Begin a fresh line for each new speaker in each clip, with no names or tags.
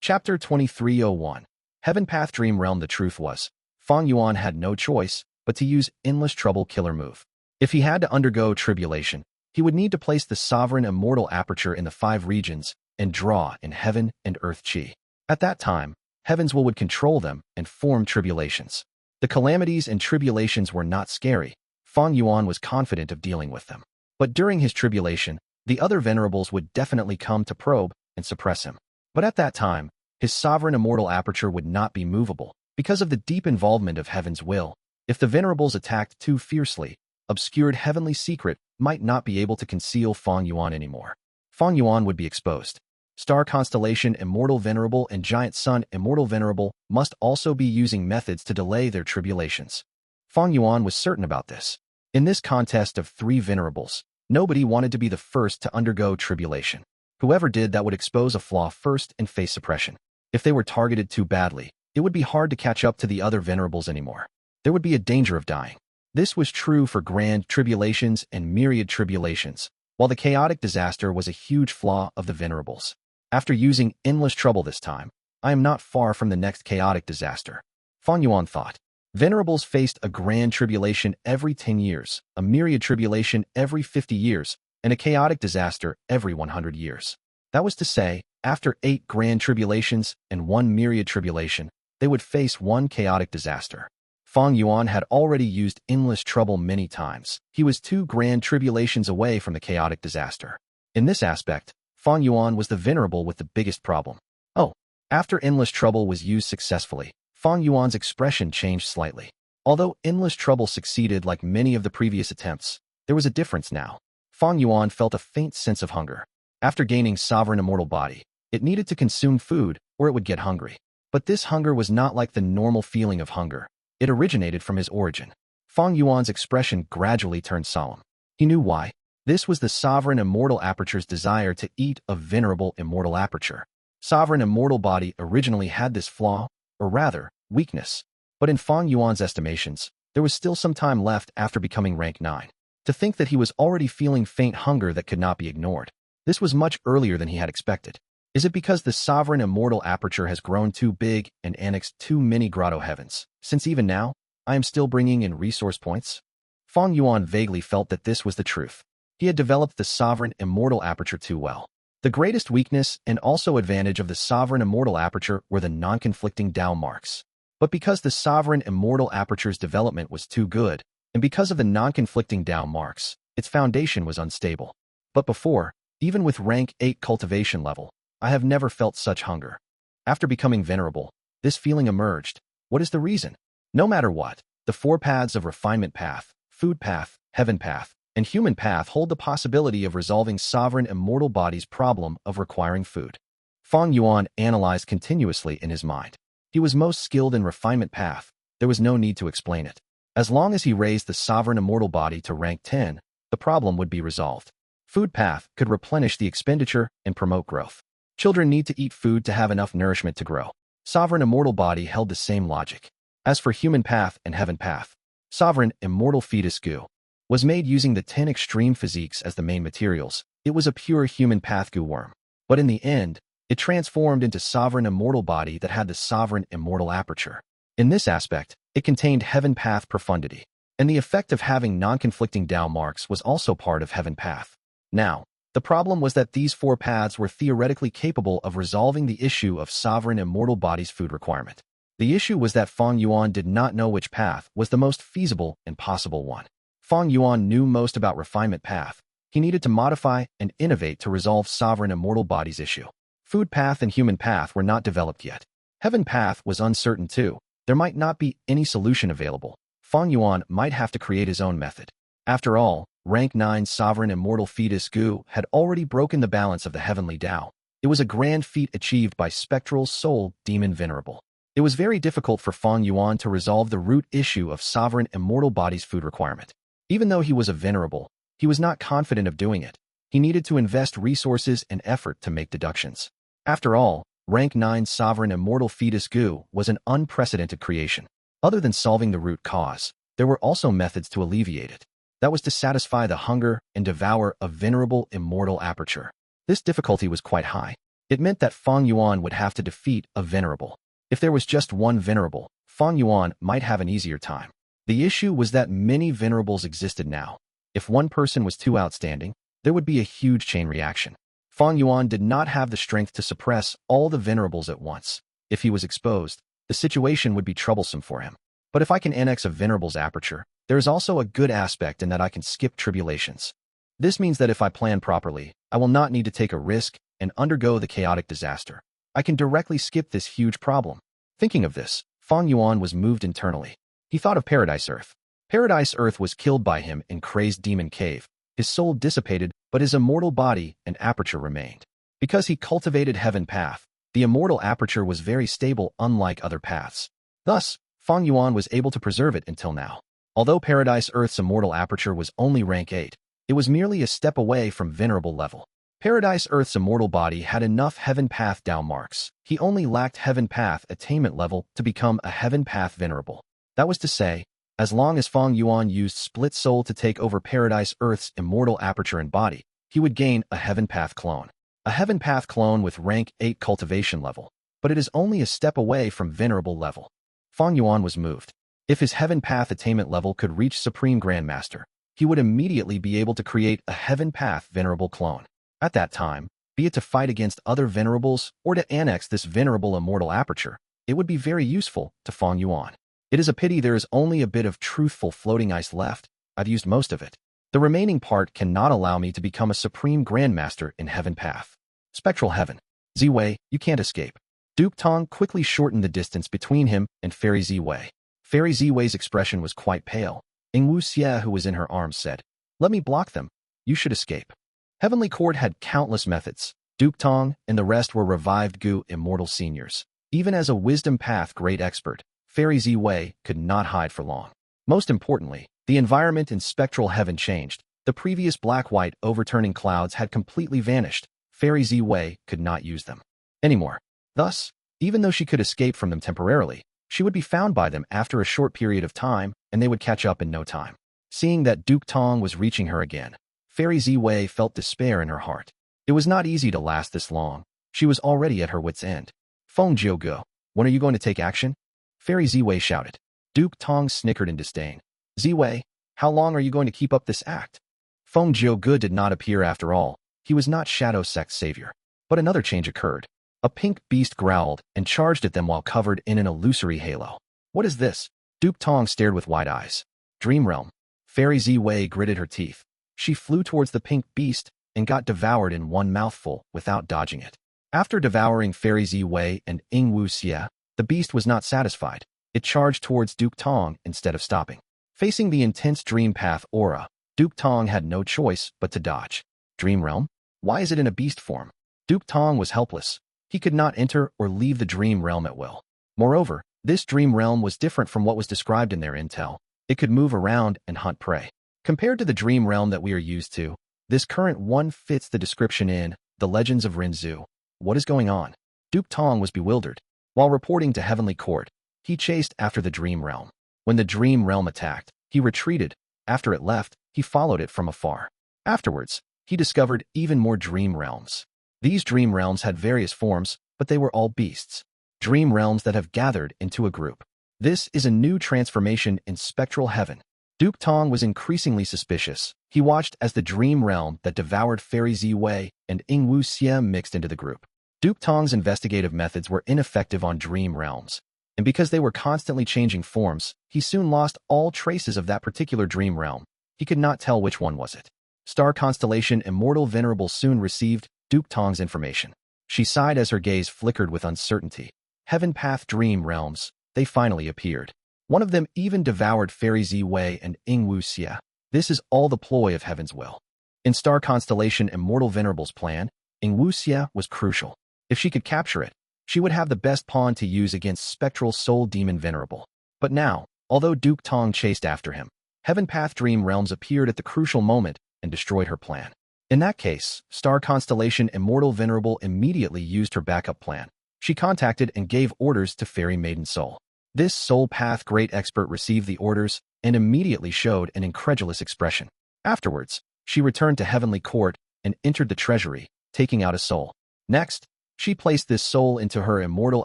Chapter 2301 Heaven Path Dream Realm. The truth was, Fang Yuan had no choice but to use Endless Trouble killer move. If he had to undergo tribulation, he would need to place the sovereign immortal aperture in the 5 regions and draw in heaven and earth chi. At that time, heaven's will would control them and form tribulations. The calamities and tribulations were not scary. Fang Yuan was confident of dealing with them. But during his tribulation, the other Venerables would definitely come to probe and suppress him. But at that time, his sovereign immortal aperture would not be movable because of the deep involvement of heaven's will. If the Venerables attacked too fiercely, obscured heavenly secret might not be able to conceal Fang Yuan anymore. Fang Yuan would be exposed. Star Constellation Immortal Venerable and Giant Sun Immortal Venerable must also be using methods to delay their tribulations. Fang Yuan was certain about this. In this contest of 3 Venerables, nobody wanted to be the first to undergo tribulation. Whoever did that would expose a flaw first and face suppression. If they were targeted too badly, it would be hard to catch up to the other Venerables anymore. There would be a danger of dying. This was true for grand tribulations and myriad tribulations, while the chaotic disaster was a huge flaw of the Venerables. After using Endless Trouble this time, I am not far from the next chaotic disaster. Fang Yuan thought. Venerables faced a grand tribulation every 10 years, a myriad tribulation every 50 years, and a chaotic disaster every 100 years. That was to say, after 8 grand tribulations and 1 myriad tribulation, they would face 1 chaotic disaster. Fang Yuan had already used Endless Trouble many times. He was 2 grand tribulations away from the chaotic disaster. In this aspect, Fang Yuan was the Venerable with the biggest problem. Oh, after Endless Trouble was used successfully, Fang Yuan's expression changed slightly. Although Endless Trouble succeeded like many of the previous attempts, there was a difference now. Fang Yuan felt a faint sense of hunger. After gaining sovereign immortal body, it needed to consume food or it would get hungry. But this hunger was not like the normal feeling of hunger. It originated from his origin. Fang Yuan's expression gradually turned solemn. He knew why. This was the sovereign immortal aperture's desire to eat a venerable immortal aperture. Sovereign immortal body originally had this flaw, or rather, weakness. But in Fang Yuan's estimations, there was still some time left after becoming rank 9. To think that he was already feeling faint hunger that could not be ignored. This was much earlier than he had expected. Is it because the sovereign immortal aperture has grown too big and annexed too many grotto heavens, since even now, I am still bringing in resource points? Fang Yuan vaguely felt that this was the truth. He had developed the sovereign immortal aperture too well. The greatest weakness and also advantage of the sovereign immortal aperture were the non-conflicting Dao marks. But because the sovereign immortal aperture's development was too good, and because of the non-conflicting Dao marks, its foundation was unstable. But before, even with rank 8 cultivation level, I have never felt such hunger. After becoming venerable, this feeling emerged. What is the reason? No matter what, the 4 paths of refinement path, food path, heaven path, and human path hold the possibility of resolving sovereign immortal body's problem of requiring food. Fang Yuan analyzed continuously in his mind. He was most skilled in refinement path. There was no need to explain it. As long as he raised the sovereign immortal body to rank 10, the problem would be resolved. Food path could replenish the expenditure and promote growth. Children need to eat food to have enough nourishment to grow. Sovereign immortal body held the same logic. As for human path and heaven path, sovereign immortal fetus Gu was made using the 10 extreme physiques as the main materials. It was a pure human path Gu worm. But in the end, it transformed into sovereign immortal body that had the sovereign immortal aperture. In this aspect, it contained heaven path profundity. And the effect of having non-conflicting Dao marks was also part of heaven path. Now, the problem was that these 4 paths were theoretically capable of resolving the issue of sovereign immortal body's food requirement. The issue was that Fang Yuan did not know which path was the most feasible and possible one. Fang Yuan knew most about refinement path. He needed to modify and innovate to resolve sovereign immortal body's issue. Food path and human path were not developed yet. Heaven path was uncertain too. There might not be any solution available. Fang Yuan might have to create his own method. After all, rank 9 sovereign immortal fetus Gu had already broken the balance of the heavenly Dao. It was a grand feat achieved by spectral soul demon venerable. It was very difficult for Fang Yuan to resolve the root issue of sovereign immortal body's food requirement. Even though he was a venerable, he was not confident of doing it. He needed to invest resources and effort to make deductions. After all, rank 9 sovereign immortal fetus Gu was an unprecedented creation. Other than solving the root cause, there were also methods to alleviate it. That was to satisfy the hunger and devour a venerable immortal aperture. This difficulty was quite high. It meant that Fang Yuan would have to defeat a Venerable. If there was just one Venerable, Fang Yuan might have an easier time. The issue was that many Venerables existed now. If one person was too outstanding, there would be a huge chain reaction. Fang Yuan did not have the strength to suppress all the Venerables at once. If he was exposed, the situation would be troublesome for him. But if I can annex a Venerable's aperture, there is also a good aspect in that I can skip tribulations. This means that if I plan properly, I will not need to take a risk and undergo the chaotic disaster. I can directly skip this huge problem. Thinking of this, Fang Yuan was moved internally. He thought of Paradise Earth. Paradise Earth was killed by him in Crazed Demon Cave. His soul dissipated, but his immortal body and aperture remained. Because he cultivated Heaven Path, the immortal aperture was very stable unlike other paths. Thus, Fang Yuan was able to preserve it until now. Although Paradise Earth's immortal aperture was only rank 8, it was merely a step away from Venerable level. Paradise Earth's immortal body had enough Heaven Path down marks. He only lacked Heaven Path attainment level to become a Heaven Path Venerable. That was to say, as long as Fang Yuan used Split Soul to take over Paradise Earth's immortal aperture and body, he would gain a Heaven Path clone. A Heaven Path clone with rank 8 cultivation level, but it is only a step away from Venerable level. Fang Yuan was moved. If his Heaven Path attainment level could reach Supreme Grandmaster, he would immediately be able to create a Heaven Path Venerable clone. At that time, be it to fight against other Venerables or to annex this Venerable immortal aperture, it would be very useful to Fang Yuan. It is a pity there is only a bit of truthful floating ice left. I've used most of it. The remaining part cannot allow me to become a Supreme Grandmaster in Heaven Path. Spectral Heaven. Ziwei, you can't escape. Duke Tong quickly shortened the distance between him and Fairy Ziwei. Fairy Ziwei's expression was quite pale. Ingwu Xie, who was in her arms, said, "Let me block them. You should escape." Heavenly Court had countless methods. Duke Tong and the rest were revived Gu Immortal seniors. Even as a Wisdom Path great expert, Fairy Ziwei could not hide for long. Most importantly, the environment in Spectral Heaven changed. The previous black-white overturning clouds had completely vanished. Fairy Ziwei could not use them anymore. Thus, even though she could escape from them temporarily, she would be found by them after a short period of time, and they would catch up in no time. Seeing that Duke Tong was reaching her again, Fairy Ziwei felt despair in her heart. It was not easy to last this long. She was already at her wit's end. Feng Jiuge, when are you going to take action? Fairy Ziwei shouted. Duke Tong snickered in disdain. Ziwei, how long are you going to keep up this act? Feng Jiuge did not appear after all. He was not Shadow Sect's savior. But another change occurred. A pink beast growled and charged at them while covered in an illusory halo. What is this? Duke Tong stared with wide eyes. Dream Realm. Fairy Ziwei gritted her teeth. She flew towards the pink beast and got devoured in one mouthful without dodging it. After devouring Fairy Ziwei and Ingwu Xie, the beast was not satisfied. It charged towards Duke Tong instead of stopping. Facing the intense Dream Path aura, Duke Tong had no choice but to dodge. Dream Realm? Why is it in a beast form? Duke Tong was helpless. He could not enter or leave the Dream Realm at will. Moreover, this Dream Realm was different from what was described in their intel. It could move around and hunt prey. Compared to the Dream Realm that we are used to, this current one fits the description in The Legends of Rinzu. What is going on? Duke Tong was bewildered. While reporting to Heavenly Court, he chased after the Dream Realm. When the Dream Realm attacked, he retreated. After it left, he followed it from afar. Afterwards, he discovered even more Dream Realms. These Dream Realms had various forms, but they were all beasts. Dream Realms that have gathered into a group. This is a new transformation in Spectral Heaven. Duke Tong was increasingly suspicious. He watched as the Dream Realm that devoured Fairy Ziwei and Ingwu Xie mixed into the group. Duke Tong's investigative methods were ineffective on Dream Realms, and because they were constantly changing forms, he soon lost all traces of that particular Dream Realm. He could not tell which one was it. Star Constellation Immortal Venerable soon received Duke Tong's information. She sighed as her gaze flickered with uncertainty. Heaven Path Dream Realms, they finally appeared. One of them even devoured Fairy Ziwei and Ingwu Xie. This is all the ploy of Heaven's will. In Star Constellation Immortal Venerable's plan, Ingwu Xie was crucial. If she could capture it, she would have the best pawn to use against Spectral Soul Demon Venerable. But now, although Duke Tong chased after him, Heaven Path Dream Realms appeared at the crucial moment and destroyed her plan. In that case, Star Constellation Immortal Venerable immediately used her backup plan. She contacted and gave orders to Fairy Maiden Soul. This Soul Path great expert received the orders and immediately showed an incredulous expression. Afterwards, she returned to Heavenly Court and entered the treasury, taking out a soul. Next, She placed this soul into her immortal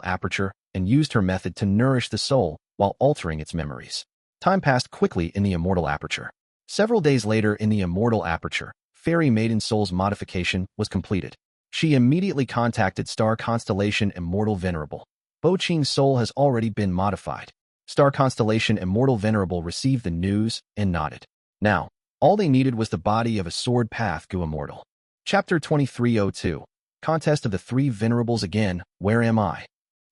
aperture and used her method to nourish the soul while altering its memories. Time passed quickly in the immortal aperture. Several days later in the immortal aperture, Fairy Maiden Soul's modification was completed. She immediately contacted Star Constellation Immortal Venerable. Bo Qing's soul has already been modified. Star Constellation Immortal Venerable received the news and nodded. Now, all they needed was the body of a Sword Path Gu Immortal. Chapter 2302. Contest of the Three Venerables again. Where am I?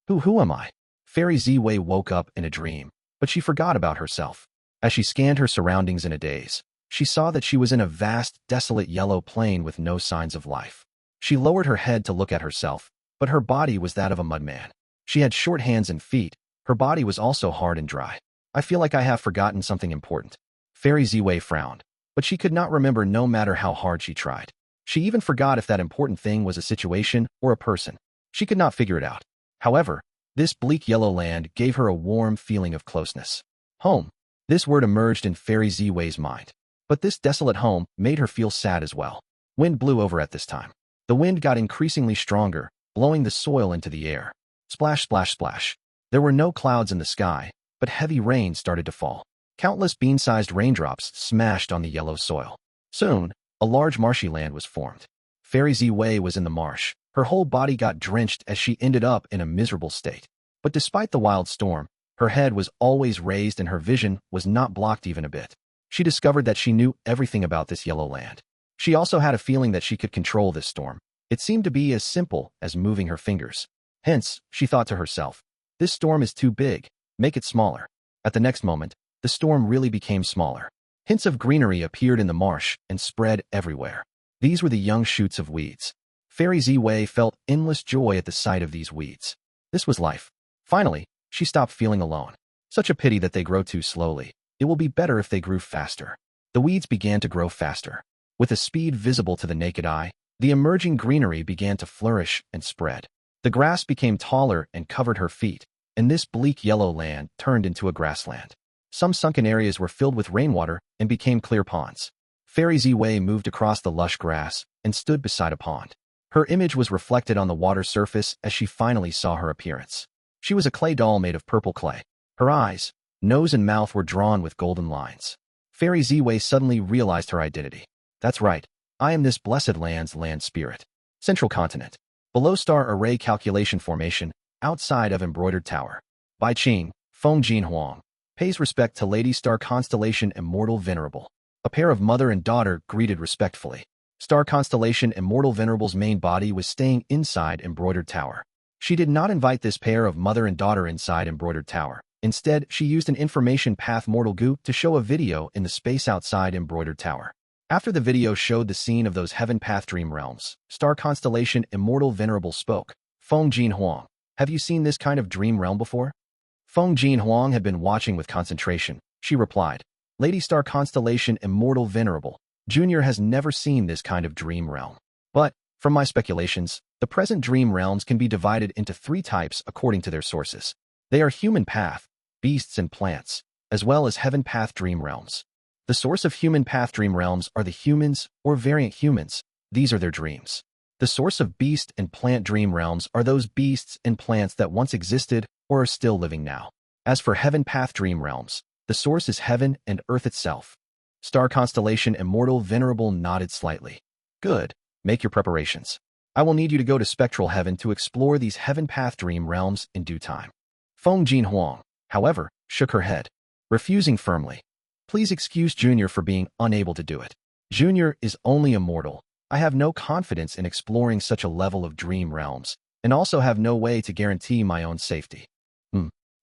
Who am I? Fairy Ziwei woke up in a dream, but she forgot about herself. As she scanned her surroundings in a daze, she saw that she was in a vast, desolate yellow plain with no signs of life. She lowered her head to look at herself, but her body was that of a mudman. She had short hands and feet. Her body was also hard and dry. I feel like I have forgotten something important. Fairy Ziwei frowned, but she could not remember no matter how hard she tried. She even forgot if that important thing was a situation or a person. She could not figure it out. However, this bleak yellow land gave her a warm feeling of closeness. Home. This word emerged in Fairy Ziwei's mind. But this desolate home made her feel sad as well. Wind blew over at this time. The wind got increasingly stronger, blowing the soil into the air. Splash, splash, splash. There were no clouds in the sky, but heavy rain started to fall. Countless bean-sized raindrops smashed on the yellow soil. Soon, a large marshy land was formed. Fairy Ziwei was in the marsh. Her whole body got drenched as she ended up in a miserable state. But despite the wild storm, her head was always raised and her vision was not blocked even a bit. She discovered that she knew everything about this yellow land. She also had a feeling that she could control this storm. It seemed to be as simple as moving her fingers. Hence, she thought to herself, this storm is too big, make it smaller. At the next moment, the storm really became smaller. Hints of greenery appeared in the marsh and spread everywhere. These were the young shoots of weeds. Fairy Ziwei felt endless joy at the sight of these weeds. This was life. Finally, she stopped feeling alone. Such a pity that they grow too slowly. It will be better if they grew faster. The weeds began to grow faster. With a speed visible to the naked eye, the emerging greenery began to flourish and spread. The grass became taller and covered her feet, and this bleak yellow land turned into a grassland. Some sunken areas were filled with rainwater and became clear ponds. Fairy Ziwei moved across the lush grass and stood beside a pond. Her image was reflected on the water surface as she finally saw her appearance. She was a clay doll made of purple clay. Her eyes, nose and mouth were drawn with golden lines. Fairy Ziwei suddenly realized her identity. That's right, I am this blessed land's land spirit. Central continent. Below star array calculation formation, outside of embroidered tower. Bai Qing, Feng Jin Huang. Pays respect to Lady Star Constellation Immortal Venerable. A pair of mother and daughter greeted respectfully. Star Constellation Immortal Venerable's main body was staying inside embroidered tower. She did not invite this pair of mother and daughter inside embroidered tower. Instead, she used an information path Mortal Gu to show a video in the space outside embroidered tower. After the video showed the scene of those heaven path dream realms, Star Constellation Immortal Venerable spoke. Feng Jin Huang, have you seen this kind of dream realm before? Feng Jin Huang had been watching with concentration. She replied, Lady Star Constellation Immortal Venerable, Junior has never seen this kind of dream realm. But, from my speculations, the present dream realms can be divided into three types according to their sources. They are human path, beasts and plants, as well as heaven path dream realms. The source of human path dream realms are the humans or variant humans. These are their dreams. The source of beast and plant dream realms are those beasts and plants that once existed or are still living now. As for heaven path dream realms, the source is heaven and earth itself. Star Constellation Immortal Venerable nodded slightly. Good, make your preparations. I will need you to go to spectral heaven to explore these heaven path dream realms in due time. Feng Jin Huang, however, shook her head, refusing firmly. Please excuse Junior for being unable to do it. Junior is only immortal. I have no confidence in exploring such a level of dream realms, and also have no way to guarantee my own safety.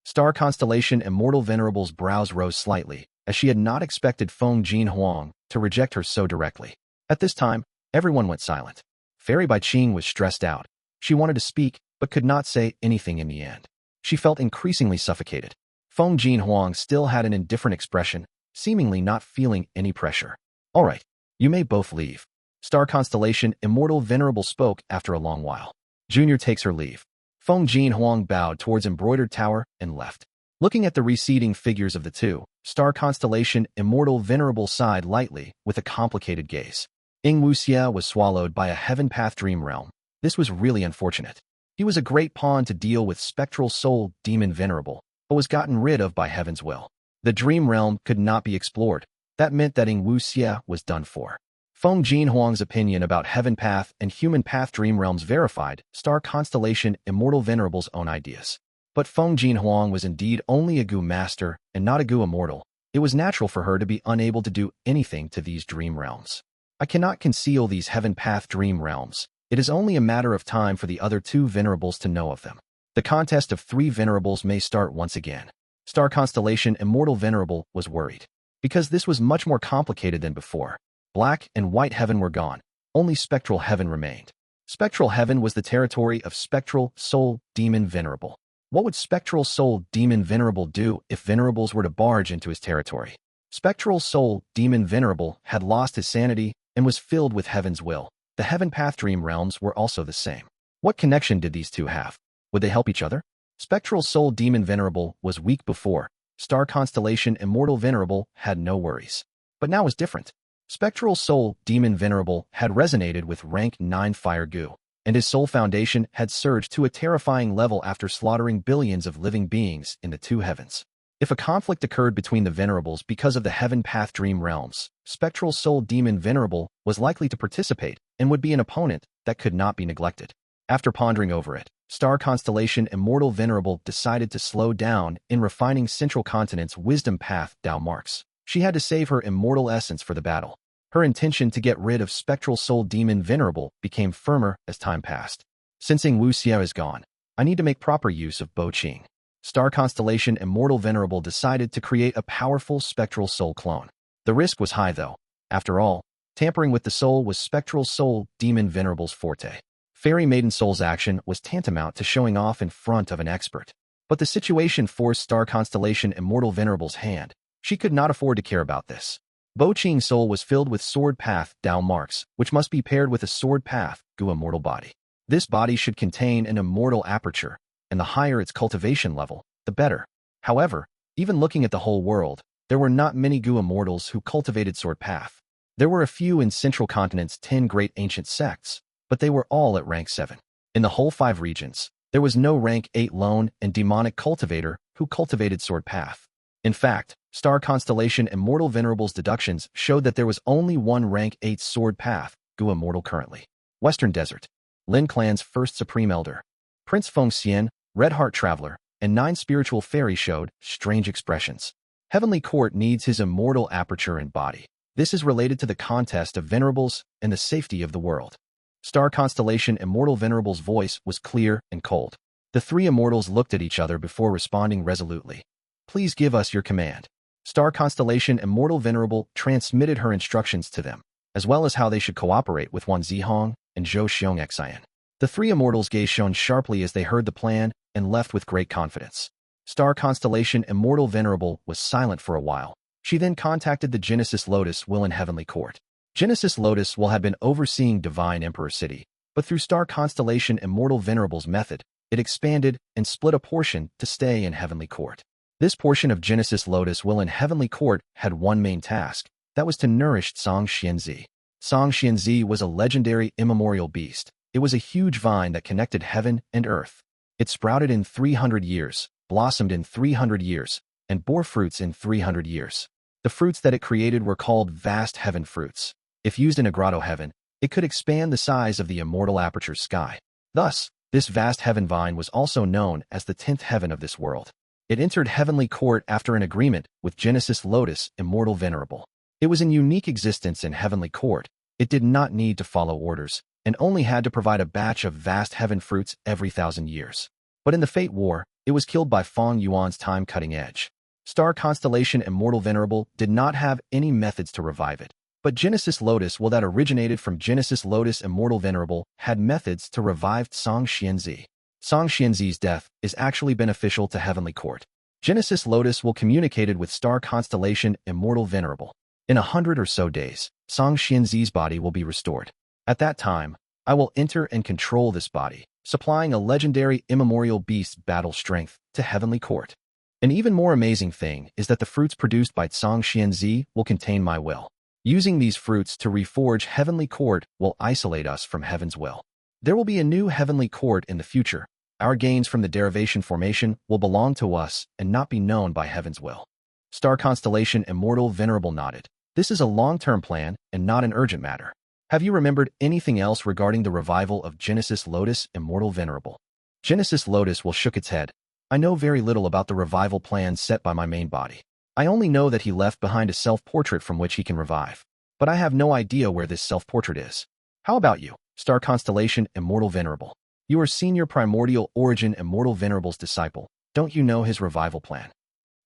Star Constellation Immortal Venerable's brows rose slightly, as she had not expected Feng Jin Huang to reject her so directly. At this time, everyone went silent. Fairy Bai Qing was stressed out. She wanted to speak, but could not say anything in the end. She felt increasingly suffocated. Feng Jin Huang still had an indifferent expression, seemingly not feeling any pressure. All right, you may both leave. Star Constellation Immortal Venerable spoke after a long while. Junior takes her leave. Feng Jin Huang bowed towards embroidered tower and left. Looking at the receding figures of the two, Star Constellation Immortal Venerable sighed lightly with a complicated gaze. Ing Wuxia was swallowed by a heaven path dream realm. This was really unfortunate. He was a great pawn to deal with spectral soul demon Venerable, but was gotten rid of by heaven's will. The dream realm could not be explored. That meant that Ing Wuxia was done for. Feng Jinhuang's opinion about Heaven Path and Human Path dream realms verified Star Constellation Immortal Venerable's own ideas. But Feng Jinhuang was indeed only a Gu master and not a Gu immortal. It was natural for her to be unable to do anything to these dream realms. I cannot conceal these Heaven Path dream realms. It is only a matter of time for the other two Venerables to know of them. The contest of 3 Venerables may start once again. Star Constellation Immortal Venerable was worried. Because this was much more complicated than before. Black and white heaven were gone. Only spectral heaven remained. Spectral heaven was the territory of spectral soul demon Venerable. What would spectral soul demon Venerable do if Venerables were to barge into his territory? Spectral soul demon Venerable had lost his sanity and was filled with heaven's will. The Heaven Path dream realms were also the same. What connection did these two have? Would they help each other? Spectral soul demon Venerable was weak before. Star Constellation Immortal Venerable had no worries. But now was different. Spectral soul demon Venerable had resonated with rank 9 Fire Gu, and his soul foundation had surged to a terrifying level after slaughtering billions of living beings in the 2 heavens. If a conflict occurred between the Venerables because of the Heaven Path dream realms, Spectral Soul Demon Venerable was likely to participate and would be an opponent that could not be neglected. After pondering over it, Star Constellation Immortal Venerable decided to slow down in refining Central Continent's wisdom path Dao marks. She had to save her immortal essence for the battle. Her intention to get rid of Spectral Soul Demon Venerable became firmer as time passed. Since Ing Wuxia is gone, I need to make proper use of Bo Qing. Star Constellation Immortal Venerable decided to create a powerful spectral soul clone. The risk was high though. After all, tampering with the soul was Spectral Soul Demon Venerable's forte. Fairy Maiden Soul's action was tantamount to showing off in front of an expert. But the situation forced Star Constellation Immortal Venerable's hand. She could not afford to care about this. Bo Qing's soul was filled with Sword Path Dao marks, which must be paired with a Sword Path Gu immortal body. This body should contain an immortal aperture, and the higher its cultivation level, the better. However, even looking at the whole world, there were not many Gu immortals who cultivated Sword Path. There were a few in Central Continent's 10 great ancient sects, but they were all at rank 7. In the whole 5 regions, there was no rank 8 lone and demonic cultivator who cultivated Sword Path. In fact, Star Constellation Immortal Venerable's deductions showed that there was only one rank 8 Sword Path Gu immortal currently. Western Desert. Lin Clan's first Supreme Elder, Prince Fengxian, Red Heart Traveler, and 9 spiritual fairy showed strange expressions. Heavenly Court needs his immortal aperture and body. This is related to the contest of Venerables and the safety of the world. Star Constellation Immortal Venerable's voice was clear and cold. The 3 immortals looked at each other before responding resolutely. Please give us your command. Star Constellation Immortal Venerable transmitted her instructions to them, as well as how they should cooperate with Wan Zihong and Zhou Xiongxian. The 3 immortals gazed shone sharply as they heard the plan and left with great confidence. Star Constellation Immortal Venerable was silent for a while. She then contacted the Genesis Lotus Will in Heavenly Court. Genesis Lotus will have been overseeing Divine Emperor City, but through Star Constellation Immortal Venerable's method, it expanded and split a portion to stay in Heavenly Court. This portion of Genesis Lotus Will in Heavenly Court had one main task, that was to nourish Song Xianzi. Song Xianzi was a legendary immemorial beast. It was a huge vine that connected heaven and earth. It sprouted in 300 years, blossomed in 300 years, and bore fruits in 300 years. The fruits that it created were called vast heaven fruits. If used in a grotto heaven, it could expand the size of the immortal aperture sky. Thus, this vast heaven vine was also known as the 10th heaven of this world. It entered Heavenly Court after an agreement with Genesis Lotus Immortal Venerable. It was in unique existence in Heavenly Court. It did not need to follow orders, and only had to provide a batch of vast heaven fruits every 1,000 years. But in the Fate War, it was killed by Fang Yuan's time-cutting edge. Star Constellation Immortal Venerable did not have any methods to revive it, but Genesis Lotus Will that originated from Genesis Lotus Immortal Venerable had methods to revive Song Xianzi. Song Xianzi's death is actually beneficial to Heavenly Court. Genesis Lotus Will communicated with Star Constellation Immortal Venerable. In 100 or so days, Song Xianzi's body will be restored. At that time, I will enter and control this body, supplying a legendary immemorial beast battle strength to Heavenly Court. An even more amazing thing is that the fruits produced by Song Xianzi will contain my will. Using these fruits to reforge Heavenly Court will isolate us from Heaven's will. There will be a new heavenly court in the future. Our gains from the derivation formation will belong to us and not be known by heaven's will. Star Constellation Immortal Venerable nodded. This is a long-term plan and not an urgent matter. Have you remembered anything else regarding the revival of Genesis Lotus Immortal Venerable? Genesis Lotus will shook its head. I know very little about the revival plans set by my main body. I only know that he left behind a self-portrait from which he can revive. But I have no idea where this self-portrait is. How about you, Star Constellation Immortal Venerable? You are Senior Primordial Origin Immortal Venerable's disciple. Don't you know his revival plan?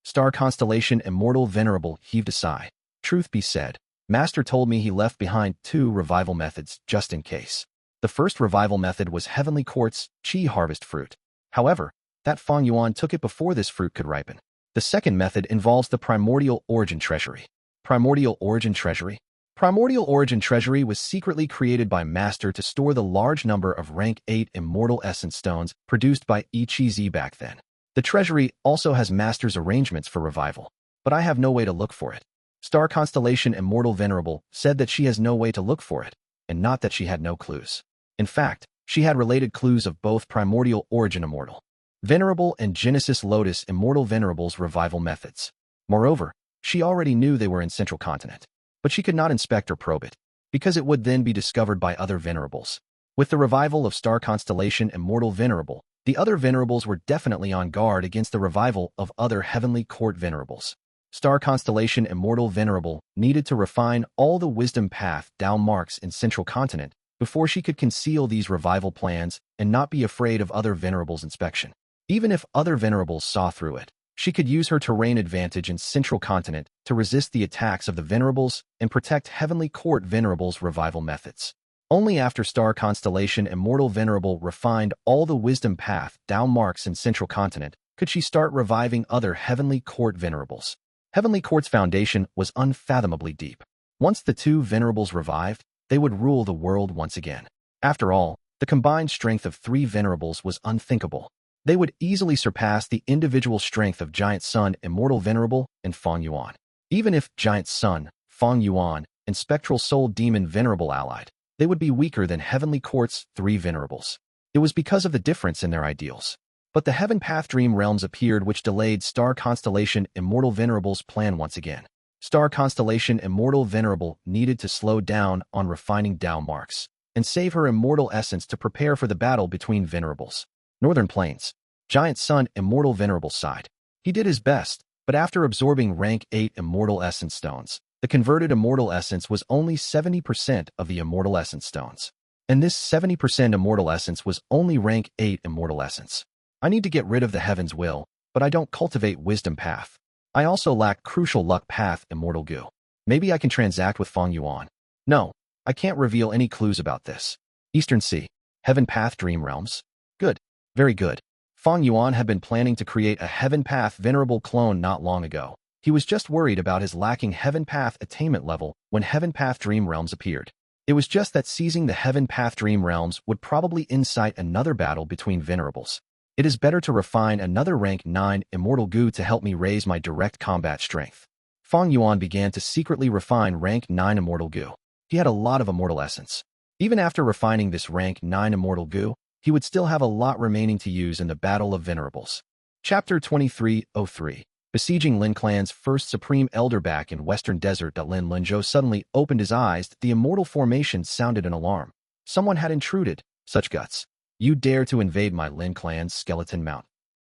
Star Constellation Immortal Venerable heaved a sigh. Truth be said, Master told me he left behind 2 revival methods just in case. The first revival method was Heavenly Quartz Chi Harvest Fruit. However, that Fang Yuan took it before this fruit could ripen. The second method involves the Primordial Origin Treasury. Primordial Origin Treasury? Primordial Origin Treasury was secretly created by Master to store the large number of rank 8 Immortal Essence Stones produced by Eight-Desolate back then. The treasury also has Master's arrangements for revival, but I have no way to look for it. Star Constellation Immortal Venerable said that she has no way to look for it, and not that she had no clues. In fact, she had related clues of both Primordial Origin Immortal Venerable and Genesis Lotus Immortal Venerables revival methods. Moreover, she already knew they were in Central Continent, but she could not inspect or probe it, because it would then be discovered by other Venerables. With the revival of Star Constellation Immortal Venerable, the other Venerables were definitely on guard against the revival of other Heavenly Court Venerables. Star Constellation Immortal Venerable needed to refine all the wisdom path down marks in Central Continent before she could conceal these revival plans and not be afraid of other Venerables' inspection. Even if other Venerables saw through it, she could use her terrain advantage in Central Continent to resist the attacks of the Venerables and protect Heavenly Court Venerables' revival methods. Only after Star Constellation Immortal Venerable refined all the wisdom path down marks in Central Continent could she start reviving other Heavenly Court Venerables. Heavenly Court's foundation was unfathomably deep. Once the 2 Venerables revived, they would rule the world once again. After all, the combined strength of 3 Venerables was unthinkable. They would easily surpass the individual strength of Giant Sun Immortal Venerable and Fang Yuan. Even if Giant Sun, Fang Yuan, and Spectral Soul Demon Venerable allied, they would be weaker than Heavenly Court's 3 Venerables. It was because of the difference in their ideals. But the Heaven Path Dream Realms appeared, which delayed Star Constellation Immortal Venerable's plan once again. Star Constellation Immortal Venerable needed to slow down on refining down marks and save her immortal essence to prepare for the battle between Venerables. Northern Plains. Giant Sun Immortal Venerable sighed. He did his best, but after absorbing rank 8 Immortal Essence Stones, the converted Immortal Essence was only 70% of the Immortal Essence Stones. And this 70% Immortal Essence was only rank 8 Immortal Essence. I need to get rid of the Heaven's Will, but I don't cultivate Wisdom Path. I also lack Crucial Luck Path Immortal Gu. Maybe I can transact with Fang Yuan. No, I can't reveal any clues about this. Eastern Sea. Heaven Path Dream Realms. Good. Very good. Fang Yuan had been planning to create a Heaven Path Venerable clone not long ago. He was just worried about his lacking Heaven Path attainment level when Heaven Path Dream Realms appeared. It was just that seizing the Heaven Path Dream Realms would probably incite another battle between Venerables. It is better to refine another rank 9 Immortal Gu to help me raise my direct combat strength. Fang Yuan began to secretly refine rank 9 Immortal Gu. He had a lot of Immortal Essence. Even after refining this rank 9 Immortal Gu, he would still have a lot remaining to use in the Battle of Venerables. Chapter 2303. Besieging Lin Clan's first Supreme Elder back in Western Desert. Lin Lunzhou suddenly opened his eyes. The Immortal formation sounded an alarm. Someone had intruded. Such guts. You dare to invade my Lin Clan's skeleton mount.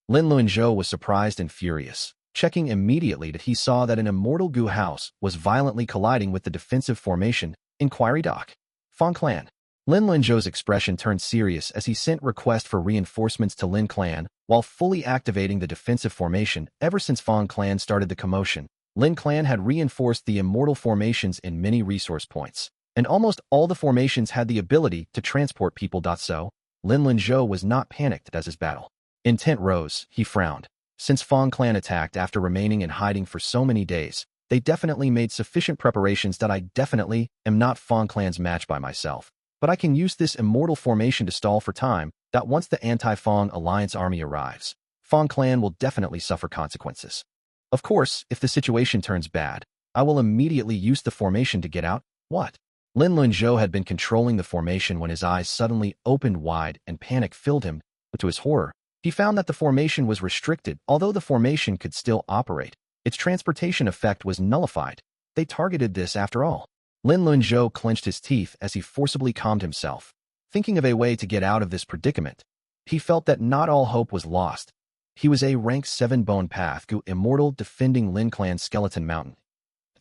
Lin Lunzhou was surprised and furious, checking immediately that he saw that an Immortal Gu house was violently colliding with the defensive formation. Inquiry Doc. Fang Clan. Lin Lunzhou's expression turned serious as he sent request for reinforcements to Lin Clan while fully activating the defensive formation. Ever since Fang Clan started the commotion, Lin Clan had reinforced the Immortal formations in many resource points, and almost all the formations had the ability to transport people. So, Lin Lunzhou was not panicked as his battle intent rose. He frowned. Since Fang Clan attacked after remaining in hiding for so many days, they definitely made sufficient preparations that I definitely am not Fang Clan's match by myself. But I can use this Immortal formation to stall for time. That once the anti-Fang Alliance army arrives, Fang Clan will definitely suffer consequences. Of course, if the situation turns bad, I will immediately use the formation to get out. What? Lin Lunzhou had been controlling the formation when his eyes suddenly opened wide and panic filled him, but to his horror, he found that the formation was restricted. Although the formation could still operate, its transportation effect was nullified. They targeted this after all. Lin Lunzhou clenched his teeth as he forcibly calmed himself, thinking of a way to get out of this predicament. He felt that not all hope was lost. He was a rank 7 Bone Path Gu Immortal defending Lin Clan's Skeleton Mountain.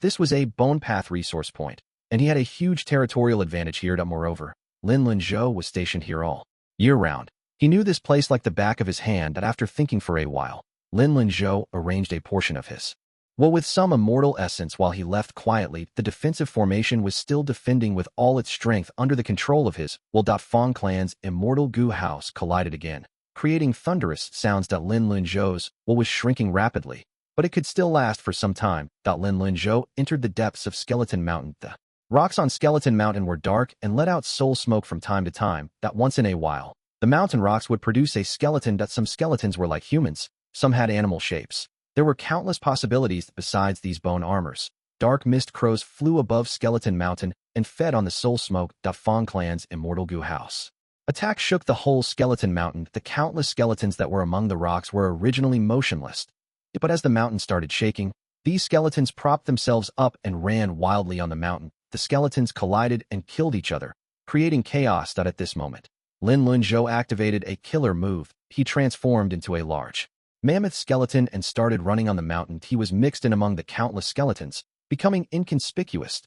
This was a Bone Path resource point, and he had a huge territorial advantage here. Moreover, Lin Lunzhou was stationed here all year-round. He knew this place like the back of his hand. That after thinking for a while, Lin Lunzhou arranged a portion of his will with some immortal essence while he left quietly. The defensive formation was still defending with all its strength under the control of his will. Fang Clan's Immortal Gu house collided again, creating thunderous sounds. Lin Lunzhou's will was shrinking rapidly, but it could still last for some time. Lin Lunzhou entered the depths of Skeleton Mountain. The rocks on Skeleton Mountain were dark and let out soul smoke from time to time. Once in a while, the mountain rocks would produce a skeleton. Some skeletons were like humans, some had animal shapes. There were countless possibilities besides these bone armors. Dark mist crows flew above Skeleton Mountain and fed on the soul smoke. Fang Clan's Immortal Gu house attack shook the whole Skeleton Mountain. The countless skeletons that were among the rocks were originally motionless, but as the mountain started shaking, these skeletons propped themselves up and ran wildly on the mountain. The skeletons collided and killed each other, creating chaos. At this moment, Lin Lunzhou activated a killer move. He transformed into a large mammoth skeleton and started running on the mountain. He was mixed in among the countless skeletons, becoming inconspicuous.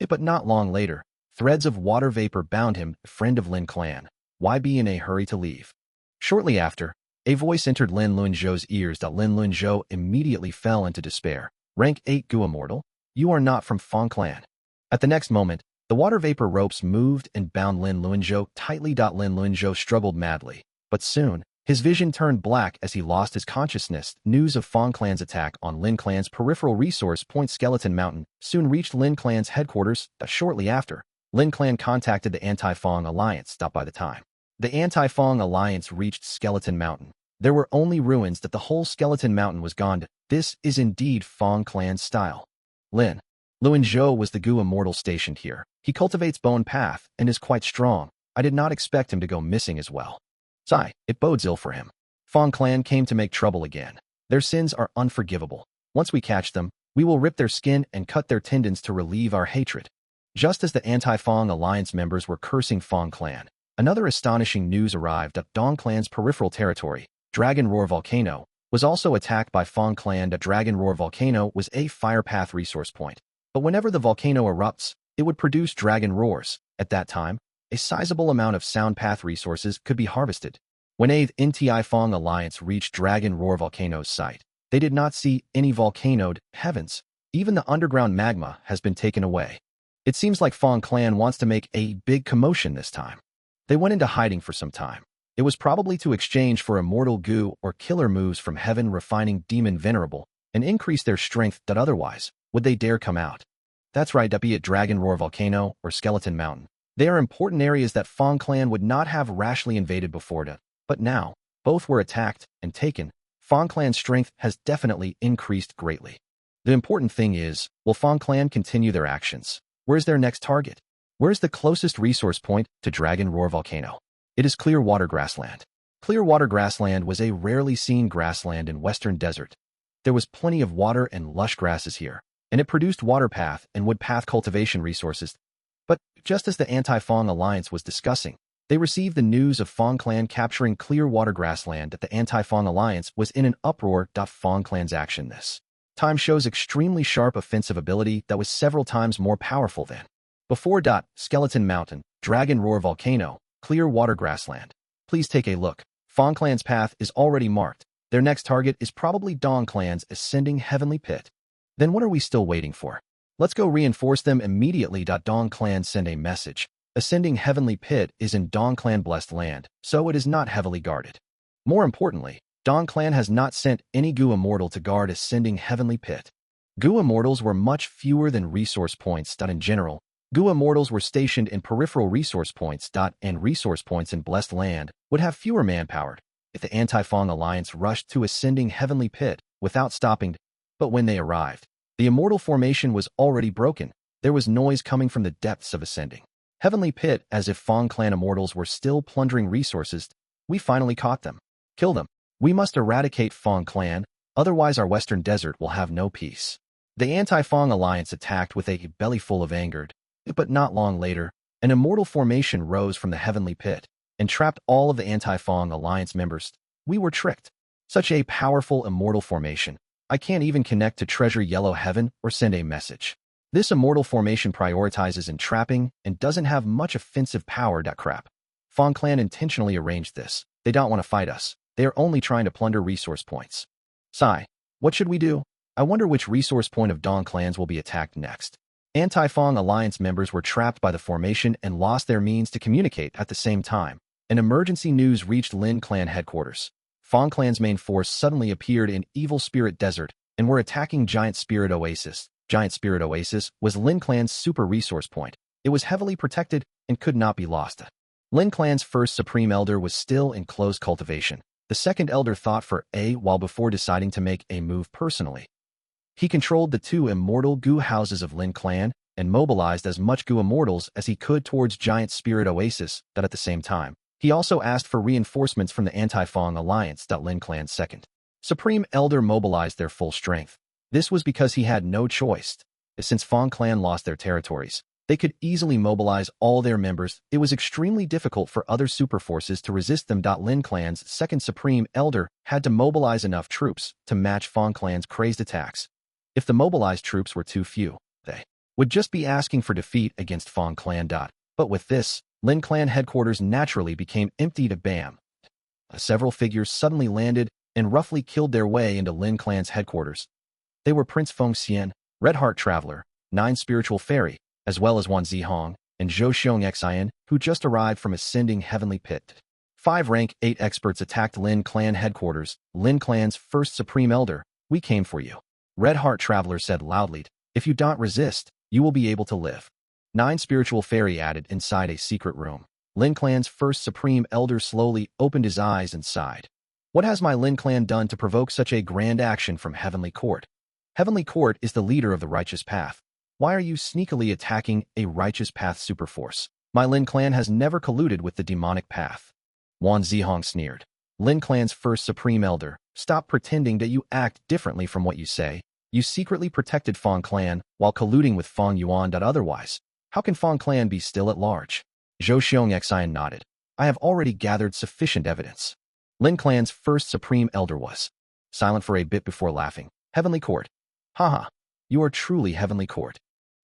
But not long later, threads of water vapor bound him. Friend of Lin Clan, why be in a hurry to leave? Shortly after, a voice entered Lin Lunzhou's ears. Lin Lunzhou immediately fell into despair. Rank 8 Gu Immortal? You are not from Fang Clan. At the next moment, the water vapor ropes moved and bound Lin Lunzhou tightly. Lin Lunzhou struggled madly, but soon, his vision turned black as he lost his consciousness. News of Fang Clan's attack on Lin Clan's peripheral resource point Skeleton Mountain soon reached Lin Clan's headquarters. Shortly after, Lin Clan contacted the Anti-Fang Alliance. By the time the Anti-Fang Alliance reached Skeleton Mountain, there were only ruins. The whole Skeleton Mountain was gone. This is indeed Fang Clan's style. Lin Lunzhou was the Gu Immortal stationed here. He cultivates Bone Path and is quite strong. I did not expect him to go missing as well. Sigh, it bodes ill for him. Fang Clan came to make trouble again. Their sins are unforgivable. Once we catch them, we will rip their skin and cut their tendons to relieve our hatred. Just as the Anti-Fang Alliance members were cursing Fang Clan, another astonishing news arrived. Dong Clan's peripheral territory, Dragon Roar Volcano, was also attacked by Fang Clan. Dragon Roar Volcano was a fire path resource point, but whenever the volcano erupts, it would produce dragon roars. At that time, a sizable amount of sound path resources could be harvested. When the Anti-Fang Alliance reached Dragon Roar Volcano's site, they did not see any volcanoed heavens. Even the underground magma has been taken away. It seems like Fang Clan wants to make a big commotion this time. They went into hiding for some time. It was probably to exchange for Immortal Gu or killer moves from heaven refining demon Venerable and increase their strength. Otherwise, would they dare come out? That's right, be it Dragon Roar Volcano or Skeleton Mountain. They are important areas that Fang Clan would not have rashly invaded before. But now, both were attacked and taken. Fang Clan's strength has definitely increased greatly. The important thing is, will Fang Clan continue their actions? Where's their next target? Where's the closest resource point to Dragon Roar Volcano? It is Clearwater Grassland. Clearwater Grassland was a rarely seen grassland in Western Desert. There was plenty of water and lush grasses here, and it produced water path and wood path cultivation resources. But just as the Anti-Fang Alliance was discussing, they received the news of Fang Clan capturing Clearwater Grassland. That the Anti-Fang Alliance was in an uproar. Fang Clan's action this time shows extremely sharp offensive ability that was several times more powerful than before. Skeleton Mountain, Dragon Roar Volcano, Clearwater Grassland. Please take a look. Fang Clan's path is already marked. Their next target is probably Dong Clan's Ascending Heavenly Pit. Then what are we still waiting for? Let's go reinforce them immediately. Dong Clan send a message. Ascending Heavenly Pit is in Dong Clan blessed land, so it is not heavily guarded. More importantly, Dong Clan has not sent any Gu Immortal to guard Ascending Heavenly Pit. Gu Immortals were much fewer than resource points. In general, Gu Immortals were stationed in peripheral resource points. And resource points in blessed land would have fewer manpower if the Anti-Fang Alliance rushed to Ascending Heavenly Pit without stopping. But when they arrived, the Immortal formation was already broken. There was noise coming from the depths of Ascending Heavenly Pit, as if Fang clan immortals were still plundering resources. We finally caught them. Kill them. We must eradicate Fang clan, otherwise our western desert will have no peace. The anti-Fang alliance attacked with a belly full of anger, but not long later, an immortal formation rose from the Heavenly Pit and trapped all of the anti-Fang alliance members. We were tricked. Such a powerful immortal formation. I can't even connect to Treasure Yellow Heaven or send a message. This immortal formation prioritizes entrapping and doesn't have much offensive power. Crap. Fang clan intentionally arranged this. They don't want to fight us. They are only trying to plunder resource points. Sigh. What should we do? I wonder which resource point of Dong clans will be attacked next. Anti-Fang alliance members were trapped by the formation and lost their means to communicate at the same time. An emergency news reached Lin clan headquarters. Fang clan's main force suddenly appeared in Evil Spirit Desert and were attacking Giant Spirit Oasis. Giant Spirit Oasis was Lin clan's super resource point. It was heavily protected and could not be lost. Lin clan's first Supreme Elder was still in close cultivation. The second Elder thought for a while before deciding to make a move personally. He controlled the 2 Immortal Gu houses of Lin clan and mobilized as much Gu Immortals as he could towards Giant Spirit Oasis. At the same time, he also asked for reinforcements from the anti-Fang alliance. Lin clan's second Supreme Elder mobilized their full strength. This was because he had no choice. Since Fang clan lost their territories, they could easily mobilize all their members. It was extremely difficult for other super forces to resist them. Lin clan's second Supreme Elder had to mobilize enough troops to match Fang clan's crazed attacks. If the mobilized troops were too few, they would just be asking for defeat against Fang clan. But with this, Lin clan headquarters naturally became empty. Bam! Several figures suddenly landed and roughly killed their way into Lin clan's headquarters. They were Prince Feng Xian, Red Heart Traveler, 9 Spiritual Fairy, as well as Wan Zihong and Zhou Xiong Xian, who just arrived from Ascending Heavenly Pit. 5 rank 8 experts attacked Lin clan headquarters. Lin clan's first Supreme Elder, we came for you. Red Heart Traveler said loudly, if you don't resist, you will be able to live. 9 Spiritual Fairy added inside a secret room. Lin clan's first Supreme Elder slowly opened his eyes and sighed. What has my Lin clan done to provoke such a grand action from Heavenly Court? Heavenly Court is the leader of the Righteous Path. Why are you sneakily attacking a Righteous Path superforce? My Lin clan has never colluded with the demonic path. Wan Zihong sneered. Lin clan's first Supreme Elder, stop pretending that you act differently from what you say. You secretly protected Fang clan while colluding with Fang Yuan. Otherwise, how can Fang clan be still at large? Zhou Xiong Xian nodded. I have already gathered sufficient evidence. Lin clan's first Supreme Elder was silent for a bit before laughing. Heavenly Court. Haha, you are truly Heavenly Court.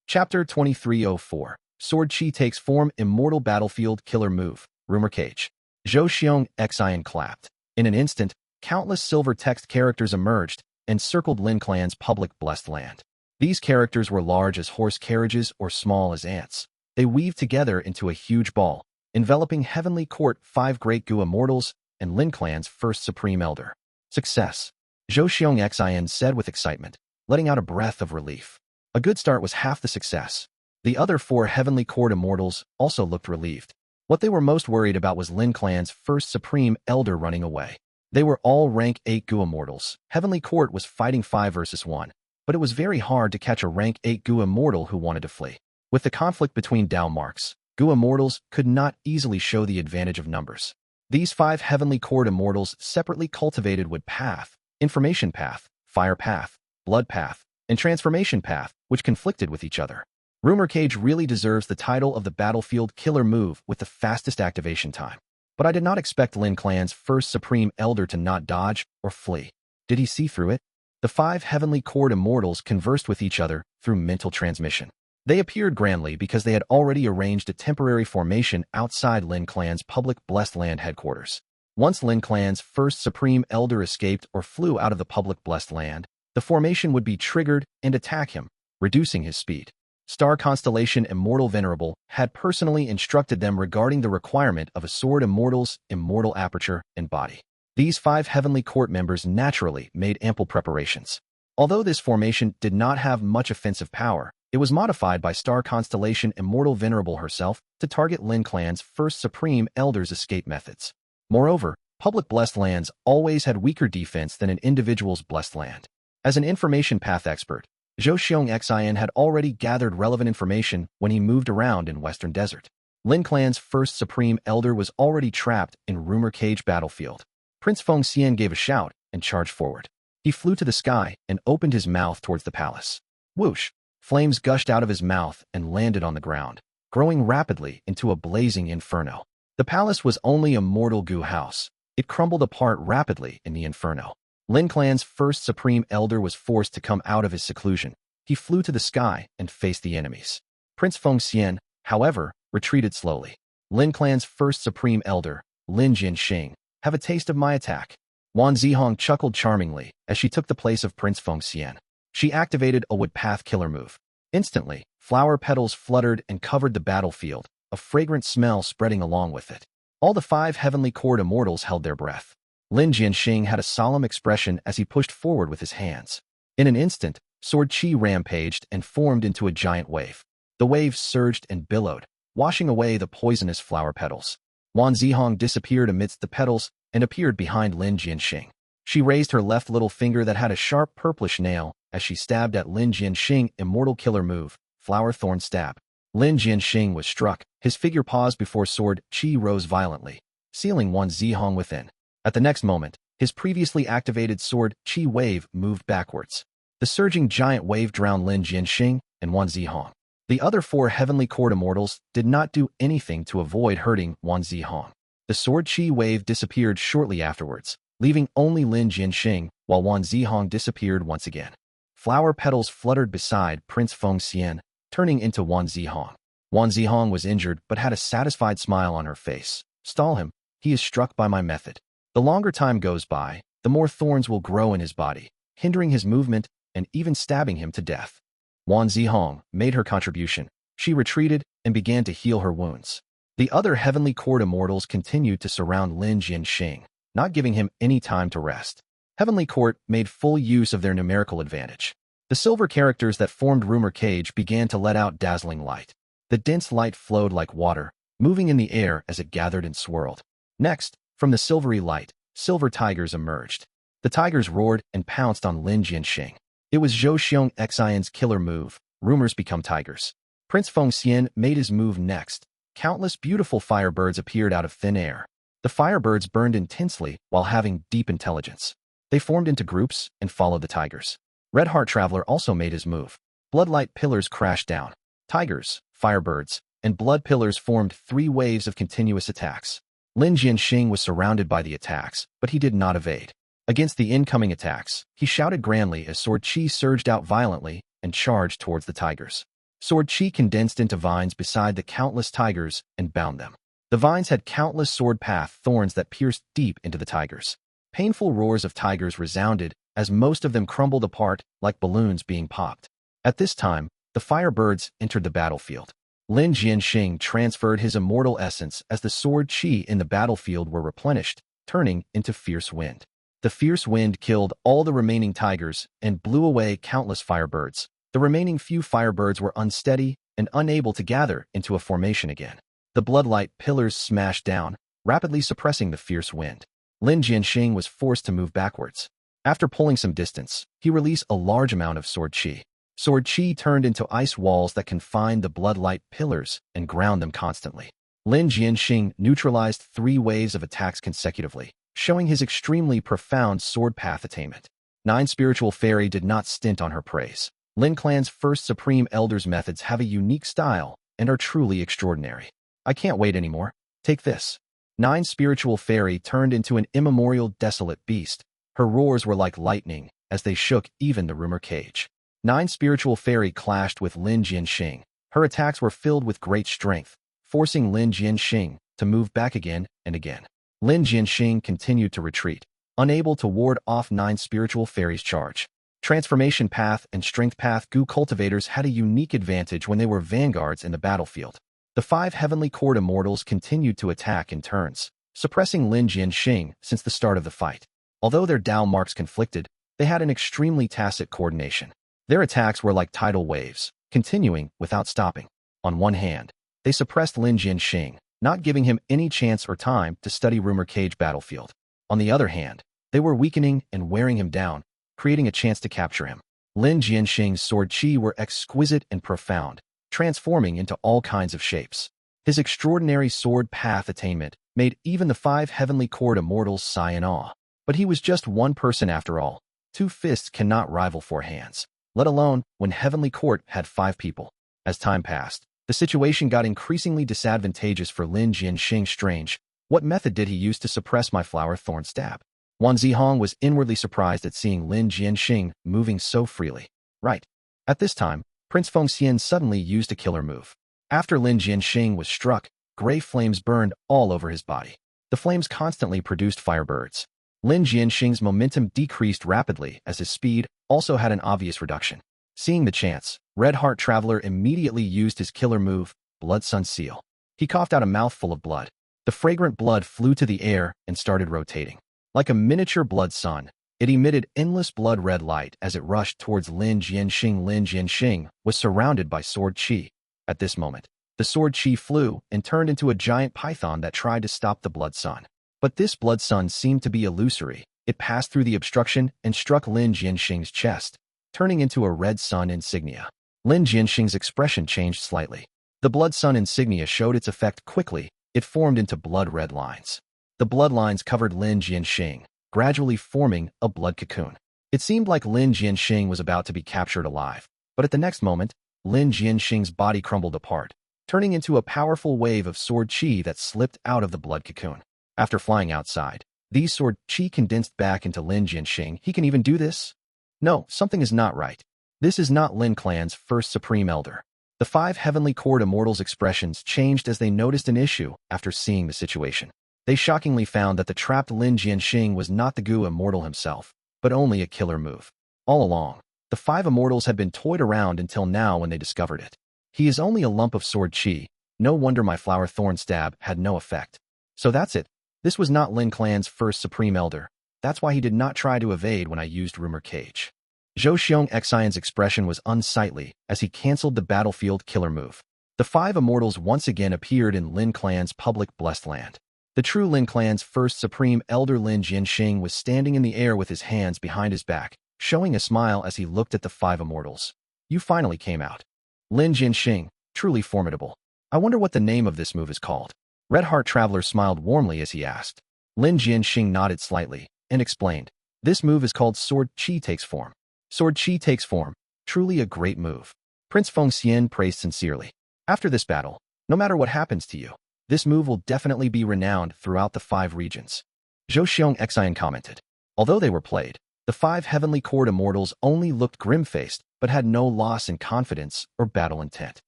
Chapter 2304. Sword Chi takes form. Immortal Battlefield Killer Move. Rumor Cage. Zhou Xiong Xian clapped. In an instant, countless silver text characters emerged and circled Lin clan's public blessed land. These characters were large as horse carriages or small as ants. They weaved together into a huge ball, enveloping Heavenly Court, 5 great Gu Immortals, and Lin clan's first Supreme Elder. Success. Zhou Xiong Xian said with excitement, letting out a breath of relief. A good start was half the success. The other 4 Heavenly Court Immortals also looked relieved. What they were most worried about was Lin clan's first Supreme Elder running away. They were all rank 8 Gu Immortals. Heavenly Court was fighting 5 versus 1, but it was very hard to catch a rank 8 Gu Immortal who wanted to flee. With the conflict between Dao marks, Gu Immortals could not easily show the advantage of numbers. These 5 Heavenly Court Immortals separately cultivated Wood Path, Information Path, Fire Path, Blood Path, and Transformation Path, which conflicted with each other. Rumor Cage really deserves the title of the Battlefield Killer Move with the fastest activation time. But I did not expect Lin clan's first Supreme Elder to not dodge or flee. Did he see through it? The 5 Heavenly Court Immortals conversed with each other through mental transmission. They appeared grandly because they had already arranged a temporary formation outside Lin clan's public blessed land headquarters. Once Lin clan's first Supreme Elder escaped or flew out of the public blessed land, the formation would be triggered and attack him, reducing his speed. Star Constellation Immortal Venerable had personally instructed them regarding the requirement of a sword Immortal's immortal aperture and body. These 5 Heavenly Court members naturally made ample preparations. Although this formation did not have much offensive power, it was modified by Star Constellation Immortal Venerable herself to target Lin clan's first Supreme Elder's escape methods. Moreover, public blessed lands always had weaker defense than an individual's blessed land. As an information path expert, Zhou Xiong had already gathered relevant information when he moved around in Western Desert. Lin Clan's first Supreme Elder was already trapped in Rumor Cage battlefield. Prince Feng Xian gave a shout and charged forward. He flew to the sky and opened his mouth towards the palace. Whoosh! Flames gushed out of his mouth and landed on the ground, growing rapidly into a blazing inferno. The palace was only a mortal Gu house. It crumbled apart rapidly in the inferno. Lin Clan's first Supreme Elder was forced to come out of his seclusion. He flew to the sky and faced the enemies. Prince Feng Xian, however, retreated slowly. Lin Clan's first Supreme Elder, Lin Jianxing, have a taste of my attack. Wan Zihong chuckled charmingly as she took the place of Prince Feng Xian. She activated a wood path killer move. Instantly, flower petals fluttered and covered the battlefield, a fragrant smell spreading along with it. All the 5 heavenly court immortals held their breath. Lin Jianxing had a solemn expression as he pushed forward with his hands. In an instant, Sword Qi rampaged and formed into a giant wave. The wave surged and billowed, washing away the poisonous flower petals. Wan Zihong disappeared amidst the petals and appeared behind Lin Jianxing. She raised her left little finger that had a sharp purplish nail as she stabbed at Lin Jianxing Immortal Killer Move, Flower Thorn Stab. Lin Jianxing was struck. His figure paused before Sword Qi rose violently, sealing Wan Zihong within. At the next moment, his previously activated Sword Qi wave moved backwards. The surging giant wave drowned Lin Jianxing and Wan Zihong. The other 4 heavenly court immortals did not do anything to avoid hurting Wan Zihong. The Sword Qi wave disappeared shortly afterwards, leaving only Lin Jianxing, while Wan Zihong disappeared once again. Flower petals fluttered beside Prince Feng Xian, turning into Wan Zihong. Wan Zihong was injured but had a satisfied smile on her face. Stall him. He is struck by my method. The longer time goes by, the more thorns will grow in his body, hindering his movement and even stabbing him to death. Wan Zihong made her contribution. She retreated and began to heal her wounds. The other heavenly court immortals continued to surround Lin Jianxing, not giving him any time to rest. Heavenly Court made full use of their numerical advantage. The silver characters that formed Rumor Cage began to let out dazzling light. The dense light flowed like water, moving in the air as it gathered and swirled. Next, from the silvery light, silver tigers emerged. The tigers roared and pounced on Lin Jianxing. It was Zhou Xiong's killer move, Rumors Become Tigers. Prince Feng Xian made his move next. Countless beautiful firebirds appeared out of thin air. The firebirds burned intensely while having deep intelligence. They formed into groups and followed the tigers. Red Heart Traveler also made his move. Bloodlight pillars crashed down. Tigers, firebirds, and blood pillars formed 3 waves of continuous attacks. Lin Jianxing was surrounded by the attacks, but he did not evade. Against the incoming attacks, he shouted grandly as Sword Qi surged out violently and charged towards the tigers. Sword Qi condensed into vines beside the countless tigers and bound them. The vines had countless sword path thorns that pierced deep into the tigers. Painful roars of tigers resounded as most of them crumbled apart like balloons being popped. At this time, the firebirds entered the battlefield. Lin Jianxing transferred his immortal essence as the Sword Qi in the battlefield were replenished, turning into fierce wind. The fierce wind killed all the remaining tigers and blew away countless firebirds. The remaining few firebirds were unsteady and unable to gather into a formation again. The bloodlight pillars smashed down, rapidly suppressing the fierce wind. Lin Jianxing was forced to move backwards. After pulling some distance, he released a large amount of Sword Qi. Sword Qi turned into ice walls that confined the bloodlight pillars and ground them constantly. Lin Jianxing neutralized 3 waves of attacks consecutively, showing his extremely profound sword path attainment. 9 Spiritual Fairy did not stint on her praise. Lin Clan's first Supreme Elder's methods have a unique style and are truly extraordinary. I can't wait anymore. Take this. 9 Spiritual Fairy turned into an immemorial desolate beast. Her roars were like lightning as they shook even the Rumor Cage. 9 Spiritual Fairy clashed with Lin Jianxing. Her attacks were filled with great strength, forcing Lin Jianxing to move back again and again. Lin Jianxing continued to retreat, unable to ward off 9 Spiritual Fairies' charge. Transformation Path and Strength Path Gu cultivators had a unique advantage when they were vanguards in the battlefield. The 5 Heavenly Court Immortals continued to attack in turns, suppressing Lin Jianxing since the start of the fight. Although their Dao marks conflicted, they had an extremely tacit coordination. Their attacks were like tidal waves, continuing without stopping. On one hand, they suppressed Lin Jianxing, not giving him any chance or time to study Rumor Cage battlefield. On the other hand, they were weakening and wearing him down, creating a chance to capture him. Lin Jianxing's sword chi were exquisite and profound, transforming into all kinds of shapes. His extraordinary sword path attainment made even the 5 heavenly court immortals sigh in awe. But he was just one person after all. 2 fists cannot rival 4 hands, let alone when heavenly court had 5 people. As time passed, the situation got increasingly disadvantageous for Lin Jianxing. Strange. What method did he use to suppress my flower thorn stab? Wan Zihong was inwardly surprised at seeing Lin Jianxing moving so freely. Right. At this time, Prince Fengxian suddenly used a killer move. After Lin Jianxing was struck, gray flames burned all over his body. The flames constantly produced firebirds. Lin Jianxing's momentum decreased rapidly as his speed also had an obvious reduction. Seeing the chance, Red Heart Traveler immediately used his killer move, Blood Sun Seal. He coughed out a mouthful of blood. The fragrant blood flew to the air and started rotating. Like a miniature blood sun, it emitted endless blood-red light as it rushed towards Lin Jianxing. Lin Jianxing was surrounded by sword chi. At this moment, the sword chi flew and turned into a giant python that tried to stop the blood sun. But this blood sun seemed to be illusory. It passed through the obstruction and struck Lin Jianxing's chest, turning into a red sun insignia. Lin Jianxing's expression changed slightly. The blood sun insignia showed its effect quickly. It formed into blood-red lines. The blood lines covered Lin Jianxing, gradually forming a blood cocoon. It seemed like Lin Jianxing was about to be captured alive, but at the next moment, Lin Jianxing's body crumbled apart, turning into a powerful wave of sword chi that slipped out of the blood cocoon. After flying outside, these sword chi condensed back into Lin Jianxing. He can even do this? No, something is not right. This is not Lin Clan's first Supreme Elder. The 5 heavenly court immortals' expressions changed as they noticed an issue after seeing the situation. They shockingly found that the trapped Lin Jianxing was not the Gu immortal himself, but only a killer move. All along, the 5 immortals had been toyed around until now when they discovered it. He is only a lump of sword chi. No wonder my flower thorn stab had no effect. So that's it. This was not Lin Clan's first Supreme Elder. That's why he did not try to evade when I used Rumor Cage. Zhou Xiong Xian's expression was unsightly as he cancelled the battlefield killer move. The 5 immortals once again appeared in Lin Clan's public blessed land. The true Lin Clan's first Supreme Elder Lin Jianxing was standing in the air with his hands behind his back, showing a smile as he looked at the 5 immortals. You finally came out. Lin Jianxing, truly formidable. I wonder what the name of this move is called. Red Heart Traveler smiled warmly as he asked. Lin Jianxing nodded slightly and explained. This move is called Sword Chi Takes Form. Sword Chi Takes Form. Truly a great move. Prince Fengxian praised sincerely. After this battle, no matter what happens to you, this move will definitely be renowned throughout the 5 regions. Zhou Xiong Xian commented. Although they were played, the 5 heavenly court immortals only looked grim-faced but had no loss in confidence or battle intent.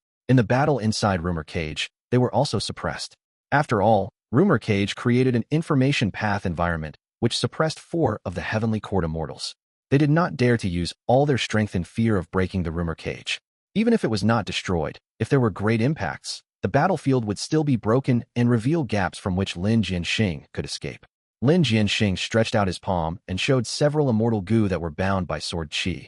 In the battle inside Rumor Cage, they were also suppressed. After all, Rumor Cage created an information path environment which suppressed 4 of the heavenly court immortals. They did not dare to use all their strength in fear of breaking the Rumor Cage. Even if it was not destroyed, if there were great impacts, the battlefield would still be broken and reveal gaps from which Lin Jianxing could escape. Lin Jianxing stretched out his palm and showed several Immortal Gu that were bound by sword chi.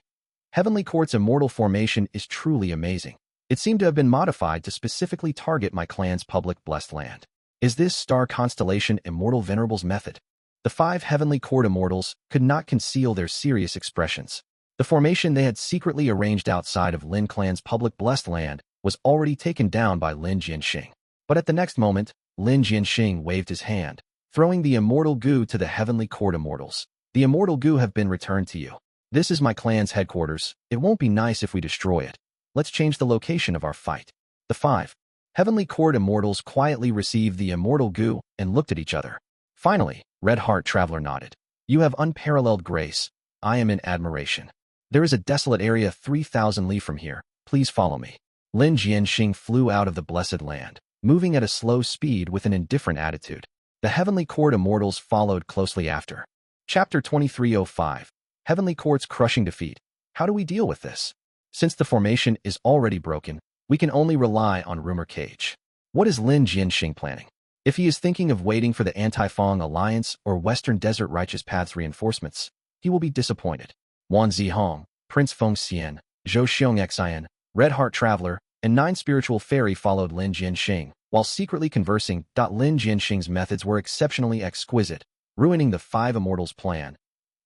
Heavenly Court's immortal formation is truly amazing. It seemed to have been modified to specifically target my clan's public blessed land. Is this Star Constellation Immortal Venerables method? The 5 heavenly court immortals could not conceal their serious expressions. The formation they had secretly arranged outside of Lin Clan's public blessed land was already taken down by Lin Jianxing. But at the next moment, Lin Jianxing waved his hand, throwing the Immortal Gu to the heavenly court immortals. The Immortal Gu have been returned to you. This is my clan's headquarters. It won't be nice if we destroy it. Let's change the location of our fight. The 5 heavenly court immortals quietly received the Immortal Gu and looked at each other. Finally, Red Heart Traveler nodded. You have unparalleled grace. I am in admiration. There is a desolate area 3,000 li from here. Please follow me. Lin Jianxing flew out of the blessed land, moving at a slow speed with an indifferent attitude. The Heavenly Court Immortals followed closely after. Chapter 2305. Heavenly Court's Crushing Defeat. How do we deal with this? Since the formation is already broken, we can only rely on Rumor Cage. What is Lin Jianxing planning? If he is thinking of waiting for the Anti-Fang Alliance or Western Desert Righteous Path's reinforcements, he will be disappointed. Wan Zihong, Prince Fengxian, Zhou Xiong Xian, Red Heart Traveler, and 9 Spiritual Fairy followed Lin Jianxing, while secretly conversing. Lin Jianxing's methods were exceptionally exquisite, ruining the 5 Immortals' plan.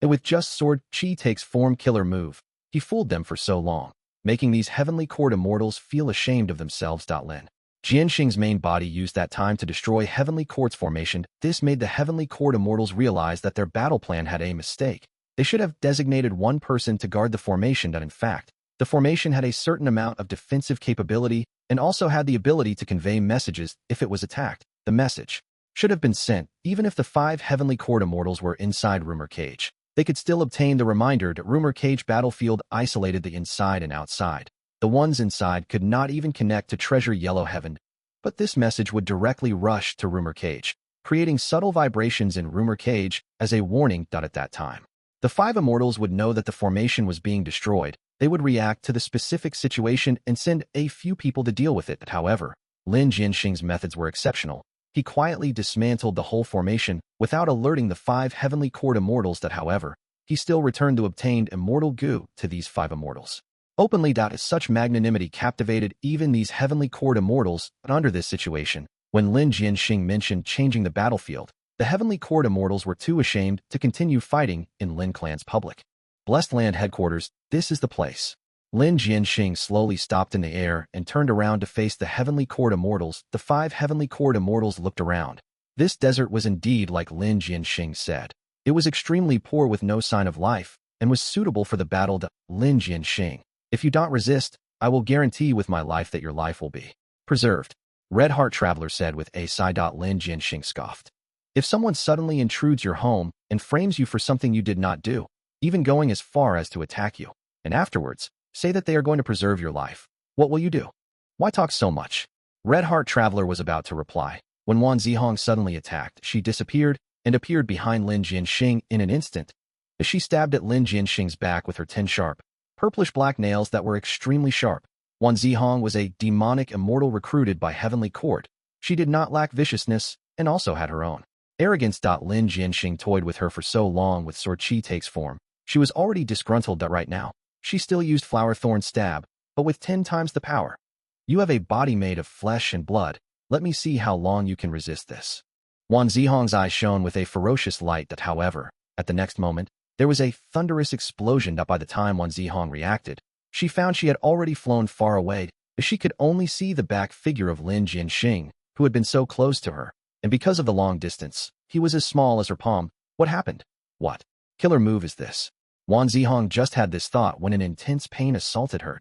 And with just Sword Chi Takes Form killer move, He fooled them for so long, making these heavenly court immortals feel ashamed of themselves. Lin Jianxing's main body used that time to destroy Heavenly Court's formation. This made the Heavenly Court immortals realize that their battle plan had a mistake. They should have designated one person to guard the formation. In fact, the formation had a certain amount of defensive capability and also had the ability to convey messages if it was attacked. The message should have been sent, even if the 5 Heavenly Court immortals were inside Rumor Cage. They could still obtain the reminder that Rumor Cage battlefield isolated the inside and outside. The ones inside could not even connect to Treasure Yellow Heaven, but this message would directly rush to Rumor Cage, creating subtle vibrations in Rumor Cage as a warning. At that time, the 5 immortals would know that the formation was being destroyed. They would react to the specific situation and send a few people to deal with it. However, Lin Jianxing's methods were exceptional. He quietly dismantled the whole formation without alerting the 5 Heavenly Court immortals. However, he still returned to obtain Immortal Gu to these 5 immortals. Openly. Such magnanimity captivated even these Heavenly Court immortals. But under this situation, when Lin Jianxing mentioned changing the battlefield, the Heavenly Court immortals were too ashamed to continue fighting in Lin Clan's public. Blessed Land headquarters, this is the place. Lin Jianxing slowly stopped in the air and turned around to face the Heavenly Court immortals. The 5 Heavenly Court immortals looked around. This desert was indeed like Lin Jianxing said. It was extremely poor with no sign of life, and was suitable for the battle. Lin Jianxing, if you don't resist, I will guarantee with my life that your life will be preserved. Red Heart Traveler said with a sigh. Lin Jianxing scoffed. If someone suddenly intrudes your home and frames you for something you did not do, even going as far as to attack you, and afterwards say that they are going to preserve your life, what will you do? Why talk so much? Red Heart Traveler was about to reply, when Wan Zihong suddenly attacked. She disappeared and appeared behind Lin Jianxing in an instant, as she stabbed at Lin Jianxing's back with her 10 sharp, purplish-black nails that were extremely sharp. Wan Zihong was a demonic immortal recruited by Heavenly Court. She did not lack viciousness and also had her own arrogance. Lin Jianxing toyed with her for so long with Sword Chi takes form. She was already disgruntled. Right now, she still used Flower Thorn Stab, but with 10 times the power. You have a body made of flesh and blood. Let me see how long you can resist this. Wan Zihong's eyes shone with a ferocious light. However, at the next moment, there was a thunderous explosion. By the time Wan Zihong reacted, she found she had already flown far away, as she could only see the back figure of Lin Jianxing, who had been so close to her, and because of the long distance, he was as small as her palm. What happened? What killer move is this? Wan Zihong just had this thought when an intense pain assaulted her.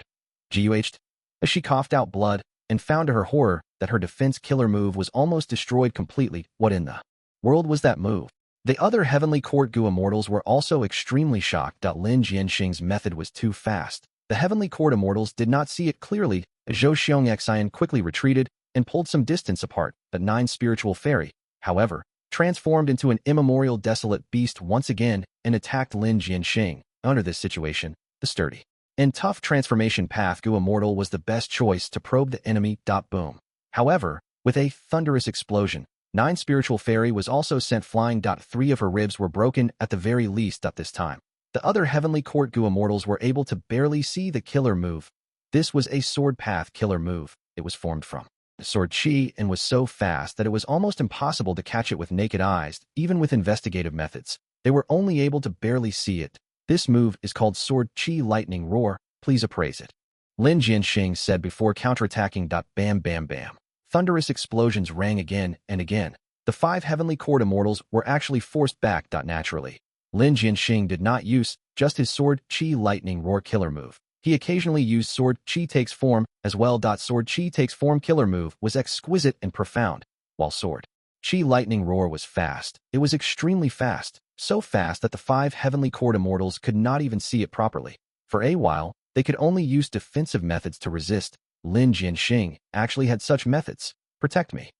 Guhed, as she coughed out blood and found to her horror that her defense killer move was almost destroyed completely. What in the world was that move? The other Heavenly Court Gu immortals were also extremely shocked. Lin Jianxing's method was too fast. The Heavenly Court immortals did not see it clearly, as Zhou Xiong Xian quickly retreated and pulled some distance apart. The 9 spiritual fairy, however, transformed into an immemorial desolate beast once again and attacked Lin Jianxing. Under this situation, the sturdy and tough transformation path Gu Immortal was the best choice to probe the enemy. Boom. However, with a thunderous explosion, 9 spiritual fairy was also sent flying. 3 of her ribs were broken at the very least. This time, the other Heavenly Court Gu Immortals were able to barely see the killer move. This was a sword path killer move. It was formed from Sword Chi and was so fast that it was almost impossible to catch it with naked eyes. Even with investigative methods, they were only able to barely see it. This move is called Sword Chi Lightning Roar. Please appraise it. Lin Jianxing said before counterattacking. Bam bam bam. Thunderous explosions rang again and again. The 5 Heavenly Court Immortals were actually forced back. Naturally, Lin Jianxing did not use just his Sword Chi Lightning Roar killer move. He occasionally used Sword Chi Takes Form as well. Sword Chi Takes Form killer move was exquisite and profound, while Sword Chi Lightning Roar was fast. It was extremely fast, so fast that the 5 Heavenly Court Immortals could not even see it properly. For a while, they could only use defensive methods to resist. Lin Jianxing actually had such methods. Protect me.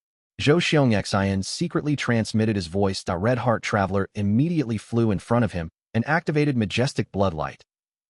Zhou Xiong Xian secretly transmitted his voice. Red Heart Traveler immediately flew in front of him and activated Majestic Bloodlight.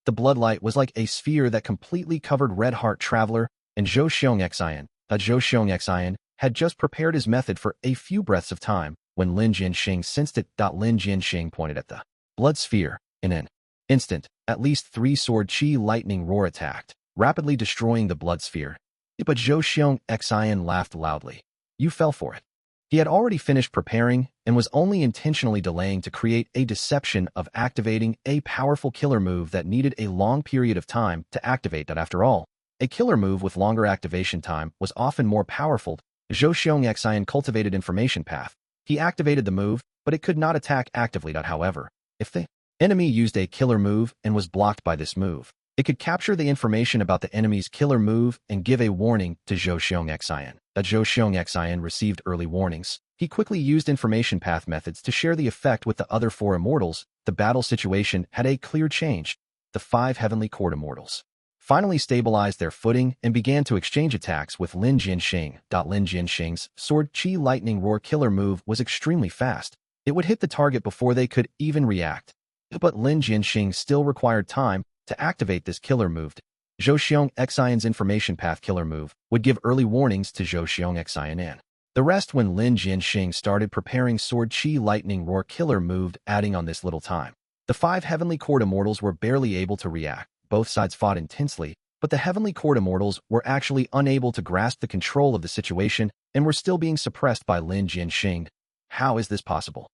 The bloodlight was like a sphere that completely covered Red Heart Traveler and Zhou Xiong Xian. Zhou Xiong Xian had just prepared his method for a few breaths of time when Lin Jianxing sensed it. Lin Jianxing pointed at the blood sphere. In an instant, at least 3 Sword Chi Lightning Roar attacked, rapidly destroying the blood sphere. But Zhou Xiong Xian laughed loudly. You fell for it. He had already finished preparing and was only intentionally delaying to create a deception of activating a powerful killer move that needed a long period of time to activate. That after all, a killer move with longer activation time was often more powerful. Zhou Xiong cultivated information path. He activated the move, but it could not attack actively. However, if the enemy used a killer move and was blocked by this move, it could capture the information about the enemy's killer move and give a warning to Zhou Xiong. That Zhou Xiong received early warnings. He quickly used information path methods to share the effect with the other 4 immortals. The battle situation had a clear change. The 5 heavenly court immortals finally stabilized their footing and began to exchange attacks with Lin Jianxing. Lin Jianxing's Sword Qi Lightning Roar killer move was extremely fast. It would hit the target before they could even react. But Lin Jianxing still required time to activate this killer move. Zhou Xiong's information path killer move would give early warnings to Zhou Xiong. The rest when Lin Jianxing started preparing Sword Qi Lightning Roar killer move, adding on this little time. The 5 heavenly court immortals were barely able to react. Both sides fought intensely, but the heavenly court immortals were actually unable to grasp the control of the situation and were still being suppressed by Lin Jianxing. How is this possible?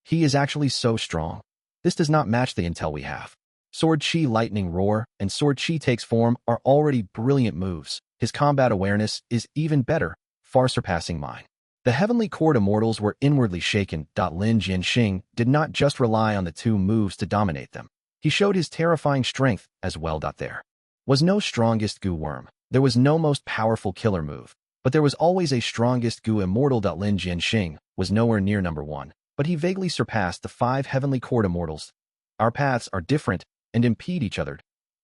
He is actually so strong. This does not match the intel we have. Sword Qi Lightning Roar and Sword Qi Takes Form are already brilliant moves. His combat awareness is even better, far surpassing mine. The heavenly court immortals were inwardly shaken. Lin Jianxing did not just rely on the 2 moves to dominate them. He showed his terrifying strength as well. There was no strongest Gu worm. There was no most powerful killer move. But there was always a strongest Gu immortal. Lin Jianxing was nowhere near number 1, but he vaguely surpassed the 5 heavenly court immortals. Our paths are different and impede each other.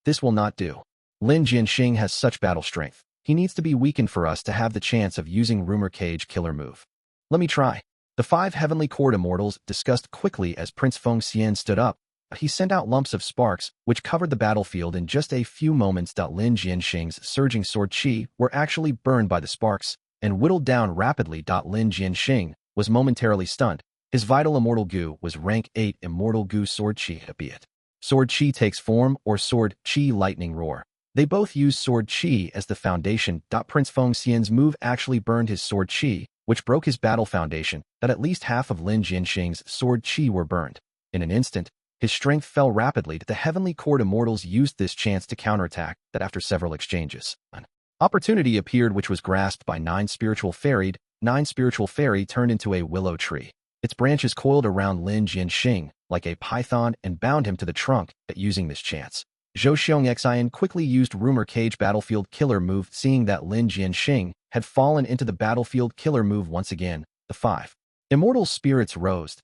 This will not do. Lin Jianxing has such battle strength. He needs to be weakened for us to have the chance of using Rumor Cage killer move. Let me try. The 5 heavenly court immortals discussed quickly as Prince Feng Xian stood up. He sent out lumps of sparks, which covered the battlefield in just a few moments. Lin Jianxing's surging sword qi were actually burned by the sparks and whittled down rapidly. Lin Jianxing was momentarily stunned. His vital Immortal Gu was rank 8 Immortal Gu Sword Qi, be it Sword Qi Takes Form or Sword Qi Lightning Roar. They both use Sword Qi as the foundation. Prince Feng Xian's move actually burned his Sword Qi, which broke his battle foundation. At least half of Lin Jianxing's Sword Qi were burned. In an instant, his strength fell rapidly. The Heavenly Court Immortals used this chance to counterattack. After several exchanges, an opportunity appeared which was grasped by Nine Spiritual Fairy. Nine Spiritual Fairy turned into a willow tree. Its branches coiled around Lin Jianxing like a python and bound him to the trunk. Using this chance, Zhou Xiong quickly used Rumor Cage Battlefield Killer move. Seeing that Lin Jianxing had fallen into the Battlefield Killer move once again, the 5 immortal spirits rose.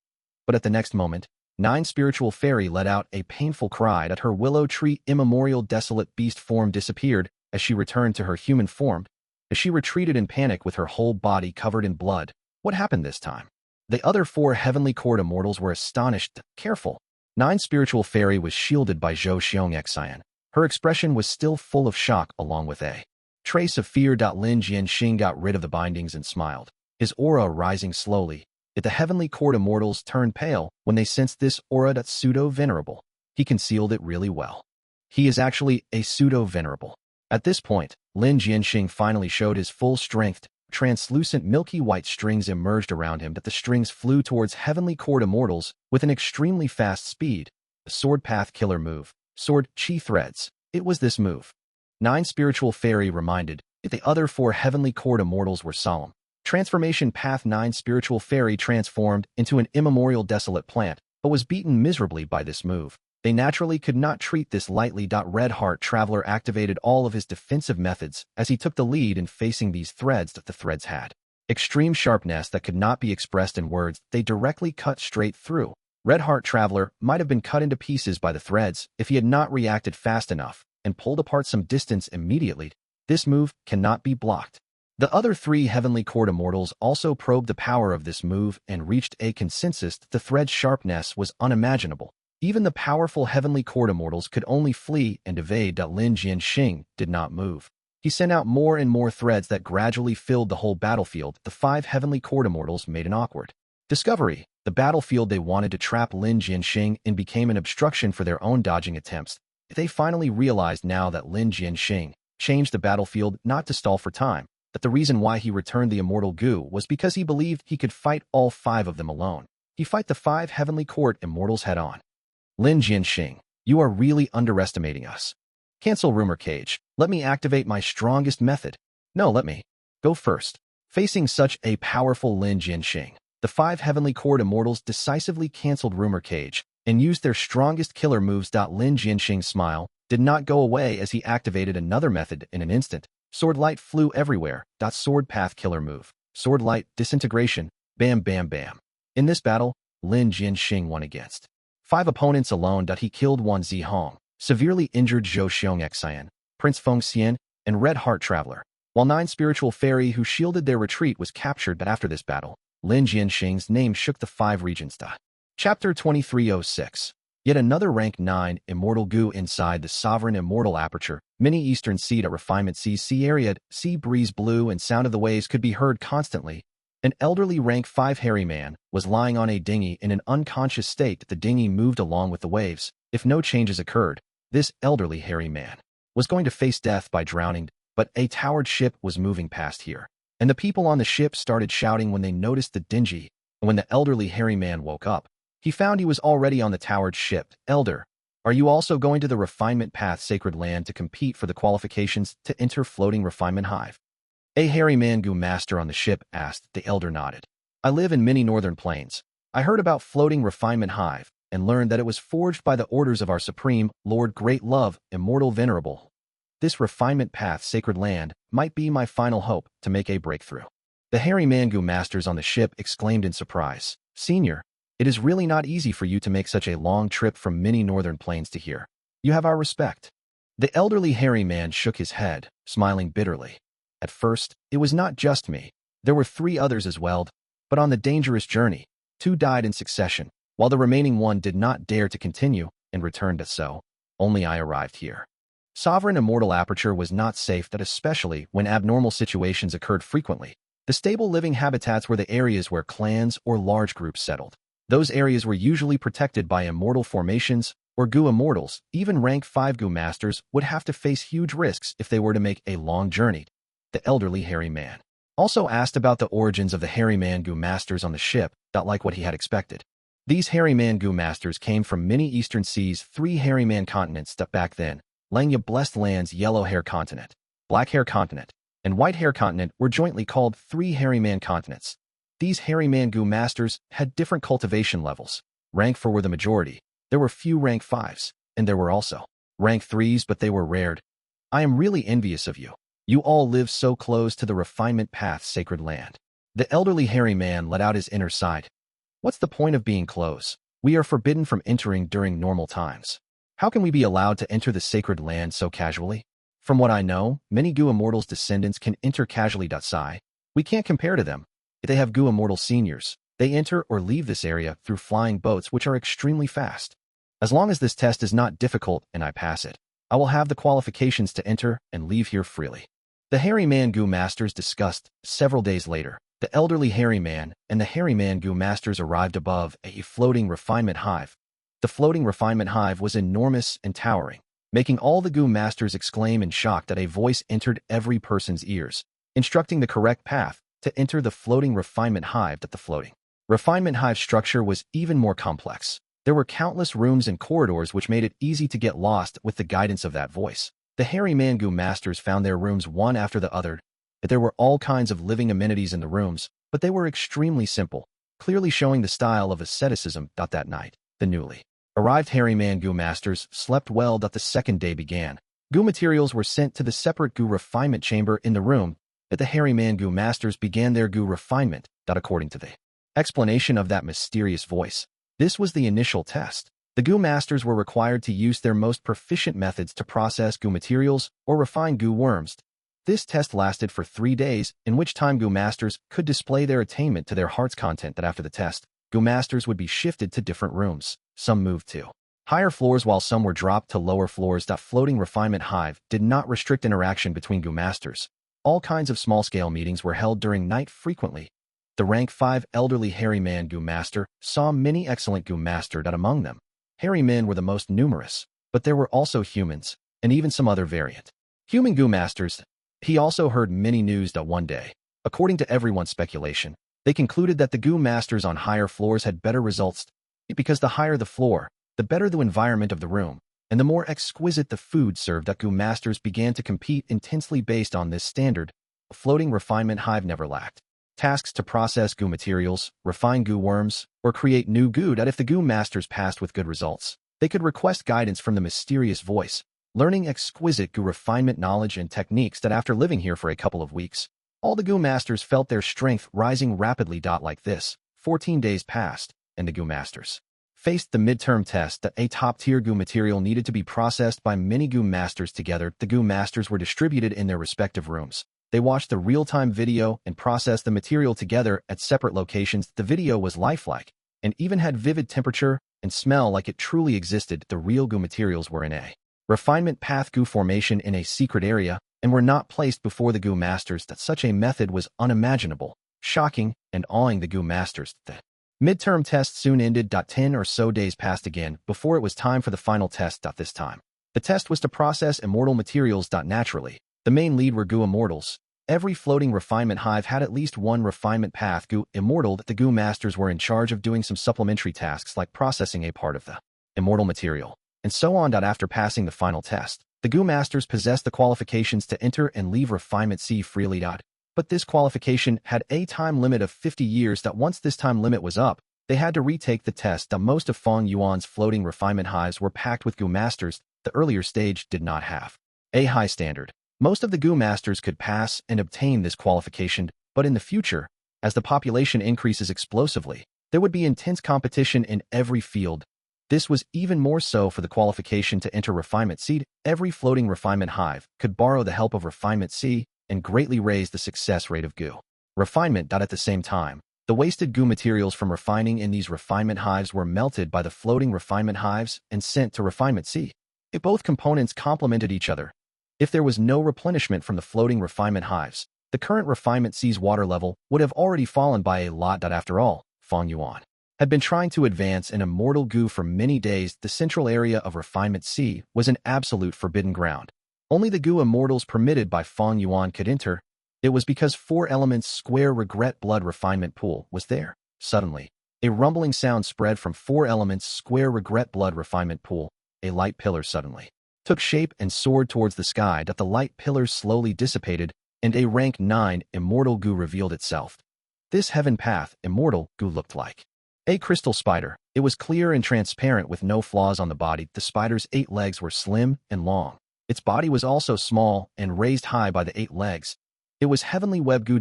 But at the next moment, Nine Spiritual Fairy let out a painful cry. That her willow tree immemorial desolate beast form disappeared as she returned to her human form. As she retreated in panic with her whole body covered in blood. What happened this time? The other 4 Heavenly Court Immortals were astonished. Careful. Nine Spiritual Fairy was shielded by Zhou Xiong. Her expression was still full of shock along with a trace of fear. Lin Jianxing got rid of the bindings and smiled, his aura rising slowly. Yet the Heavenly Court Immortals turned pale when they sensed this aura. Pseudo-venerable. He concealed it really well. He is actually a pseudo-venerable. At this point, Lin Jianxing finally showed his full strength. Translucent milky white strings emerged around him. That the strings flew towards Heavenly Court Immortals with an extremely fast speed. The Sword Path Killer move. Sword Chi Threads. It was this move. Nine Spiritual Fairy reminded that the other 4 Heavenly Court Immortals were solemn. Transformation Path. Nine Spiritual Fairy transformed into an immemorial desolate plant, but was beaten miserably by this move. They naturally could not treat this lightly. Red Heart Traveler activated all of his defensive methods as he took the lead in facing these threads. That the threads had extreme sharpness that could not be expressed in words. They directly cut straight through. Red Heart Traveler might have been cut into pieces by the threads if he had not reacted fast enough and pulled apart some distance immediately. This move cannot be blocked. The other 3 Heavenly Court Immortals also probed the power of this move and reached a consensus that the thread's sharpness was unimaginable. Even the powerful Heavenly Court Immortals could only flee and evade. Lin Jianxing did not move. He sent out more and more threads that gradually filled the whole battlefield. The 5 Heavenly Court Immortals made an awkward discovery. The battlefield they wanted to trap Lin Jianxing in became an obstruction for their own dodging attempts. They finally realized now that Lin Jianxing changed the battlefield not to stall for time, that the reason why he returned the Immortal Gu was because he believed he could fight all 5 of them alone. He fight the 5 Heavenly Court Immortals head-on. Lin Jianxing, you are really underestimating us. Cancel Rumor Cage. Let me activate my strongest method. No, let me go first. Facing such a powerful Lin Jianxing, the 5 Heavenly Court Immortals decisively canceled Rumor Cage and used their strongest killer moves. Lin Jianxing's smile did not go away as he activated another method in an instant. Sword Light flew everywhere. Sword Path Killer Move. Sword Light Disintegration. Bam bam bam. In this battle, Lin Jianxing won against 5 opponents alone. He killed Wan Zihong, severely injured Zhou Xiongxian, Prince Feng Xian, and Red Heart Traveler, while 9 Spiritual Fairy who shielded their retreat was captured. But after this battle, Lin Jianxing's name shook the 5 regions. Chapter 2306. Yet another rank 9 Immortal Gu inside the Sovereign Immortal Aperture. Mini Eastern Seed at Refinement Sea area. Sea breeze blew and sound of the waves could be heard constantly. An elderly rank 5 hairy man was lying on a dinghy in an unconscious state. The dinghy moved along with the waves. If no changes occurred, this elderly hairy man was going to face death by drowning, but a towered ship was moving past here. And the people on the ship started shouting when they noticed the dinghy, and when the elderly hairy man woke up, he found he was already on the towered ship. Elder, are you also going to the Refinement Path Sacred Land to compete for the qualifications to enter Floating Refinement Hive? A hairy man Gu master on the ship asked. The elder nodded. I live in many northern plains. I heard about Floating Refinement Hive and learned that it was forged by the orders of our Supreme Lord Great Love, Immortal Venerable. This Refinement Path Sacred Land might be my final hope to make a breakthrough. The hairy man Gu masters on the ship exclaimed in surprise. Senior, it is really not easy for you to make such a long trip from many northern plains to here. You have our respect. The elderly hairy man shook his head, smiling bitterly. At first, it was not just me. There were 3 others as well, but on the dangerous journey, 2 died in succession, while the remaining 1 did not dare to continue and returned. So only I arrived here. Sovereign Immortal Aperture was not safe, especially when abnormal situations occurred frequently. The stable living habitats were the areas where clans or large groups settled. Those areas were usually protected by immortal formations or Gu Immortals. Even rank 5 Gu masters would have to face huge risks if they were to make a long journey. The elderly hairy man also asked about the origins of the hairy man Gu masters on the ship, not like what he had expected. These hairy man Gu masters came from many Eastern Seas, 3 hairy man continents. Back then, Lenya Blessed Land's Yellow Hair Continent, Black Hair Continent, and White Hair Continent were jointly called 3 hairy man continents. These hairy man Gu masters had different cultivation levels. Rank 4 were the majority. There were few rank 5s, and there were also rank 3s, but they were rare. I am really envious of you. You all live so close to the Refinement Path Sacred Land. The elderly hairy man let out his inner side. What's the point of being close? We are forbidden from entering during normal times. How can we be allowed to enter the Sacred Land so casually? From what I know, many Gu Immortals' descendants can enter casually. We can't compare to them. If they have Gu Immortal seniors, they enter or leave this area through flying boats which are extremely fast. As long as this test is not difficult and I pass it, I will have the qualifications to enter and leave here freely. The hairy man Gu masters discussed. Several days later, the elderly hairy man and the hairy man Gu masters arrived above a floating refinement hive. The floating refinement hive was enormous and towering, making all the Gu masters exclaim in shock that a voice entered every person's ears, instructing the correct path to enter the floating refinement hive. The floating refinement hive structure was even more complex. There were countless rooms and corridors which made it easy to get lost with the guidance of that voice. The hairy man Gu masters found their rooms one after the other. There were all kinds of living amenities in the rooms, but they were extremely simple, clearly showing the style of asceticism. That night, the newly arrived hairy man Gu masters slept well. The second day began. Gu materials were sent to the separate Gu refinement chamber in the room that the hairy man Gu masters began their Gu refinement. According to the explanation of that mysterious voice, this was the initial test. The Gu masters were required to use their most proficient methods to process Gu materials or refine Gu worms. This test lasted for 3 days, in which time Gu masters could display their attainment to their heart's content. After the test, Gu masters would be shifted to different rooms. Some moved to higher floors while some were dropped to lower floors. Floating refinement hive did not restrict interaction between Gu masters. All kinds of small-scale meetings were held during night frequently. The rank 5 elderly hairy man Gu master saw many excellent Gu master. Among them, hairy men were the most numerous, but there were also humans, and even some other variant human Gu masters. He also heard many news that one day, according to everyone's speculation, they concluded that the Gu masters on higher floors had better results because the higher the floor, the better the environment of the room, and the more exquisite the food served that Gu masters began to compete intensely based on this standard. A floating refinement hive never lacked tasks to process Gu materials, refine Gu worms, or create new Gu that if the Gu masters passed with good results, they could request guidance from the mysterious voice, learning exquisite Gu refinement knowledge and techniques that after living here for a couple of weeks, all the Gu masters felt their strength rising rapidly. Like this, 14 days passed, and the Gu masters faced the midterm test that a top-tier Gu material needed to be processed by many Gu masters together. The Gu masters were distributed in their respective rooms. They watched the real-time video and processed the material together at separate locations. The video was lifelike and even had vivid temperature and smell like it truly existed. The real Gu materials were in a refinement path Gu formation in a secret area and were not placed before the Gu masters. That such a method was unimaginable, shocking, and awing the Gu masters. The midterm test soon ended. 10 or so days passed again before it was time for the final test. This time, the test was to process immortal materials. Naturally, the main lead were Gu Immortals. Every floating refinement hive had at least one refinement path Gu Immortal. The Gu masters were in charge of doing some supplementary tasks like processing a part of the immortal material, and so on. After passing the final test, the Gu masters possessed the qualifications to enter and leave refinement C freely. But this qualification had a time limit of 50 years. Once this time limit was up, they had to retake the test. Most of Fang Yuan's floating refinement hives were packed with Gu masters. The earlier stage did not have a high standard. Most of the Gu masters could pass and obtain this qualification, but in the future, as the population increases explosively, there would be intense competition in every field. This was even more so for the qualification to enter Refinement C. Every floating refinement hive could borrow the help of Refinement C and greatly raise the success rate of Gu refinement. At the same time, the wasted Gu materials from refining in these refinement hives were melted by the floating refinement hives and sent to Refinement C. If both components complemented each other, if there was no replenishment from the floating refinement hives, the current Refinement C's water level would have already fallen by a lot. After all, Fang Yuan had been trying to advance an Immortal Gu for many days. The central area of Refinement C was an absolute forbidden ground. Only the Gu Immortals permitted by Fang Yuan could enter. It was because 4 elements square regret blood refinement pool was there. Suddenly, a rumbling sound spread from 4 elements square regret blood refinement pool. A light pillar suddenly took shape and soared towards the sky. The light pillars slowly dissipated, and a rank 9 Immortal Gu revealed itself. This heaven path Immortal Gu looked like a crystal spider. It was clear and transparent with no flaws on the body. The spider's 8 legs were slim and long. Its body was also small and raised high by the 8 legs. It was Heavenly Web Gu.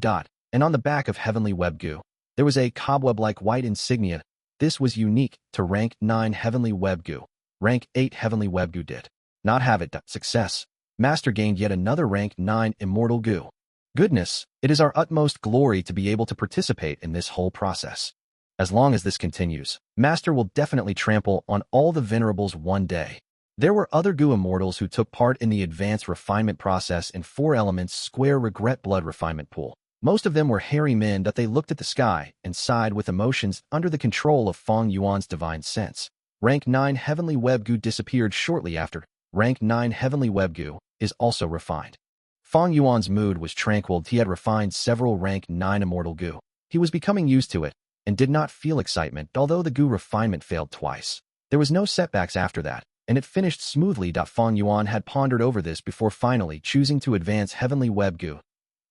And on the back of Heavenly Web Gu, there was a cobweb-like white insignia. This was unique to rank 9 Heavenly Web Gu. Rank 8 Heavenly Web Gu did not have it. Success. Master gained yet another rank 9 Immortal Gu. Goodness, it is our utmost glory to be able to participate in this whole process. As long as this continues, Master will definitely trample on all the Venerables one day. There were other Gu Immortals who took part in the advanced refinement process in 4 elements square regret blood refinement pool. Most of them were hairy men that they looked at the sky and sighed with emotions under the control of Fang Yuan's divine sense. Rank 9 Heavenly Web Gu disappeared shortly after. Rank 9 Heavenly Web Gu is also refined. Fang Yuan's mood was tranquil. He had refined several rank 9 Immortal Gu. He was becoming used to it and did not feel excitement, although the Gu refinement failed twice. There was no setbacks after that, and it finished smoothly. Fang Yuan had pondered over this before finally choosing to advance Heavenly Web Gu.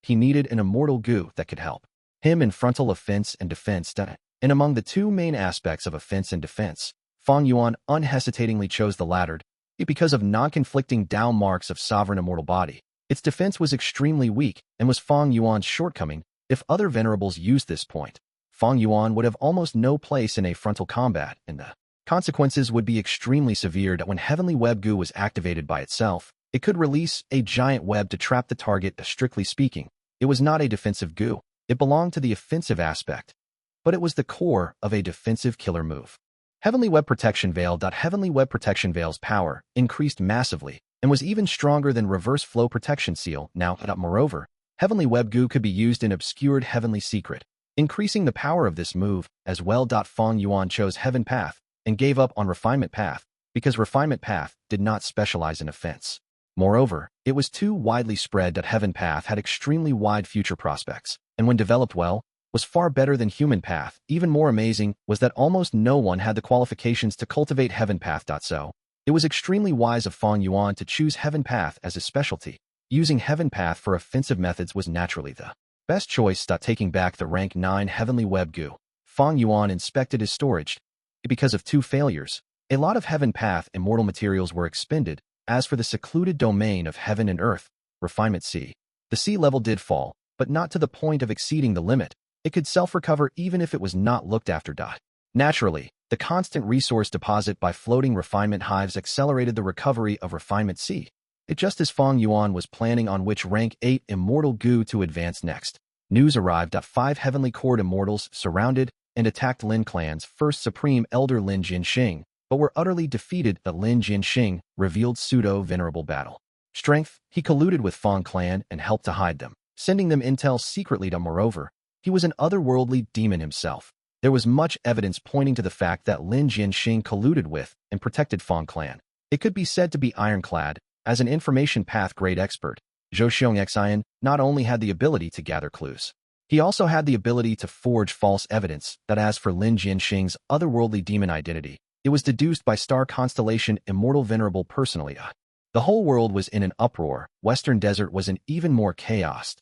He needed an Immortal Gu that could help him in frontal offense and defense. And among the 2 main aspects of offense and defense, Fang Yuan unhesitatingly chose the latter. Because of non-conflicting down marks of sovereign immortal body, its defense was extremely weak and was Fang Yuan's shortcoming. If other Venerables used this point, Fang Yuan would have almost no place in a frontal combat, and the consequences would be extremely severe. When Heavenly Web Gu was activated by itself, it could release a giant web to trap the target. Strictly speaking, it was not a defensive Gu. It belonged to the offensive aspect, but it was the core of a defensive killer move. Heavenly Web Protection Veil. Heavenly Web Protection Veil's power increased massively and was even stronger than Reverse Flow Protection Seal. Moreover, Heavenly Web Gu could be used in obscured heavenly secret, increasing the power of this move as well. Fang Yuan chose Heaven Path and gave up on Refinement Path because Refinement Path did not specialize in offense. Moreover, it was too widely spread that Heaven Path had extremely wide future prospects, and when developed well, was far better than Human Path. Even more amazing was that almost no one had the qualifications to cultivate Heaven Path. So, it was extremely wise of Fang Yuan to choose Heaven Path as his specialty. Using Heaven Path for offensive methods was naturally the best choice. Taking back the rank 9 Heavenly Web Gu, Fang Yuan inspected his storage. Because of 2 failures, a lot of Heaven Path immortal materials were expended. As for the secluded domain of heaven and earth, refinement C, the sea level did fall, but not to the point of exceeding the limit. It could self-recover even if it was not looked after. Naturally, the constant resource deposit by floating refinement hives accelerated the recovery of refinement C. It just as Fang Yuan was planning on which rank 8 Immortal Gu to advance next. News arrived that 5 Heavenly Court Immortals surrounded and attacked Lin Clan's first Supreme Elder Lin Jinxing, but were utterly defeated. That Lin Jinxing revealed pseudo-venerable battle strength. He colluded with Fang Clan and helped to hide them, sending them intel secretly. Moreover, he was an otherworldly demon himself. There was much evidence pointing to the fact that Lin Jinxing colluded with and protected Fang Clan. It could be said to be ironclad. As an information path grade expert, Zhou Xiongxian not only had the ability to gather clues, he also had the ability to forge false evidence. That as for Lin Jinxing's otherworldly demon identity, it was deduced by star constellation Immortal Venerable personally. The whole world was in an uproar. Western Desert was in even more chaos.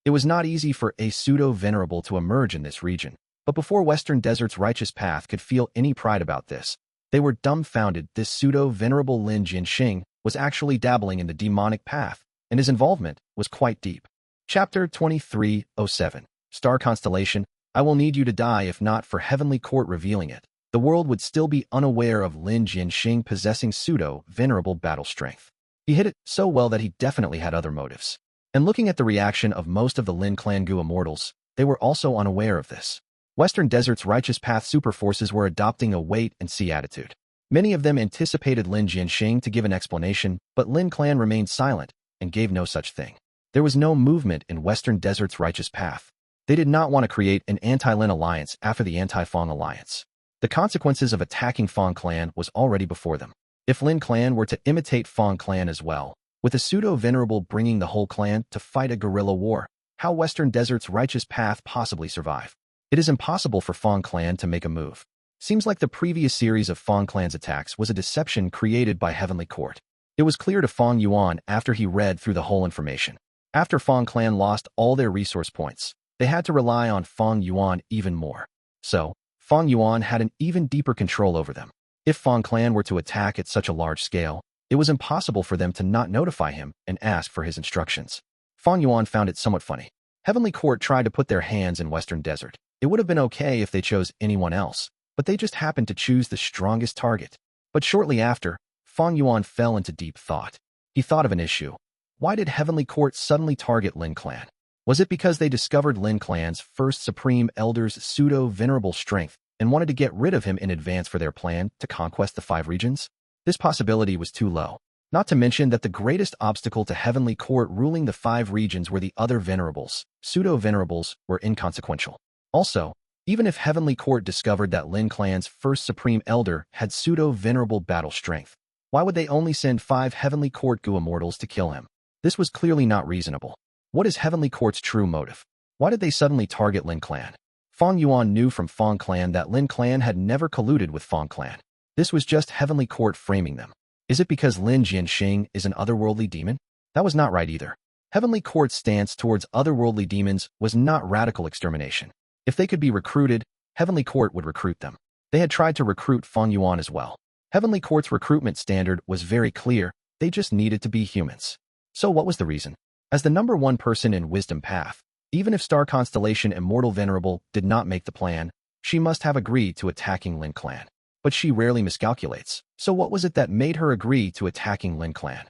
It was not easy for a pseudo-venerable to emerge in this region, but before Western Desert's righteous path could feel any pride about this, they were dumbfounded. This pseudo-venerable Lin Jinxing was actually dabbling in the demonic path, and his involvement was quite deep. Chapter 2307, Star Constellation. I will need you to die if not for Heavenly Court revealing it. The world would still be unaware of Lin Jinxing possessing pseudo-venerable battle strength. He hid it so well that he definitely had other motives. And looking at the reaction of most of the Lin Clan Gu Immortals, they were also unaware of this. Western Desert's righteous path superforces were adopting a wait-and-see attitude. Many of them anticipated Lin Jinxing to give an explanation, but Lin Clan remained silent and gave no such thing. There was no movement in Western Desert's righteous path. They did not want to create an anti-Lin alliance after the anti-Fang alliance. The consequences of attacking Fang Clan was already before them. If Lin Clan were to imitate Fang Clan as well, with a pseudo-venerable bringing the whole clan to fight a guerrilla war, how Western Desert's righteous path possibly survive? It is impossible for Fang Clan to make a move. Seems like the previous series of Fang Clan's attacks was a deception created by Heavenly Court. It was clear to Fang Yuan after he read through the whole information. After Fang Clan lost all their resource points, they had to rely on Fang Yuan even more. So, Fang Yuan had an even deeper control over them. If Fang Clan were to attack at such a large scale, it was impossible for them to not notify him and ask for his instructions. Fang Yuan found it somewhat funny. Heavenly Court tried to put their hands in Western Desert. It would have been okay if they chose anyone else, but they just happened to choose the strongest target. But shortly after, Fang Yuan fell into deep thought. He thought of an issue. Why did Heavenly Court suddenly target Lin Clan? Was it because they discovered Lin Clan's first Supreme Elder's pseudo-venerable strength and wanted to get rid of him in advance for their plan to conquest the 5 regions? This possibility was too low. Not to mention that the greatest obstacle to Heavenly Court ruling the 5 regions were the other Venerables. Pseudo-Venerables were inconsequential. Also, even if Heavenly Court discovered that Lin Clan's first Supreme Elder had pseudo-venerable battle strength, why would they only send 5 Heavenly Court Gu Immortals to kill him? This was clearly not reasonable. What is Heavenly Court's true motive? Why did they suddenly target Lin Clan? Fang Yuan knew from Fang Clan that Lin Clan had never colluded with Fang Clan. This was just Heavenly Court framing them. Is it because Lin Jinxing is an otherworldly demon? That was not right either. Heavenly Court's stance towards otherworldly demons was not radical extermination. If they could be recruited, Heavenly Court would recruit them. They had tried to recruit Fang Yuan as well. Heavenly Court's recruitment standard was very clear. They just needed to be humans. So what was the reason? As the number 1 person in Wisdom Path, even if Star Constellation Immortal Venerable did not make the plan, she must have agreed to attacking Lin Clan. But she rarely miscalculates. So what was it that made her agree to attacking Lin Clan?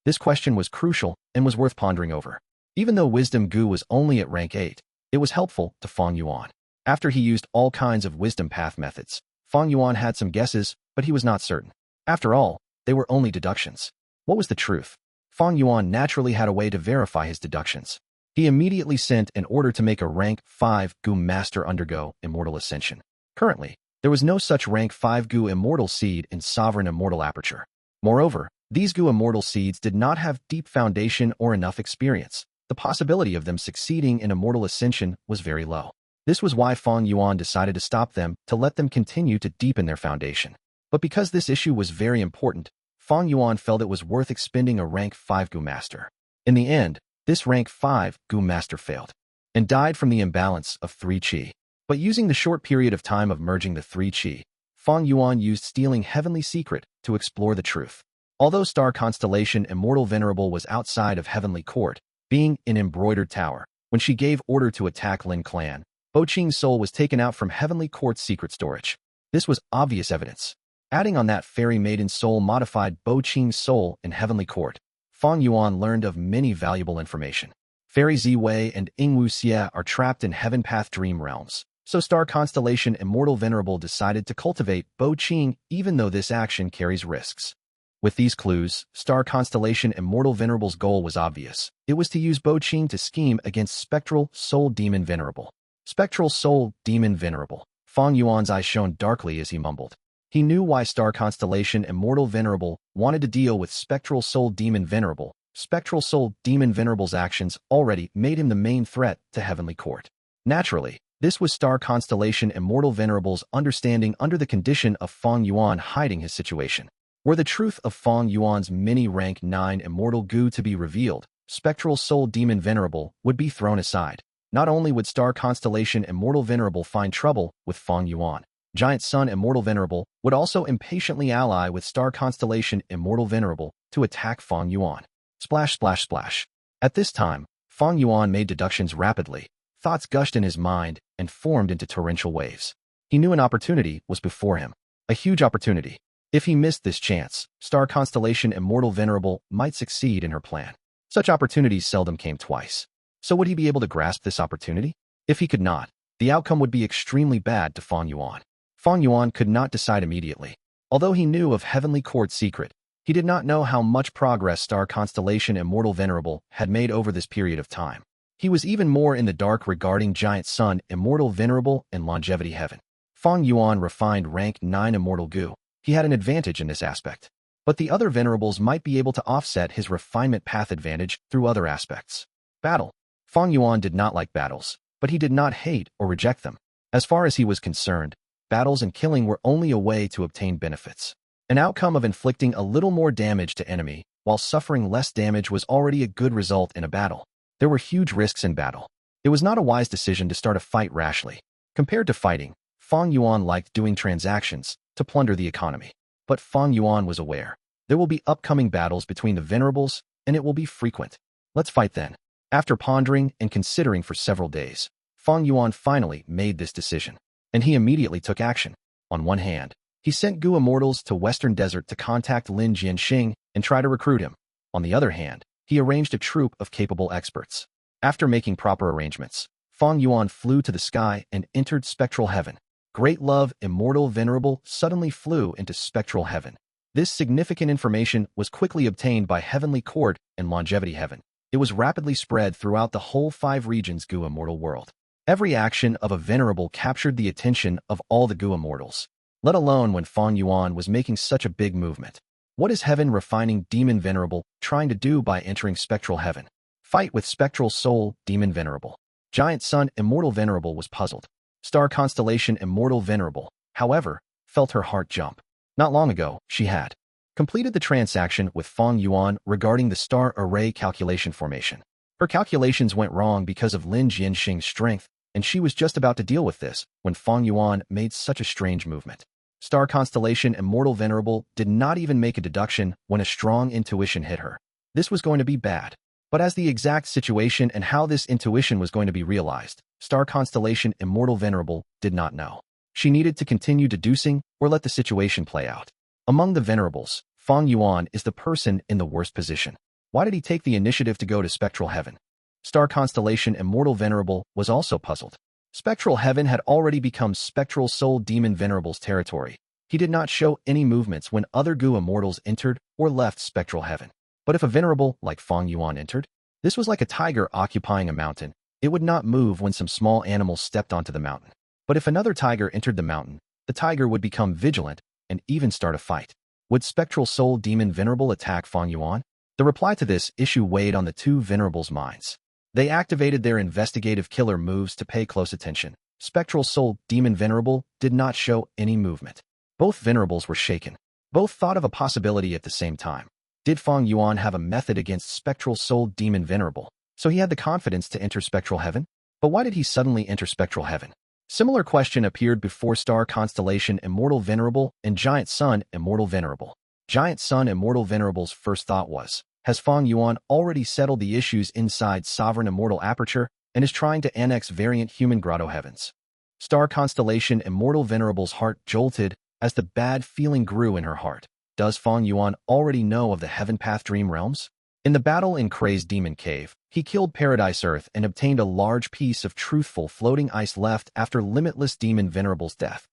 This question was crucial and was worth pondering over. Even though Wisdom Gu was only at rank 8, it was helpful to Fang Yuan. After he used all kinds of Wisdom Path methods, Fang Yuan had some guesses, but he was not certain. After all, they were only deductions. What was the truth? Fang Yuan naturally had a way to verify his deductions. He immediately sent an order to make a rank 5 Gu Master undergo Immortal Ascension. Currently, there was no such rank 5 Gu Immortal seed in Sovereign Immortal Aperture. Moreover, These Gu immortal seeds did not have deep foundation or enough experience. The possibility of them succeeding in immortal ascension was very low. This was why Fang Yuan decided to stop them to let them continue to deepen their foundation. But because this issue was very important, Fang Yuan felt it was worth expending a rank 5 Gu master. In the end, this rank 5 Gu master failed and died from the imbalance of 3 Qi. But using the short period of time of merging the 3 Qi, Fang Yuan used stealing Heavenly Secret to explore the truth. Although Star Constellation Immortal Venerable was outside of Heavenly Court, being in Embroidered Tower, when she gave order to attack Lin clan, Bo Qing's soul was taken out from Heavenly Court's secret storage. This was obvious evidence. Adding on that Fairy Maiden's soul modified Bo Qing's soul in Heavenly Court, Fang Yuan learned of many valuable information. Fairy Ziwei and Yingwu Xie are trapped in Heaven Path Dream Realms, so Star Constellation Immortal Venerable decided to cultivate Bo Qing even though this action carries risks. With these clues, Star Constellation Immortal Venerable's goal was obvious. It was to use Bo Qing to scheme against Spectral Soul Demon Venerable. Spectral Soul Demon Venerable. Fang Yuan's eyes shone darkly as he mumbled. He knew why Star Constellation Immortal Venerable wanted to deal with Spectral Soul Demon Venerable. Spectral Soul Demon Venerable's actions already made him the main threat to Heavenly Court. Naturally, this was Star Constellation Immortal Venerable's understanding under the condition of Fang Yuan hiding his situation. Were the truth of Fang Yuan's mini rank 9 Immortal Gu to be revealed, Spectral Soul Demon Venerable would be thrown aside. Not only would Star Constellation Immortal Venerable find trouble with Fang Yuan, Giant Sun Immortal Venerable would also impatiently ally with Star Constellation Immortal Venerable to attack Fang Yuan. Splash, splash, splash. At this time, Fang Yuan made deductions rapidly. Thoughts gushed in his mind and formed into torrential waves. He knew an opportunity was before him. A huge opportunity. If he missed this chance, Star Constellation Immortal Venerable might succeed in her plan. Such opportunities seldom came twice. So would he be able to grasp this opportunity? If he could not, the outcome would be extremely bad to Fang Yuan. Fang Yuan could not decide immediately. Although he knew of Heavenly Court's secret, he did not know how much progress Star Constellation Immortal Venerable had made over this period of time. He was even more in the dark regarding Giant Sun Immortal Venerable and Longevity Heaven. Fang Yuan refined rank 9 Immortal Gu. He had an advantage in this aspect. But the other Venerables might be able to offset his refinement path advantage through other aspects. Battle. Fang Yuan did not like battles, but he did not hate or reject them. As far as he was concerned, battles and killing were only a way to obtain benefits. An outcome of inflicting a little more damage to enemy while suffering less damage was already a good result in a battle. There were huge risks in battle. It was not a wise decision to start a fight rashly. Compared to fighting, Fang Yuan liked doing transactions to plunder the economy. But Fang Yuan was aware. There will be upcoming battles between the Venerables, and it will be frequent. Let's fight then. After pondering and considering for several days, Fang Yuan finally made this decision. And he immediately took action. On one hand, he sent Gu Immortals to Western Desert to contact Lin Jianxing and try to recruit him. On the other hand, he arranged a troop of capable experts. After making proper arrangements, Fang Yuan flew to the sky and entered Spectral Heaven. Great Love Immortal Venerable suddenly flew into Spectral Heaven. This significant information was quickly obtained by Heavenly Court and Longevity Heaven. It was rapidly spread throughout the whole 5 regions Gu Immortal world. Every action of a Venerable captured the attention of all the Gu Immortals, let alone when Fang Yuan was making such a big movement. What is Heaven Refining Demon Venerable trying to do by entering Spectral Heaven? Fight with Spectral Soul Demon Venerable. Giant Sun Immortal Venerable was puzzled. Star Constellation Immortal Venerable, however, felt her heart jump. Not long ago, she had completed the transaction with Fang Yuan regarding the star array calculation formation. Her calculations went wrong because of Lin Jianxing's strength, and she was just about to deal with this when Fang Yuan made such a strange movement. Star Constellation Immortal Venerable did not even make a deduction when a strong intuition hit her. This was going to be bad. But as the exact situation and how this intuition was going to be realized, Star Constellation Immortal Venerable did not know. She needed to continue deducing or let the situation play out. Among the Venerables, Fang Yuan is the person in the worst position. Why did he take the initiative to go to Spectral Heaven? Star Constellation Immortal Venerable was also puzzled. Spectral Heaven had already become Spectral Soul Demon Venerable's territory. He did not show any movements when other Gu Immortals entered or left Spectral Heaven. But if a Venerable like Fang Yuan entered, this was like a tiger occupying a mountain. It would not move when some small animals stepped onto the mountain. But if another tiger entered the mountain, the tiger would become vigilant and even start a fight. Would Spectral Soul Demon Venerable attack Fang Yuan? The reply to this issue weighed on the two Venerables' minds. They activated their investigative killer moves to pay close attention. Spectral Soul Demon Venerable did not show any movement. Both Venerables were shaken. Both thought of a possibility at the same time. Did Fang Yuan have a method against Spectral Soul Demon Venerable, so he had the confidence to enter Spectral Heaven? But why did he suddenly enter Spectral Heaven? Similar question appeared before Star Constellation Immortal Venerable and Giant Sun Immortal Venerable. Giant Sun Immortal Venerable's first thought was, has Fang Yuan already settled the issues inside Sovereign Immortal Aperture and is trying to annex variant human grotto heavens? Star Constellation Immortal Venerable's heart jolted as the bad feeling grew in her heart. Does Fang Yuan already know of the Heaven Path Dream Realms? In the battle in Crazed Demon Cave, he killed Paradise Earth and obtained a large piece of truthful floating ice left after Limitless Demon Venerable's death.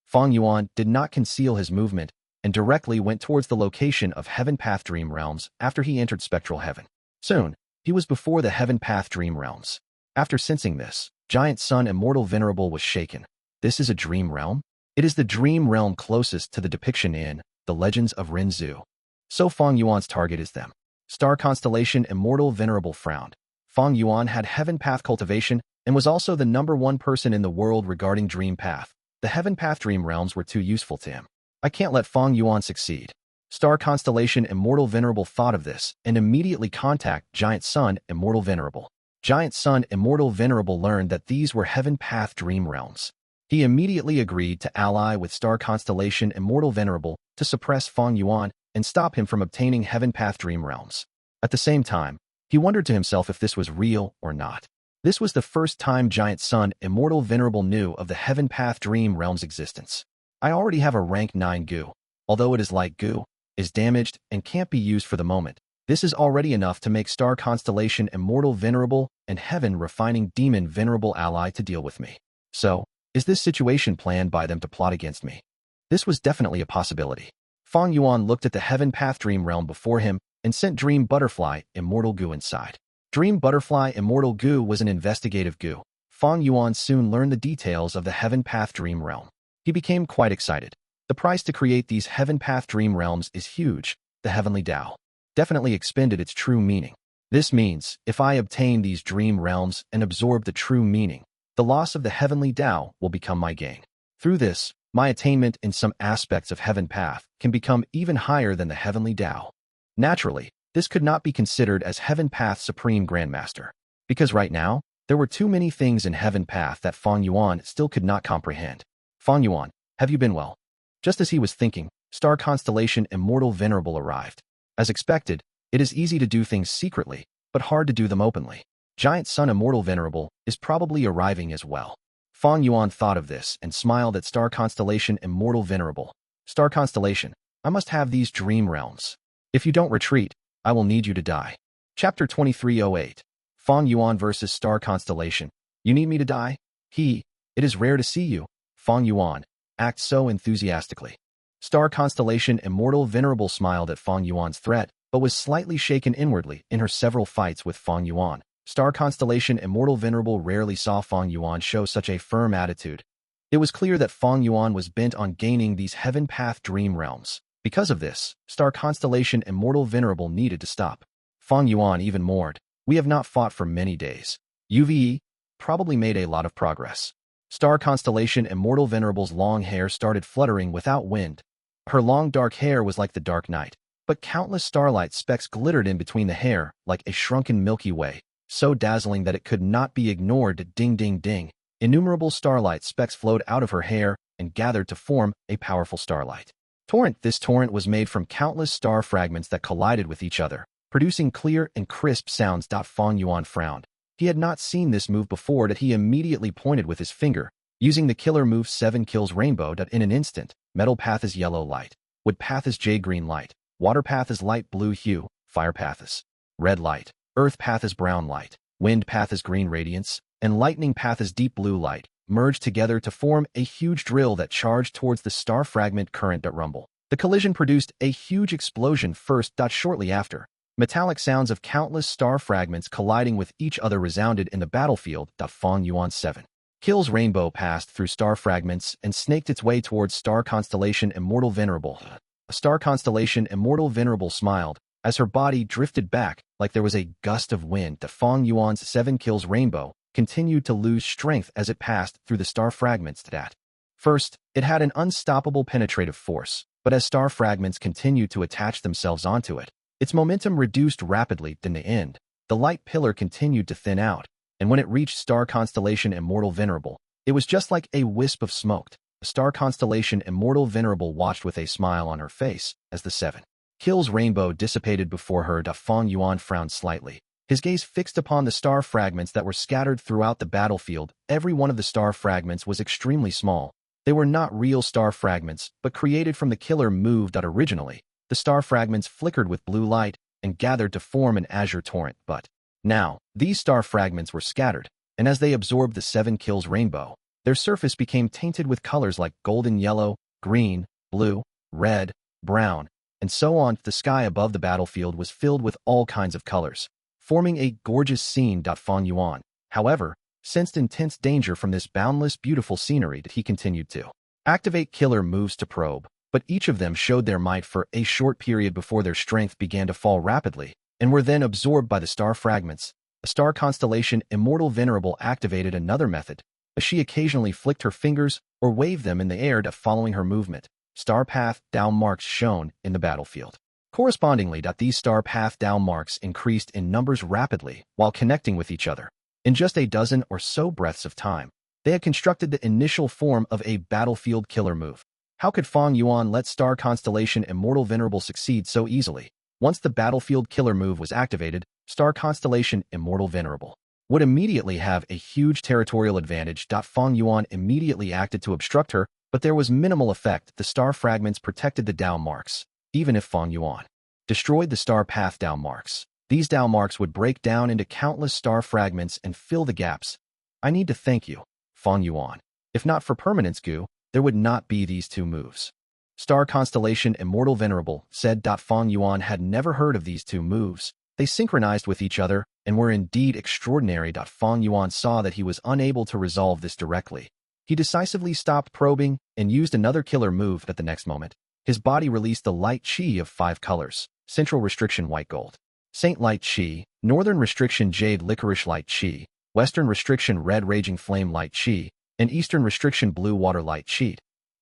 Fang Yuan did not conceal his movement and directly went towards the location of Heaven Path Dream Realms after he entered Spectral Heaven. Soon, he was before the Heaven Path Dream Realms. After sensing this, Giant Sun Immortal Venerable was shaken. This is a dream realm? It is the dream realm closest to the depiction in The Legends of Renzu. So Fang Yuan's target is them. Star Constellation Immortal Venerable frowned. Fang Yuan had Heaven Path cultivation and was also the #1 person in the world regarding Dream Path. The Heaven Path Dream Realms were too useful to him. I can't let Fang Yuan succeed. Star Constellation Immortal Venerable thought of this and immediately contacted Giant Sun Immortal Venerable. Giant Sun Immortal Venerable learned that these were Heaven Path Dream Realms. He immediately agreed to ally with Star Constellation Immortal Venerable to suppress Fang Yuan and stop him from obtaining Heaven Path Dream Realms. At the same time, he wondered to himself if this was real or not. This was the first time Giant Sun Immortal Venerable knew of the Heaven Path Dream Realms' existence. I already have a rank 9 Gu. Although it is like Gu, is damaged and can't be used for the moment. This is already enough to make Star Constellation Immortal Venerable and Heaven Refining Demon Venerable ally to deal with me. So, is this situation planned by them to plot against me? This was definitely a possibility. Fang Yuan looked at the Heaven Path Dream Realm before him and sent Dream Butterfly Immortal Gu inside. Dream Butterfly Immortal Gu was an investigative Gu. Fang Yuan soon learned the details of the Heaven Path Dream Realm. He became quite excited. The price to create these Heaven Path Dream Realms is huge. The Heavenly Tao definitely expended its true meaning. This means, if I obtain these dream realms and absorb the true meaning, the loss of the Heavenly Tao will become my gain. Through this, my attainment in some aspects of Heaven Path can become even higher than the Heavenly Tao. Naturally, this could not be considered as Heaven Path's Supreme Grandmaster, because right now, there were too many things in Heaven Path that Fang Yuan still could not comprehend. Fang Yuan, have you been well? Just as he was thinking, Star Constellation Immortal Venerable arrived. As expected, it is easy to do things secretly, but hard to do them openly. Giant Sun Immortal Venerable is probably arriving as well. Fang Yuan thought of this and smiled at Star Constellation Immortal Venerable. Star Constellation, I must have these dream realms. If you don't retreat, I will need you to die. Chapter 2308. Fang Yuan vs. Star Constellation. You need me to die? It is rare to see you. Fang Yuan, act so enthusiastically. Star Constellation Immortal Venerable smiled at Fang Yuan's threat, but was slightly shaken inwardly in her several fights with Fang Yuan. Star Constellation Immortal Venerable rarely saw Fang Yuan show such a firm attitude. It was clear that Fang Yuan was bent on gaining these Heaven Path Dream Realms. Because of this, Star Constellation Immortal Venerable needed to stop. Fang Yuan even mourned. We have not fought for many days. You've probably made a lot of progress. Star Constellation Immortal Venerable's long hair started fluttering without wind. Her long dark hair was like the dark night, but countless starlight specks glittered in between the hair like a shrunken Milky Way, so dazzling that it could not be ignored. Ding ding ding. Innumerable starlight specks flowed out of her hair and gathered to form a powerful starlight torrent. This torrent was made from countless star fragments that collided with each other, producing clear and crisp sounds. Fang Yuan frowned. He had not seen this move before. He immediately pointed with his finger, using the killer move 7 kills rainbow. In an instant, metal path is yellow light, wood path is jade green light, water path is light blue hue, fire path is red light, earth path is brown light, wind path is green radiance, and lightning path is deep blue light, merged together to form a huge drill that charged towards the star fragment current. Rumble. The collision produced a huge explosion first. Shortly after, metallic sounds of countless star fragments colliding with each other resounded in the battlefield. Fang Yuan 7 kills rainbow passed through star fragments and snaked its way towards Star Constellation Immortal Venerable. A star constellation Immortal Venerable smiled, as her body drifted back like there was a gust of wind. The Fang Yuan's 7 kills rainbow continued to lose strength as it passed through the star fragments that. First, it had an unstoppable penetrative force, but as star fragments continued to attach themselves onto it, its momentum reduced rapidly. In the end, the light pillar continued to thin out, and when it reached star constellation Immortal Venerable, it was just like a wisp of smoke. The star constellation Immortal Venerable watched with a smile on her face as the 7 kills rainbow dissipated before her. Fang Yuan frowned slightly, his gaze fixed upon the star fragments that were scattered throughout the battlefield. Every one of the star fragments was extremely small. They were not real star fragments, but created from the killer move. Originally, the star fragments flickered with blue light and gathered to form an azure torrent, but now, these star fragments were scattered, and as they absorbed the 7 kills rainbow, their surface became tainted with colors like golden yellow, green, blue, red, brown, and so on. The sky above the battlefield was filled with all kinds of colors, forming a gorgeous scene. Fang Yuan, however, sensed intense danger from this boundless beautiful scenery. He continued to activate killer moves to probe, but each of them showed their might for a short period before their strength began to fall rapidly, and were then absorbed by the star fragments. A star constellation Immortal Venerable activated another method, as she occasionally flicked her fingers or waved them in the air. Following her movement, star path down marks shone in the battlefield. Correspondingly, these star path down marks increased in numbers rapidly while connecting with each other. In just a dozen or so breaths of time, they had constructed the initial form of a battlefield killer move. How could Fang Yuan let star constellation Immortal Venerable succeed so easily? Once the battlefield killer move was activated, star constellation Immortal Venerable would immediately have a huge territorial advantage. Fang Yuan immediately acted to obstruct her, but there was minimal effect. The star fragments protected the down marks. Even if Fang Yuan destroyed the star path down marks, these down marks would break down into countless star fragments and fill the gaps. I need to thank you, Fang Yuan. If not for permanence Gu, there would not be these 2 moves. Star constellation Immortal Venerable said. Fang Yuan had never heard of these 2 moves. They synchronized with each other and were indeed extraordinary. Fang Yuan saw that he was unable to resolve this directly. He decisively stopped probing and used another killer move. At the next moment, his body released the light chi of 5 colors: Central Restriction White Gold, Saint Light Chi, Northern Restriction Jade Licorice Light Chi, Western Restriction Red Raging Flame Light Chi, and Eastern Restriction Blue Water Light Chi.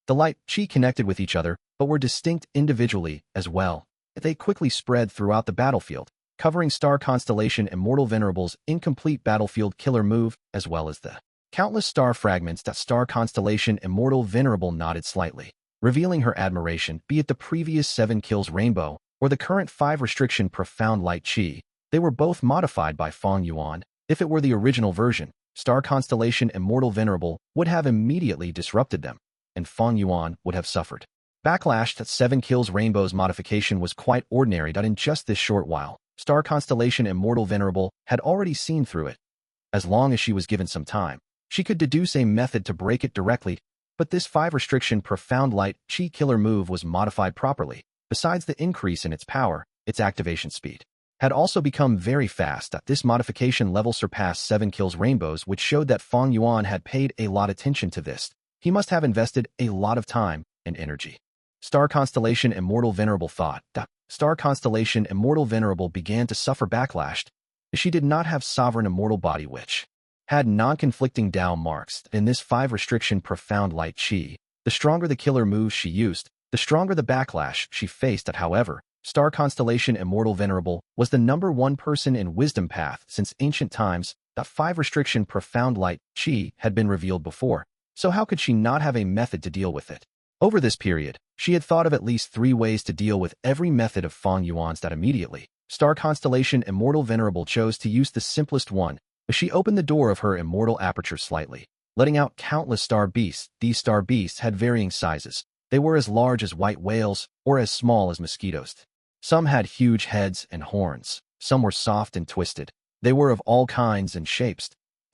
The light chi connected with each other, but were distinct individually as well. They quickly spread throughout the battlefield, covering star constellation Immortal Venerable's incomplete battlefield killer move, as well as the countless star fragments. Star constellation Immortal Venerable nodded slightly, revealing her admiration. Be it the previous 7 kills rainbow, or the current 5 restriction profound light chi, they were both modified by Fang Yuan. If it were the original version, star constellation Immortal Venerable would have immediately disrupted them, and Fang Yuan would have suffered backlash. 7 kills rainbow's modification was quite ordinary. In just this short while, star constellation Immortal Venerable had already seen through it. As long as she was given some time, she could deduce a method to break it directly, but this 5 restriction profound light chi killer move was modified properly. Besides the increase in its power, its activation speed had also become very fast. This modification level surpassed 7 kills rainbows, which showed that Fang Yuan had paid a lot of attention to this. He must have invested a lot of time and energy. Star constellation Immortal Venerable thought. Star constellation Immortal Venerable began to suffer backlash. She did not have sovereign immortal body which had non-conflicting down marks. In this 5 restriction profound light chi, the stronger the killer moves she used, the stronger the backlash she faced. However, star constellation Immortal Venerable was the #1 person in wisdom path since ancient times. 5 restriction profound light chi had been revealed before, so how could she not have a method to deal with it? Over this period, she had thought of at least 3 ways to deal with every method of Fang Yuan's. Immediately, star constellation Immortal Venerable chose to use the simplest one, as she opened the door of her immortal aperture slightly, letting out countless star beasts. These star beasts had varying sizes. They were as large as white whales or as small as mosquitoes. Some had huge heads and horns. Some were soft and twisted. They were of all kinds and shapes.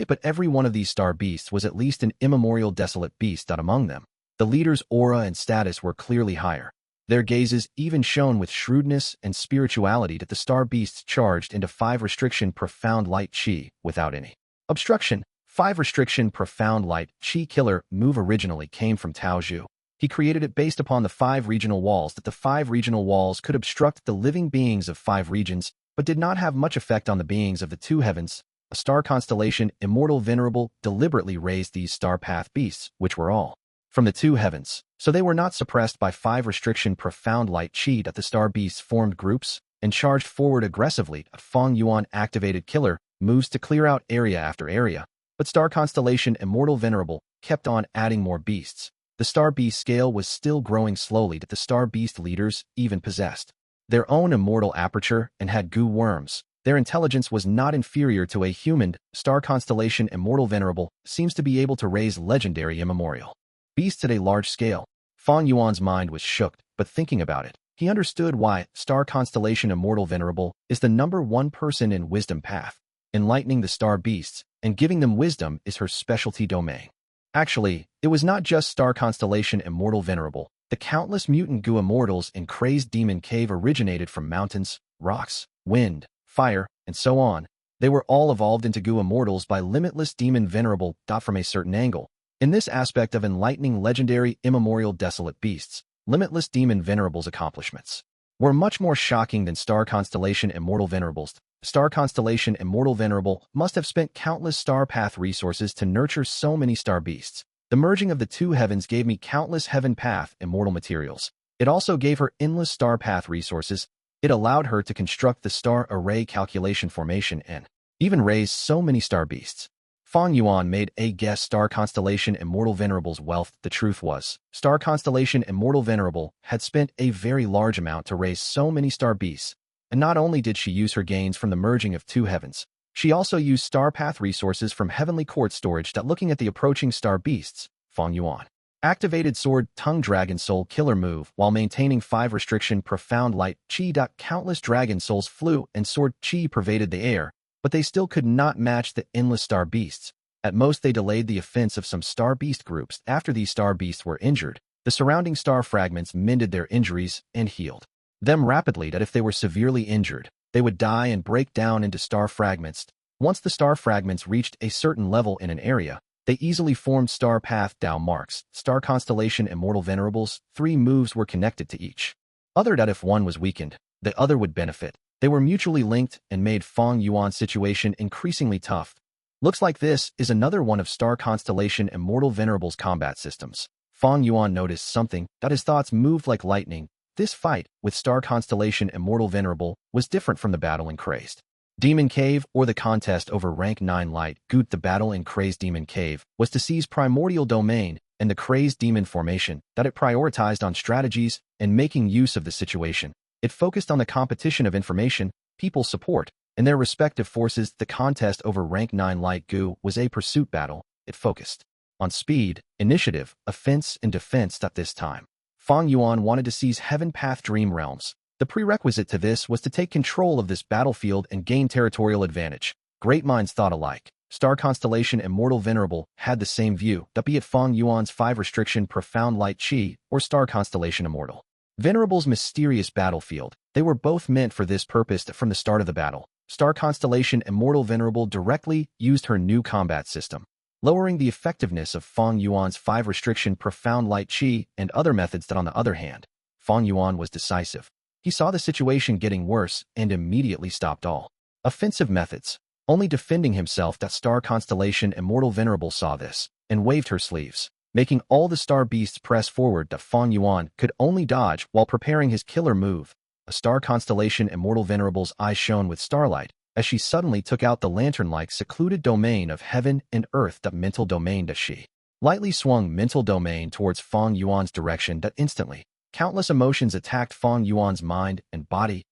But every one of these star beasts was at least an immemorial desolate beast. Among them, the leader's aura and status were clearly higher. Their gazes even shone with shrewdness and spirituality. The star beasts charged into 5 restriction profound light chi without any obstruction. 5 restriction profound light chi killer move originally came from Tao Zhu. He created it based upon the 5 regional walls that the 5 regional walls could obstruct the living beings of 5 regions, but did not have much effect on the beings of the 2 heavens. A star constellation, Immortal Venerable, deliberately raised these star path beasts, which were all from the 2 heavens, so they were not suppressed by 5 restriction profound light chi that the star beasts formed groups and charged forward aggressively. A Fang Yuan activated killer moves to clear out area after area, but star constellation Immortal Venerable kept on adding more beasts. The star beast scale was still growing slowly that the star beast leaders even possessed their own immortal aperture and had Gu worms. Their intelligence was not inferior to a human. Star constellation Immortal Venerable seems to be able to raise legendary immemorial beasts at a large scale. Fang Yuan's mind was shook, but thinking about it, he understood why star constellation Immortal Venerable is the #1 person in wisdom path. Enlightening the star beasts and giving them wisdom is her specialty domain. Actually, it was not just star constellation Immortal Venerable. The countless mutant Gu immortals in Crazed Demon Cave originated from mountains, rocks, wind, fire, and so on. They were all evolved into Gu immortals by Limitless Demon Venerable. From a certain angle, in this aspect of enlightening legendary immemorial desolate beasts, Limitless Demon Venerable's accomplishments were much more shocking than Star Constellation Immortal Venerables. Star Constellation Immortal Venerable must have spent countless star path resources to nurture so many star beasts. The merging of the 2 heavens gave me countless heaven path immortal materials. It also gave her endless star path resources. It allowed her to construct the star array calculation formation and even raise so many star beasts. Fang Yuan made a guess. Star Constellation Immortal Venerable's wealth. The truth was, Star Constellation Immortal Venerable had spent a very large amount to raise so many star beasts, and not only did she use her gains from the merging of 2 heavens, she also used star path resources from Heavenly Court storage. Looking at the approaching star beasts, Fang Yuan activated Sword Tongue Dragon Soul Killer move while maintaining 5 restriction Profound Light Chi. Countless dragon souls flew and sword chi pervaded the air, but they still could not match the endless star beasts. At most, they delayed the offense of some star beast groups. After these star beasts were injured, the surrounding star fragments mended their injuries and healed them rapidly. That if they were severely injured, they would die and break down into star fragments. Once the star fragments reached a certain level in an area, they easily formed star path Dao marks. Star Constellation Immortal Venerables, 3 moves were connected to each other. That if one was weakened, the other would benefit. They were mutually linked and made Fang Yuan's situation increasingly tough. Looks like this is another one of Star Constellation Immortal Venerable's combat systems. Fang Yuan noticed something, that his thoughts moved like lightning. This fight with Star Constellation Immortal Venerable was different from the battle in Crazed Demon Cave or the contest over rank 9 Light Gu. The battle in Crazed Demon Cave was to seize Primordial domain and the Crazed Demon formation. That it prioritized on strategies and making use of the situation. It focused on the competition of information, people support, and their respective forces. The contest over rank 9 Light Gu was a pursuit battle. It focused on speed, initiative, offense, and defense. At this time, Fang Yuan wanted to seize Heaven Path Dream Realms. The prerequisite to this was to take control of this battlefield and gain territorial advantage. Great minds thought alike. Star Constellation Immortal Venerable had the same view, that be it Fang Yuan's 5 restriction Profound Light Chi or Star Constellation Immortal Venerable's mysterious battlefield. They were both meant for this purpose from the start of the battle. Star Constellation Immortal Venerable directly used her new combat system, lowering the effectiveness of Fang Yuan's 5 restriction Profound Light Chi and other methods. That on the other hand, Fang Yuan was decisive. He saw the situation getting worse and immediately stopped all offensive methods, only defending himself. That Star Constellation Immortal Venerable saw this and waved her sleeves, making all the star beasts press forward. That Fang Yuan could only dodge while preparing his killer move. A Star Constellation Immortal Venerable's eyes shone with starlight as she suddenly took out the lantern-like secluded domain of heaven and earth. That mental domain. That she lightly swung mental domain towards Fang Yuan's direction. That instantly, countless emotions attacked Fang Yuan's mind and body,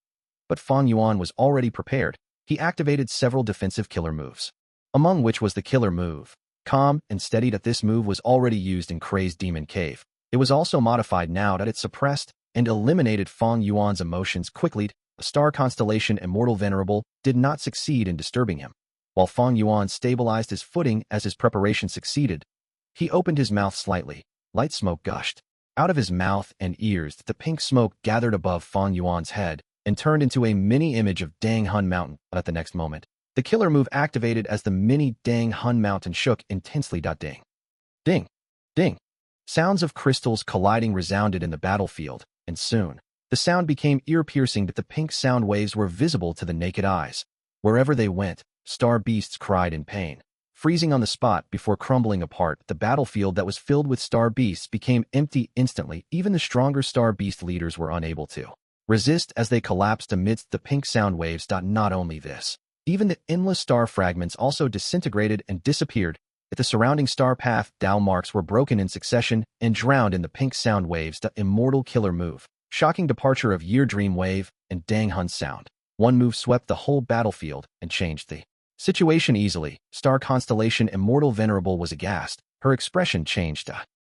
but Fang Yuan was already prepared. He activated several defensive killer moves, among which was the killer move, Calm and Steady. That this move was already used in Crazed Demon Cave. It was also modified now that it suppressed and eliminated Fang Yuan's emotions quickly. The Star Constellation Immortal Venerable did not succeed in disturbing him. While Fang Yuan stabilized his footing as his preparation succeeded, he opened his mouth slightly. Light smoke gushed out of his mouth and ears. The pink smoke gathered above Fang Yuan's head and turned into a mini image of Dang Hun Mountain. But at the next moment, the killer move activated as the mini Dang Hun Mountain shook intensely. Ding, ding, ding. Sounds of crystals colliding resounded in the battlefield, and soon, the sound became ear-piercing that the pink sound waves were visible to the naked eyes. Wherever they went, star beasts cried in pain. Freezing on the spot before crumbling apart, the battlefield that was filled with star beasts became empty instantly. Even the stronger star beast leaders were unable to resist as they collapsed amidst the pink sound waves. Not only this, even the endless star fragments also disintegrated and disappeared. At the surrounding star path, Dao marks were broken in succession and drowned in the pink sound waves. The Immortal killer move, shocking departure of Year Dream Wave, and Dang Hun sound. One move swept the whole battlefield and changed the situation easily. Star Constellation Immortal Venerable was aghast. Her expression changed.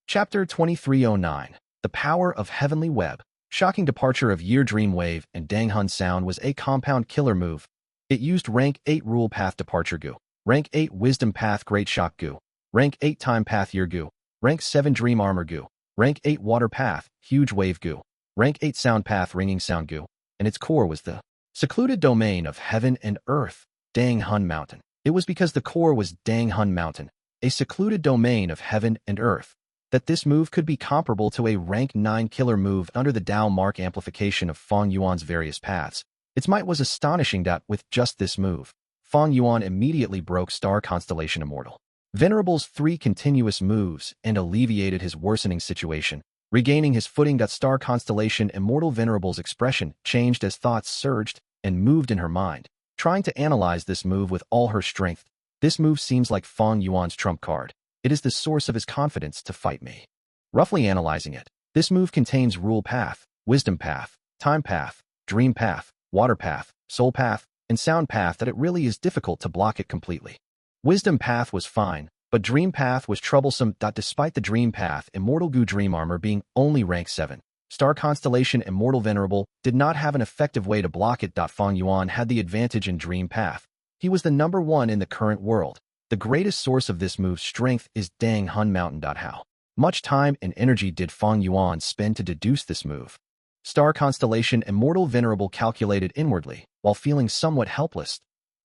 Chapter 2309. The Power of Heavenly Web. Shocking departure of Year Dream Wave and Dang Hun sound was a compound killer move. It used rank 8 Rule Path Departure Gu, rank 8 Wisdom Path Great Shock Gu, rank 8 Time Path Year Gu, rank 7 Dream Armor Gu, rank 8 Water Path Huge Wave Gu, rank 8 Sound Path Ringing Sound Gu, and its core was the secluded domain of heaven and earth, Dang Hun Mountain. It was because the core was Dang Hun Mountain, a secluded domain of heaven and earth, that this move could be comparable to a rank 9 killer move under the Dao mark amplification of Fang Yuan's various paths. Its might was astonishing that, with just this move, Fang Yuan immediately broke Star Constellation Immortal Venerable's 3 continuous moves and alleviated his worsening situation. Regaining his footing, Star Constellation Immortal Venerable's expression changed as thoughts surged and moved in her mind, trying to analyze this move with all her strength. This move seems like Fang Yuan's trump card. It is the source of his confidence to fight me. Roughly analyzing it, this move contains Rule Path, Wisdom Path, Time Path, Dream Path, Water Path, Soul Path, and Sound Path that it really is difficult to block it completely. Wisdom Path was fine, but Dream Path was troublesome. Despite the Dream Path Immortal Gu Dream Armor being only rank 7, Star Constellation Immortal Venerable did not have an effective way to block it. Fang Yuan had the advantage in Dream Path. He was the number 1 in the current world. The greatest source of this move's strength is Dang Hun Mountain. How much time and energy did Fang Yuan spend to deduce this move? Star Constellation Immortal Venerable calculated inwardly, while feeling somewhat helpless.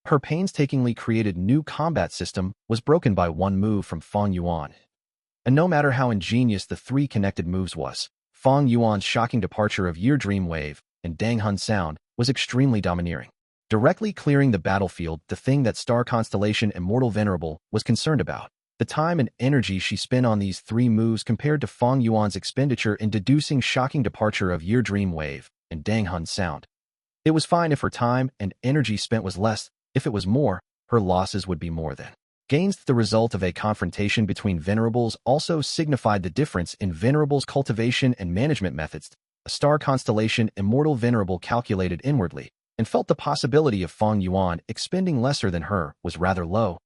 Her painstakingly created new combat system was broken by one move from Fang Yuan. And no matter how ingenious the 3 connected moves was, Fang Yuan's shocking departure of Year Dream Wave and Dang Hun sound was extremely domineering, directly clearing the battlefield, the thing that Star Constellation Immortal Venerable was concerned about. The time and energy she spent on these 3 moves compared to Fang Yuan's expenditure in deducing shocking departure of Year Dream Wave and Dang Hun sound. It was fine if her time and energy spent was less. If it was more, her losses would be more than gains. The result of a confrontation between Venerables also signified the difference in Venerables' cultivation and management methods. A Star Constellation Immortal Venerable calculated inwardly and felt the possibility of Fang Yuan expending lesser than her was rather low.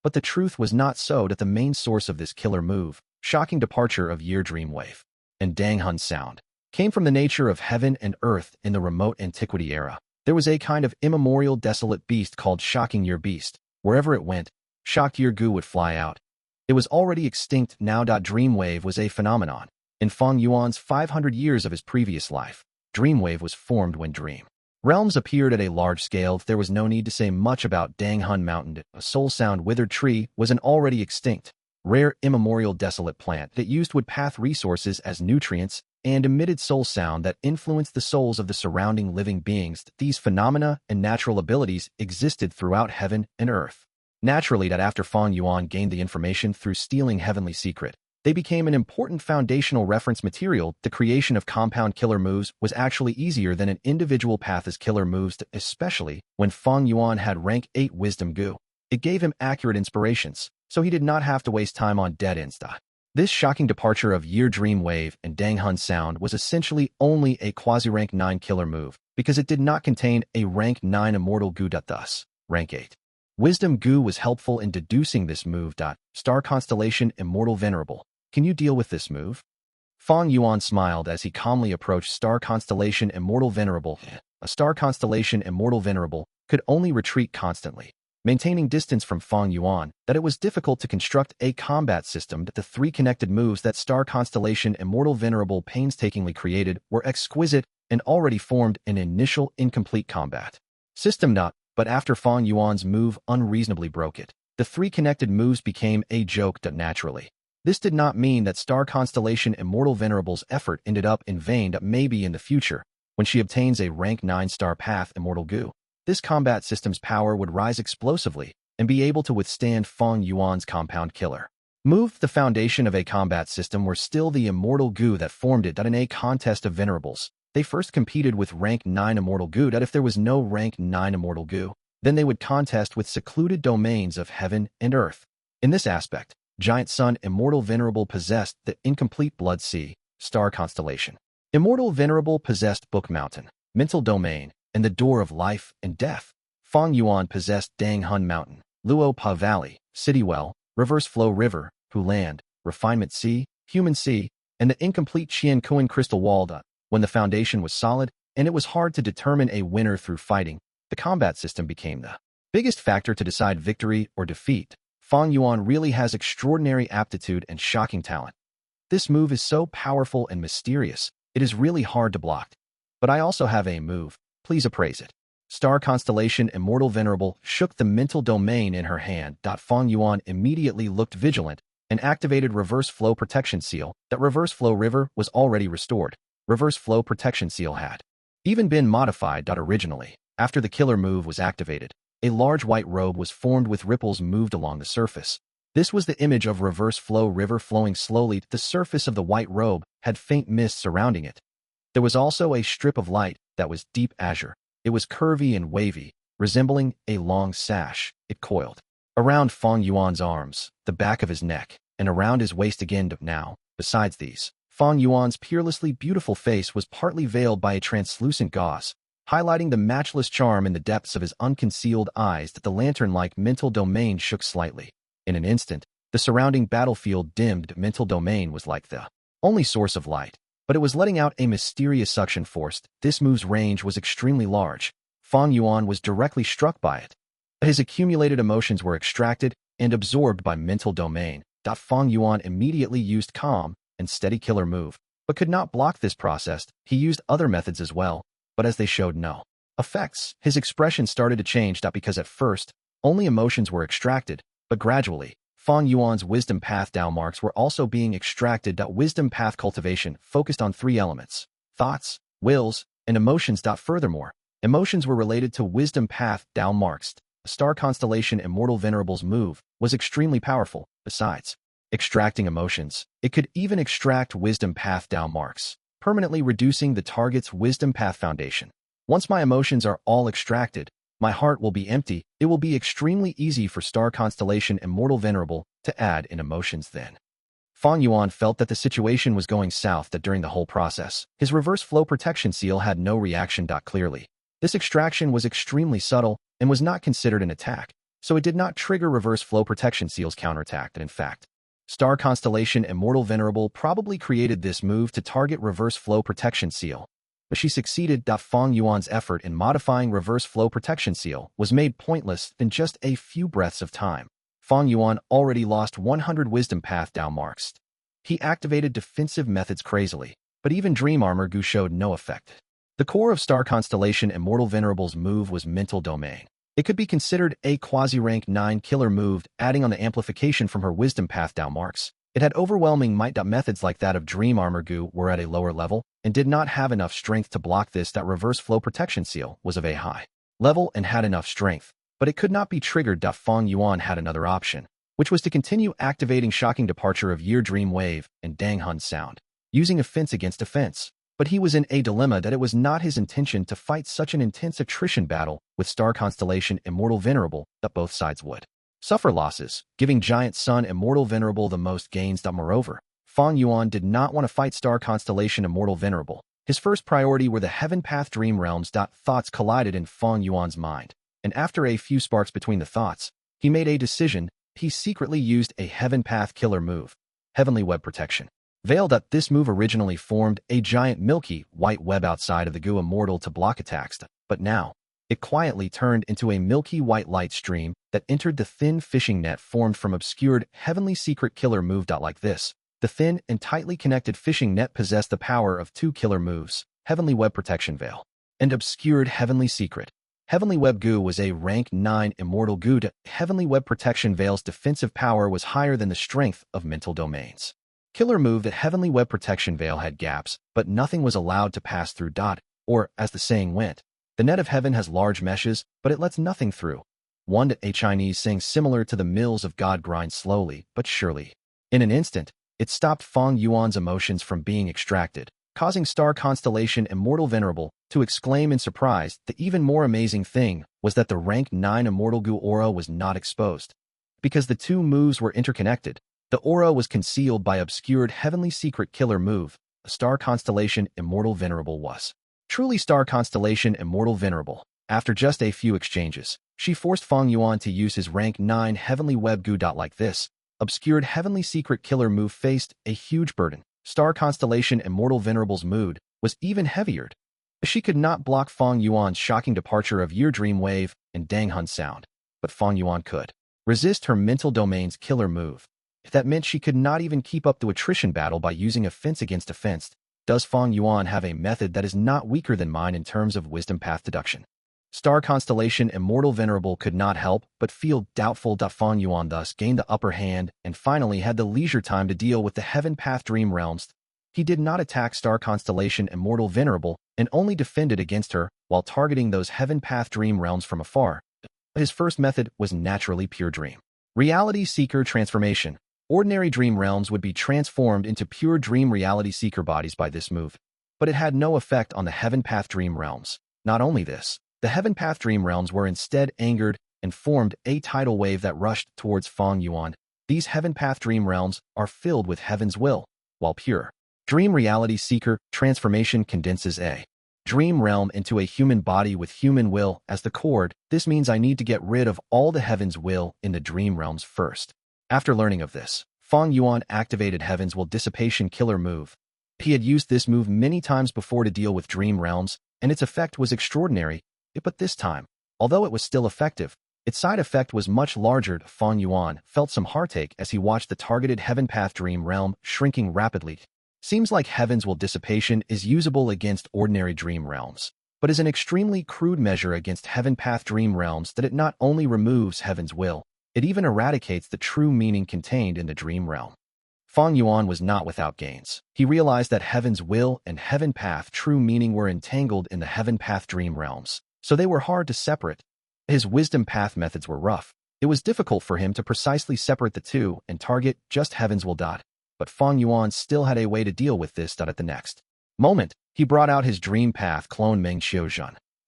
But the truth was not so. That the main source of this killer move, shocking departure of Year Dream Wave and Dang Hun sound, came from the nature of heaven and earth in the remote antiquity era. There was a kind of immemorial desolate beast called Shocking Year Beast. Wherever it went, Shocked Year Gu would fly out. It was already extinct now. Dream Wave was a phenomenon. In Fang Yuan's 500 years of his previous life, Dream Wave was formed when dream realms appeared at a large scale. There was no need to say much about Dang Hun Mountain. A soul sound withered tree was an already extinct, rare immemorial desolate plant that used wood path resources as nutrients and emitted soul sound that influenced the souls of the surrounding living beings. These phenomena and natural abilities existed throughout heaven and earth. Naturally, after Fang Yuan gained the information through stealing Heavenly Secret, they became an important foundational reference material. The creation of compound killer moves was actually easier than an individual path's killer moves, especially when Fang Yuan had rank 8 Wisdom Gu. It gave him accurate inspirations, so he did not have to waste time on dead ends. This shocking departure of Year Dream Wave and Dang Hun sound was essentially only a quasi-rank 9 killer move, because it did not contain a rank 9 Immortal Gu. Thus, rank 8 Wisdom Gu was helpful in deducing this move. Star Constellation Immortal Venerable, can you deal with this move? Fang Yuan smiled as he calmly approached Star Constellation Immortal Venerable. A Star Constellation Immortal Venerable could only retreat constantly, maintaining distance from Fang Yuan. That it was difficult to construct a combat system. That the 3 connected moves that Star Constellation Immortal Venerable painstakingly created were exquisite and already formed an initial incomplete combat system. But after Fang Yuan's move unreasonably broke it, the 3 connected moves became a joke. Naturally, This did not mean that Star Constellation Immortal Venerable's effort ended up in vain. Maybe in the future, when she obtains a rank 9 star path Immortal Gu, this combat system's power would rise explosively and be able to withstand Fang Yuan's compound killer move. The foundation of a combat system were still the Immortal Gu that formed it. In a contest of Venerables, they first competed with rank 9 Immortal Gu. If there was no rank 9 Immortal Gu, then they would contest with secluded domains of heaven and earth. In this aspect, Giant Sun Immortal Venerable possessed the incomplete Blood Sea, Star Constellation. Immortal Venerable possessed Book Mountain, Mental Domain, and the Door of Life and Death. Fang Yuan possessed Dang Hun Mountain, Luo Pa Valley, City Well, Reverse Flow River, Hu Land, Refinement Sea, Human Sea, and the incomplete Qian Kuan Crystal Wall. When the foundation was solid, and it was hard to determine a winner through fighting, the combat system became the biggest factor to decide victory or defeat. Fang Yuan really has extraordinary aptitude and shocking talent. This move is so powerful and mysterious, it is really hard to block. But I also have a move, please appraise it. Star Constellation Immortal Venerable shook the mental domain in her hand. Fang Yuan immediately looked vigilant and activated Reverse Flow Protection Seal. That Reverse Flow River was already restored. Reverse Flow Protection Seal had even been modified. Originally, after the killer move was activated, a large white robe was formed with ripples moved along the surface. This was the image of Reverse Flow River flowing slowly. The surface of the white robe had faint mist surrounding it. There was also a strip of light that was deep azure. It was curvy and wavy, resembling a long sash. It coiled around Fang Yuan's arms, the back of his neck, and around his waist again. Now, besides these, Fang Yuan's peerlessly beautiful face was partly veiled by a translucent gauze, highlighting the matchless charm in the depths of his unconcealed eyes. That the lantern-like mental domain shook slightly. In an instant, the surrounding battlefield dimmed. Mental domain was like the only source of light, but it was letting out a mysterious suction force. This move's range was extremely large. Fang Yuan was directly struck by it. His accumulated emotions were extracted and absorbed by mental domain. Fang Yuan immediately used calm and steady killer move, but could not block this process. He used other methods as well, but as they showed no effects, his expression started to change. Because at first, only emotions were extracted, but gradually, Fang Yuan's wisdom path Dao marks were also being extracted. Wisdom path cultivation focused on 3 elements: thoughts, wills, and emotions. Furthermore, emotions were related to wisdom path Dao marks. Star Constellation Immortal Venerable's move was extremely powerful. Besides extracting emotions, it could even extract wisdom path Dao marks, permanently reducing the target's wisdom path foundation. Once my emotions are all extracted, my heart will be empty. It will be extremely easy for Star Constellation Immortal Venerable to add in emotions then. Fang Yuan felt that the situation was going south. During the whole process, his Reverse Flow Protection Seal had no reaction. Clearly, this extraction was extremely subtle and was not considered an attack, so it did not trigger Reverse Flow Protection Seal's counterattack. In fact, Star Constellation Immortal Venerable probably created this move to target Reverse Flow Protection Seal, but she succeeded. Fang Yuan's effort in modifying Reverse Flow Protection Seal was made pointless in just a few breaths of time. Fang Yuan already lost 100 Wisdom Path Dao marks. He activated defensive methods crazily, but even Dream Armor Gu showed no effect. The core of Star Constellation Immortal Venerable's move was Mental Domain. It could be considered a quasi-rank 9 killer move, adding on the amplification from her Wisdom Path Dao marks. It had overwhelming might. Methods like that of Dream Armor Gu were at a lower level and did not have enough strength to block this. Reverse Flow Protection Seal was of a high level and had enough strength, but it could not be triggered. Fang Yuan had another option, which was to continue activating Shocking Departure of Year Dream Wave and Dang Hun Sound, using offense against offense. But he was in a dilemma that it was not his intention to fight such an intense attrition battle with Star Constellation Immortal Venerable that both sides would suffer losses, giving Giant Sun Immortal Venerable the most gains. Moreover, Fang Yuan did not want to fight Star Constellation Immortal Venerable. His first priority were the Heaven Path Dream Realms. Thoughts collided in Fang Yuan's mind, and after a few sparks between the thoughts, he made a decision. He secretly used a Heaven Path killer move, Heavenly Web Protection. Veiled. This move originally formed a giant milky white web outside of the Gu Immortal to block attacks, but now it quietly turned into a milky white light stream that entered the thin fishing net formed from obscured heavenly secret killer move. Like this, the thin and tightly connected fishing net possessed the power of 2 killer moves, Heavenly Web Protection Veil and Obscured Heavenly Secret. Heavenly Web Gu was a rank 9 Immortal Gu. Heavenly Web Protection Veil's defensive power was higher than the strength of mental domains. Killer move that Heavenly Web Protection Veil had gaps, but nothing was allowed to pass through. Or, as the saying went, the net of heaven has large meshes, but it lets nothing through. One, a Chinese saying similar to the mills of God grind slowly but surely. In an instant, it stopped Fang Yuan's emotions from being extracted, causing star constellation Immortal Venerable to exclaim in surprise. The even more amazing thing was that the rank 9 Immortal Gu aura was not exposed. Because the two moves were interconnected, the aura was concealed by obscured heavenly secret killer move. The star constellation Immortal Venerable was truly star constellation Immortal Venerable. After just a few exchanges, she forced Fang Yuan to use his rank 9 Heavenly Web Gu. Like this, obscured heavenly secret killer move faced a huge burden. Star constellation Immortal Venerable's mood was even heavier. She could not block Fang Yuan's shocking departure of Year Dream Wave and Dang Hun sound, but Fang Yuan could resist her mental domain's killer move. If that meant she could not even keep up the attrition battle by using offense against offense, does Fang Yuan have a method that is not weaker than mine in terms of wisdom path deduction? Star constellation Immortal Venerable could not help but feel doubtful. Fang Yuan thus gained the upper hand and finally had the leisure time to deal with the Heaven Path Dream Realms. He did not attack Star constellation Immortal Venerable and only defended against her while targeting those Heaven Path Dream Realms from afar. His first method was naturally pure dream. Reality Seeker Transformation. Ordinary dream realms would be transformed into pure dream reality seeker bodies by this move, but it had no effect on the Heaven Path Dream Realms. Not only this, the Heaven Path Dream Realms were instead angered and formed a tidal wave that rushed towards Fang Yuan. These Heaven Path Dream Realms are filled with Heaven's will, while pure Dream Reality Seeker Transformation condenses a dream realm into a human body with human will as the core. This means I need to get rid of all the Heaven's will in the dream realms first. After learning of this, Fang Yuan activated Heaven's Will Dissipation Killer move. He had used this move many times before to deal with dream realms, and its effect was extraordinary. But this time, although it was still effective, its side effect was much larger. Fang Yuan felt some heartache as he watched the targeted Heaven Path Dream Realm shrinking rapidly. Seems like Heaven's Will Dissipation is usable against ordinary dream realms, but is an extremely crude measure against Heaven Path Dream Realms that it not only removes Heaven's will, it even eradicates the true meaning contained in the dream realm. Fang Yuan was not without gains. He realized that Heaven's will and Heaven Path true meaning were entangled in the Heaven Path Dream Realms, so they were hard to separate. His wisdom path methods were rough. It was difficult for him to precisely separate the two and target just Heaven's will. But Fang Yuan still had a way to deal with this. At the next moment, he brought out his dream path clone Meng,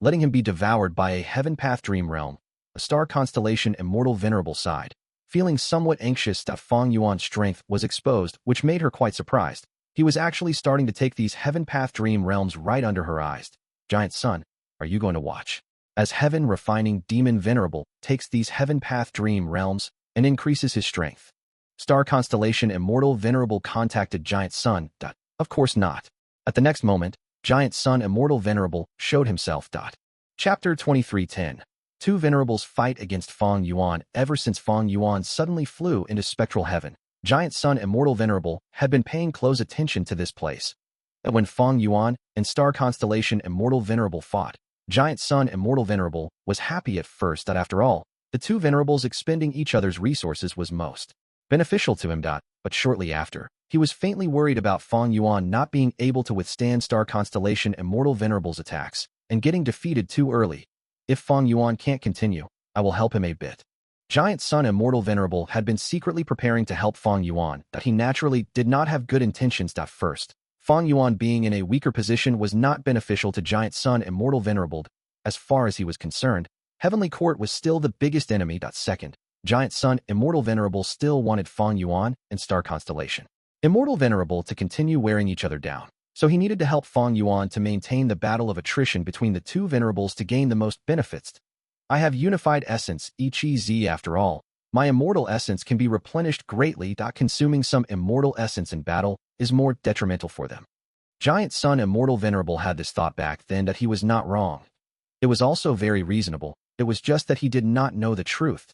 letting him be devoured by a Heaven Path Dream Realm. A star constellation Immortal Venerable side. Feeling somewhat anxious that Fang Yuan's strength was exposed, which made her quite surprised. He was actually starting to take these Heaven Path Dream Realms right under her eyes. Giant Son, are you going to watch? As Heaven Refining Demon Venerable takes these Heaven Path Dream Realms and increases his strength. Star constellation Immortal Venerable contacted Giant Son. Of course not. At the next moment, Giant Son Immortal Venerable showed himself. Chapter 2310. Two Venerables fight against Fang Yuan. Ever since Fang Yuan suddenly flew into spectral heaven, Giant Son Immortal Venerable had been paying close attention to this place. And when Fang Yuan and Star Constellation Immortal Venerable fought, Giant Son Immortal Venerable was happy at first that after all, the two Venerables expending each other's resources was most beneficial to him. But shortly after, he was faintly worried about Fang Yuan not being able to withstand Star Constellation Immortal Venerable's attacks and getting defeated too early. If Fang Yuan can't continue, I will help him a bit. Giant Son Immortal Venerable had been secretly preparing to help Fang Yuan, that he naturally did not have good intentions. First, Fang Yuan being in a weaker position was not beneficial to Giant Son Immortal Venerable. As far as he was concerned, Heavenly Court was still the biggest enemy. Second, Giant Son Immortal Venerable still wanted Fang Yuan and Star Constellation Immortal Venerable to continue wearing each other down. So he needed to help Fang Yuan to maintain the battle of attrition between the two Venerables to gain the most benefits. I have unified essence, EZ after all. My immortal essence can be replenished greatly. Consuming some immortal essence in battle is more detrimental for them. Giant Son Immortal Venerable had this thought back then that he was not wrong. It was also very reasonable. It was just that he did not know the truth.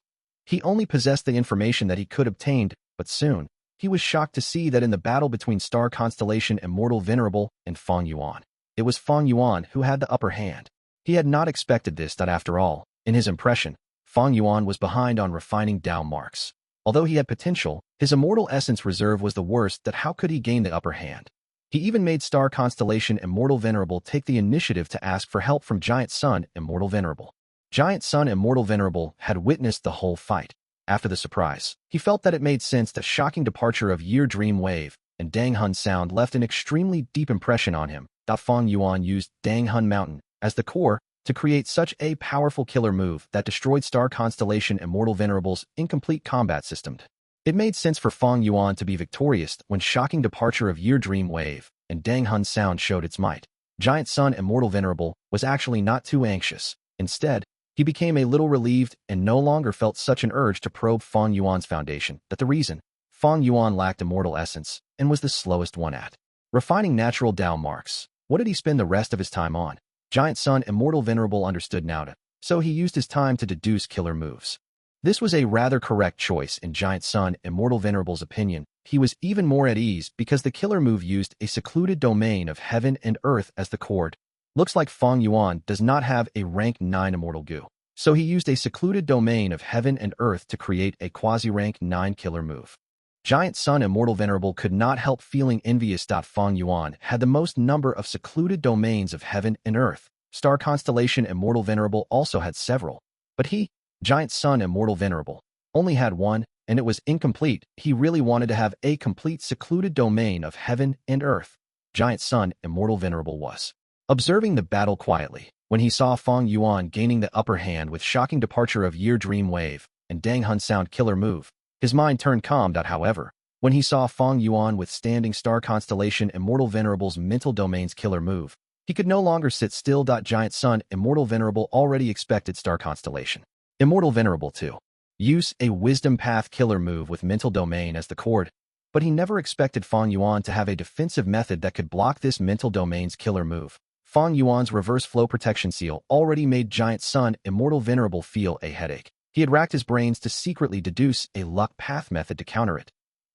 He only possessed the information that he could obtain, but soon, he was shocked to see that in the battle between Star Constellation Immortal Venerable and Fang Yuan, it was Fang Yuan who had the upper hand. He had not expected this. That after all, in his impression, Fang Yuan was behind on refining Dao marks. Although he had potential, his immortal essence reserve was the worst. That how could he gain the upper hand? He even made Star Constellation Immortal Venerable take the initiative to ask for help from Giant Sun Immortal Venerable. Giant Sun Immortal Venerable had witnessed the whole fight. After the surprise, he felt that it made sense. The shocking departure of Year Dream Wave and Dang Hun Sound left an extremely deep impression on him. Fang Yuan used Dang Hun Mountain as the core to create such a powerful killer move that destroyed Star Constellation Immortal Venerable's incomplete combat system. It made sense for Fang Yuan to be victorious when shocking departure of Year Dream Wave and Dang Hun Sound showed its might. Giant Sun Immortal Venerable was actually not too anxious. Instead, he became a little relieved and no longer felt such an urge to probe Fang Yuan's foundation. That the reason Fang Yuan lacked immortal essence and was the slowest one at refining natural Dao marks. What did he spend the rest of his time on? Giant Sun Immortal Venerable understood now, so he used his time to deduce killer moves. This was a rather correct choice in Giant Sun Immortal Venerable's opinion. He was even more at ease because the killer move used a secluded domain of heaven and earth as the core. Looks like Fang Yuan does not have a rank 9 Immortal Gu, so he used a secluded domain of heaven and earth to create a quasi-rank 9 killer move. Giant Sun Immortal Venerable could not help feeling envious. Fang Yuan had the most number of secluded domains of heaven and earth. Star Constellation Immortal Venerable also had several, but he, Giant Sun Immortal Venerable, only had one, and it was incomplete. He really wanted to have a complete secluded domain of heaven and earth. Giant Sun Immortal Venerable was observing the battle quietly when he saw Fang Yuan gaining the upper hand with shocking departure of Year Dream Wave and Dang Hun Sound killer move. His mind turned calm. However, when he saw Fang Yuan withstanding Star Constellation Immortal Venerable's mental domains killer move, he could no longer sit still. Giant Sun Immortal Venerable already expected Star Constellation Immortal Venerable to use a Wisdom Path killer move with mental domain as the core, but he never expected Fang Yuan to have a defensive method that could block this mental domain's killer move. Fang Yuan's reverse flow protection seal already made Giant Sun Immortal Venerable feel a headache. He had racked his brains to secretly deduce a luck path method to counter it,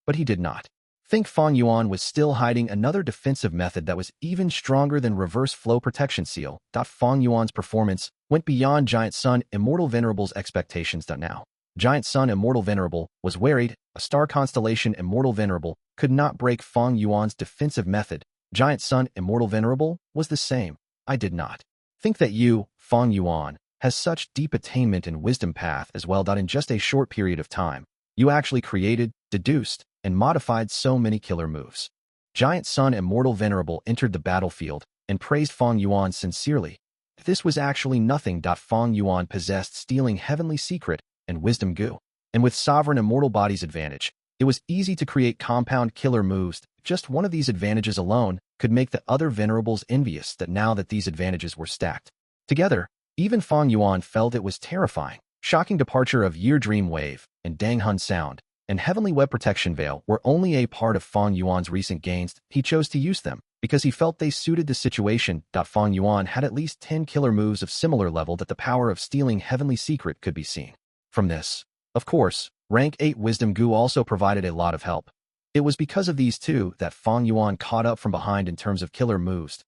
but he did not think Fang Yuan was still hiding another defensive method that was even stronger than reverse flow protection seal. Fang Yuan's performance went beyond Giant Sun Immortal Venerable's expectations. Now, Giant Sun Immortal Venerable was worried. A Star Constellation Immortal Venerable could not break Fang Yuan's defensive method. Giant Sun Immortal Venerable was the same. I did not think that you, Fang Yuan, has such deep attainment in Wisdom Path as well. In just a short period of time, you actually created, deduced, and modified so many killer moves. Giant Sun Immortal Venerable entered the battlefield and praised Fang Yuan sincerely. This was actually nothing. Fang Yuan possessed Stealing Heavenly Secret and Wisdom Gu, and with Sovereign Immortal Body's advantage, it was easy to create compound killer moves. Just one of these advantages alone could make the other Venerables envious. Now that these advantages were stacked together, even Fang Yuan felt it was terrifying. Shocking departure of Year Dream Wave and Dang Hun Sound and Heavenly Web Protection Veil were only a part of Fang Yuan's recent gains. He chose to use them because he felt they suited the situation. Fang Yuan had at least 10 killer moves of similar level that the power of Stealing Heavenly Secret could be seen from this. Of course, rank 8 Wisdom Gu also provided a lot of help. It was because of these two that Fang Yuan caught up from behind in terms of killer moves.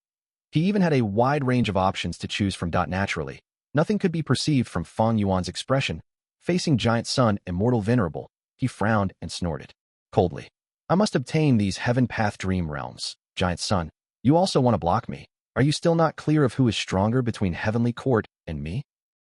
He even had a wide range of options to choose from. Naturally, nothing could be perceived from Fang Yuan's expression. Facing Giant Sun Immortal Venerable, he frowned and snorted coldly. I must obtain these Heaven Path Dream Realms. Giant Sun, you also want to block me? Are you still not clear of who is stronger between Heavenly Court and me?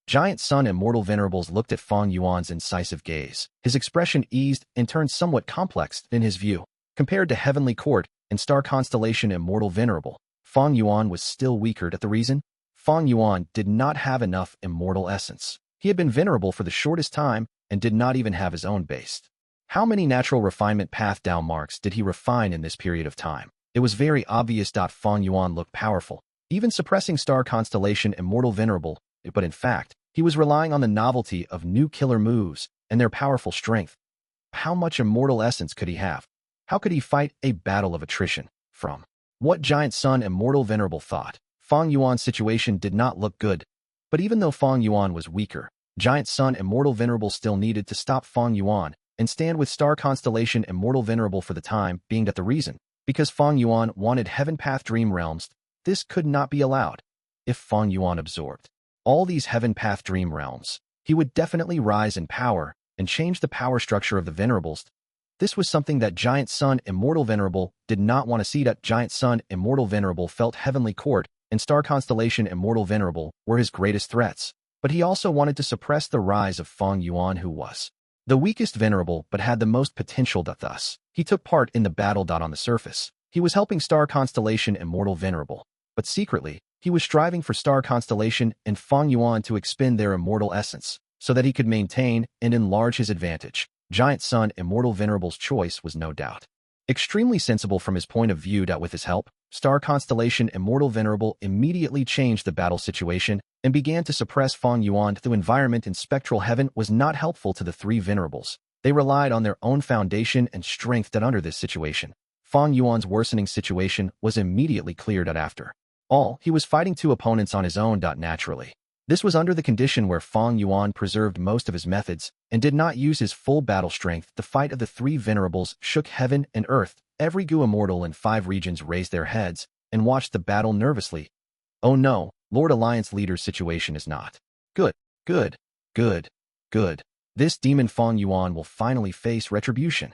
Giant Sun Immortal Venerables looked at Fang Yuan's incisive gaze. His expression eased and turned somewhat complex in his view. Compared to Heavenly Court and Star Constellation Immortal Venerable, Fang Yuan was still weaker. The reason? Fang Yuan did not have enough immortal essence. He had been venerable for the shortest time and did not even have his own base. How many natural refinement path Dao marks did he refine in this period of time? It was very obvious. Fang Yuan looked powerful, even suppressing Star Constellation Immortal Venerable, but in fact, he was relying on the novelty of new killer moves and their powerful strength. How much immortal essence could he have? How could he fight a battle of attrition? From what Giant Sun Immortal Venerable thought, Fang Yuan's situation did not look good. But even though Fang Yuan was weaker, Giant Sun Immortal Venerable still needed to stop Fang Yuan and stand with Star Constellation Immortal Venerable for the time being. The reason, because Fang Yuan wanted Heaven Path Dream Realms, this could not be allowed. if Fang Yuan absorbed all these Heaven Path Dream Realms, he would definitely rise in power and change the power structure of the Venerables. This was something that Giant Sun Immortal Venerable did not want to see. That Giant Sun Immortal Venerable felt Heavenly Court and Star Constellation Immortal Venerable were his greatest threats, but he also wanted to suppress the rise of Fang Yuan, who was the weakest Venerable but had the most potential. Thus, he took part in the battle. On the surface, he was helping Star Constellation Immortal Venerable, but secretly, he was striving for Star Constellation and Fang Yuan to expend their immortal essence, so that he could maintain and enlarge his advantage. Giant Sun Immortal Venerable's choice was no doubt extremely sensible from his point of view. With his help, Star Constellation Immortal Venerable immediately changed the battle situation and began to suppress Fang Yuan. The environment in Spectral Heaven was not helpful to the three Venerables. They relied on their own foundation and strength. Under this situation, Fang Yuan's worsening situation was immediately cleared. After all, he was fighting two opponents on his own. Naturally, this was under the condition where Fang Yuan preserved most of his methods and did not use his full battle strength. The fight of the three Venerables shook heaven and earth. Every Gu Immortal in 5 regions raised their heads and watched the battle nervously. Oh no, Lord Alliance Leader's situation is not good. Good. This demon Fang Yuan will finally face retribution.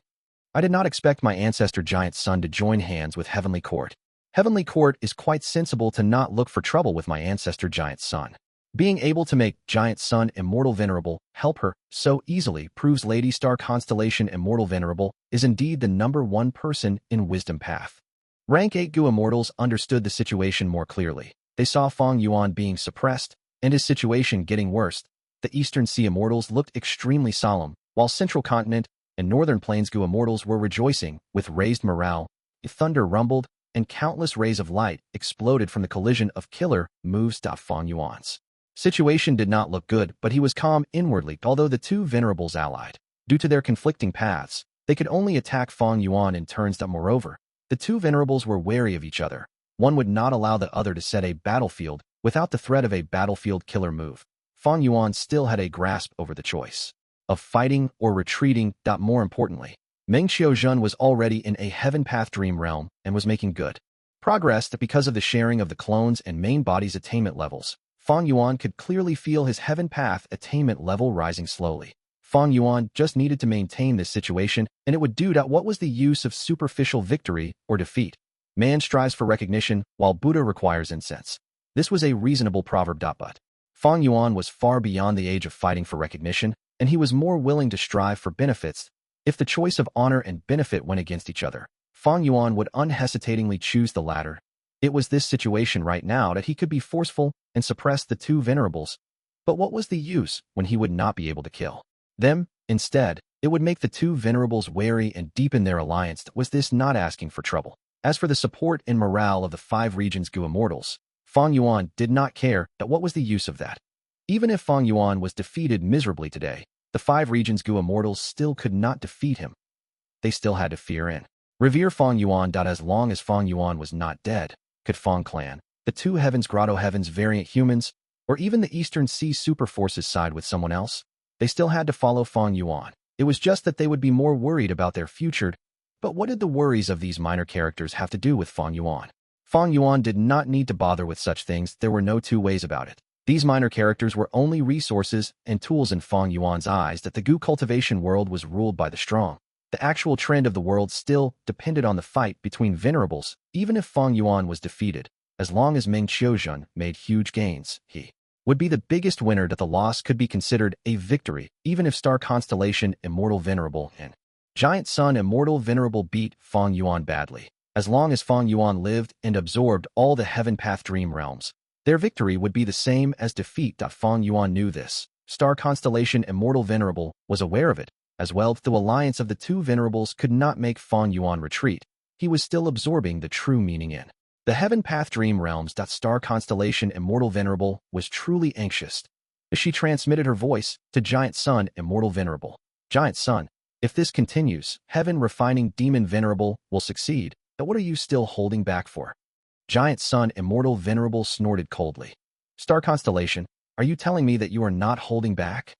I did not expect my ancestor Giant Sun to join hands with Heavenly Court. Heavenly Court is quite sensible to not look for trouble with my ancestor Giant Sun. Being able to make Giant Sun Immortal Venerable help her so easily proves Lady Star Constellation Immortal Venerable is indeed the #1 person in Wisdom Path. Rank 8 Gu Immortals understood the situation more clearly. They saw Fang Yuan being suppressed and his situation getting worse. The Eastern Sea Immortals looked extremely solemn, while Central Continent and Northern Plains Gu Immortals were rejoicing with raised morale. Thunder rumbled, and countless rays of light exploded from the collision of killer moves. Fang Yuan's situation did not look good, but he was calm inwardly. Although the two Venerables allied, due to their conflicting paths, they could only attack Fang Yuan in turns. Moreover, the two Venerables were wary of each other. One would not allow the other to set a battlefield without the threat of a battlefield killer move. Fang Yuan still had a grasp over the choice of fighting or retreating. More importantly, Meng was already in a Heaven Path Dream Realm and was making good progress. Because of the sharing of the clones and main body's attainment levels, Fang Yuan could clearly feel his Heaven Path attainment level rising slowly. Fang Yuan just needed to maintain this situation, and it would do. What was the use of superficial victory or defeat? Man strives for recognition, while Buddha requires incense. This was a reasonable proverb. But Fang Yuan was far beyond the age of fighting for recognition, and he was more willing to strive for benefits. If the choice of honor and benefit went against each other, Fang Yuan would unhesitatingly choose the latter. It was this situation right now that he could be forceful and suppress the two Venerables. But what was the use when he would not be able to kill them? Instead, it would make the two Venerables wary and deepen their alliance. Was this not asking for trouble? As for the support and morale of the 5 regions Gu Immortals, Fang Yuan did not care. What was the use of that? Even if Fang Yuan was defeated miserably today, the 5 regions Gu Immortals still could not defeat him. They still had to fear and revere Fang Yuan. As long as Fang Yuan was not dead, could Fang Clan, the 2 Heavens Grotto Heavens variant humans, or even the Eastern Sea super forces side with someone else? They still had to follow Fang Yuan. It was just that they would be more worried about their future. But what did the worries of these minor characters have to do with Fang Yuan? Fang Yuan did not need to bother with such things. There were no two ways about it. These minor characters were only resources and tools in Fang Yuan's eyes. That the Gu cultivation world was ruled by the strong. The actual trend of the world still depended on the fight between Venerables. Even if Fang Yuan was defeated, as long as Meng made huge gains, he would be the biggest winner. That the loss could be considered a victory, even if Star Constellation Immortal Venerable and Giant Sun Immortal Venerable beat Fang Yuan badly. As long as Fang Yuan lived and absorbed all the Heaven Path Dream Realms, their victory would be the same as defeat. Fang Yuan knew this. Star Constellation Immortal Venerable was aware of it as well. The alliance of the two Venerables could not make Fang Yuan retreat. He was still absorbing the true meaning in the Heaven Path Dream Realms. Star Constellation Immortal Venerable was truly anxious. She transmitted her voice to Giant Sun Immortal Venerable. Giant Sun, if this continues, Heaven Refining Demon Venerable will succeed. But what are you still holding back for? Giant Sun Immortal Venerable snorted coldly. Star Constellation, are you telling me that you are not holding back?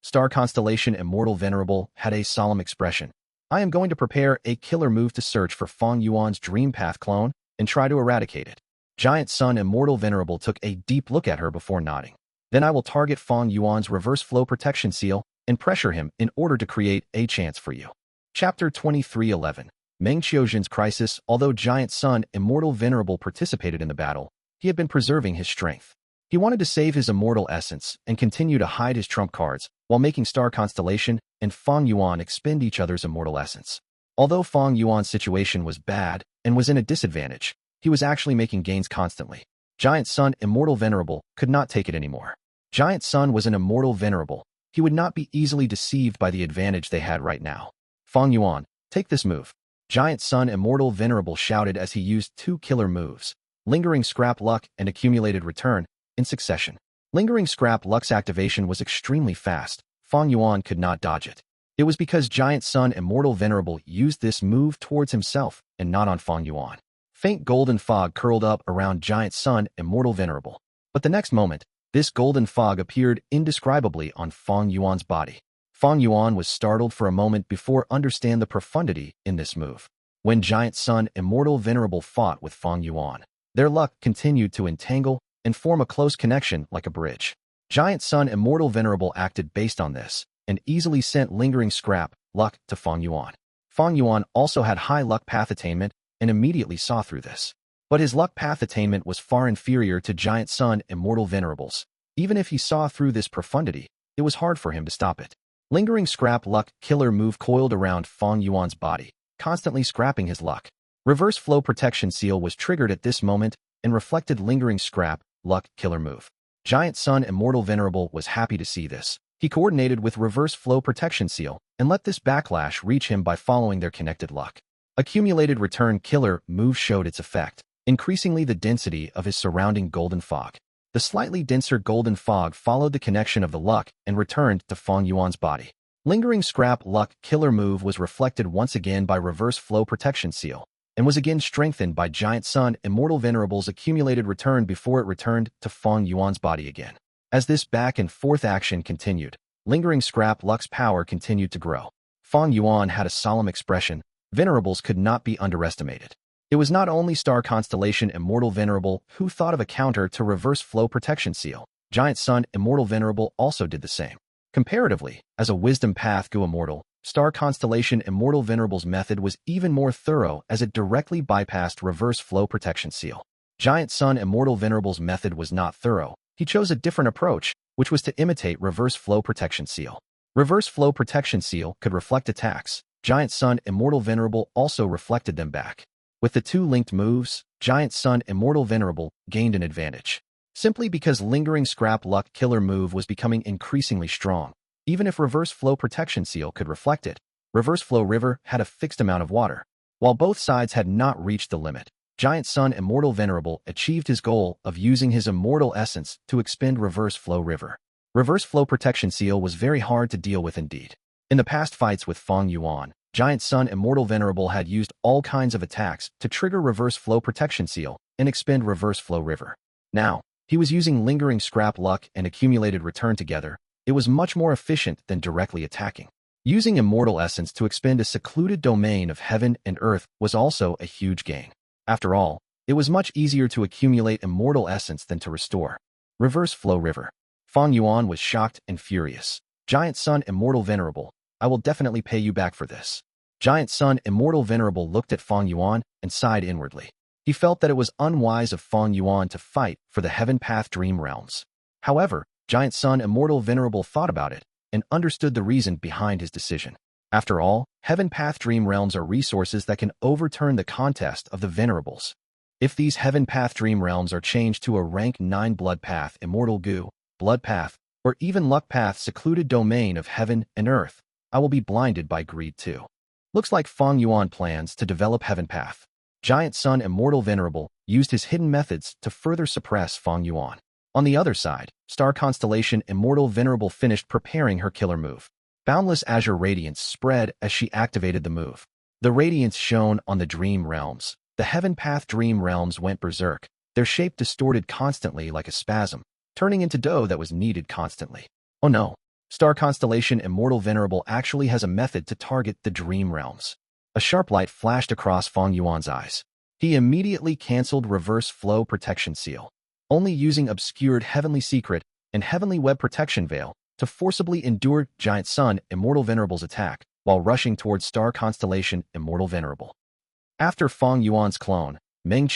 Star Constellation Immortal Venerable had a solemn expression. I am going to prepare a killer move to search for Fang Yuan's Dream Path clone and try to eradicate it. Giant Sun Immortal Venerable took a deep look at her before nodding. Then I will target Fang Yuan's reverse flow protection seal and pressure him in order to create a chance for you. Chapter 23:11. Meng Qiuzhen's Crisis. Although Giant Sun Immortal Venerable participated in the battle, he had been preserving his strength. He wanted to save his immortal essence and continue to hide his trump cards while making Star Constellation and Fang Yuan expend each other's immortal essence. Although Fang Yuan's situation was bad and was in a disadvantage, he was actually making gains constantly. Giant Sun Immortal Venerable could not take it anymore. Giant Sun was an immortal venerable. He would not be easily deceived by the advantage they had right now. Fang Yuan, take this move. Giant Sun Immortal Venerable shouted as he used two killer moves, Lingering Scrap Luck and Accumulated Return, in succession. Lingering Scrap Luck's activation was extremely fast. Fang Yuan could not dodge it. It was because Giant Sun Immortal Venerable used this move towards himself and not on Fang Yuan. Faint golden fog curled up around Giant Sun Immortal Venerable. But the next moment, this golden fog appeared indescribably on Fang Yuan's body. Fang Yuan was startled for a moment before understand the profundity in this move. When Giant Sun Immortal Venerable fought with Fang Yuan, their luck continued to entangle and form a close connection like a bridge. Giant Sun Immortal Venerable acted based on this and easily sent Lingering Scrap Luck to Fang Yuan. Fang Yuan also had high luck path attainment and immediately saw through this. But his luck path attainment was far inferior to Giant Sun Immortal Venerables. Even if he saw through this profundity, it was hard for him to stop it. Lingering Scrap Luck killer move coiled around Fang Yuan's body, constantly scrapping his luck. Reverse Flow Protection Seal was triggered at this moment and reflected Lingering Scrap Luck killer move. Giant Sun Immortal Venerable was happy to see this. He coordinated with Reverse Flow Protection Seal and let this backlash reach him by following their connected luck. Accumulated Return killer move showed its effect, increasingly the density of his surrounding golden fog. The slightly denser golden fog followed the connection of the luck and returned to Fang Yuan's body. Lingering Scrap Luck killer move was reflected once again by Reverse Flow Protection Seal and was again strengthened by Giant Sun Immortal Venerable's accumulated return before it returned to Fang Yuan's body again. As this back and forth action continued, Lingering Scrap Luck's power continued to grow. Fang Yuan had a solemn expression. Venerables could not be underestimated. It was not only Star Constellation Immortal Venerable who thought of a counter to Reverse Flow Protection Seal. Giant Sun Immortal Venerable also did the same. Comparatively, as a Wisdom Path Gu Immortal, Star Constellation Immortal Venerable's method was even more thorough as it directly bypassed Reverse Flow Protection Seal. Giant Sun Immortal Venerable's method was not thorough. He chose a different approach, which was to imitate Reverse Flow Protection Seal. Reverse Flow Protection Seal could reflect attacks. Giant Sun Immortal Venerable also reflected them back. With the two linked moves, Giant Sun Immortal Venerable gained an advantage. Simply because Lingering Scrap Luck killer move was becoming increasingly strong. Even if Reverse Flow Protection Seal could reflect it, Reverse Flow River had a fixed amount of water. While both sides had not reached the limit, Giant Sun Immortal Venerable achieved his goal of using his immortal essence to expend Reverse Flow River. Reverse Flow Protection Seal was very hard to deal with indeed. In the past fights with Fang Yuan, Giant Sun Immortal Venerable had used all kinds of attacks to trigger Reverse Flow Protection Seal and expend Reverse Flow River. Now, he was using Lingering Scrap Luck and Accumulated Return together. It was much more efficient than directly attacking. Using Immortal Essence to expend a secluded domain of heaven and earth was also a huge gain. After all, it was much easier to accumulate Immortal Essence than to restore. Reverse Flow River. Fang Yuan was shocked and furious. Giant Sun Immortal Venerable, I will definitely pay you back for this. Giant Sun Immortal Venerable looked at Fang Yuan and sighed inwardly. He felt that it was unwise of Fang Yuan to fight for the Heaven Path Dream Realms. However, Giant Sun Immortal Venerable thought about it and understood the reason behind his decision. After all, Heaven Path Dream Realms are resources that can overturn the contest of the Venerables. If these Heaven Path Dream Realms are changed to a rank 9 Blood Path Immortal Gu, Blood Path, or even Luck Path secluded domain of heaven and earth, I will be blinded by greed too. Looks like Fang Yuan plans to develop Heaven Path. Giant Sun Immortal Venerable used his hidden methods to further suppress Fang Yuan. On the other side, Star Constellation Immortal Venerable finished preparing her killer move. Boundless Azure Radiance spread as she activated the move. The radiance shone on the Dream Realms. The Heaven Path Dream Realms went berserk, their shape distorted constantly like a spasm, turning into dough that was kneaded constantly. Oh no, Star Constellation Immortal Venerable actually has a method to target the Dream Realms. A sharp light flashed across Fang Yuan's eyes. He immediately cancelled Reverse Flow Protection Seal, only using obscured Heavenly Secret and Heavenly Web Protection Veil to forcibly endure Giant Sun Immortal Venerables attack while rushing towards Star Constellation Immortal Venerable. After Fang Yuan's clone, Meng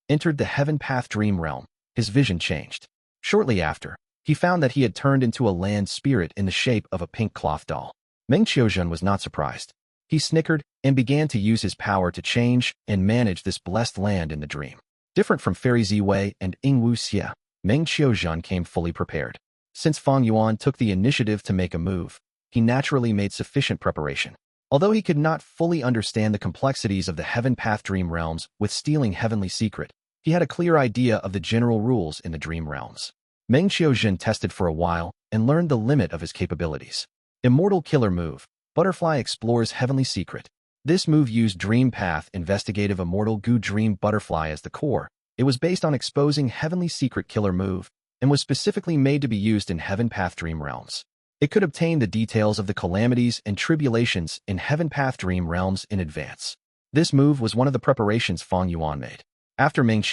entered the Heaven Path Dream Realm, his vision changed. Shortly after, he found that he had turned into a land spirit in the shape of a pink cloth doll. Meng was not surprised. He snickered and began to use his power to change and manage this blessed land in the dream. Different from Fairy Ziwei and Yingwu Xie, Meng came fully prepared. Since Fang Yuan took the initiative to make a move, he naturally made sufficient preparation. Although he could not fully understand the complexities of the Heaven Path Dream Realms with stealing Heavenly Secret, he had a clear idea of the general rules in the Dream Realms. Meng tested for a while and learned the limit of his capabilities. Immortal Killer Move. Butterfly Explores Heavenly Secret. This move used Dream Path Investigative Immortal Gu Dream Butterfly as the core. It was based on exposing Heavenly Secret Killer Move and was specifically made to be used in Heaven Path Dream Realms. It could obtain the details of the calamities and tribulations in Heaven Path Dream Realms in advance. This move was one of the preparations Fang Yuan made. After Meng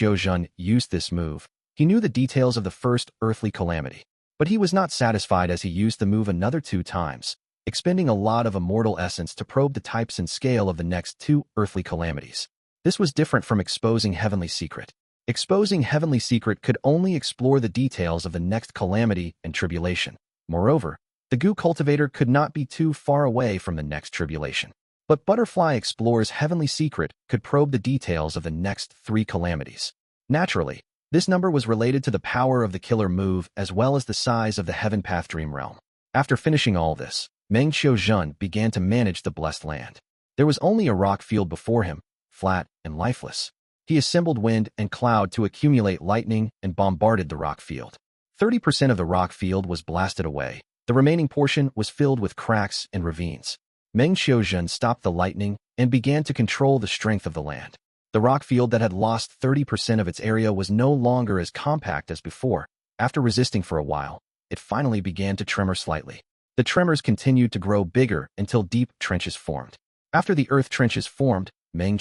used this move, he knew the details of the first earthly calamity. But he was not satisfied as he used the move another 2 times, expending a lot of immortal essence to probe the types and scale of the next 2 earthly calamities. This was different from exposing Heavenly Secret. Exposing Heavenly Secret could only explore the details of the next calamity and tribulation. Moreover, the Gu cultivator could not be too far away from the next tribulation. But Butterfly Explores Heavenly Secret could probe the details of the next 3 calamities. Naturally, this number was related to the power of the killer move as well as the size of the Heaven Path Dream Realm. After finishing all this, Meng began to manage the blessed land. There was only a rock field before him, flat and lifeless. He assembled wind and cloud to accumulate lightning and bombarded the rock field. 30% of the rock field was blasted away. The remaining portion was filled with cracks and ravines. Meng stopped the lightning and began to control the strength of the land. The rock field that had lost 30% of its area was no longer as compact as before. After resisting for a while, it finally began to tremor slightly. The tremors continued to grow bigger until deep trenches formed. After the earth trenches formed, Meng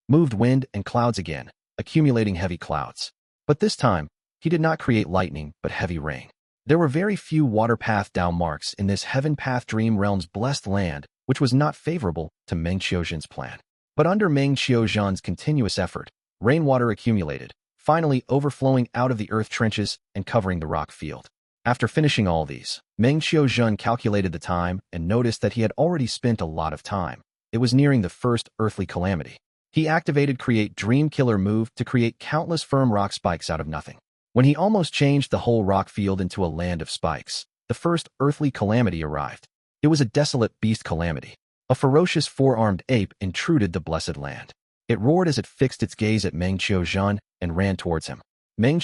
moved wind and clouds again, accumulating heavy clouds. But this time, he did not create lightning but heavy rain. There were very few water path down marks in this Heaven Path Dream Realm's blessed land, which was not favorable to Meng plan. But under Meng continuous effort, rainwater accumulated, finally overflowing out of the earth trenches and covering the rock field. After finishing all these, Meng calculated the time and noticed that he had already spent a lot of time. It was nearing the first earthly calamity. He activated Create Dream Killer move to create countless firm rock spikes out of nothing. When he almost changed the whole rock field into a land of spikes, the first earthly calamity arrived. It was a desolate beast calamity. A ferocious 4-armed ape intruded the blessed land. It roared as it fixed its gaze at Meng and ran towards him. Meng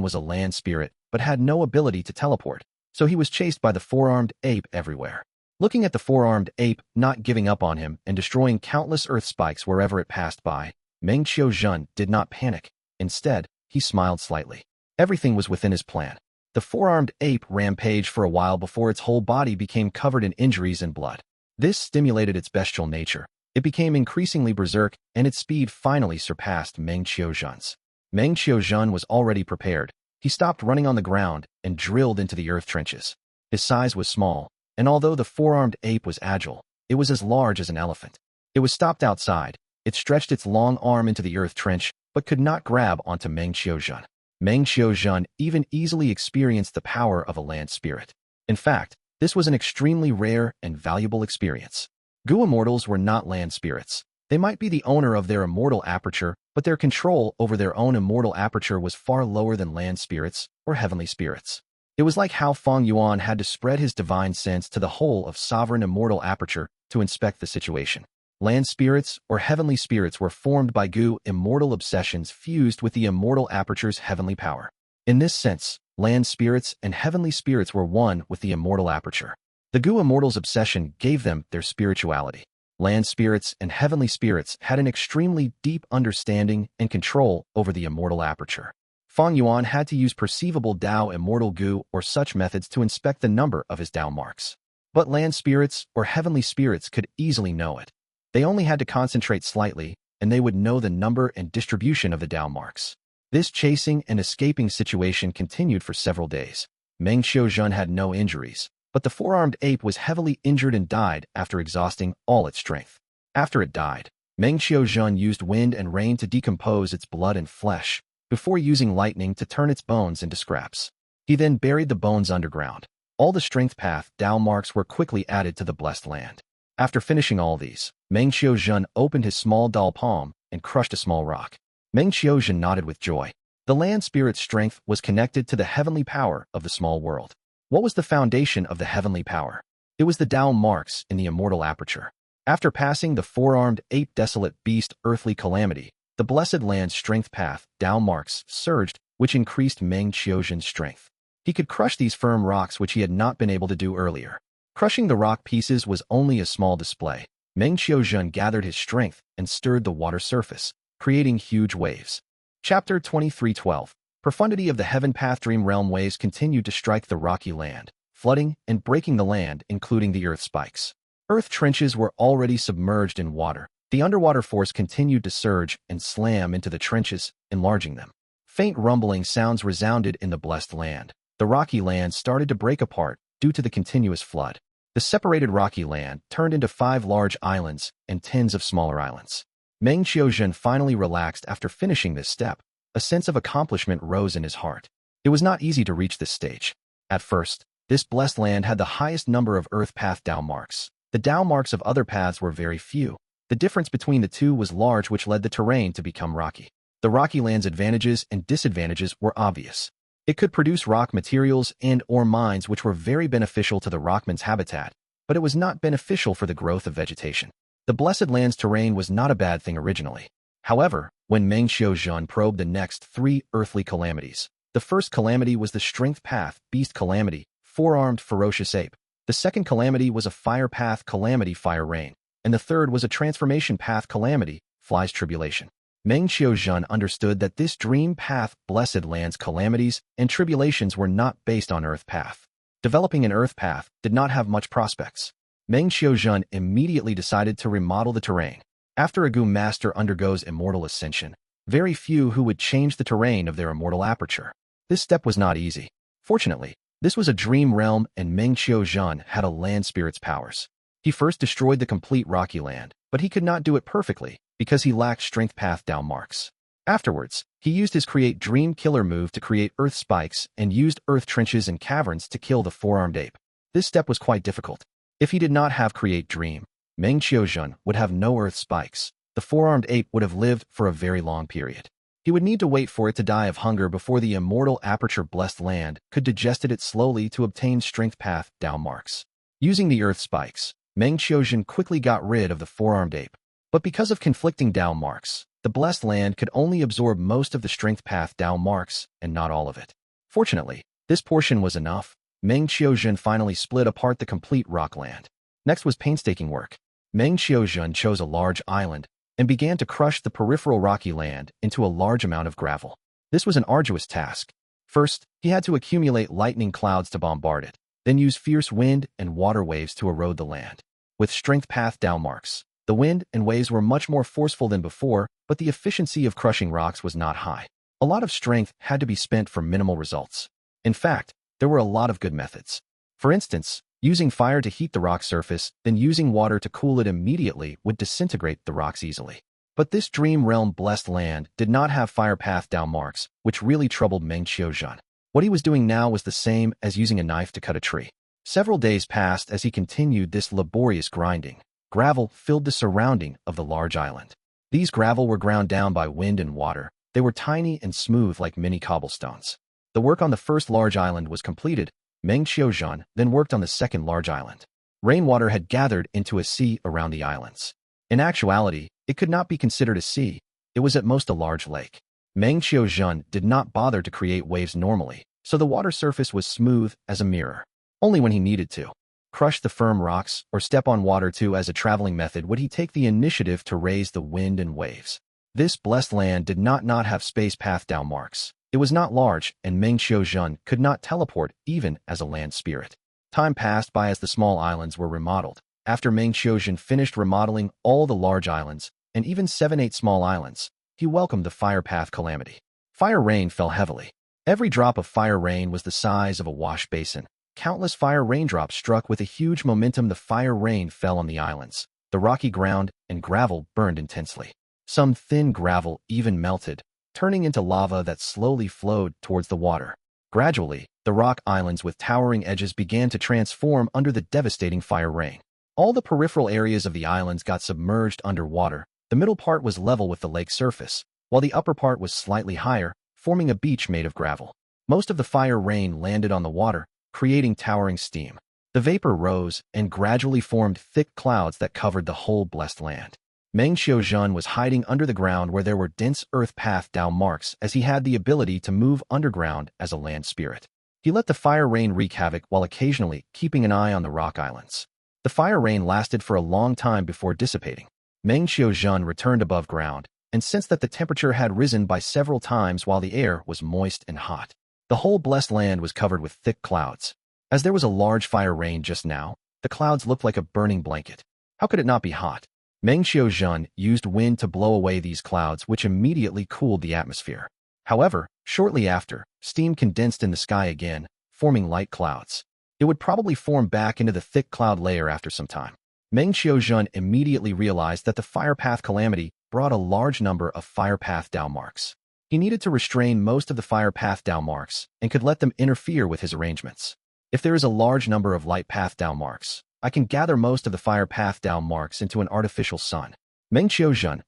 was a land spirit, but had no ability to teleport, so he was chased by the 4-armed ape everywhere. Looking at the 4-armed ape not giving up on him and destroying countless earth spikes wherever it passed by, Meng did not panic. Instead, he smiled slightly. Everything was within his plan. The 4-armed ape rampaged for a while before its whole body became covered in injuries and blood. This stimulated its bestial nature. It became increasingly berserk, and its speed finally surpassed Meng Qiuzhan's. Meng Qiuzhan was already prepared. He stopped running on the ground and drilled into the earth trenches. His size was small, and although the 4-armed ape was agile, it was as large as an elephant. It was stopped outside. It stretched its long arm into the earth trench, but could not grab onto Meng Qiuzhan. Meng Qiuzhan even easily experienced the power of a land spirit. In fact, this was an extremely rare and valuable experience. Gu Immortals were not land spirits. They might be the owner of their immortal aperture, but their control over their own immortal aperture was far lower than land spirits or heavenly spirits. It was like how Fang Yuan had to spread his divine sense to the whole of sovereign immortal aperture to inspect the situation. Land spirits or heavenly spirits were formed by Gu immortal obsessions fused with the immortal aperture's heavenly power. In this sense, land spirits and heavenly spirits were one with the immortal aperture. The Gu immortal's obsession gave them their spirituality. Land spirits and heavenly spirits had an extremely deep understanding and control over the immortal aperture. Fang Yuan had to use perceivable Dao immortal Gu or such methods to inspect the number of his Dao marks. But land spirits or heavenly spirits could easily know it. They only had to concentrate slightly, and they would know the number and distribution of the Dao marks. This chasing and escaping situation continued for several days. Meng Qiuzhen had no injuries, but the four-armed ape was heavily injured and died after exhausting all its strength. After it died, Meng Qiuzhen used wind and rain to decompose its blood and flesh, before using lightning to turn its bones into scraps. He then buried the bones underground. All the strength path Dao marks were quickly added to the blessed land. After finishing all these, Meng Qiuzhen opened his small doll palm and crushed a small rock. Meng Qiuzhen nodded with joy. The land spirit's strength was connected to the heavenly power of the small world. What was the foundation of the heavenly power? It was the Dao marks in the immortal aperture. After passing the four-armed Eight-Desolate beast earthly calamity, the blessed land's strength path Dao marks surged, which increased Meng Qiuzhen's strength. He could crush these firm rocks which he had not been able to do earlier. Crushing the rock pieces was only a small display. Meng Qiuzhen gathered his strength and stirred the water surface, creating huge waves. Chapter 23:12. Profundity of the Heaven Path Dream Realm waves continued to strike the rocky land, flooding and breaking the land, including the earth spikes. Earth trenches were already submerged in water. The underwater force continued to surge and slam into the trenches, enlarging them. Faint rumbling sounds resounded in the blessed land. The rocky land started to break apart due to the continuous flood. The separated rocky land turned into 5 large islands and tens of smaller islands. Meng Qiuzhen finally relaxed after finishing this step. A sense of accomplishment rose in his heart. It was not easy to reach this stage. At first, this blessed land had the highest number of earth path Dao marks. The Dao marks of other paths were very few. The difference between the two was large, which led the terrain to become rocky. The rocky land's advantages and disadvantages were obvious. It could produce rock materials and/or mines which were very beneficial to the rockman's habitat, but it was not beneficial for the growth of vegetation. The blessed land's terrain was not a bad thing originally. However, when Meng Qiuzhen probed the next 3 earthly calamities, the first calamity was the strength path beast calamity, four-armed ferocious ape. The second calamity was a fire path calamity, fire rain, and the third was a transformation path calamity, flies tribulation. Meng Qiuzhen understood that this dream path blessed land's calamities and tribulations were not based on earth path. Developing an earth path did not have much prospects. Meng Qiuzhen immediately decided to remodel the terrain. After a Gu master undergoes immortal ascension, very few who would change the terrain of their immortal aperture. This step was not easy. Fortunately, this was a dream realm and Meng Qiuzhen had a land spirit's powers. He first destroyed the complete rocky land, but he could not do it perfectly because he lacked strength path Dao marks. Afterwards, he used his create dream killer move to create earth spikes and used earth trenches and caverns to kill the four-armed ape. This step was quite difficult. If he did not have create dream, Meng Qiuzhen would have no earth spikes. The four-armed ape would have lived for a very long period. He would need to wait for it to die of hunger before the immortal aperture blessed land could digest it slowly to obtain strength path Dao marks. Using the earth spikes, Meng Qiuzhen quickly got rid of the four-armed ape. But because of conflicting Dao marks, the blessed land could only absorb most of the strength path Dao marks and not all of it. Fortunately, this portion was enough. Meng Qiuzhen finally split apart the complete rock land. Next was painstaking work. Meng Qiuzhen chose a large island and began to crush the peripheral rocky land into a large amount of gravel. This was an arduous task. First, he had to accumulate lightning clouds to bombard it, then use fierce wind and water waves to erode the land. With strength path Dao marks, the wind and waves were much more forceful than before, but the efficiency of crushing rocks was not high. A lot of strength had to be spent for minimal results. In fact, there were a lot of good methods. For instance, using fire to heat the rock surface, then using water to cool it immediately would disintegrate the rocks easily. But this dream realm blessed land did not have fire path Dao marks, which really troubled Meng Qiuzhen. What he was doing now was the same as using a knife to cut a tree. Several days passed as he continued this laborious grinding. Gravel filled the surrounding of the large island. These gravel were ground down by wind and water. They were tiny and smooth like mini cobblestones. The work on the first large island was completed. Meng Qiuzhen then worked on the second large island. Rainwater had gathered into a sea around the islands. In actuality, it could not be considered a sea. It was at most a large lake. Meng Qiuzhen did not bother to create waves normally, so the water surface was smooth as a mirror. Only when he needed to crush the firm rocks or step on water too as a traveling method would he take the initiative to raise the wind and waves. This blessed land did not have space path Dao marks. It was not large, and Meng Qiuzhen could not teleport even as a land spirit. Time passed by as the small islands were remodeled. After Meng Qiuzhen finished remodeling all the large islands, and even 7-8 small islands, he welcomed the fire path calamity. Fire rain fell heavily. Every drop of fire rain was the size of a wash basin. Countless fire raindrops struck with a huge momentum. The fire rain fell on the islands. The rocky ground and gravel burned intensely. Some thin gravel even melted, turning into lava that slowly flowed towards the water. Gradually, the rock islands with towering edges began to transform under the devastating fire rain. All the peripheral areas of the islands got submerged underwater. The middle part was level with the lake surface, while the upper part was slightly higher, forming a beach made of gravel. Most of the fire rain landed on the water, creating towering steam. The vapor rose and gradually formed thick clouds that covered the whole blessed land. Meng was hiding under the ground where there were dense earth path down marks, as he had the ability to move underground as a land spirit. He let the fire rain wreak havoc while occasionally keeping an eye on the rock islands. The fire rain lasted for a long time before dissipating. Meng returned above ground and sensed that the temperature had risen by several times while the air was moist and hot. The whole blessed land was covered with thick clouds. As there was a large fire rain just now, the clouds looked like a burning blanket. How could it not be hot? Meng used wind to blow away these clouds, which immediately cooled the atmosphere. However, shortly after, steam condensed in the sky again, forming light clouds. It would probably form back into the thick cloud layer after some time. Meng immediately realized that the fire path calamity brought a large number of fire path down marks. He needed to restrain most of the fire path down marks and could let them interfere with his arrangements. If there is a large number of light path down marks, I can gather most of the fire path down marks into an artificial sun. Meng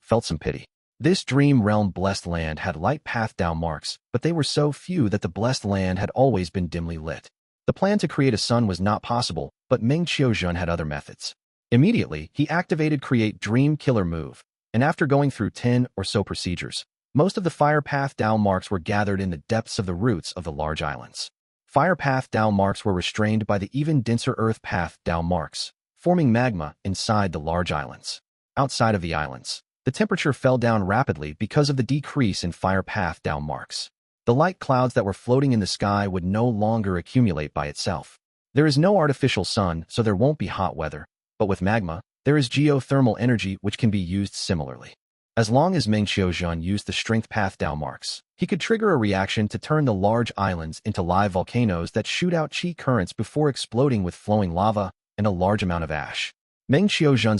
felt some pity. This dream realm blessed land had light path down marks, but they were so few that the blessed land had always been dimly lit. The plan to create a sun was not possible, but Meng had other methods. Immediately, he activated Create Dream Killer Move, and after going through 10 or so procedures, most of the fire path down marks were gathered in the depths of the roots of the large islands. Fire path down marks were restrained by the even denser earth path down marks, forming magma inside the large islands. Outside of the islands, the temperature fell down rapidly because of the decrease in fire path down marks. The light clouds that were floating in the sky would no longer accumulate by itself. There is no artificial sun, so there won't be hot weather, but with magma, there is geothermal energy which can be used similarly. As long as Meng used the strength path down marks, he could trigger a reaction to turn the large islands into live volcanoes that shoot out chi currents before exploding with flowing lava and a large amount of ash. Meng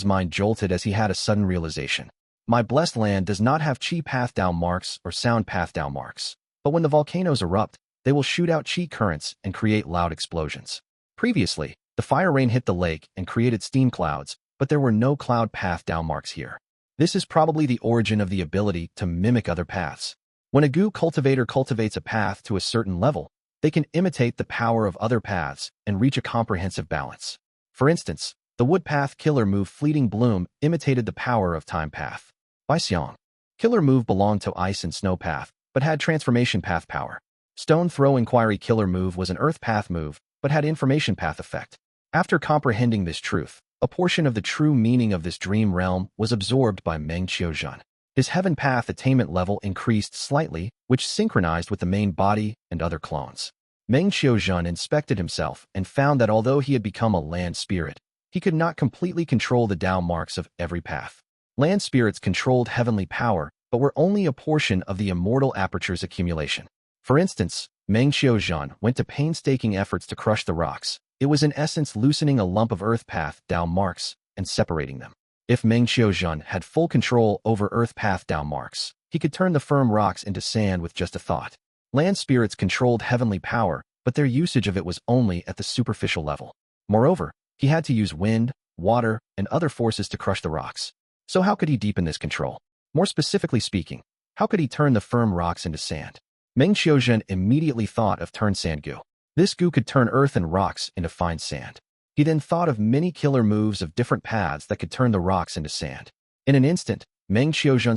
mind jolted as he had a sudden realization. My blessed land does not have chi path down marks or sound path down marks, but when the volcanoes erupt, they will shoot out chi currents and create loud explosions. Previously, the fire rain hit the lake and created steam clouds, but there were no cloud path down marks here. This is probably the origin of the ability to mimic other paths. When a Gu cultivator cultivates a path to a certain level, they can imitate the power of other paths and reach a comprehensive balance. For instance, the wood path killer move Fleeting Bloom imitated the power of time path. Besieging. Killer move belonged to ice and snow path, but had transformation path power. Stone throw inquiry killer move was an earth path move, but had information path effect. After comprehending this truth, a portion of the true meaning of this dream realm was absorbed by Meng. His heaven path attainment level increased slightly, which synchronized with the main body and other clones. Meng inspected himself and found that although he had become a land spirit, he could not completely control the down marks of every path. Land spirits controlled heavenly power, but were only a portion of the immortal aperture's accumulation. For instance, Meng went to painstaking efforts to crush the rocks. It was in essence loosening a lump of earth path down marks and separating them. If Meng had full control over earth path down marks, he could turn the firm rocks into sand with just a thought. Land spirits controlled heavenly power, but their usage of it was only at the superficial level. Moreover, he had to use wind, water, and other forces to crush the rocks. So how could he deepen this control? More specifically speaking, how could he turn the firm rocks into sand? Meng immediately thought of Turn Sand Gu. This Gu could turn earth and rocks into fine sand. He then thought of many killer moves of different paths that could turn the rocks into sand. In an instant, Meng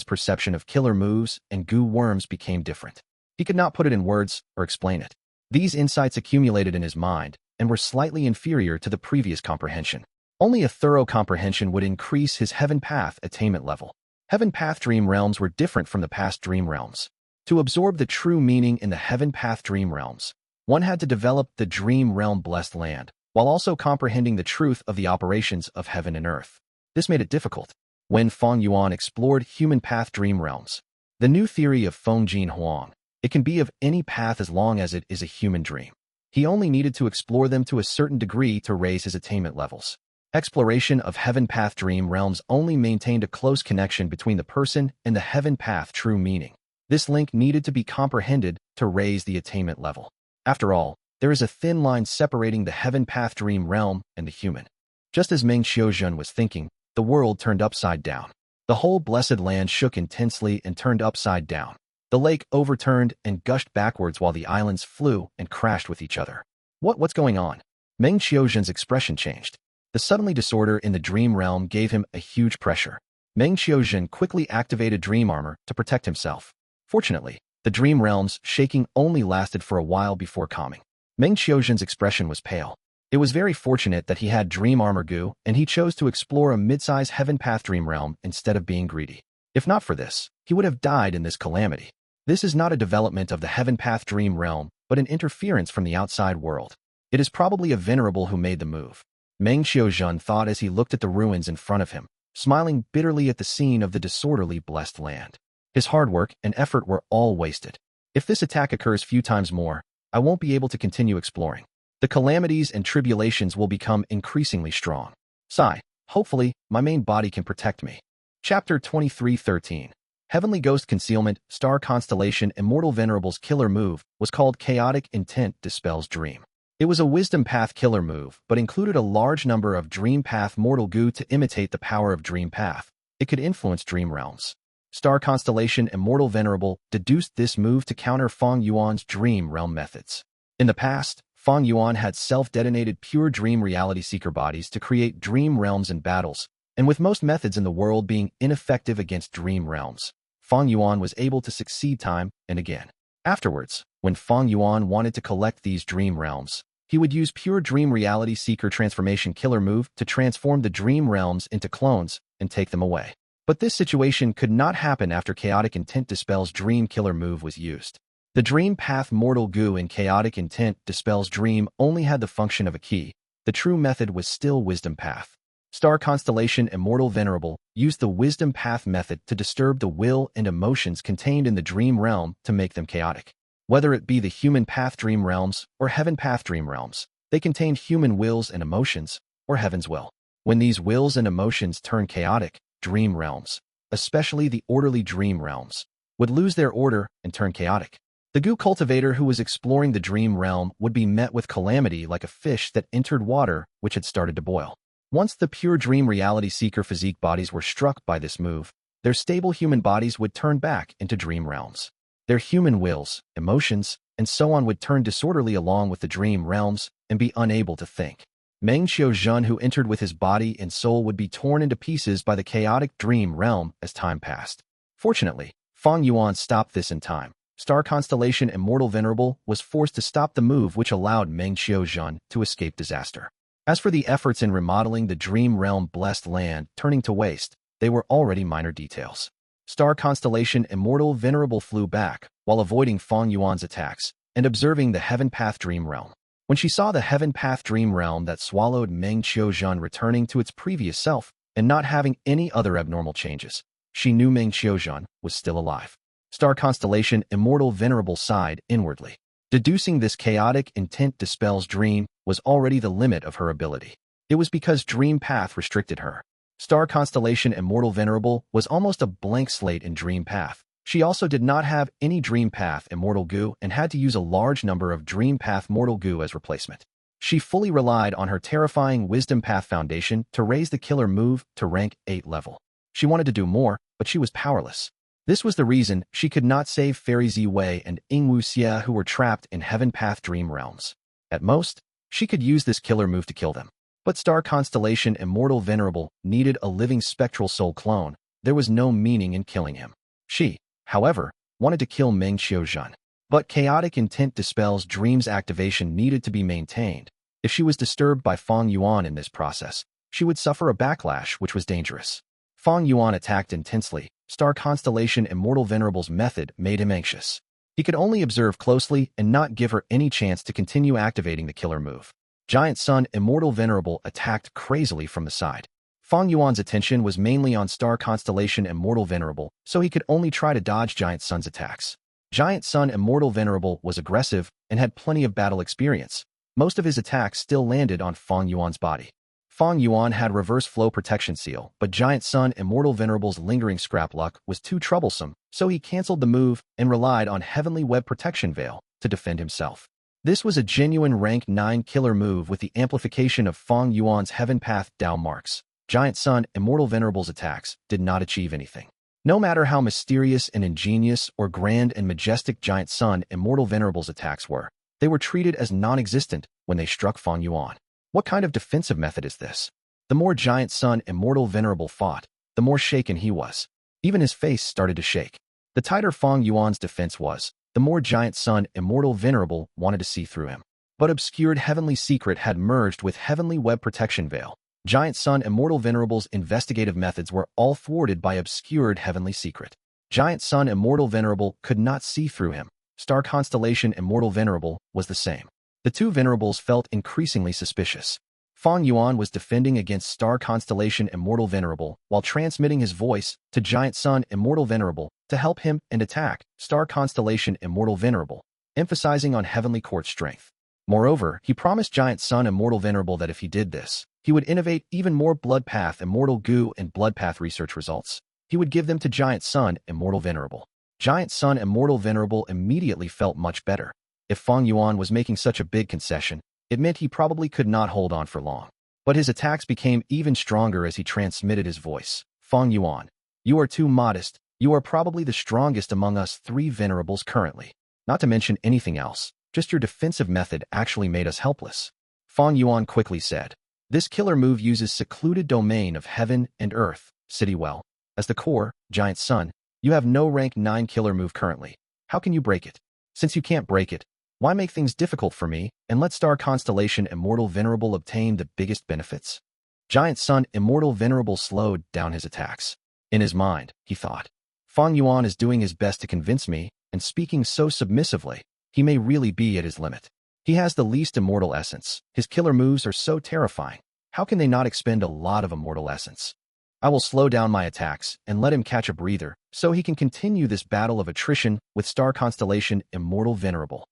perception of killer moves and Gu worms became different. He could not put it in words or explain it. These insights accumulated in his mind and were slightly inferior to the previous comprehension. Only a thorough comprehension would increase his heaven path attainment level. Heaven path dream realms were different from the past dream realms. To absorb the true meaning in the heaven path dream realms, one had to develop the dream realm blessed land, while also comprehending the truth of the operations of heaven and earth. This made it difficult. when Fang Yuan explored human path dream realms. The new theory of Feng Jin Huang. It can be of any path as long as it is a human dream. He only needed to explore them to a certain degree to raise his attainment levels. Exploration of heaven path dream realms only maintained a close connection between the person and the heaven path true meaning. This link needed to be comprehended to raise the attainment level. After all, there is a thin line separating the heaven path dream realm and the human. Just as Meng Qiuzhen was thinking, the world turned upside down. The whole blessed land shook intensely and turned upside down. The lake overturned and gushed backwards while the islands flew and crashed with each other. What's going on? Meng Qiuzhen's expression changed. The suddenly disorder in the dream realm gave him a huge pressure. Meng Qiuzhen quickly activated dream armor to protect himself. Fortunately, the dream realm's shaking only lasted for a while before calming. Meng Qiuzhen's expression was pale. It was very fortunate that he had dream armor Gu, and he chose to explore a mid-size heaven path dream realm instead of being greedy. If not for this, he would have died in this calamity. This is not a development of the heaven path dream realm, but an interference from the outside world. It is probably a venerable who made the move. Meng Qiuzhen thought as he looked at the ruins in front of him, smiling bitterly at the scene of the disorderly blessed land. His hard work and effort were all wasted. If this attack occurs few times more, I won't be able to continue exploring. The calamities and tribulations will become increasingly strong. Sigh, hopefully, my main body can protect me. Chapter 23:13. Heavenly Ghost Concealment, Star Constellation Immortal Venerables killer move was called Chaotic Intent Dispels Dream. It was a Wisdom Path killer move, but included a large number of Dream Path Mortal Gu to imitate the power of Dream Path. It could influence dream realms. Star Constellation Immortal Venerable deduced this move to counter Fang Yuan's dream realm methods. In the past, Fang Yuan had self-detonated pure dream reality seeker bodies to create dream realms and battles, and with most methods in the world being ineffective against dream realms, Fang Yuan was able to succeed time and again. Afterwards, when Fang Yuan wanted to collect these dream realms, he would use pure dream reality seeker transformation killer move to transform the dream realms into clones and take them away. But this situation could not happen after Chaotic Intent Dispels Dream killer move was used. The Dream Path Mortal Gu in Chaotic Intent Dispels Dream only had the function of a key. The true method was still Wisdom Path. Star Constellation Immortal Venerable used the Wisdom Path method to disturb the will and emotions contained in the dream realm to make them chaotic. Whether it be the human path dream realms or heaven path dream realms, they contained human wills and emotions, or heaven's will. When these wills and emotions turn chaotic, dream realms, especially the orderly dream realms, would lose their order and turn chaotic. The Gu cultivator who was exploring the dream realm would be met with calamity like a fish that entered water which had started to boil. Once the pure dream reality seeker physique bodies were struck by this move, their stable human bodies would turn back into dream realms. Their human wills, emotions, and so on would turn disorderly along with the dream realms and be unable to think. Meng Qiuzhen who entered with his body and soul would be torn into pieces by the chaotic dream realm as time passed. Fortunately, Fang Yuan stopped this in time. Star Constellation Immortal Venerable was forced to stop the move which allowed Meng Qiuzhen to escape disaster. As for the efforts in remodeling the dream realm blessed land turning to waste, they were already minor details. Star Constellation Immortal Venerable flew back while avoiding Fang Yuan's attacks and observing the Heaven Path Dream Realm. When she saw the Heaven Path Dream Realm that swallowed Meng Qiuzhen returning to its previous self and not having any other abnormal changes, she knew Meng Qiuzhen was still alive. Star Constellation Immortal Venerable sighed inwardly. Deducing this Chaotic Intent Dispels Dream was already the limit of her ability. It was because Dream Path restricted her. Star Constellation Immortal Venerable was almost a blank slate in Dream Path. She also did not have any Dream Path Immortal Gu and had to use a large number of Dream Path Mortal Gu as replacement. She fully relied on her terrifying Wisdom Path Foundation to raise the killer move to rank 8 level. She wanted to do more, but she was powerless. This was the reason she could not save Fairy Ziwei and Yingwu Xie who were trapped in Heaven Path Dream Realms. At most, she could use this killer move to kill them. But Star Constellation Immortal Venerable needed a living spectral soul clone. There was no meaning in killing him. She, however, wanted to kill Meng Qiuzhen. But Chaotic Intent Dispels Dreams activation needed to be maintained. If she was disturbed by Fang Yuan in this process, she would suffer a backlash which was dangerous. Fang Yuan attacked intensely. Star Constellation Immortal Venerable's method made him anxious. He could only observe closely and not give her any chance to continue activating the killer move. Giant Sun Immortal Venerable attacked crazily from the side. Fang Yuan's attention was mainly on Star Constellation Immortal Venerable, so he could only try to dodge Giant Sun's attacks. Giant Sun Immortal Venerable was aggressive and had plenty of battle experience. Most of his attacks still landed on Fang Yuan's body. Fang Yuan had reverse flow protection seal, but Giant Sun Immortal Venerable's lingering scrap luck was too troublesome, so he cancelled the move and relied on Heavenly Web Protection Veil to defend himself. This was a genuine rank 9 killer move with the amplification of Fang Yuan's Heaven Path Dao marks. Giant Sun Immortal Venerable's attacks did not achieve anything. No matter how mysterious and ingenious or grand and majestic Giant Sun Immortal Venerable's attacks were, they were treated as non-existent when they struck Fang Yuan. What kind of defensive method is this? The more Giant Sun Immortal Venerable fought, the more shaken he was. Even his face started to shake. The tighter Fang Yuan's defense was, the more Giant Sun Immortal Venerable wanted to see through him. But Obscured Heavenly Secret had merged with Heavenly Web Protection Veil. Giant Sun Immortal Venerable's investigative methods were all thwarted by Obscured Heavenly Secret. Giant Sun Immortal Venerable could not see through him. Star Constellation Immortal Venerable was the same. The two Venerables felt increasingly suspicious. Fang Yuan was defending against Star Constellation Immortal Venerable while transmitting his voice to Giant Sun Immortal Venerable to help him and attack Star Constellation Immortal Venerable, emphasizing on Heavenly Court strength. Moreover, he promised Giant Sun Immortal Venerable that if he did this, he would innovate even more Blood Path Immortal Gu and Blood Path research results. He would give them to Giant Sun Immortal Venerable. Giant Sun Immortal Venerable immediately felt much better. If Fang Yuan was making such a big concession, it meant he probably could not hold on for long. But his attacks became even stronger as he transmitted his voice. Fang Yuan, you are too modest. You are probably the strongest among us 3 Venerables currently. Not to mention anything else, just your defensive method actually made us helpless. Fang Yuan quickly said, this killer move uses secluded domain of heaven and earth, city well. As the core, Giant Sun, you have no rank 9 killer move currently. How can you break it? Since you can't break it, why make things difficult for me and let Star Constellation Immortal Venerable obtain the biggest benefits? Giant Sun Immortal Venerable slowed down his attacks. In his mind, he thought, Fang Yuan is doing his best to convince me, and speaking so submissively, he may really be at his limit. He has the least immortal essence. His killer moves are so terrifying. How can they not expend a lot of immortal essence? I will slow down my attacks and let him catch a breather so he can continue this battle of attrition with Star Constellation Immortal Venerable.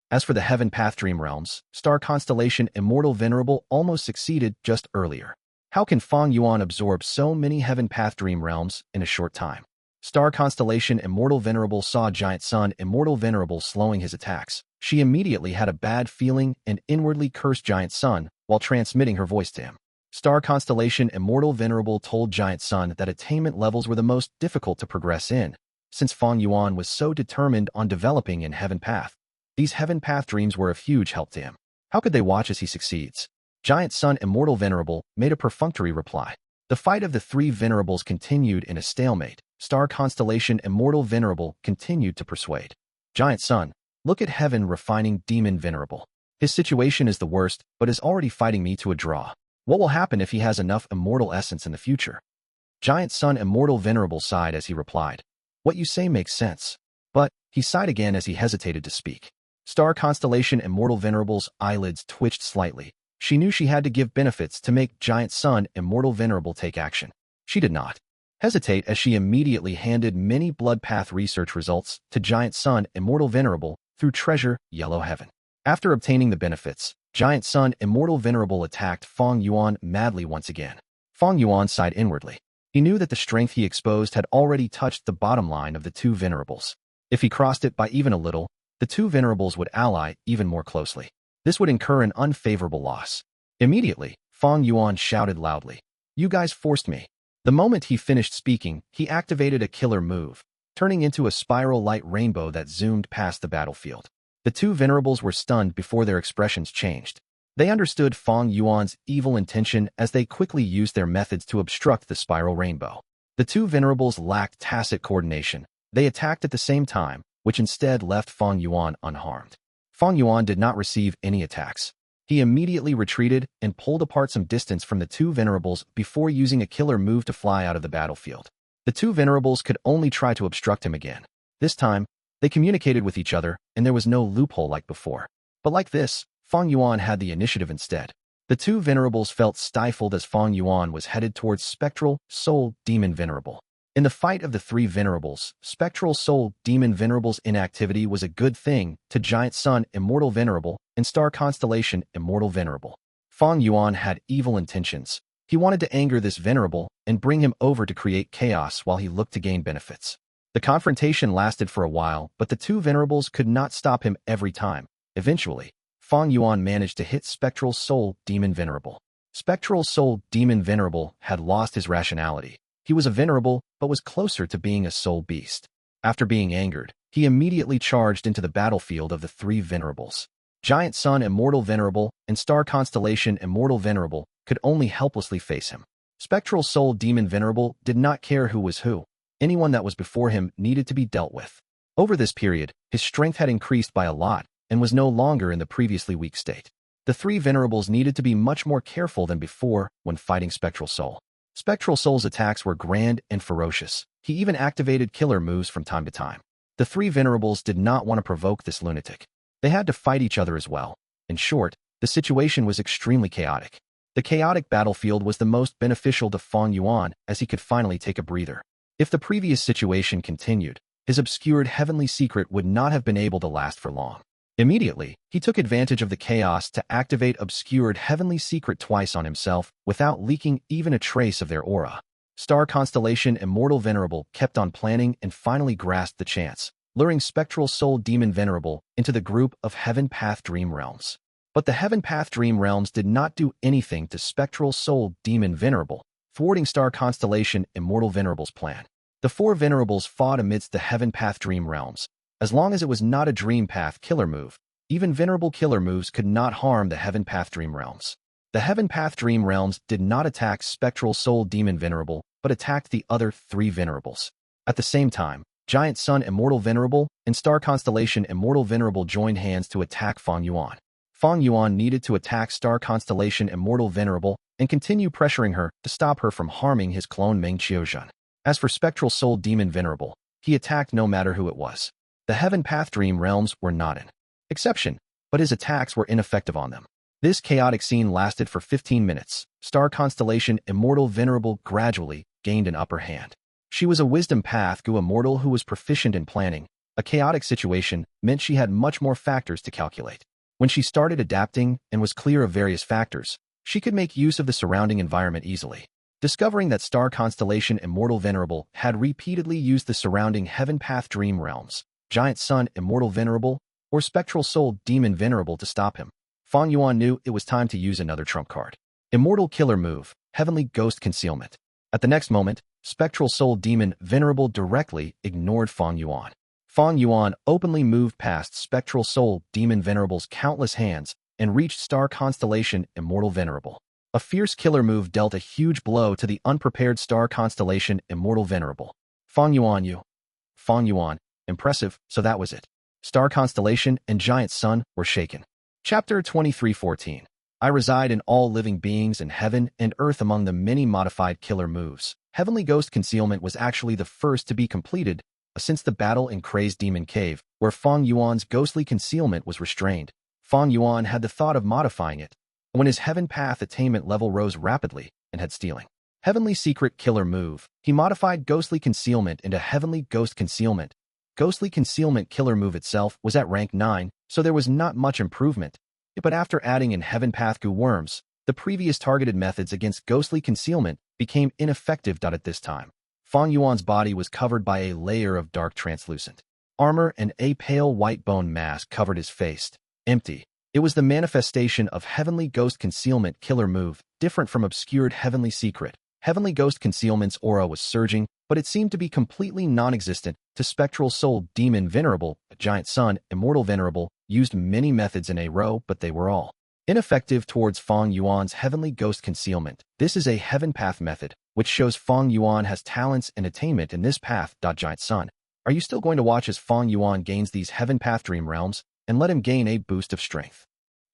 As for the Heaven Path Dream Realms, Star Constellation Immortal Venerable almost succeeded just earlier. How can Fang Yuan absorb so many Heaven Path Dream Realms in a short time? Star Constellation Immortal Venerable saw Giant Sun Immortal Venerable slowing his attacks. She immediately had a bad feeling and inwardly cursed Giant Sun while transmitting her voice to him. Star Constellation Immortal Venerable told Giant Sun that attainment levels were the most difficult to progress in, since Fang Yuan was so determined on developing in Heaven Path. These Heaven Path dreams were of huge help to him. How could they watch as he succeeds? Giant Sun Immortal Venerable made a perfunctory reply. The fight of the 3 Venerables continued in a stalemate. Star Constellation Immortal Venerable continued to persuade. Giant Sun, look at Heaven Refining Demon Venerable. His situation is the worst, but is already fighting me to a draw. What will happen if he has enough immortal essence in the future? Giant Sun Immortal Venerable sighed as he replied. What you say makes sense. But, he sighed again as he hesitated to speak. Star Constellation Immortal Venerable's eyelids twitched slightly. She knew she had to give benefits to make Giant Sun Immortal Venerable take action. She did not hesitate as she immediately handed many Blood Path research results to Giant Sun Immortal Venerable through Treasure Yellow Heaven. After obtaining the benefits, Giant Sun Immortal Venerable attacked Fang Yuan madly once again. Fang Yuan sighed inwardly. He knew that the strength he exposed had already touched the bottom line of the 2 Venerables. If he crossed it by even a little, the 2 Venerables would ally even more closely. This would incur an unfavorable loss. Immediately, Fang Yuan shouted loudly, "You guys forced me." The moment he finished speaking, he activated a killer move, turning into a spiral light rainbow that zoomed past the battlefield. The 2 Venerables were stunned before their expressions changed. They understood Fang Yuan's evil intention as they quickly used their methods to obstruct the spiral rainbow. The 2 Venerables lacked tacit coordination. They attacked at the same time, which instead left Fang Yuan unharmed. Fang Yuan did not receive any attacks. He immediately retreated and pulled apart some distance from the 2 Venerables before using a killer move to fly out of the battlefield. The 2 Venerables could only try to obstruct him again. This time, they communicated with each other, and there was no loophole like before. But like this, Fang Yuan had the initiative instead. The two Venerables felt stifled as Fang Yuan was headed towards Spectral Soul Demon Venerable. In the fight of the three Venerables, Spectral Soul Demon Venerable's inactivity was a good thing to Giant Sun Immortal Venerable and Star Constellation Immortal Venerable. Fang Yuan had evil intentions. He wanted to anger this Venerable and bring him over to create chaos while he looked to gain benefits. The confrontation lasted for a while, but the two Venerables could not stop him every time. Eventually, Fang Yuan managed to hit Spectral Soul Demon Venerable. Spectral Soul Demon Venerable had lost his rationality. He was a Venerable, but was closer to being a soul beast. After being angered, he immediately charged into the battlefield of the three Venerables. Giant Sun Immortal Venerable and Star Constellation Immortal Venerable could only helplessly face him. Spectral Soul Demon Venerable did not care who was who. Anyone that was before him needed to be dealt with. Over this period, his strength had increased by a lot and was no longer in the previously weak state. The three Venerables needed to be much more careful than before when fighting Spectral Soul. Spectral Soul's attacks were grand and ferocious. He even activated killer moves from time to time. The three Venerables did not want to provoke this lunatic. They had to fight each other as well. In short, the situation was extremely chaotic. The chaotic battlefield was the most beneficial to Fang Yuan as he could finally take a breather. If the previous situation continued, his obscured heavenly secret would not have been able to last for long. Immediately, he took advantage of the chaos to activate obscured heavenly secret twice on himself without leaking even a trace of their aura. Star Constellation Immortal Venerable kept on planning and finally grasped the chance, luring Spectral Soul Demon Venerable into the group of Heaven Path Dream Realms. But the Heaven Path Dream Realms did not do anything to Spectral Soul Demon Venerable, thwarting Star Constellation Immortal Venerable's plan. The four Venerables fought amidst the Heaven Path Dream Realms. As long as it was not a Dream Path killer move, even Venerable killer moves could not harm the Heaven Path Dream Realms. The Heaven Path Dream Realms did not attack Spectral Soul Demon Venerable, but attacked the other three Venerables. At the same time, Giant Sun Immortal Venerable and Star Constellation Immortal Venerable joined hands to attack Fang Yuan. Fang Yuan needed to attack Star Constellation Immortal Venerable and continue pressuring her to stop her from harming his clone Meng. As for Spectral Soul Demon Venerable, he attacked no matter who it was. The Heaven Path Dream Realms were not an exception, but his attacks were ineffective on them. This chaotic scene lasted for 15 minutes. Star Constellation Immortal Venerable gradually gained an upper hand. She was a Wisdom Path Gu Immortal who was proficient in planning. A chaotic situation meant she had much more factors to calculate. When she started adapting and was clear of various factors, she could make use of the surrounding environment easily. Discovering that Star Constellation Immortal Venerable had repeatedly used the surrounding Heaven Path Dream Realms, Giant Sun Immortal Venerable, or Spectral Soul Demon Venerable to stop him, Fang Yuan knew it was time to use another trump card. Immortal killer move, Heavenly Ghost Concealment. At the next moment, Spectral Soul Demon Venerable directly ignored Fang Yuan. Fang Yuan openly moved past Spectral Soul Demon Venerable's countless hands and reached Star Constellation Immortal Venerable. A fierce killer move dealt a huge blow to the unprepared Star Constellation Immortal Venerable. Fang Yuan, impressive, so that was it. Star Constellation and Giant Sun were shaken. Chapter 23:14. I reside in all living beings in heaven and earth. Among the many modified killer moves, Heavenly Ghost Concealment was actually the first to be completed since the battle in Crazed Demon Cave, where Fang Yuan's ghostly concealment was restrained. Fang Yuan had the thought of modifying it when his Heaven Path attainment level rose rapidly and had stealing. Heavenly Secret Killer Move. He modified Ghostly Concealment into Heavenly Ghost Concealment. Ghostly Concealment killer move itself was at rank 9, so there was not much improvement. But after adding in Heaven Path Gu worms, the previous targeted methods against Ghostly Concealment became ineffective. At this time, Fang Yuan's body was covered by a layer of dark translucent armor and a pale white bone mask covered his face. Empty. It was the manifestation of Heavenly Ghost Concealment killer move, different from obscured Heavenly Secret. Heavenly Ghost Concealment's aura was surging, but it seemed to be completely non-existent to Spectral Soul Demon Venerable. Giant Sun Immortal Venerable used many methods in a row, but they were all ineffective towards Fang Yuan's Heavenly Ghost Concealment. This is a Heaven Path method, which shows Fang Yuan has talents and attainment in this path. Giant Sun, are you still going to watch as Fang Yuan gains these Heaven Path Dream Realms and let him gain a boost of strength?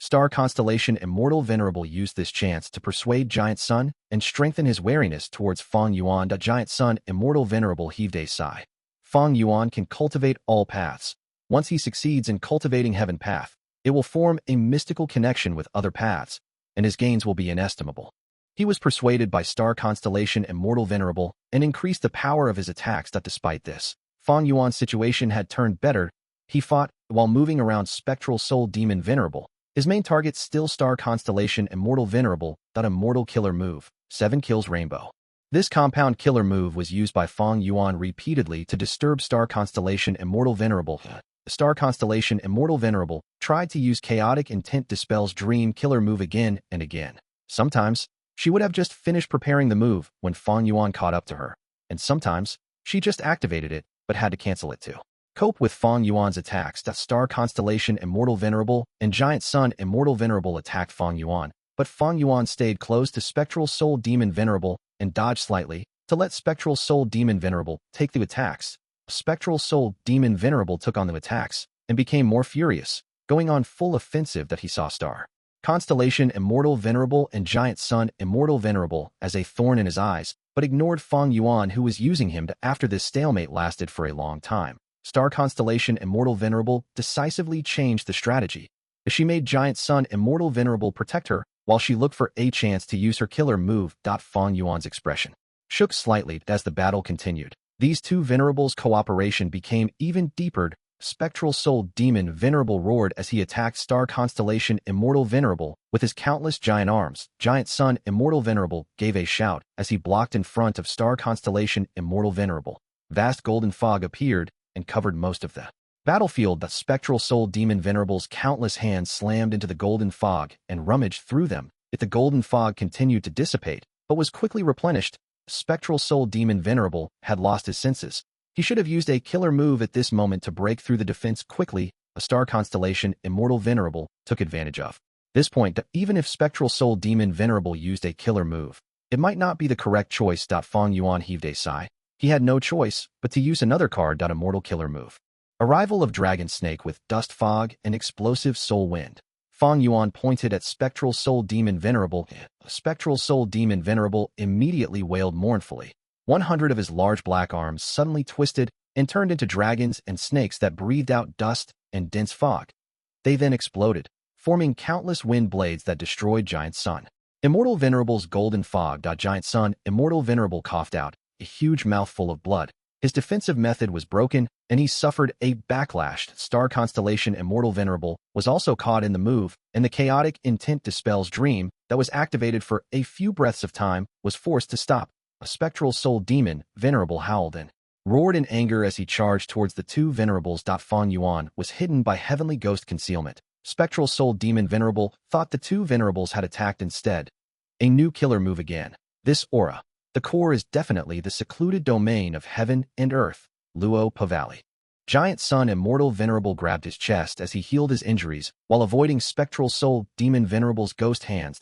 Star Constellation Immortal Venerable used this chance to persuade Giant Sun and strengthen his wariness towards Fang Yuan. Giant Sun Immortal Venerable heaved a sigh. Fang Yuan can cultivate all paths. Once he succeeds in cultivating Heaven Path, it will form a mystical connection with other paths, and his gains will be inestimable. He was persuaded by Star Constellation Immortal Venerable and increased the power of his attacks. Despite this, Fang Yuan's situation had turned better. He fought while moving around Spectral Soul Demon Venerable. His main target still Star Constellation Immortal Venerable. Immortal Killer Move, 7 kills Rainbow. This compound killer move was used by Fang Yuan repeatedly to disturb Star Constellation Immortal Venerable. The Star Constellation Immortal Venerable tried to use Chaotic Intent Dispel's Dream Killer move again and again. Sometimes, she would have just finished preparing the move when Fang Yuan caught up to her, and sometimes, she just activated it but had to cancel it to cope with Fang Yuan's attacks. Star Constellation Immortal Venerable and Giant Sun Immortal Venerable attacked Fang Yuan, but Fang Yuan stayed close to Spectral Soul Demon Venerable and dodged slightly to let Spectral Soul Demon Venerable take the attacks. Spectral Soul Demon Venerable took on the attacks and became more furious, going on full offensive. He saw Star Constellation Immortal Venerable and Giant Sun Immortal Venerable as a thorn in his eyes, but ignored Fang Yuan, who was using him after this stalemate lasted for a long time. Star Constellation Immortal Venerable decisively changed the strategy, as she made Giant Sun Immortal Venerable protect her while she looked for a chance to use her killer move. Fang Yuan's expression shook slightly as the battle continued. These two Venerables' cooperation became even deeper. Spectral Soul Demon Venerable roared as he attacked Star Constellation Immortal Venerable with his countless giant arms. Giant Sun Immortal Venerable gave a shout as he blocked in front of Star Constellation Immortal Venerable. Vast golden fog appeared and covered most of the battlefield. The Spectral Soul Demon Venerable's countless hands slammed into the golden fog and rummaged through them. The golden fog continued to dissipate, but was quickly replenished. Spectral Soul Demon Venerable had lost his senses. He should have used a killer move at this moment to break through the defense quickly. A Star Constellation Immortal Venerable took advantage of this point. Even if Spectral Soul Demon Venerable used a killer move, it might not be the correct choice. Fang Yuan heaved a sigh. He had no choice but to use another card. Immortal Killer Move. Arrival of Dragon Snake with Dust Fog and Explosive Soul Wind. Fang Yuan pointed at Spectral Soul Demon Venerable. Spectral Soul Demon Venerable immediately wailed mournfully. 100 of his large black arms suddenly twisted and turned into dragons and snakes that breathed out dust and dense fog. They then exploded, forming countless wind blades that destroyed Giant Sun Immortal Venerable's golden fog. Giant Sun Immortal Venerable coughed out a huge mouthful of blood. His defensive method was broken, and he suffered a backlash. Star Constellation Immortal Venerable was also caught in the move, and the Chaotic Intent Dispel's Dream that was activated for a few breaths of time was forced to stop. A Spectral Soul Demon Venerable howled and roared in anger as he charged towards the two Venerables. Fang Yuan was hidden by Heavenly Ghost Concealment. Spectral Soul Demon Venerable thought the two Venerables had attacked instead. A new killer move again. This aura. The core is definitely the secluded domain of heaven and earth. Luo Pavali. Giant Sun Immortal Venerable grabbed his chest as he healed his injuries while avoiding Spectral Soul Demon Venerable's ghost hands.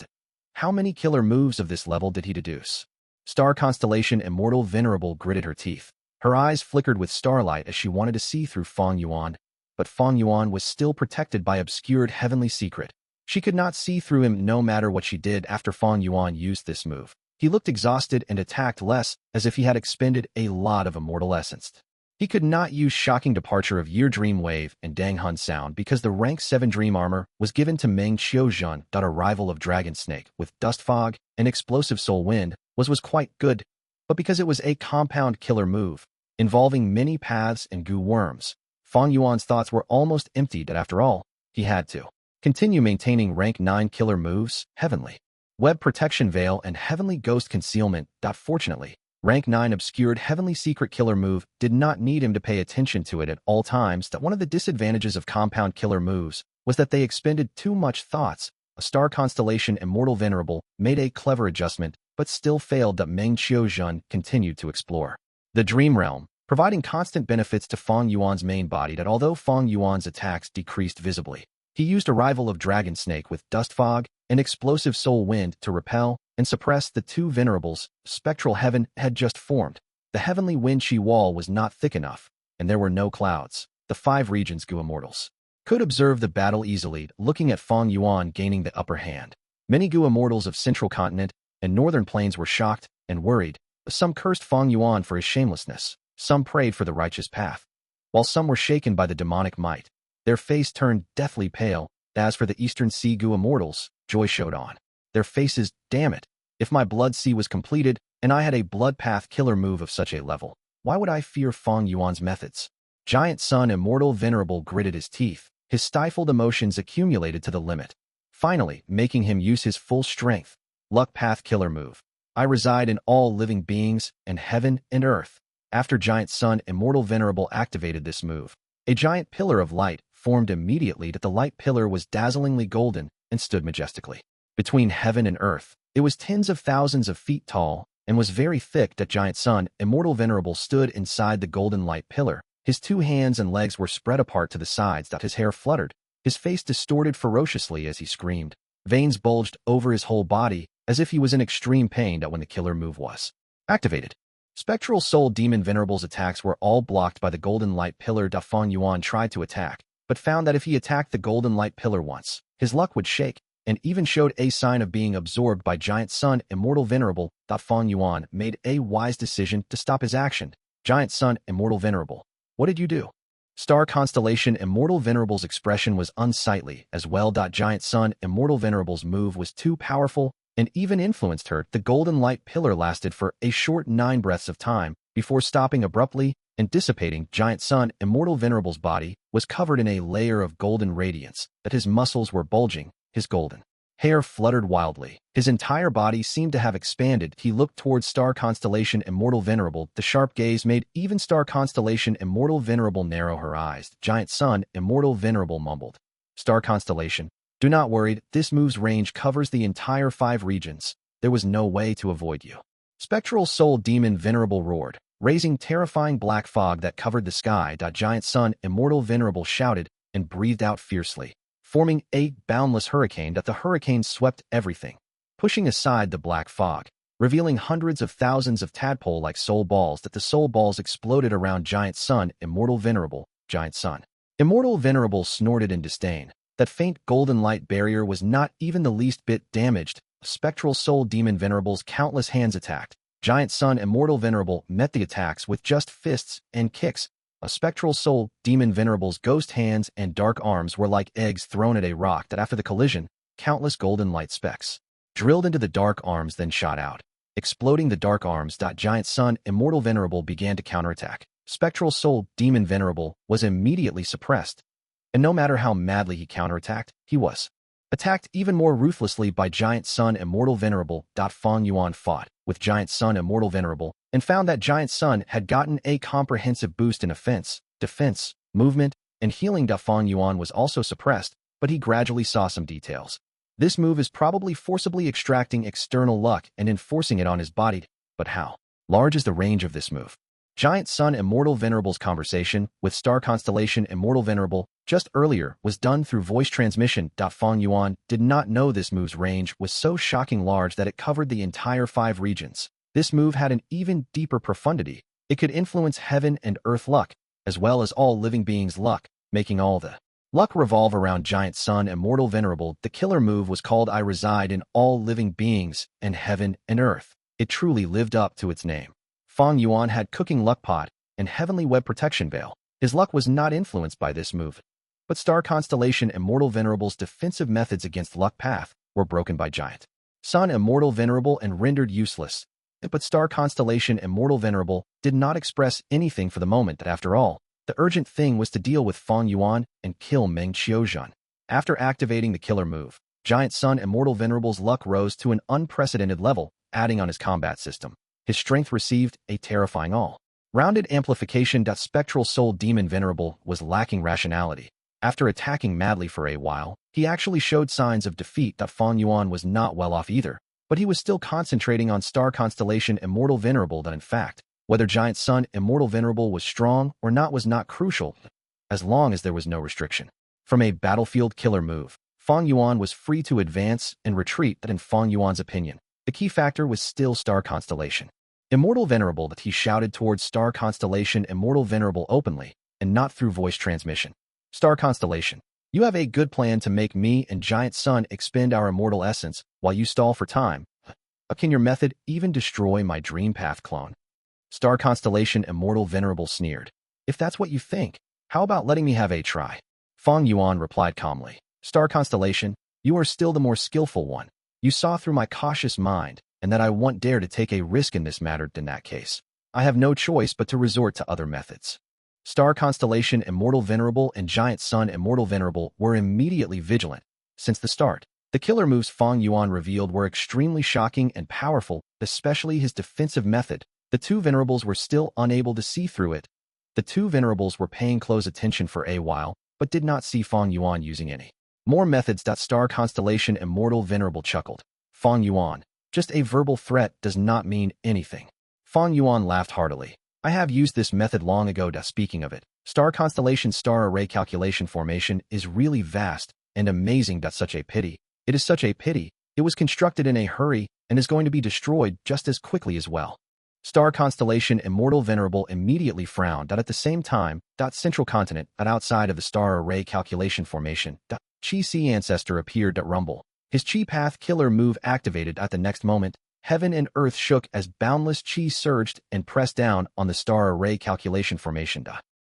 How many killer moves of this level did he deduce? Star Constellation Immortal Venerable gritted her teeth. Her eyes flickered with starlight as she wanted to see through Fang Yuan, but Fang Yuan was still protected by obscured heavenly secret. She could not see through him no matter what she did after Fang Yuan used this move. He looked exhausted and attacked less, as if he had expended a lot of immortal essence. He could not use Shocking Departure of Year Dream Wave and Dang Hun Sound because the rank 7 Dream Armor was given to Meng Qiuzhen. Arrival of Dragon Snake with Dust Fog and Explosive Soul Wind was quite good, but because it was a compound killer move, involving many paths and goo worms, Fang Yuan's thoughts were almost emptied. After all, he had to continue maintaining rank 9 killer moves, Heavenly Web Protection Veil and Heavenly Ghost Concealment. Fortunately, rank 9 obscured Heavenly Secret killer move did not need him to pay attention to it at all times. One of the disadvantages of compound killer moves was that they expended too much thoughts. A Star Constellation Immortal Venerable made a clever adjustment, but still failed. Meng Qiuzhen continued to explore the Dream Realm, providing constant benefits to Fang Yuan's main body. Although Fang Yuan's attacks decreased visibly, he used Arrival of Dragon Snake with Dust Fog and Explosive Soul Wind to repel and suppress the two Venerables. Spectral Heaven had just formed. The Heavenly Wind Chi wall was not thick enough, and there were no clouds. The 5 regions Gu Immortals could observe the battle easily, looking at Fang Yuan gaining the upper hand. Many Gu Immortals of Central Continent and Northern Plains were shocked and worried. Some cursed Fang Yuan for his shamelessness. Some prayed for the righteous path, while some were shaken by the demonic might. Their face turned deathly pale. As for the Eastern Sea Gu Immortals, joy showed on their faces, damn it. If my blood sea was completed, and I had a blood path killer move of such a level, why would I fear Fang Yuan's methods? Giant Sun Immortal Venerable gritted his teeth. His stifled emotions accumulated to the limit, finally making him use his full strength. Luck path killer move. I reside in all living beings, and heaven and earth. After Giant Sun Immortal Venerable activated this move, a giant pillar of light formed immediately. That the light pillar was dazzlingly golden and stood majestically between heaven and earth. It was tens of thousands of feet tall and was very thick. That Giant Sun Immortal Venerable stood inside the golden light pillar. His 2 hands and legs were spread apart to the sides. His hair fluttered. His face distorted ferociously as he screamed. Veins bulged over his whole body as if he was in extreme pain. When the killer move was activated, Spectral Soul Demon Venerable's attacks were all blocked by the golden light pillar. Fang Yuan tried to attack, but found that if he attacked the golden light pillar once, his luck would shake, and even showed a sign of being absorbed by Giant Sun Immortal Venerable. Fang Yuan made a wise decision to stop his action. Giant Sun Immortal Venerable, what did you do? Star Constellation Immortal Venerable's expression was unsightly as well. Giant Sun Immortal Venerable's move was too powerful and even influenced her. The golden light pillar lasted for a short 9 breaths of time before stopping abruptly and dissipating. Giant Sun Immortal Venerable's body was covered in a layer of golden radiance. His muscles were bulging, his golden hair fluttered wildly. His entire body seemed to have expanded. He looked towards Star Constellation Immortal Venerable. The sharp gaze made even Star Constellation Immortal Venerable narrow her eyes. Giant Sun Immortal Venerable mumbled, Star Constellation, do not worry, this move's range covers the entire 5 regions. There was no way to avoid you. Spectral Soul Demon Venerable roared, raising terrifying black fog that covered the sky. Giant Sun Immortal Venerable shouted and breathed out fiercely, forming a boundless hurricane. The hurricane swept everything, pushing aside the black fog, revealing hundreds of thousands of tadpole-like soul balls. The soul balls exploded around Giant Sun Immortal Venerable. Giant Sun Immortal Venerable snorted in disdain. That faint golden light barrier was not even the least bit damaged. Spectral Soul Demon Venerable's countless hands attacked. Giant Sun Immortal Venerable met the attacks with just fists and kicks. A Spectral Soul Demon Venerable's ghost hands and dark arms were like eggs thrown at a rock. After the collision, countless golden light specks drilled into the dark arms, then shot out, exploding the dark arms. Giant Sun Immortal Venerable began to counterattack. Spectral Soul Demon Venerable was immediately suppressed, and no matter how madly he counterattacked, he was attacked even more ruthlessly by Giant Sun Immortal Venerable. Fang Yuan fought with Giant Sun Immortal Venerable and found that Giant Sun had gotten a comprehensive boost in offense, defense, movement, and healing. Fang Yuan was also suppressed, but he gradually saw some details. This move is probably forcibly extracting external luck and enforcing it on his body, but how large is the range of this move? Giant Sun Immortal Venerable's conversation with Star Constellation Immortal Venerable just earlier was done through voice transmission. Fang Yuan did not know this move's range was so shocking large that it covered the entire 5 regions. This move had an even deeper profundity. It could influence heaven and earth luck, as well as all living beings' luck, making all the luck revolve around Giant Sun Immortal Venerable. The killer move was called I reside in all living beings, and heaven and earth. It truly lived up to its name. Fang Yuan had Cooking Luck Pot and Heavenly Web Protection Veil. His luck was not influenced by this move, but Star Constellation Immortal Venerable's defensive methods against Luck Path were broken by Giant Sun Immortal Venerable and rendered useless. But Star Constellation Immortal Venerable did not express anything for the moment. After all, the urgent thing was to deal with Fang Yuan and kill Meng. After activating the killer move, Giant Sun Immortal Venerable's luck rose to an unprecedented level, adding on his combat system. His strength received a terrifying all-rounded amplification. Spectral Soul Demon Venerable was lacking rationality. After attacking madly for a while, he actually showed signs of defeat. Fang Yuan was not well off either, but he was still concentrating on Star Constellation Immortal Venerable. In fact, whether Giant Sun Immortal Venerable was strong or not was not crucial, as long as there was no restriction from a battlefield killer move. Fang Yuan was free to advance and retreat. In Fang Yuan's opinion, the key factor was still Star Constellation Immortal Venerable. That he shouted towards Star Constellation Immortal Venerable openly, and not through voice transmission. Star Constellation, you have a good plan to make me and Giant Sun expend our immortal essence while you stall for time. Can your method even destroy my Dream Path clone? Star Constellation Immortal Venerable sneered. If that's what you think, how about letting me have a try? Fang Yuan replied calmly. Star Constellation, you are still the more skillful one. You saw through my cautious mind, and that I won't dare to take a risk in this matter. In that case, I have no choice but to resort to other methods. Star Constellation Immortal Venerable and Giant Sun Immortal Venerable were immediately vigilant. Since the start, the killer moves Fang Yuan revealed were extremely shocking and powerful, especially his defensive method. The two Venerables were still unable to see through it. The two Venerables were paying close attention for a while, but did not see Fang Yuan using any more methods. Star Constellation Immortal Venerable chuckled. Fang Yuan, just a verbal threat does not mean anything. Fang Yuan laughed heartily. I have used this method long ago. Speaking of it, Star Constellation Star Array Calculation Formation is really vast and amazing. Such a pity. It is such a pity. It was constructed in a hurry and is going to be destroyed just as quickly as well. Star Constellation Immortal Venerable immediately frowned. At the same time, Central Continent, outside of the Star Array Calculation Formation, Chi Si Ancestor appeared. Rumble. His Chi Path Killer move activated. At the next moment, heaven and earth shook as boundless Chi surged and pressed down on the Star Array Calculation Formation.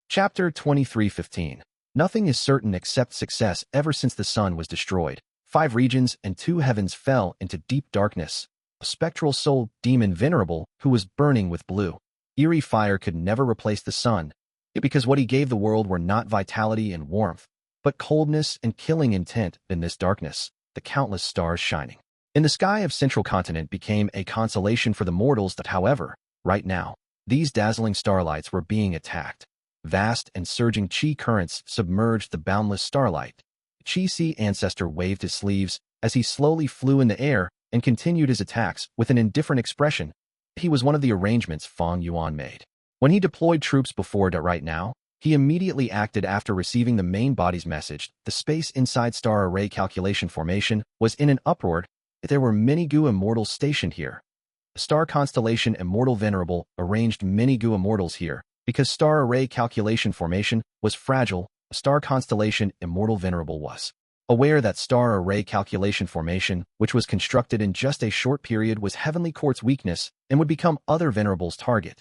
Chapter 23:15. Nothing is certain except success. Ever since the sun was destroyed, 5 regions and 2 heavens fell into deep darkness. A spectral soul demon Venerable, who was burning with blue, eerie fire, could never replace the sun, because what he gave the world were not vitality and warmth, but coldness and killing intent. In this darkness, the countless stars shining in the sky of Central Continent became a consolation for the mortals. However, right now, these dazzling starlights were being attacked. Vast and surging Chi currents submerged the boundless starlight. Chi Si Ancestor waved his sleeves as he slowly flew in the air and continued his attacks with an indifferent expression. He was one of the arrangements Fang Yuan made. When he deployed troops before. Right now, he immediately acted after receiving the main body's message. The space inside Star Array Calculation Formation was in an uproar. There were many Gu Immortals stationed here. Star Constellation Immortal Venerable arranged many Gu Immortals here because Star Array Calculation Formation was fragile. Star Constellation Immortal Venerable was aware that Star Array Calculation Formation, which was constructed in just a short period, was Heavenly Court's weakness and would become other Venerables' target.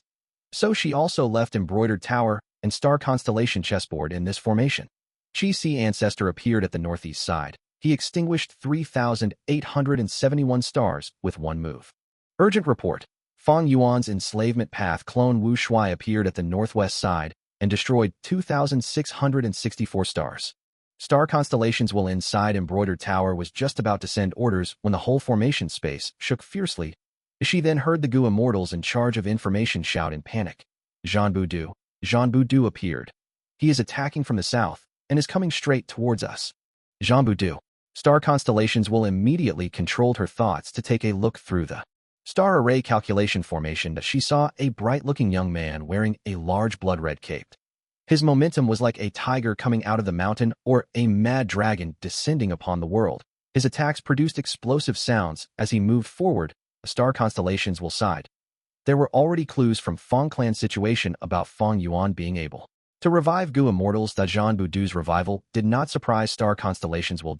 So she also left Embroidered Tower and Star Constellation chessboard in this formation. Chi Si Ancestor appeared at the northeast side. He extinguished 3,871 stars with one move. Urgent report. Fang Yuan's enslavement path clone Wu Shuai appeared at the northwest side and destroyed 2,664 stars. Star Constellations while inside Embroidered Tower was just about to send orders when the whole formation space shook fiercely. She then heard the Gu Immortals in charge of information shout in panic. Zhang Du appeared. He is attacking from the south and is coming straight towards us. Zhang Du. Star Constellations will immediately controlled her thoughts to take a look through the Star Array Calculation Formation. That she saw a bright-looking young man wearing a large blood-red cape. His momentum was like a tiger coming out of the mountain or a mad dragon descending upon the world. His attacks produced explosive sounds as he moved forward. Star Constellations will side. There were already clues from Fang Clan's situation about Fang Yuan being able to revive Gu Immortals. Zhang Du's revival did not surprise Star Constellations will.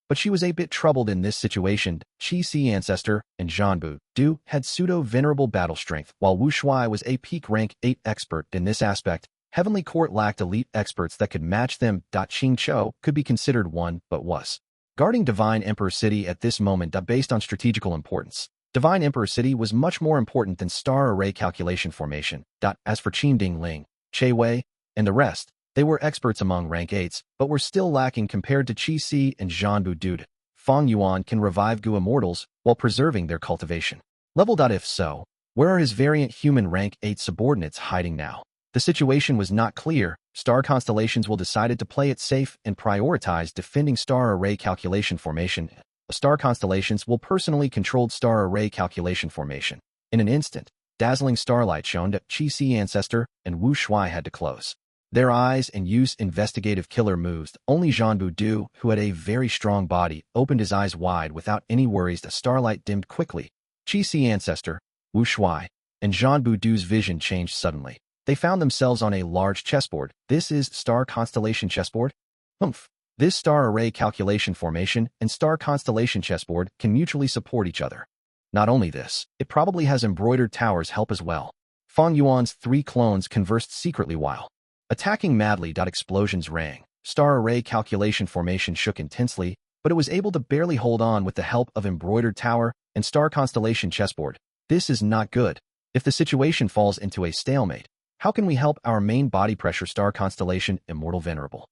But she was a bit troubled in this situation. Chi Si Ancestor and Zhang Du had pseudo-venerable battle strength, while Wu Shuai was a peak rank 8 expert. In this aspect, Heavenly Court lacked elite experts that could match them. Qing Chou could be considered one, but was guarding Divine Emperor City at this moment. Based on strategical importance, Divine Emperor City was much more important than Star Array Calculation Formation. As for Qin Ding Ling, Che Wei, and the rest, they were experts among rank 8s, but were still lacking compared to Chi Si and Zhang Du. Fang Yuan can revive Gu Immortals while preserving their cultivation level. If so, where are his variant human rank 8 subordinates hiding now? The situation was not clear. Star Constellations will decided to play it safe and prioritize defending Star Array Calculation Formation. Star Constellations will personally control Star Array Calculation Formation. In an instant, dazzling starlight shone that Chi Si Ancestor and Wu Shuai had to close their eyes and use investigative killer moves. Only Zhang Du, who had a very strong body, opened his eyes wide without any worries. The starlight dimmed quickly. Chi Si Ancestor, Wu Shuai, and Zhang Du's vision changed suddenly. They found themselves on a large chessboard. This is Star Constellation chessboard? Humph. This Star Array Calculation Formation and Star Constellation chessboard can mutually support each other. Not only this, it probably has Embroidered Tower's help as well. Fang Yuan's 3 clones conversed secretly while attacking madly. Explosions rang. Star Array Calculation Formation shook intensely, but it was able to barely hold on with the help of embroidered tower and star constellation chessboard. This is not good. If the situation falls into a stalemate, how can we help our main body pressure star constellation Immortal Venerable?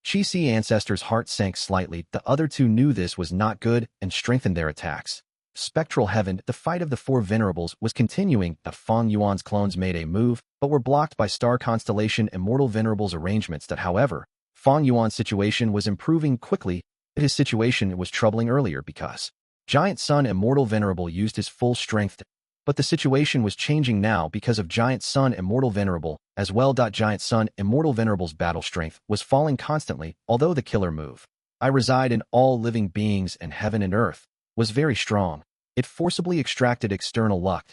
Chi-Si ancestor's heart sank slightly. The other two knew this was not good and strengthened their attacks. Spectral Heaven, the fight of the four Venerables, was continuing. The Fang Yuan's clones made a move, but were blocked by star constellation Immortal Venerable's arrangements that, however, Fang Yuan's situation was improving quickly. His situation was troubling earlier because Giant Sun Immortal Venerable used his full strength, but the situation was changing now because of Giant Sun Immortal Venerable as well. Giant Sun Immortal Venerable's battle strength was falling constantly, although the killer move, I reside in all living beings and heaven and earth, was very strong. It forcibly extracted external luck.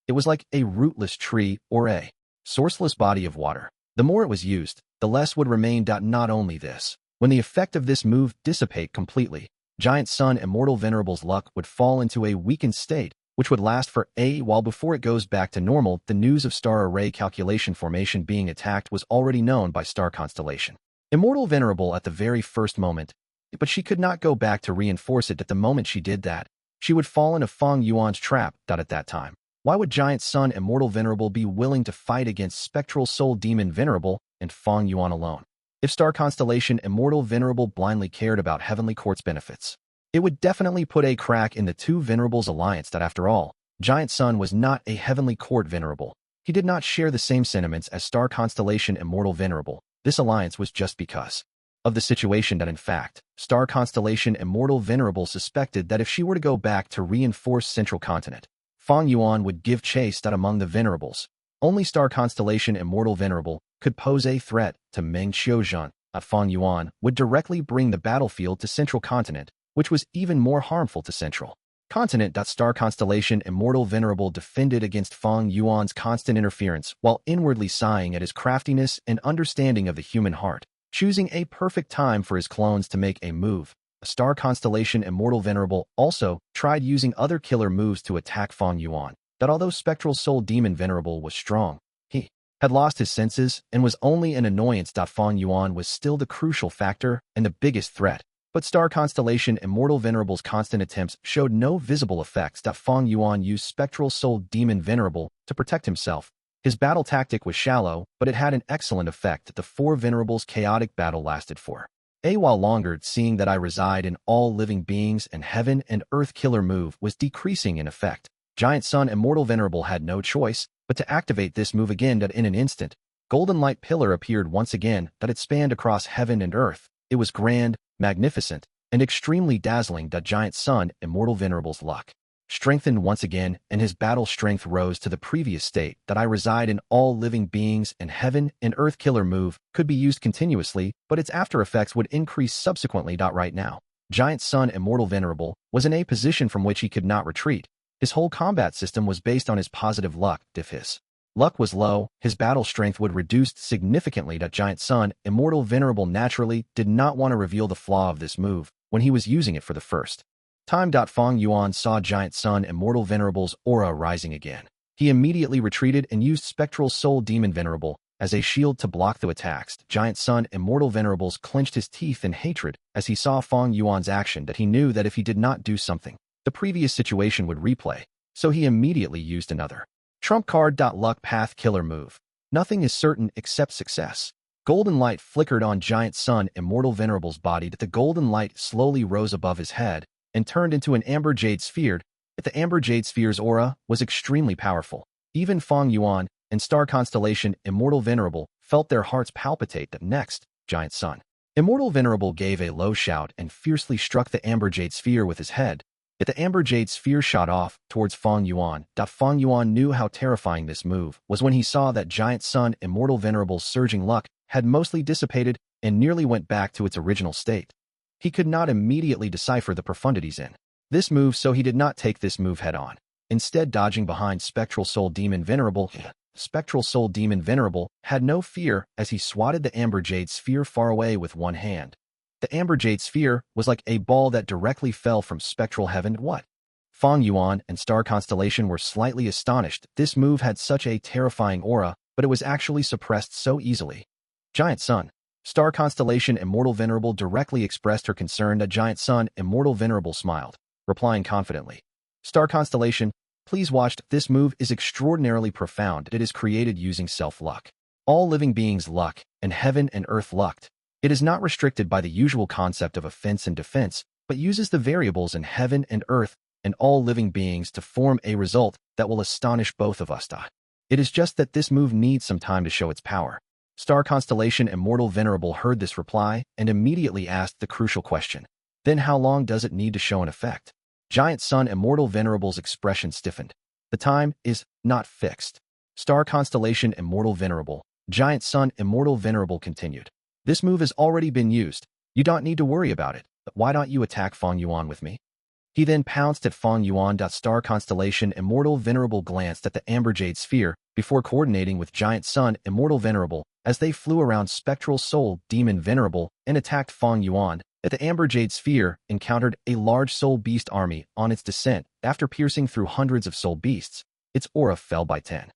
It was like a rootless tree or a sourceless body of water. The more it was used, the less would remain. Not only this, when the effect of this move dissipate completely, Giant Sun Immortal Venerable's luck would fall into a weakened state, which would last for a while before it goes back to normal. The news of star array calculation formation being attacked was already known by star constellation Immortal Venerable at the very first moment, but she could not go back to reinforce it. At the moment she did that, she would fall into Fang Yuan's trap. At that time, why would Giant Sun Immortal Venerable be willing to fight against Spectral Soul Demon Venerable and Fang Yuan alone? If Star Constellation Immortal Venerable blindly cared about Heavenly Court's benefits, it would definitely put a crack in the two Venerables' alliance. After all, Giant Sun was not a Heavenly Court Venerable. He did not share the same sentiments as Star Constellation Immortal Venerable. This alliance was just because of the situation. In fact, Star Constellation Immortal Venerable suspected that if she were to go back to reinforce Central Continent, Fang Yuan would give chase. Among the Venerables, only Star Constellation Immortal Venerable could pose a threat to Meng. Fang Yuan would directly bring the battlefield to Central Continent, which was even more harmful to Central Continent. Star Constellation Immortal Venerable defended against Fang Yuan's constant interference while inwardly sighing at his craftiness and understanding of the human heart, choosing a perfect time for his clones to make a move. Star Constellation Immortal Venerable also tried using other killer moves to attack Fang Yuan. Although Spectral Soul Demon Venerable was strong, he had lost his senses and was only an annoyance. Fang Yuan was still the crucial factor and the biggest threat. But Star Constellation Immortal Venerable's constant attempts showed no visible effects. Fang Yuan used Spectral Soul Demon Venerable to protect himself. His battle tactic was shallow, but it had an excellent effect. The four Venerables' chaotic battle lasted for a while longer. Seeing that I reside in all living beings and heaven and earth killer move was decreasing in effect, Giant Sun Immortal Venerable had no choice but to activate this move again. In an instant, Golden Light Pillar appeared once again. It spanned across heaven and earth. It was grand, magnificent, and extremely dazzling. Giant Sun Immortal Venerable's luck strengthened once again, and his battle strength rose to the previous state. I reside in all living beings and heaven and earth killer move could be used continuously, but its after effects would increase subsequently. Right now, Giant Sun Immortal Venerable was in a position from which he could not retreat. His whole combat system was based on his positive luck. If his luck was low, his battle strength would reduce significantly. Giant Sun Immortal Venerable naturally did not want to reveal the flaw of this move when he was using it for the first time. Fang Yuan saw Giant Sun Immortal Venerable's aura rising again. He immediately retreated and used Spectral Soul Demon Venerable as a shield to block the attacks. Giant Sun Immortal Venerables clenched his teeth in hatred as he saw Fang Yuan's action. He knew that if he did not do something, the previous situation would replay, so he immediately used another trump card. Luck Path Killer move. Nothing is certain except success. Golden light flickered on Giant Sun Immortal Venerable's body. The golden light slowly rose above his head and turned into an amber jade sphere. The amber jade sphere's aura was extremely powerful. Even Fang Yuan and Star Constellation Immortal Venerable felt their hearts palpitate. Next, Giant Sun Immortal Venerable gave a low shout and fiercely struck the amber jade sphere with his head. The amber jade sphere shot off towards Fang Yuan. Fang Yuan knew how terrifying this move was when he saw that Giant Sun Immortal Venerable's surging luck had mostly dissipated and nearly went back to its original state. He could not immediately decipher the profundities in this move, so he did not take this move head-on. Instead, dodging behind Spectral Soul Demon Venerable, Spectral Soul Demon Venerable had no fear as he swatted the amber jade sphere far away with one hand. The amber jade sphere was like a ball that directly fell from spectral heaven. What? Fang Yuan and Star Constellation were slightly astonished. This move had such a terrifying aura, but it was actually suppressed so easily. Giant Sun Star Constellation Immortal Venerable directly expressed her concern. The giant sun Immortal Venerable smiled, replying confidently. Star Constellation, please watch. This move is extraordinarily profound. It is created using self-luck. All living beings luck, and heaven and earth lucked. It is not restricted by the usual concept of offense and defense, but uses the variables in heaven and earth and all living beings to form a result that will astonish both of us. It is just that this move needs some time to show its power. Star Constellation Immortal Venerable heard this reply and immediately asked the crucial question. Then how long does it need to show an effect? Giant Sun Immortal Venerable's expression stiffened. The time is not fixed. Star Constellation Immortal Venerable, Giant Sun Immortal Venerable continued. This move has already been used. You don't need to worry about it, but why don't you attack Fang Yuan with me? He then pounced at Fang Yuan. Star Constellation Immortal Venerable glanced at the Amber Jade Sphere before coordinating with Giant Sun Immortal Venerable as they flew around Spectral Soul Demon Venerable and attacked Fang Yuan. At the Amber Jade Sphere encountered a large soul beast army on its descent. After piercing through hundreds of soul beasts, its aura fell by 10%,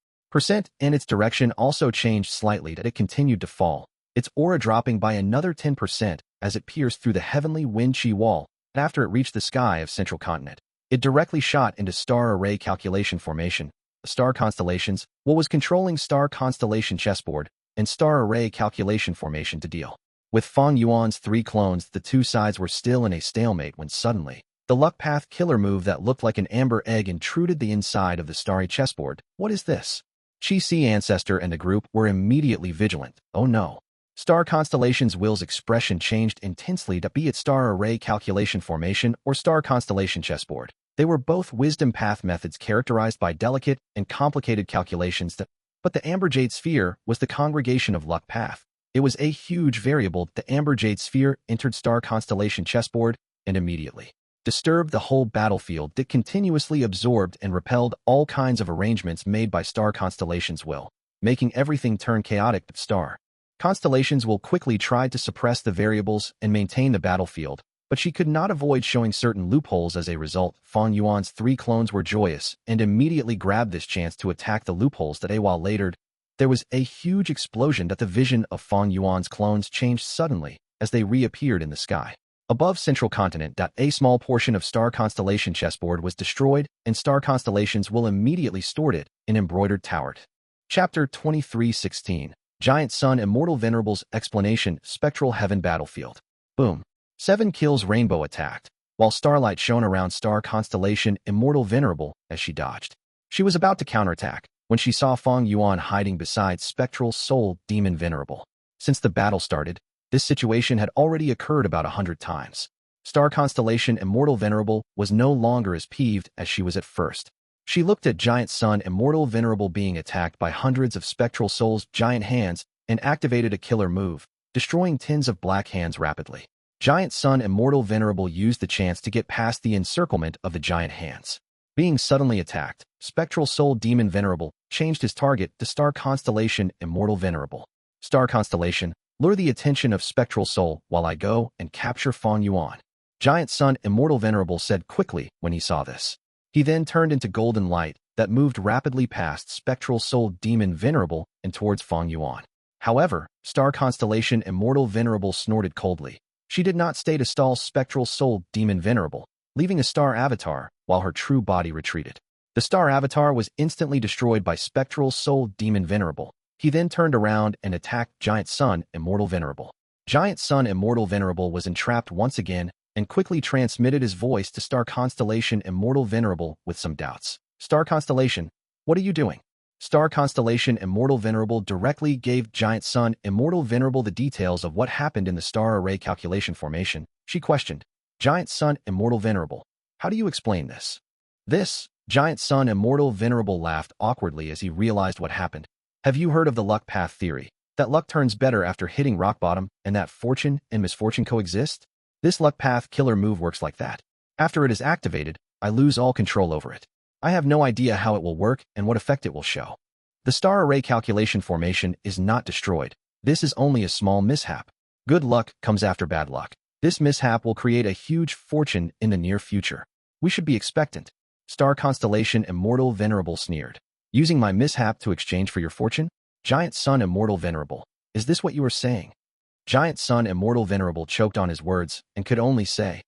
and its direction also changed slightly as it continued to fall, its aura dropping by another 10% as it pierced through the heavenly wind chi wall. After it reached the sky of Central Continent, it directly shot into Star Array Calculation Formation, the Star Constellations, what was controlling Star Constellation Chessboard, and Star Array Calculation Formation to deal. With Fang Yuan's 3 clones, the two sides were still in a stalemate when suddenly, the Luck Path killer move that looked like an amber egg intruded the inside of the starry chessboard. What is this? Chi-Si Ancestor and the group were immediately vigilant. Oh no. Star Constellation's Will's expression changed intensely to be it Star Array Calculation Formation or Star Constellation Chessboard. They were both wisdom path methods characterized by delicate and complicated calculations but the Amber Jade Sphere was the congregation of Luck Path. It was a huge variable. The Amber Jade Sphere entered Star Constellation Chessboard and immediately disturbed the whole battlefield. It continuously absorbed and repelled all kinds of arrangements made by Star Constellation's will, making everything turn chaotic. Star Constellations will quickly tried to suppress the variables and maintain the battlefield, but she could not avoid showing certain loopholes as a result. Fang Yuan's 3 clones were joyous and immediately grabbed this chance to attack the loopholes. A while later, there was a huge explosion that the vision of Fang Yuan's clones changed suddenly as they reappeared in the sky. Above Central Continent, a small portion of Star Constellation Chessboard was destroyed, and Star Constellations will immediately stored it in embroidered tower. Chapter 23:16. Giant Sun Immortal Venerable's Explanation. Spectral Heaven Battlefield. Boom. 7 kills. Rainbow attacked, while starlight shone around Star Constellation Immortal Venerable as she dodged. She was about to counterattack when she saw Fang Yuan hiding beside Spectral Soul Demon Venerable. Since the battle started, this situation had already occurred about 100 times. Star Constellation Immortal Venerable was no longer as peeved as she was at first. She looked at Giant Sun Immortal Venerable being attacked by hundreds of Spectral Soul's giant hands and activated a killer move, destroying tens of black hands rapidly. Giant Sun Immortal Venerable used the chance to get past the encirclement of the giant hands. Being suddenly attacked, Spectral Soul Demon Venerable changed his target to Star Constellation Immortal Venerable. Star Constellation, lure the attention of Spectral Soul while I go and capture Fang Yuan. Giant Sun Immortal Venerable said quickly when he saw this. He then turned into golden light that moved rapidly past Spectral Soul Demon Venerable and towards Fang Yuan. However, Star Constellation Immortal Venerable snorted coldly. She did not stay to stall Spectral Soul Demon Venerable, leaving a star avatar while her true body retreated. The star avatar was instantly destroyed by Spectral Soul Demon Venerable. He then turned around and attacked Giant Sun Immortal Venerable. Giant Sun Immortal Venerable was entrapped once again and quickly transmitted his voice to Star Constellation Immortal Venerable with some doubts. Star Constellation, what are you doing? Star Constellation Immortal Venerable directly gave Giant Sun Immortal Venerable the details of what happened in the Star Array Calculation Formation. She questioned, Giant Sun Immortal Venerable, how do you explain this? This, Giant Sun Immortal Venerable laughed awkwardly as he realized what happened. Have you heard of the luck path theory? That luck turns better after hitting rock bottom and that fortune and misfortune coexist? This luck path killer move works like that. After it is activated, I lose all control over it. I have no idea how it will work and what effect it will show. The Star Array Calculation Formation is not destroyed. This is only a small mishap. Good luck comes after bad luck. This mishap will create a huge fortune in the near future. We should be expectant. Star Constellation Immortal Venerable sneered. Using my mishap to exchange for your fortune? Giant Sun Immortal Venerable, is this what you are saying? Giant Sun Immortal Venerable choked on his words and could only say,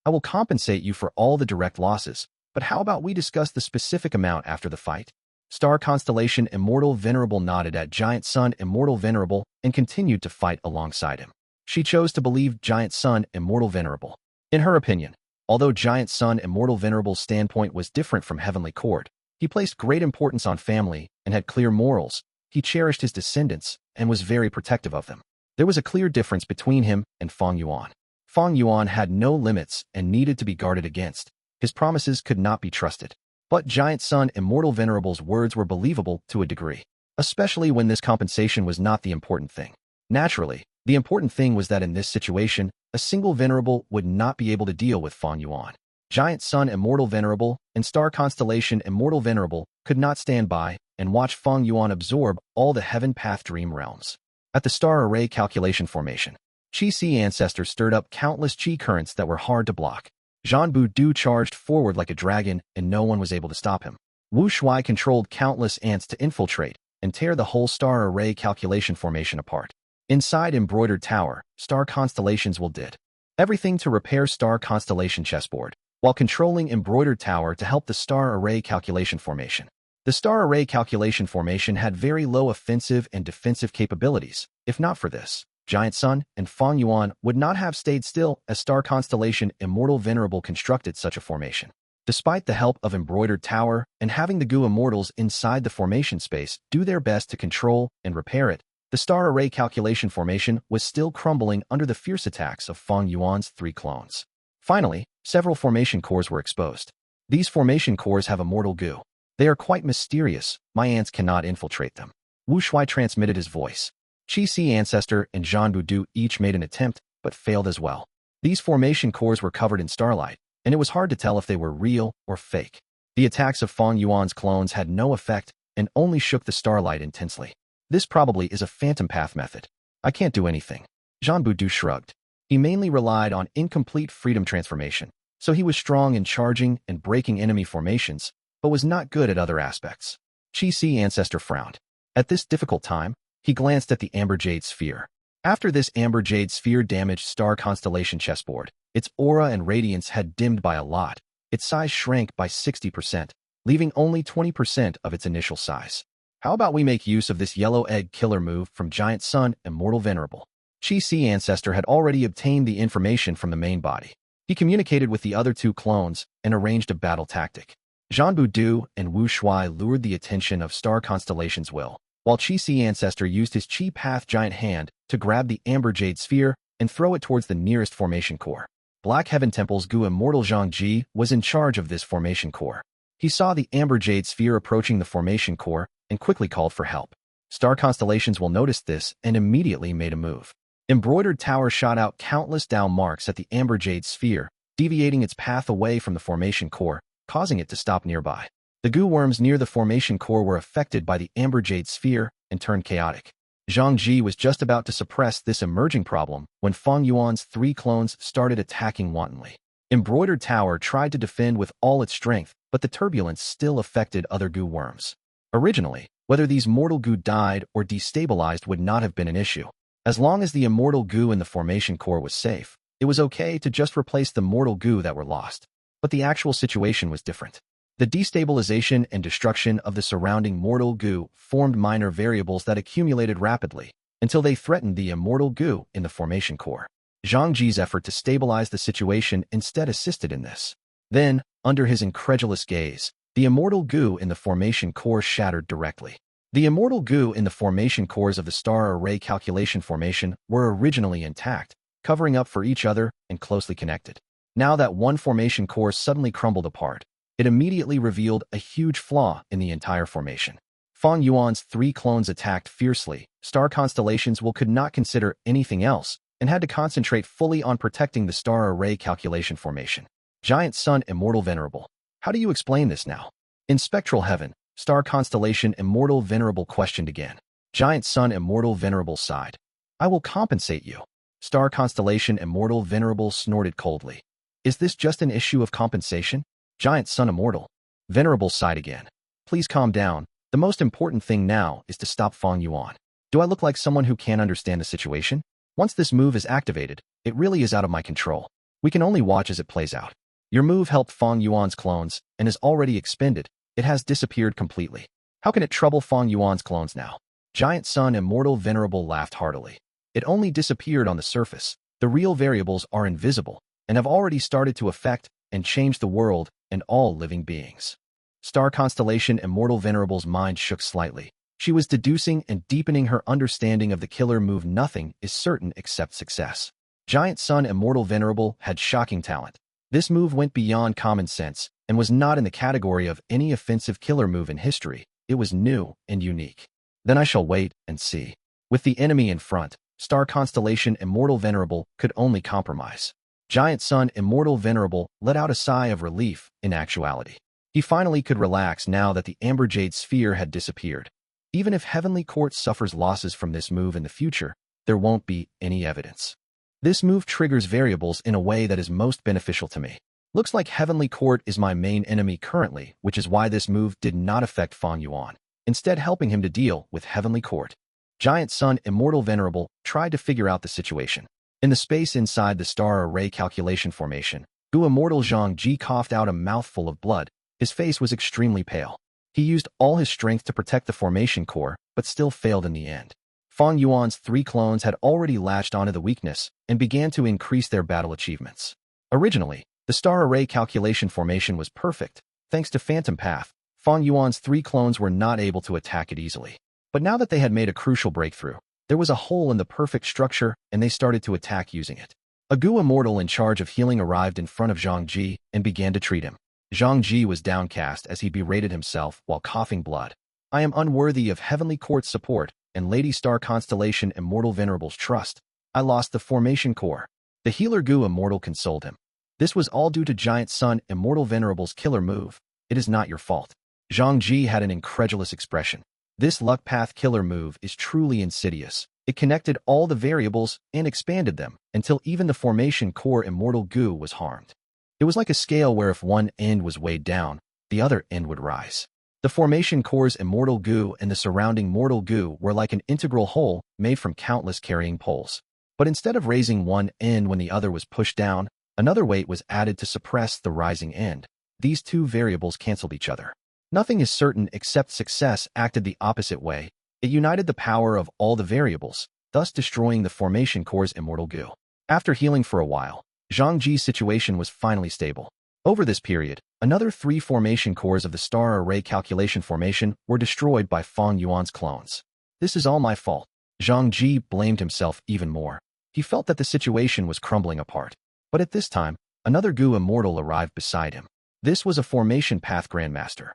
I will compensate you for all the direct losses, but how about we discuss the specific amount after the fight? Star Constellation Immortal Venerable nodded at Giant Sun Immortal Venerable and continued to fight alongside him. She chose to believe Giant Sun Immortal Venerable. In her opinion, although Giant Sun Immortal Venerable's standpoint was different from Heavenly Court, he placed great importance on family and had clear morals. He cherished his descendants and was very protective of them. There was a clear difference between him and Fang Yuan. Fang Yuan had no limits and needed to be guarded against. His promises could not be trusted. But Giant Sun Immortal Venerable's words were believable to a degree, especially when this compensation was not the important thing. Naturally, the important thing was that in this situation, a single Venerable would not be able to deal with Fang Yuan. Giant Sun Immortal Venerable and Star Constellation Immortal Venerable could not stand by and watch Fang Yuan absorb all the Heaven Path Dream realms. At the Star Array Calculation Formation, Qi Ancestor stirred up countless Qi currents that were hard to block. Zhang Du charged forward like a dragon, and no one was able to stop him. Wu Shuai controlled countless ants to infiltrate and tear the whole Star Array Calculation Formation apart. Inside Embroidered Tower, Star Constellations did everything to repair Star Constellation chessboard, while controlling Embroidered Tower to help the Star Array Calculation Formation. The Star Array Calculation Formation had very low offensive and defensive capabilities. If not for this, Giant Sun and Fang Yuan would not have stayed still as Star Constellation Immortal Venerable constructed such a formation. Despite the help of Embroidered Tower and having the Gu Immortals inside the formation space do their best to control and repair it, the Star Array Calculation Formation was still crumbling under the fierce attacks of Fang Yuan's 3 clones. Finally, several formation cores were exposed. These formation cores have Immortal Gu. They are quite mysterious. My ants cannot infiltrate them. Wu Shuai transmitted his voice. Qi Ancestor and Zhang Du each made an attempt, but failed as well. These formation cores were covered in starlight, and it was hard to tell if they were real or fake. The attacks of Fang Yuan's clones had no effect and only shook the starlight intensely. This probably is a phantom path method. I can't do anything. Zhang Du shrugged. He mainly relied on incomplete freedom transformation, so he was strong in charging and breaking enemy formations, but was not good at other aspects. Qi Ancestor frowned. At this difficult time, he glanced at the Amber Jade Sphere. After this Amber Jade Sphere damaged Star Constellation chessboard, its aura and radiance had dimmed by a lot. Its size shrank by 60%, leaving only 20% of its initial size. How about we make use of this yellow egg killer move from Giant Sun Immortal Venerable? Qi Ancestor had already obtained the information from the main body. He communicated with the other 2 clones and arranged a battle tactic. Zhang Du and Wu Shuai lured the attention of Star Constellation's will, while Qi Ancestor used his Qi Path Giant Hand to grab the Amber Jade Sphere and throw it towards the nearest formation core. Black Heaven Temple's Gu Immortal Zhang Ji was in charge of this formation core. He saw the Amber Jade Sphere approaching the formation core and quickly called for help. Star Constellations noticed this and immediately made a move. Embroidered Tower shot out countless down marks at the Amber Jade Sphere, deviating its path away from the formation core, causing it to stop nearby. The Gu worms near the formation core were affected by the Amber Jade Sphere and turned chaotic. Zhang Ji was just about to suppress this emerging problem when Fang Yuan's 3 clones started attacking wantonly. Embroidered Tower tried to defend with all its strength, but the turbulence still affected other Gu worms. Originally, whether these mortal Gu died or destabilized would not have been an issue. As long as the Immortal Gu in the formation core was safe, it was okay to just replace the mortal Gu that were lost. But the actual situation was different. The destabilization and destruction of the surrounding mortal Gu formed minor variables that accumulated rapidly until they threatened the Immortal Gu in the formation core. Zhang Ji's effort to stabilize the situation instead assisted in this. Then, under his incredulous gaze, the Immortal Gu in the formation core shattered directly. The Immortal Gu in the formation cores of the Star Array Calculation Formation were originally intact, covering up for each other and closely connected. Now that one formation core suddenly crumbled apart, it immediately revealed a huge flaw in the entire formation. Fang Yuan's 3 clones attacked fiercely. Star Constellations could not consider anything else and had to concentrate fully on protecting the Star Array Calculation Formation. Giant Sun Immortal Venerable. How do you explain this now? In Spectral Heaven, Star Constellation Immortal Venerable questioned again. Giant Sun Immortal Venerable sighed. I will compensate you. Star Constellation Immortal Venerable snorted coldly. Is this just an issue of compensation? Giant Sun Immortal Venerable sighed again. Please calm down. The most important thing now is to stop Fang Yuan. Do I look like someone who can't understand the situation? Once this move is activated, it really is out of my control. We can only watch as it plays out. Your move helped Fang Yuan's clones and is already expended. It has disappeared completely. How can it trouble Fang Yuan's clones now? Giant Sun Immortal Venerable laughed heartily. It only disappeared on the surface. The real variables are invisible and have already started to affect and change the world and all living beings. Star Constellation Immortal Venerable's mind shook slightly. She was deducing and deepening her understanding of the killer move. Nothing is certain except success. Giant Sun Immortal Venerable had shocking talent. This move went beyond common sense and was not in the category of any offensive killer move in history. It was new and unique. Then I shall wait and see. With the enemy in front, Star Constellation Immortal Venerable could only compromise. Giant Sun Immortal Venerable let out a sigh of relief in actuality. He finally could relax now that the Amberjade sphere had disappeared. Even if Heavenly Court suffers losses from this move in the future, there won't be any evidence. This move triggers variables in a way that is most beneficial to me. Looks like Heavenly Court is my main enemy currently, which is why this move did not affect Fang Yuan, instead helping him to deal with Heavenly Court. Giant Sun Immortal Venerable tried to figure out the situation. In the space inside the star array calculation formation, Gu Immortal Zhang Ji coughed out a mouthful of blood. His face was extremely pale. He used all his strength to protect the formation core, but still failed in the end. Fang Yuan's 3 clones had already latched onto the weakness and began to increase their battle achievements. Originally, the star array calculation formation was perfect. Thanks to Phantom Path, Fang Yuan's 3 clones were not able to attack it easily. But now that they had made a crucial breakthrough, there was a hole in the perfect structure and they started to attack using it. A Gu Immortal in charge of healing arrived in front of Zhang Ji and began to treat him. Zhang Ji was downcast as he berated himself while coughing blood. I am unworthy of Heavenly Court's support and Lady Star Constellation Immortal Venerable's trust. I lost the formation core. The healer Gu Immortal consoled him. This was all due to Giant Sun Immortal Venerable's killer move. It is not your fault. Zhang Ji had an incredulous expression. This luck path killer move is truly insidious. It connected all the variables and expanded them until even the formation core Immortal Gu was harmed. It was like a scale where if one end was weighed down, the other end would rise. The formation core's Immortal Gu and the surrounding Mortal Gu were like an integral whole made from countless carrying poles. But instead of raising one end when the other was pushed down, another weight was added to suppress the rising end. These two variables canceled each other. Nothing is certain except success acted the opposite way. It united the power of all the variables, thus destroying the formation core's Immortal Gu. After healing for a while, Zhang Ji's situation was finally stable. Over this period, another 3 formation cores of the star array calculation formation were destroyed by Fang Yuan's clones. This is all my fault. Zhang Ji blamed himself even more. He felt that the situation was crumbling apart. But at this time, another Gu Immortal arrived beside him. This was a formation path grandmaster.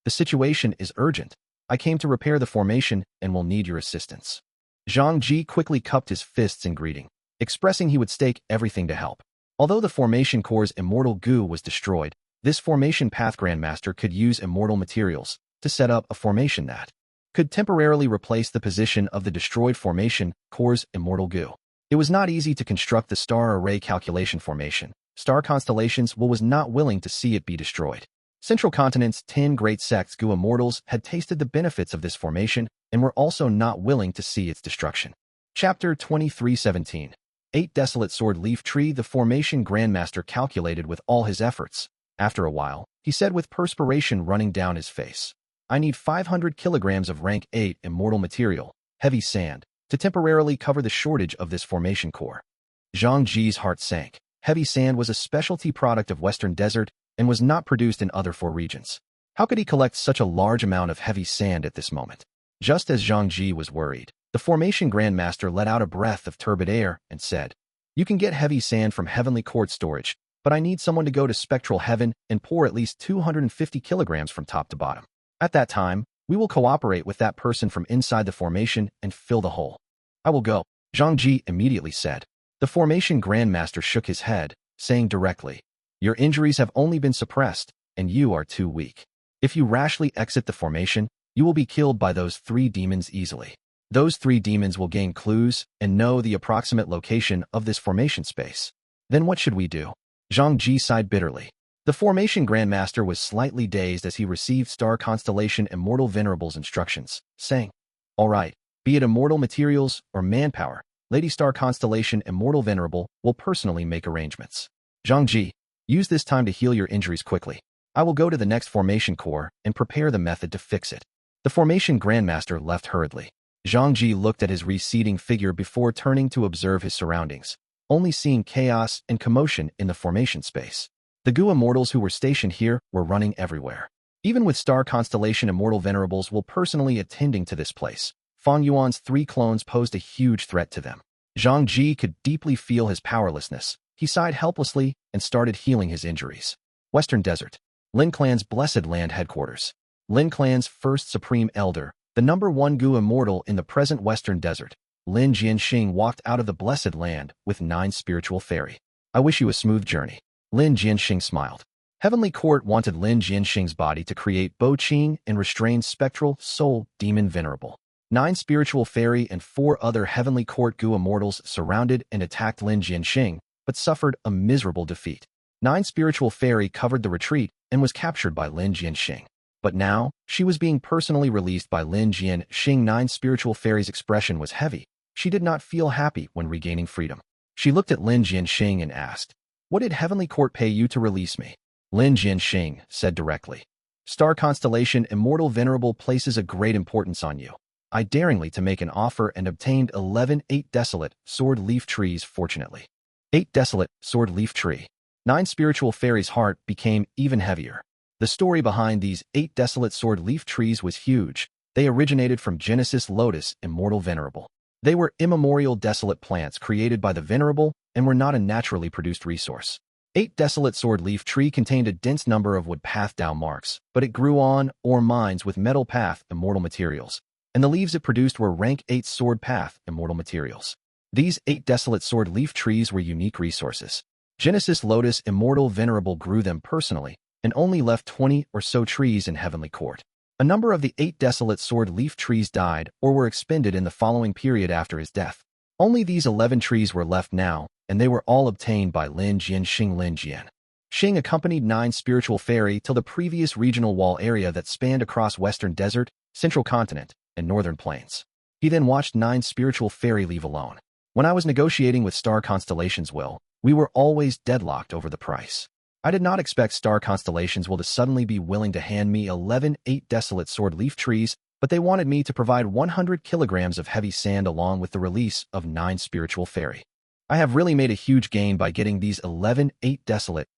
The situation is urgent. I came to repair the formation and will need your assistance. Zhang Ji quickly cupped his fists in greeting, expressing he would stake everything to help. Although the formation core's Immortal Gu was destroyed, this formation path grandmaster could use immortal materials to set up a formation that could temporarily replace the position of the destroyed formation core's Immortal Gu. It was not easy to construct the star array calculation formation. Star Constellations was not willing to see it be destroyed. Central Continent's 10 great sects Gu Immortals had tasted the benefits of this formation and were also not willing to see its destruction. Chapter 23:17. Eight-Desolate Sword Leaf Tree. The formation grandmaster calculated with all his efforts. After a while, he said with perspiration running down his face, I need 500 kilograms of rank 8 immortal material, heavy sand, to temporarily cover the shortage of this formation core. Zhang Ji's heart sank. Heavy sand was a specialty product of Western Desert and was not produced in other 4 regions. How could he collect such a large amount of heavy sand at this moment? Just as Zhang Ji was worried, the formation grandmaster let out a breath of turbid air and said, You can get heavy sand from Heavenly Court storage, but I need someone to go to Spectral Heaven and pour at least 250 kilograms from top to bottom. At that time, we will cooperate with that person from inside the formation and fill the hole. I will go, Zhang Ji immediately said. The formation grandmaster shook his head, saying directly, Your injuries have only been suppressed, and you are too weak. If you rashly exit the formation, you will be killed by those 3 demons easily. Those 3 demons will gain clues and know the approximate location of this formation space. Then what should we do? Zhang Ji sighed bitterly. The formation grandmaster was slightly dazed as he received Star Constellation Immortal Venerable's instructions, saying, All right, be it immortal materials or manpower, Lady Star Constellation Immortal Venerable will personally make arrangements. Zhang Ji, use this time to heal your injuries quickly. I will go to the next formation core and prepare the method to fix it. The formation Grandmaster left hurriedly. Zhang Ji looked at his receding figure before turning to observe his surroundings, only seeing chaos and commotion in the formation space. The Gu Immortals who were stationed here were running everywhere. Even with Star Constellation Immortal Venerables will personally attending to this place, Fang Yuan's 3 clones posed a huge threat to them. Zhang Ji could deeply feel his powerlessness. He sighed helplessly and started healing his injuries. Western Desert. Lin Clan's Blessed Land Headquarters. Lin Clan's first Supreme Elder, the #1 Gu Immortal in the present Western Desert, Lin Jianxing walked out of the Blessed Land with 9 spiritual fairy. I wish you a smooth journey. Lin Jianxing smiled. Heavenly Court wanted Lin Jianxing's body to create Bo Qing and restrain spectral soul demon venerable. 9 spiritual fairy and 4 other Heavenly Court Gu Immortals surrounded and attacked Lin Jianxing, but suffered a miserable defeat. 9 spiritual fairy covered the retreat and was captured by Lin Jianxing. But now, she was being personally released by Lin Jianxing. 9 spiritual fairies' expression was heavy. She did not feel happy when regaining freedom. She looked at Lin Jianxing and asked, "What did Heavenly Court pay you to release me?" Lin Jianxing said directly, "Star Constellation Immortal Venerable places a great importance on you. I daringly to make an offer and obtained 11 Eight-Desolate sword leaf trees fortunately." Eight-Desolate sword leaf tree. 9 spiritual fairies' heart became even heavier. The story behind these 8 sword leaf trees was huge. They originated from Genesis Lotus Immortal Venerable. They were immemorial desolate plants created by the Venerable and were not a naturally produced resource. 8 sword leaf tree contained a dense number of wood path Dao marks, but it grew on ore mines with metal path immortal materials, and the leaves it produced were rank 8 sword path immortal materials. These 8 sword leaf trees were unique resources. Genesis Lotus Immortal Venerable grew them personally, and only left 20 or so trees in Heavenly Court. A number of the 8 sword leaf trees died or were expended in the following period after his death. Only these 11 trees were left now, and they were all obtained by Lin Jianxing. Lin Jianxing accompanied 9 spiritual fairy till the previous regional wall area that spanned across Western Desert, Central Continent, and Northern Plains. He then watched 9 spiritual fairy leave alone. When I was negotiating with Star Constellation's will, we were always deadlocked over the price. I did not expect Star Constellation's will to suddenly be willing to hand me 11 8 sword leaf trees, but they wanted me to provide 100 kilograms of heavy sand along with the release of 9 spiritual fairy. I have really made a huge gain by getting these 11 8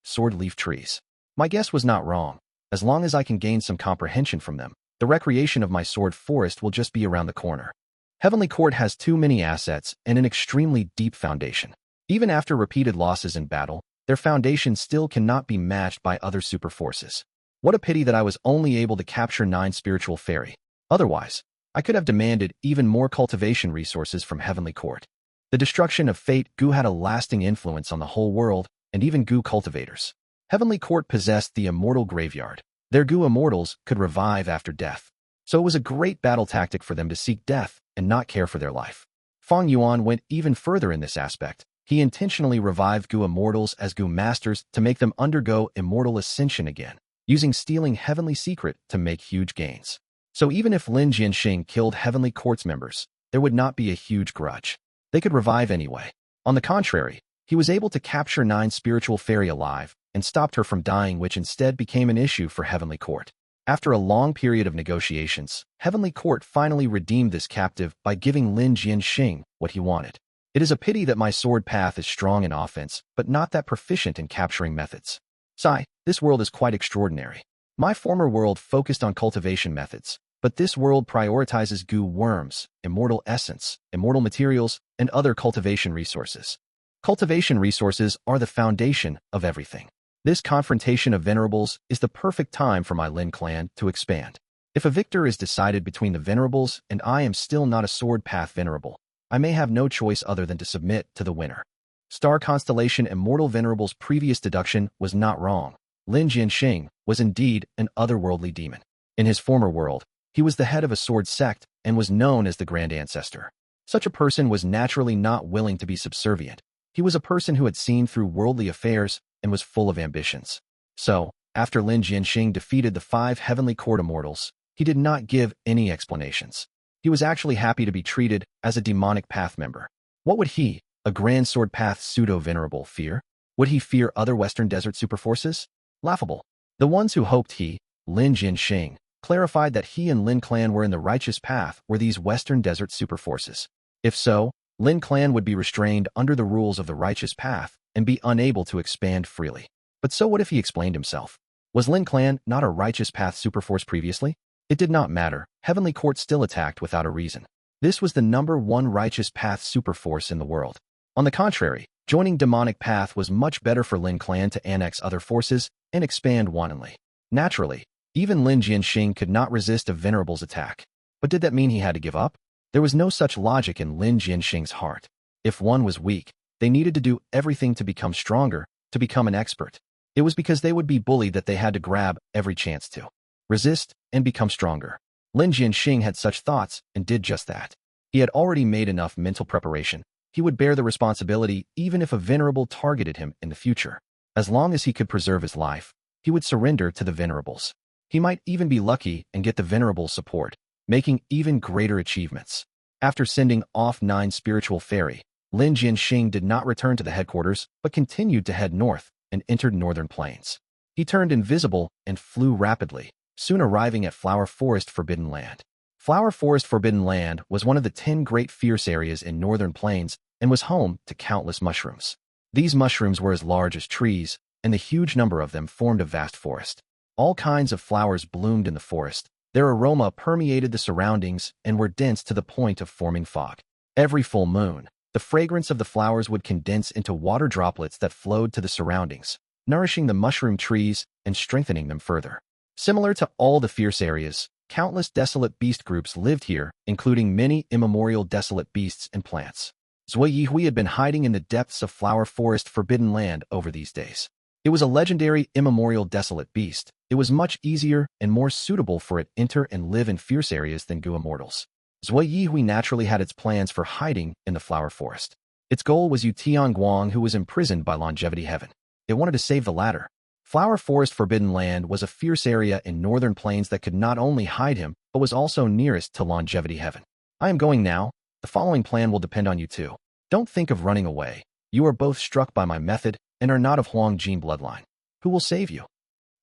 sword leaf trees. My guess was not wrong. As long as I can gain some comprehension from them, the recreation of my sword forest will just be around the corner. Heavenly Court has too many assets and an extremely deep foundation. Even after repeated losses in battle, their foundation still cannot be matched by other super forces. What a pity that I was only able to capture 9 spiritual fairy. Otherwise, I could have demanded even more cultivation resources from Heavenly Court. The destruction of Fate Gu had a lasting influence on the whole world, and even Gu cultivators. Heavenly Court possessed the Immortal Graveyard. Their Gu Immortals could revive after death. So it was a great battle tactic for them to seek death and not care for their life. Fang Yuan went even further in this aspect. He intentionally revived Gu Immortals as Gu Masters to make them undergo immortal ascension again, using stealing Heavenly Secret to make huge gains. So even if Lin Jianxing killed Heavenly Court's members, there would not be a huge grudge. They could revive anyway. On the contrary, he was able to capture 9 spiritual fairy alive and stopped her from dying, which instead became an issue for Heavenly Court. After a long period of negotiations, Heavenly Court finally redeemed this captive by giving Lin Jianxing what he wanted. It is a pity that my sword path is strong in offense, but not that proficient in capturing methods. Sigh, this world is quite extraordinary. My former world focused on cultivation methods, but this world prioritizes Gu worms, immortal essence, immortal materials, and other cultivation resources. Cultivation resources are the foundation of everything. This confrontation of Venerables is the perfect time for my Lin clan to expand. If a victor is decided between the Venerables and I am still not a sword path Venerable, I may have no choice other than to submit to the winner. Star Constellation Immortal Venerable's previous deduction was not wrong. Lin Jianxing was indeed an otherworldly demon. In his former world, he was the head of a sword sect and was known as the Grand Ancestor. Such a person was naturally not willing to be subservient. He was a person who had seen through worldly affairs and was full of ambitions. So, after Lin Jianxing defeated the 5 Heavenly Court Immortals, he did not give any explanations. He was actually happy to be treated as a demonic path member. What would he, a Grand Sword Path pseudo-venerable, fear? Would he fear other Western Desert superforces? Laughable. The ones who hoped he, Lin Jianxing, clarified that he and Lin Clan were in the righteous path were these Western Desert superforces. If so, Lin Clan would be restrained under the rules of the righteous path and be unable to expand freely. But so what if he explained himself? Was Lin Clan not a righteous path superforce previously? It did not matter. Heavenly Court still attacked without a reason. This was the #1 righteous path superforce in the world. On the contrary, joining demonic path was much better for Lin Clan to annex other forces and expand wantonly. Naturally, even Lin Jianxing could not resist a Venerables attack. But did that mean he had to give up? There was no such logic in Lin Jianxing's heart. If one was weak, they needed to do everything to become stronger, to become an expert. It was because they would be bullied that they had to grab every chance to resist and become stronger. Lin Jianxing had such thoughts and did just that. He had already made enough mental preparation. He would bear the responsibility even if a Venerable targeted him in the future. As long as he could preserve his life, he would surrender to the Venerables. He might even be lucky and get the Venerables' support, making even greater achievements. After sending off 9 spiritual fairy, Lin Jianxing did not return to the headquarters but continued to head north and entered northern plains. He turned invisible and flew rapidly, soon arriving at Flower Forest Forbidden Land. Flower Forest Forbidden Land was one of the 10 great fierce areas in northern plains and was home to countless mushrooms. These mushrooms were as large as trees, and the huge number of them formed a vast forest. All kinds of flowers bloomed in the forest. Their aroma permeated the surroundings and were dense to the point of forming fog. Every full moon, the fragrance of the flowers would condense into water droplets that flowed to the surroundings, nourishing the mushroom trees and strengthening them further. Similar to all the fierce areas, countless desolate beast groups lived here, including many immemorial desolate beasts and plants. Zui Yihui had been hiding in the depths of Flower Forest Forbidden Land over these days. It was a legendary immemorial desolate beast. It was much easier and more suitable for it enter and live in fierce areas than Gu Immortals. Zui Yihui naturally had its plans for hiding in the Flower Forest. Its goal was Yu Tianguang, who was imprisoned by Longevity Heaven. It wanted to save the latter. Flower Forest Forbidden Land was a fierce area in northern plains that could not only hide him, but was also nearest to Longevity Heaven. I am going now. The following plan will depend on you too. Don't think of running away. You are both struck by my method and are not of Huangjin bloodline. Who will save you?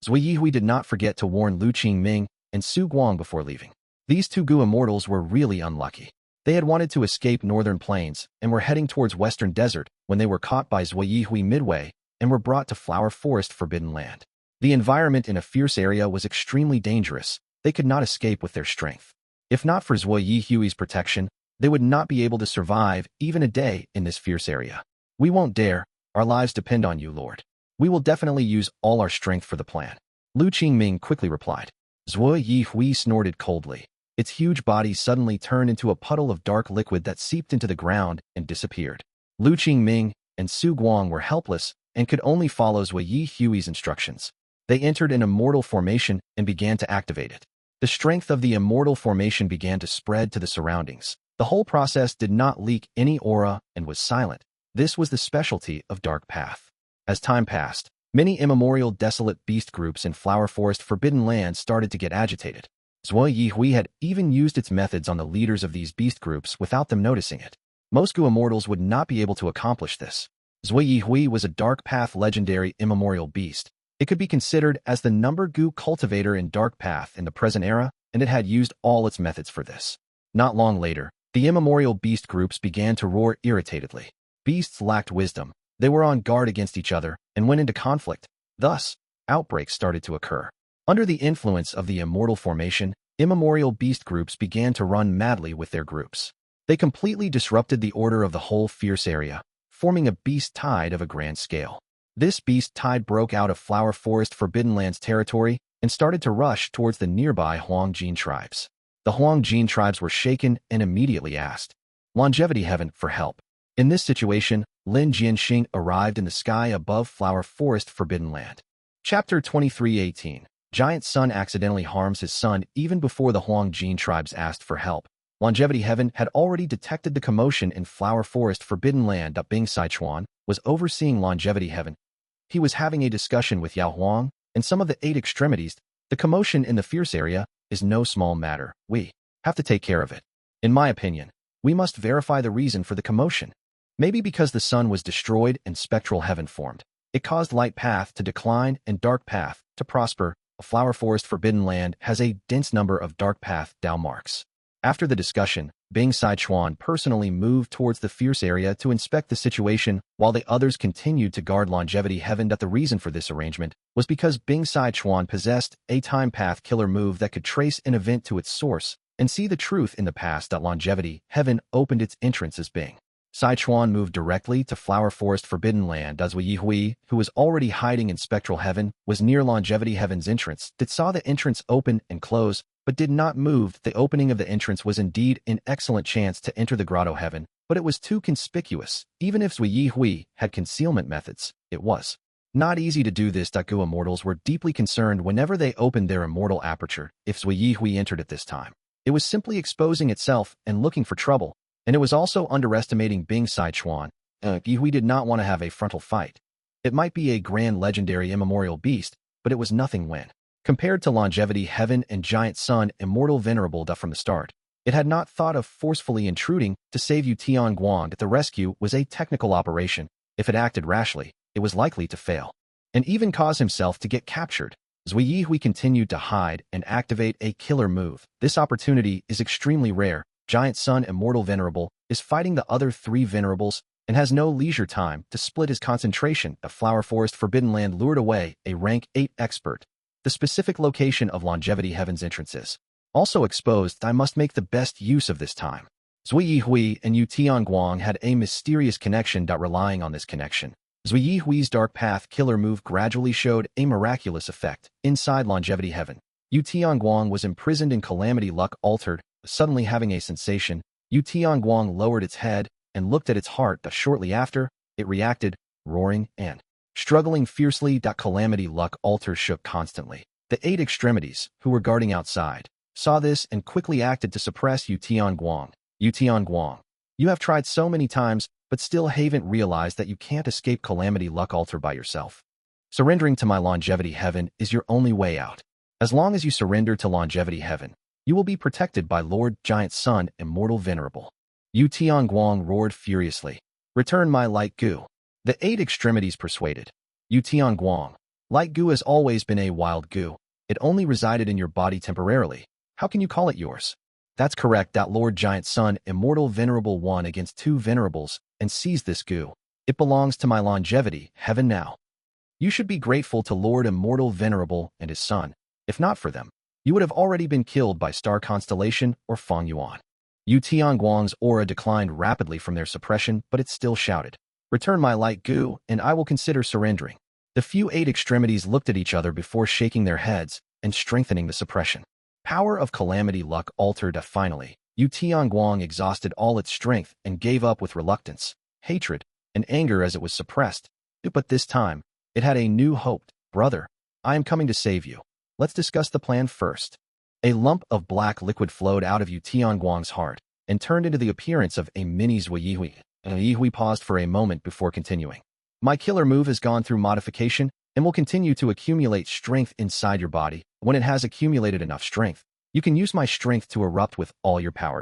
Zui Yihui did not forget to warn Lu Qingming and Su Guang before leaving. These 2 Gu Immortals were really unlucky. They had wanted to escape northern plains and were heading towards Western Desert when they were caught by Zui Yihui midway and were brought to Flower Forest Forbidden Land. The environment in a fierce area was extremely dangerous. They could not escape with their strength. If not for Zui Yihui's protection, they would not be able to survive even a day in this fierce area. We won't dare. Our lives depend on you, Lord. We will definitely use all our strength for the plan. Lu Qingming quickly replied. Zui Yihui snorted coldly. Its huge body suddenly turned into a puddle of dark liquid that seeped into the ground and disappeared. Lu Qingming and Su Guang were helpless and could only follow Zui Yihui's instructions. They entered an immortal formation and began to activate it. The strength of the immortal formation began to spread to the surroundings. The whole process did not leak any aura and was silent. This was the specialty of Dark Path. As time passed, many immemorial desolate beast groups in Flower Forest Forbidden Land started to get agitated. Zui Yihui had even used its methods on the leaders of these beast groups without them noticing it. Most Gu Immortals would not be able to accomplish this. Zui Yihui was a Dark Path legendary immemorial beast. It could be considered as the #1 Gu cultivator in Dark Path in the present era, and it had used all its methods for this. Not long later, the immemorial beast groups began to roar irritatedly. Beasts lacked wisdom. They were on guard against each other and went into conflict. Thus, outbreaks started to occur. Under the influence of the immortal formation, immemorial beast groups began to run madly with their groups. They completely disrupted the order of the whole fierce area, forming a beast tide of a grand scale. This beast tide broke out of Flower Forest Forbidden Lands territory and started to rush towards the nearby Huangjin tribes. The Huangjin tribes were shaken and immediately asked Longevity Heaven for help. In this situation, Lin Jianxing arrived in the sky above Flower Forest Forbidden Land. Chapter 23:18. Giant Sun accidentally harms his son even before the Huangjin tribes asked for help. Longevity Heaven had already detected the commotion in Flower Forest Forbidden Land. Bing Sichuan was overseeing Longevity Heaven. He was having a discussion with Yao Huang and some of the 8 extremities. The commotion in the fierce area is no small matter. We have to take care of it. In my opinion, we must verify the reason for the commotion. Maybe because the sun was destroyed and spectral heaven formed. It caused light path to decline and dark path to prosper. A flower forest forbidden land has a dense number of dark path Dao marks. After the discussion, Bing Sichuan personally moved towards the fierce area to inspect the situation while the others continued to guard longevity heaven. The reason for this arrangement was because Bing Sichuan possessed a time path killer move that could trace an event to its source and see the truth in the past. Longevity heaven opened its entrance as Bing Sichuan moved directly to Flower Forest Forbidden Land as Wei Hui, who was already hiding in Spectral Heaven, was near Longevity Heaven's entrance, that saw the entrance open and close, but did not move. The opening of the entrance was indeed an excellent chance to enter the Grotto Heaven, but it was too conspicuous. Even if Wei Hui had concealment methods, it was not easy to do this. Gu Immortals were deeply concerned whenever they opened their immortal aperture. If Wei Hui entered at this time, it was simply exposing itself and looking for trouble. And it was also underestimating Bing Sichuan. Hui did not want to have a frontal fight. It might be a grand legendary immemorial beast, but it was nothing when compared to Longevity Heaven and Giant Sun Immortal Venerable from the start. It had not thought of forcefully intruding to save Yu Tianguang. The rescue was a technical operation. If it acted rashly, it was likely to fail, and even cause himself to get captured. Wei Hui continued to hide and activate a killer move. This opportunity is extremely rare. Giant Sun Immortal Venerable is fighting the other three Venerables and has no leisure time to split his concentration. The Flower Forest Forbidden Land lured away a rank 8 expert. The specific location of Longevity Heaven's entrances also exposed. I must make the best use of this time. Zui Hui and Yu Tianguang had a mysterious connection. Relying on this connection, Zui Hui's Dark Path killer move gradually showed a miraculous effect. Inside Longevity Heaven, Yu Tianguang was imprisoned in Calamity Luck Altered. Suddenly having a sensation, Yu Tianguang lowered its head and looked at its heart. Shortly after, it reacted, roaring and struggling fiercely. Calamity Luck Alter shook constantly. The 8 extremities, who were guarding outside, saw this and quickly acted to suppress Yu Tianguang. Yu Tianguang, you have tried so many times, but still haven't realized that you can't escape Calamity Luck Alter by yourself. Surrendering to my Longevity Heaven is your only way out. As long as you surrender to Longevity Heaven, you will be protected by Lord Giant Sun Immortal Venerable. Yu Tianguang roared furiously. Return my Light Gu. The 8 extremities persuaded. Yu Tianguang, Light Gu has always been a wild Gu. It only resided in your body temporarily. How can you call it yours? That's correct. Lord Giant Sun Immortal Venerable won against 2 Venerables and seized this Gu. It belongs to my Longevity Heaven now. You should be grateful to Lord Immortal Venerable and his son. If not for them, you would have already been killed by Star Constellation or Fang Yuan. Yu Tianguang's aura declined rapidly from their suppression, but it still shouted, Return my Light Gu, and I will consider surrendering. The few 8 extremities looked at each other before shaking their heads and strengthening the suppression. Power of Calamity Luck Altered. Finally, Yu Tianguang exhausted all its strength and gave up with reluctance, hatred, and anger as it was suppressed. But this time, it had a new hope. Brother, I am coming to save you. Let's discuss the plan first. A lump of black liquid flowed out of Yu Tianguang's heart and turned into the appearance of a mini Zui Hui. Hui paused for a moment before continuing. My killer move has gone through modification and will continue to accumulate strength inside your body. When it has accumulated enough strength, you can use my strength to erupt with all your power.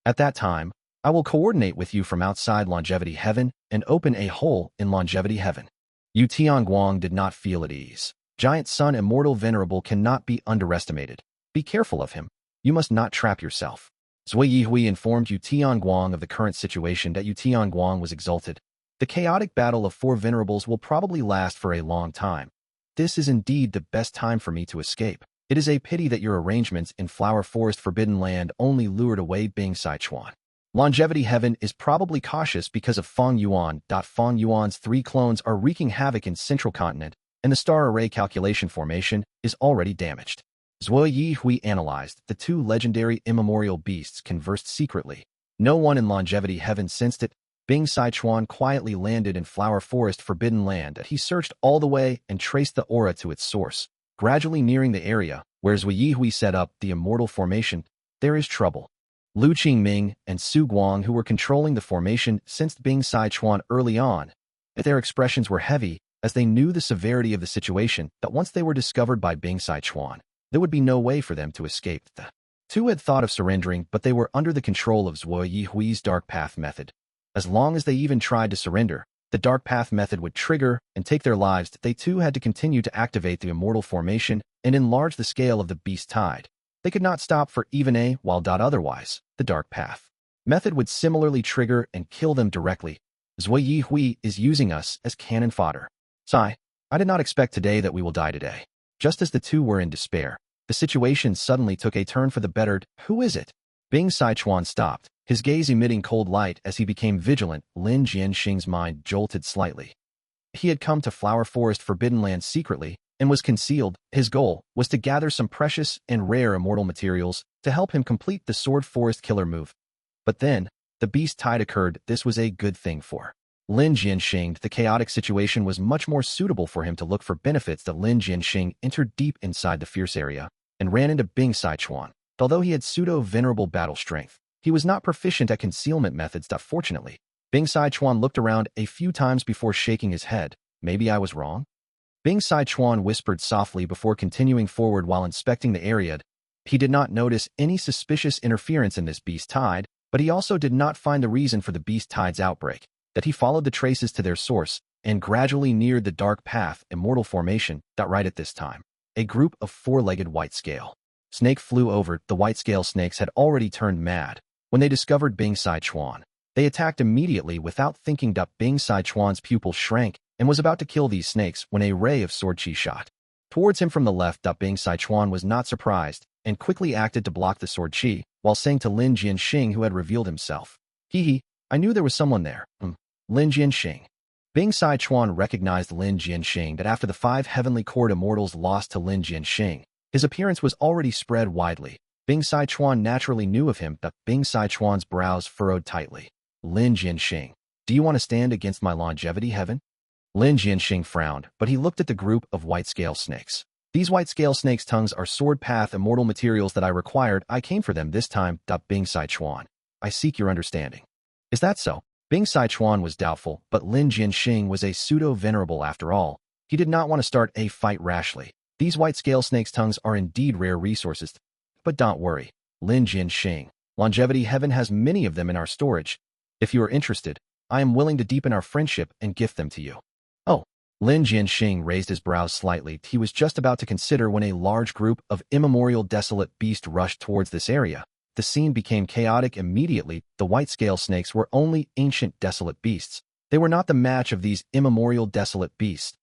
At that time, I will coordinate with you from outside Longevity Heaven and open a hole in Longevity Heaven. Yu Tianguang did not feel at ease. Giant Sun Immortal Venerable cannot be underestimated. Be careful of him. You must not trap yourself. Zui Hui informed Yu Tianguang of the current situation. Yu Tianguang was exulted. The chaotic battle of 4 Venerables will probably last for a long time. This is indeed the best time for me to escape. It is a pity that your arrangements in Flower Forest Forbidden Land only lured away Bing Sichuan. Longevity Heaven is probably cautious because of Fang Yuan. Fang Yuan's 3 clones are wreaking havoc in Central Continent, and the star array calculation formation is already damaged. Zui Hui analyzed. The 2 legendary immemorial beasts conversed secretly. No one in Longevity Heaven sensed it. Bing Sichuan quietly landed in Flower Forest Forbidden Land. He searched all the way and traced the aura to its source. Gradually nearing the area where Zui Hui set up the immortal formation, there is trouble. Lu Qingming and Su Guang, who were controlling the formation, sensed Bing Sichuan early on. Their expressions were heavy, as they knew the severity of the situation, that once they were discovered by Bing Sichuan, there would be no way for them to escape. The 2 had thought of surrendering, but they were under the control of Zui Hui's Dark Path method. As long as they even tried to surrender, the Dark Path method would trigger and take their lives. They too had to continue to activate the Immortal formation and enlarge the scale of the Beast Tide. They could not stop for even a while. Otherwise, the Dark Path method would similarly trigger and kill them directly. Zui Yi Hui is using us as cannon fodder. Sigh, I did not expect today that we will die today. Just as the two were in despair, the situation suddenly took a turn for the better. Who is it? Bing Sichuan stopped, his gaze emitting cold light as he became vigilant. Lin Jianxing's mind jolted slightly. He had come to Flower Forest Forbidden Land secretly and was concealed. His goal was to gather some precious and rare immortal materials to help him complete the Sword Forest killer move. But then, the Beast Tide occurred. This was a good thing for Lin Jianxing. The chaotic situation was much more suitable for him to look for benefits. That Lin Jianxing entered deep inside the fierce area and ran into Bing Sichuan. Although he had pseudo-venerable battle strength, he was not proficient at concealment methods. Fortunately, Bing Sichuan looked around a few times before shaking his head. Maybe I was wrong? Bing Sichuan whispered softly before continuing forward while inspecting the area. He did not notice any suspicious interference in this Beast Tide, but he also did not find the reason for the Beast Tide's outbreak. That he followed the traces to their source and gradually neared the Dark Path Immortal formation. Right at this time, a group of four-legged white scale snake flew over. The white scale snakes had already turned mad when they discovered Bing Sichuan. They attacked immediately without thinking. Bing Sichuan's pupil shrank and was about to kill these snakes when a ray of sword chi shot towards him from the left. Bing Sichuan was not surprised and quickly acted to block the sword chi while saying to Lin Jianxing, who had revealed himself, "Hee, I knew there was someone there." Lin Jianxing. Bing Sichuan recognized Lin Jianxing. That after the 5 Heavenly Court Immortals lost to Lin Jianxing, his appearance was already spread widely. Bing Sichuan naturally knew of him. Bing Sichuan's brows furrowed tightly. Lin Jianxing, do you want to stand against my longevity heaven? Lin Jianxing frowned, but he looked at the group of white-scale snakes. These white-scale snakes' tongues are sword path immortal materials that I required. I came for them this time. Bing Sichuan, I seek your understanding. Is that so? Bing Sichuan was doubtful, but Lin Jianxing was a pseudo-venerable after all. He did not want to start a fight rashly. These white-scale snakes' tongues are indeed rare resources. But don't worry, Lin Jianxing. Longevity Heaven has many of them in our storage. If you are interested, I am willing to deepen our friendship and gift them to you. Oh, Lin Jianxing raised his brows slightly. He was just about to consider when a large group of immemorial desolate beasts rushed towards this area. The scene became chaotic immediately. The white-scale snakes were only ancient desolate beasts. They were not the match of these immemorial desolate beasts.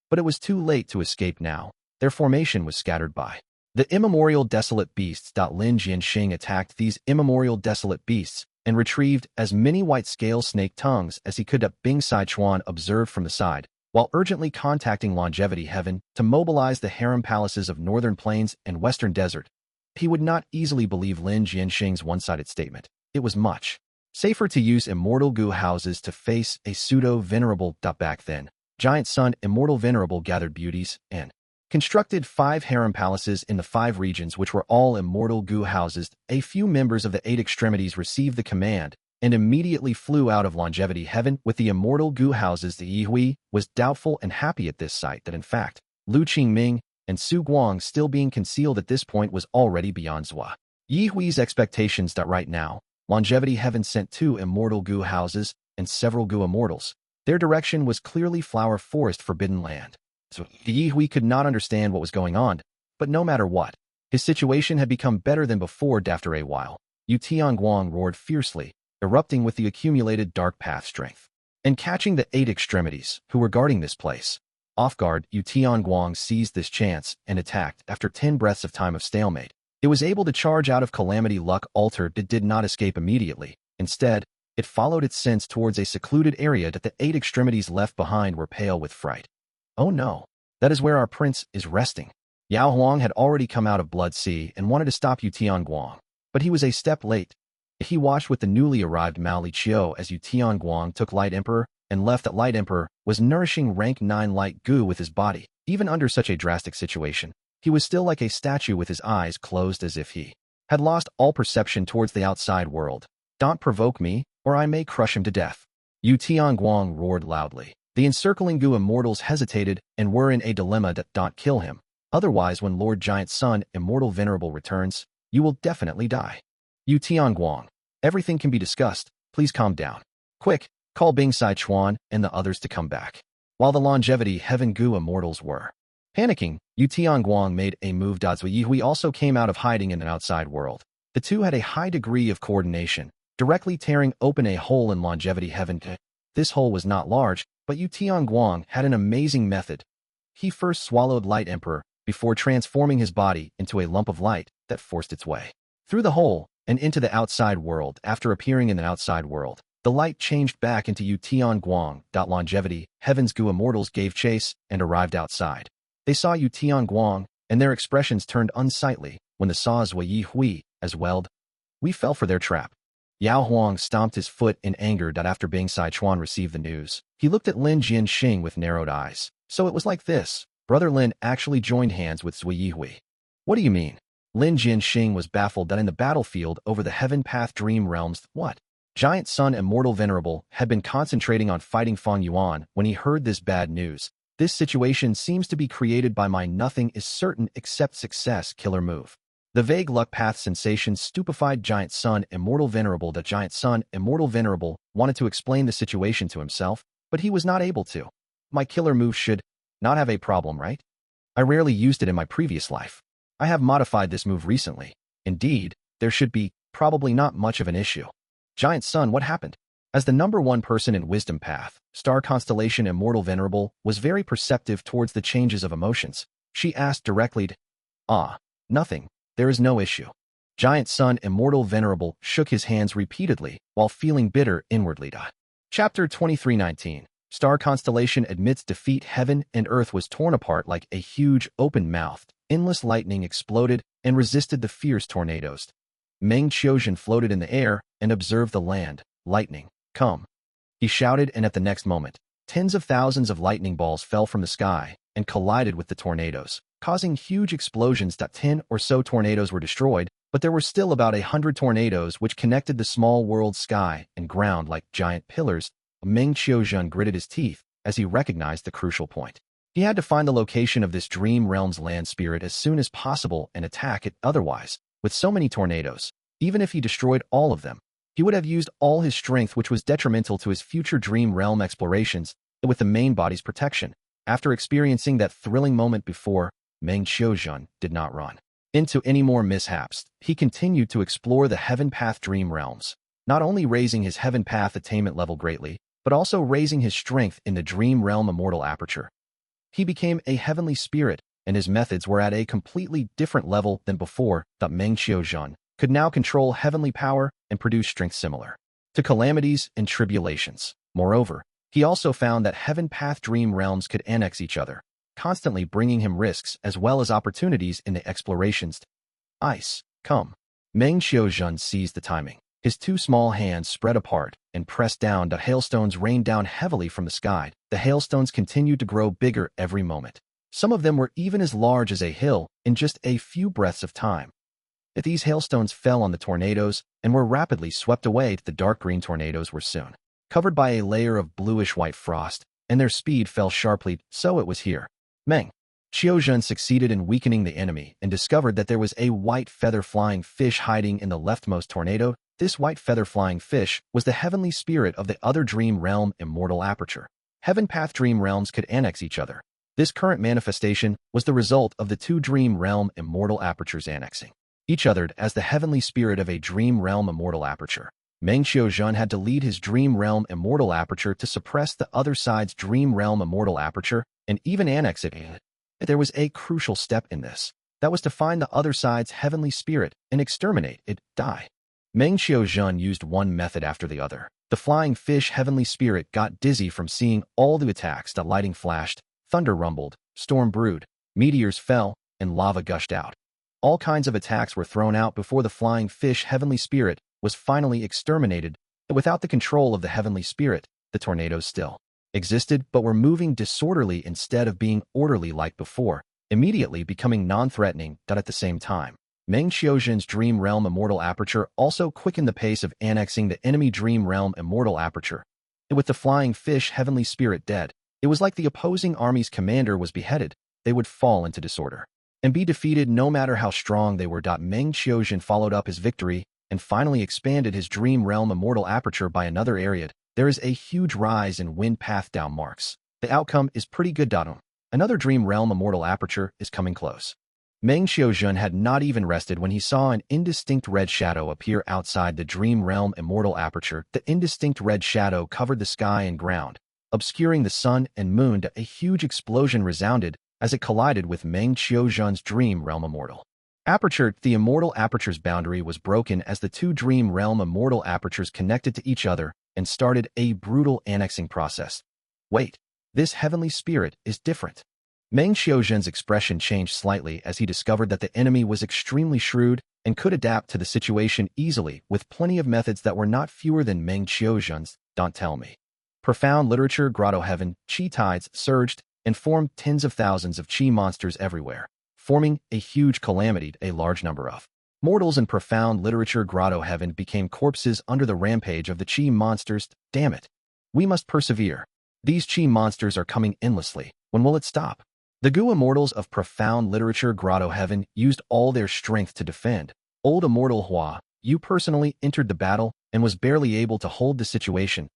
But it was too late to escape now. Their formation was scattered by the immemorial desolate beasts. Lin Jianxing attacked these immemorial desolate beasts and retrieved as many white-scale snake tongues as he could. Bing Sichuan observed from the side, while urgently contacting Longevity Heaven to mobilize the harem palaces of Northern Plains and Western Desert. He would not easily believe Lin Jianxing's one-sided statement. It was much safer to use Immortal Gu houses to face a pseudo-venerable. Back then, Giant Sun Immortal Venerable gathered beauties and constructed 5 harem palaces in the 5 regions which were all Immortal Gu houses. A few members of the 8 extremities received the command and immediately flew out of Longevity Heaven with the Immortal Gu houses. The Yi Hui was doubtful and happy at this sight that in fact, Lu Qingming and Su Guang still being concealed at this point was already beyond Zhua Yi Hui's expectations. Right now, Longevity Heaven sent 2 Immortal Gu houses and several Gu Immortals. Their direction was clearly Flower Forest Forbidden Land. So Yi Hui could not understand what was going on, but no matter what, his situation had become better than before. After a while, Yu Tianguang roared fiercely, erupting with the accumulated dark path strength, and catching the 8 extremities who were guarding this place off guard. Yu Tianguang seized this chance and attacked. After 10 breaths of time of stalemate, it was able to charge out of Calamity Luck Altar. It did not escape immediately. Instead, it followed its sense towards a secluded area that the 8 extremities left behind were pale with fright. Oh no, that is where our prince is resting. Yao Huang had already come out of Blood Sea and wanted to stop Yu Tianguang, but he was a step late. He watched with the newly arrived Mao Li Qiu as Yu Tianguang took Light Emperor and left that Light Emperor was nourishing rank 9 Light Gu with his body. Even under such a drastic situation, he was still like a statue with his eyes closed as if he had lost all perception towards the outside world. Don't provoke me, or I may crush him to death. Yu Tianguang roared loudly. The encircling Gu Immortals hesitated and were in a dilemma. Don't kill him. Otherwise, when Lord Giant Sun Immortal Venerable returns, you will definitely die. Yu Tianguang, everything can be discussed. Please calm down. Quick, call Bingsai Chuan and the others to come back. While the longevity Heaven Gu Immortals were panicking, Yu Tianguang made a move. Zui Hui also came out of hiding in an outside world. The two had a high degree of coordination, directly tearing open a hole in longevity Heaven Gu. This hole was not large, but Yu Tianguang had an amazing method. He first swallowed Light Emperor before transforming his body into a lump of light that forced its way through the hole and into the outside world. After appearing in the outside world, the light changed back into Yu Tianguang. Longevity Heaven's Gu Immortals gave chase and arrived outside. They saw Yu Tianguang, and their expressions turned unsightly when they saw Zui Hui as well. We fell for their trap. Yao Huang stomped his foot in anger. After Bingsai Chuan received the news, he looked at Lin Jianxing with narrowed eyes. So it was like this. Brother Lin actually joined hands with Zui Hui. What do you mean? Lin Jianxing was baffled that in the battlefield over the Heaven Path Dream Realms, what? Giant Sun Immortal Venerable had been concentrating on fighting Fang Yuan when he heard this bad news. This situation seems to be created by my nothing is certain except success killer move. The vague luck path sensation stupefied Giant Sun Immortal Venerable. The Giant Sun Immortal Venerable wanted to explain the situation to himself, but he was not able to. My killer move should not have a problem, right? I rarely used it in my previous life. I have modified this move recently. Indeed, there should be probably not much of an issue. Giant Sun, what happened? As the #1 person in Wisdom Path, Star Constellation Immortal Venerable was very perceptive towards the changes of emotions. She asked directly, nothing. There is no issue. Giant Sun Immortal Venerable shook his hands repeatedly while feeling bitter inwardly. Chapter 23:19 Star Constellation admits defeat. Heaven and Earth was torn apart like a huge, open-mouthed, endless lightning exploded and resisted the fierce tornadoes. Meng Qiuzhen floated in the air and observed the land. Lightning, come. He shouted, and at the next moment, tens of thousands of lightning balls fell from the sky and collided with the tornadoes, causing huge explosions. 10 or so tornadoes were destroyed, but there were still about 100 tornadoes which connected the small world sky and ground like giant pillars. Meng Qiuzhen gritted his teeth as he recognized the crucial point. He had to find the location of this dream realm's land spirit as soon as possible and attack it. Otherwise, with so many tornadoes, even if he destroyed all of them, he would have used all his strength, which was detrimental to his future dream realm explorations. With the main body's protection, after experiencing that thrilling moment before, Meng Qiuzhen did not run into any more mishaps. He continued to explore the Heaven Path Dream Realms, not only raising his Heaven Path attainment level greatly, but also raising his strength in the Dream Realm Immortal Aperture. He became a heavenly spirit, and his methods were at a completely different level than before. Meng Qiuzhen could now control heavenly power and produce strength similar to calamities and tribulations. Moreover, he also found that Heaven Path Dream Realms could annex each other, constantly bringing him risks as well as opportunities in the explorations. Ice, come. Meng Qiuzhen seized the timing. His two small hands spread apart and pressed down. Hailstones rained down heavily from the sky. The hailstones continued to grow bigger every moment. Some of them were even as large as a hill in just a few breaths of time. These hailstones fell on the tornadoes and were rapidly swept away. The dark green tornadoes were soon covered by a layer of bluish-white frost, and their speed fell sharply. So it was here. Meng Qiuzhen succeeded in weakening the enemy and discovered that there was a white feather-flying fish hiding in the leftmost tornado. This white feather-flying fish was the heavenly spirit of the other dream realm Immortal Aperture. Heaven Path Dream Realms could annex each other. This current manifestation was the result of the two dream realm Immortal Apertures annexing each other as the heavenly spirit of a dream realm Immortal Aperture. Meng Qiuzhen had to lead his dream realm Immortal Aperture to suppress the other side's dream realm Immortal Aperture and even annex it. There was a crucial step in this. That was to find the other side's heavenly spirit and exterminate it. Meng Qiuzhen used one method after the other. The flying fish heavenly spirit got dizzy from seeing all the attacks. Lightning flashed, thunder rumbled, storm brewed, meteors fell, and lava gushed out. All kinds of attacks were thrown out before the flying fish heavenly spirit was finally exterminated. Without the control of the heavenly spirit, the tornadoes still existed but were moving disorderly instead of being orderly like before, immediately becoming non-threatening. At the same time, Meng Qiuzhen's Dream Realm Immortal Aperture also quickened the pace of annexing the enemy Dream Realm Immortal Aperture. With the flying fish heavenly spirit dead, it was like the opposing army's commander was beheaded. They would fall into disorder and be defeated no matter how strong they were. Meng Qiuzhen followed up his victory and finally expanded his Dream Realm Immortal Aperture by another area. there is a huge rise in wind path down marks. The outcome is pretty good. Another Dream Realm Immortal aperture is coming close. Meng Xiaozhen had not even rested when he saw an indistinct red shadow appear outside the Dream Realm Immortal aperture. The indistinct red shadow covered the sky and ground, obscuring the sun and moon. A huge explosion resounded as it collided with Meng Xiaozhen's Dream Realm Immortal aperture. The Immortal aperture's boundary was broken as the two Dream Realm Immortal apertures connected to each other and started a brutal annexing process. Wait, this heavenly spirit is different. Meng Xiaozhen's expression changed slightly as he discovered that the enemy was extremely shrewd and could adapt to the situation easily with plenty of methods that were not fewer than Meng Xiaozhen's. Don't tell me. Profound literature grotto heaven, chi tides surged and formed tens of thousands of chi monsters everywhere, forming a huge calamity. A large number of mortals in profound literature grotto heaven became corpses under the rampage of the chi monsters. Damn it. We must persevere. These chi monsters are coming endlessly. When will it stop? The Gu immortals of profound literature grotto heaven used all their strength to defend. Old Immortal Hua, you personally entered the battle and was barely able to hold the situation.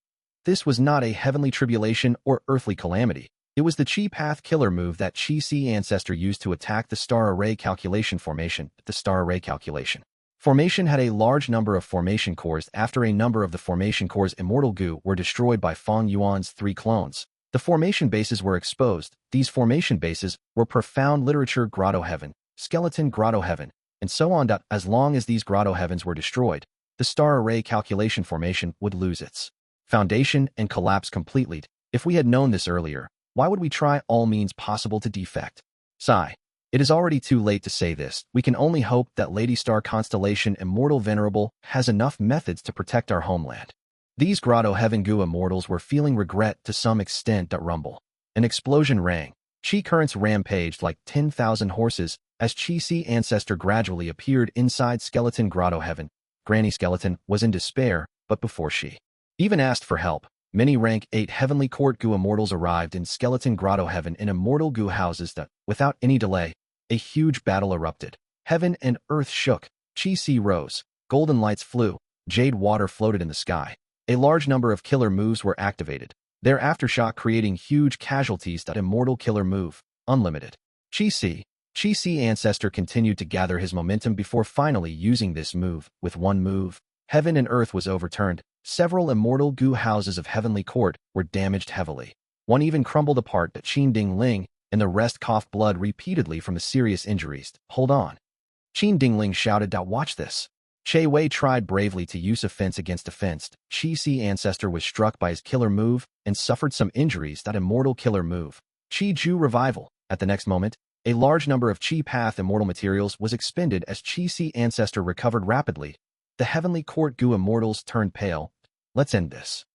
This was not a heavenly tribulation or earthly calamity. It was the Chi Path killer move that Chi Si ancestor used to attack the Star Array Calculation formation. The Star Array Calculation formation had a large number of formation cores after a number of the formation cores Immortal Gu were destroyed by Fang Yuan's 3 clones. The formation bases were exposed. These formation bases were profound literature grotto heaven, skeleton grotto heaven, and so on. As long as these grotto heavens were destroyed, the Star Array Calculation formation would lose its foundation and collapse completely. If we had known this earlier, why would we try all means possible to defect? Sigh. It is already too late to say this. We can only hope that Lady Star Constellation Immortal Venerable has enough methods to protect our homeland. These grotto heaven Gu immortals were feeling regret to some extent. Rumble. An explosion rang. Chi currents rampaged like 10,000 horses as Chi Si ancestor gradually appeared inside skeleton grotto heaven. Granny Skeleton was in despair, but before she even asked for help, many rank 8 heavenly court Gu immortals arrived in skeleton grotto heaven in immortal Gu houses. Without any delay, a huge battle erupted. Heaven and earth shook. Chi Si rose. Golden lights flew. Jade water floated in the sky. A large number of killer moves were activated, their aftershock creating huge casualties. Immortal killer move, unlimited. Chi Si ancestor continued to gather his momentum before finally using this move. With one move, heaven and earth was overturned. Several immortal Gu houses of heavenly court were damaged heavily. One even crumbled apart. Qin Ding Ling and the rest coughed blood repeatedly from the serious injuries. Hold on. Qin Dingling shouted. Watch this. Che Wei tried bravely to use offense against offense. Chi Si ancestor was struck by his killer move and suffered some injuries. Immortal killer move. Chi Ju revival. At the next moment, a large number of Chi Path immortal materials was expended as Chi Si ancestor recovered rapidly. The heavenly court Gu immortals turned pale. Let's end this.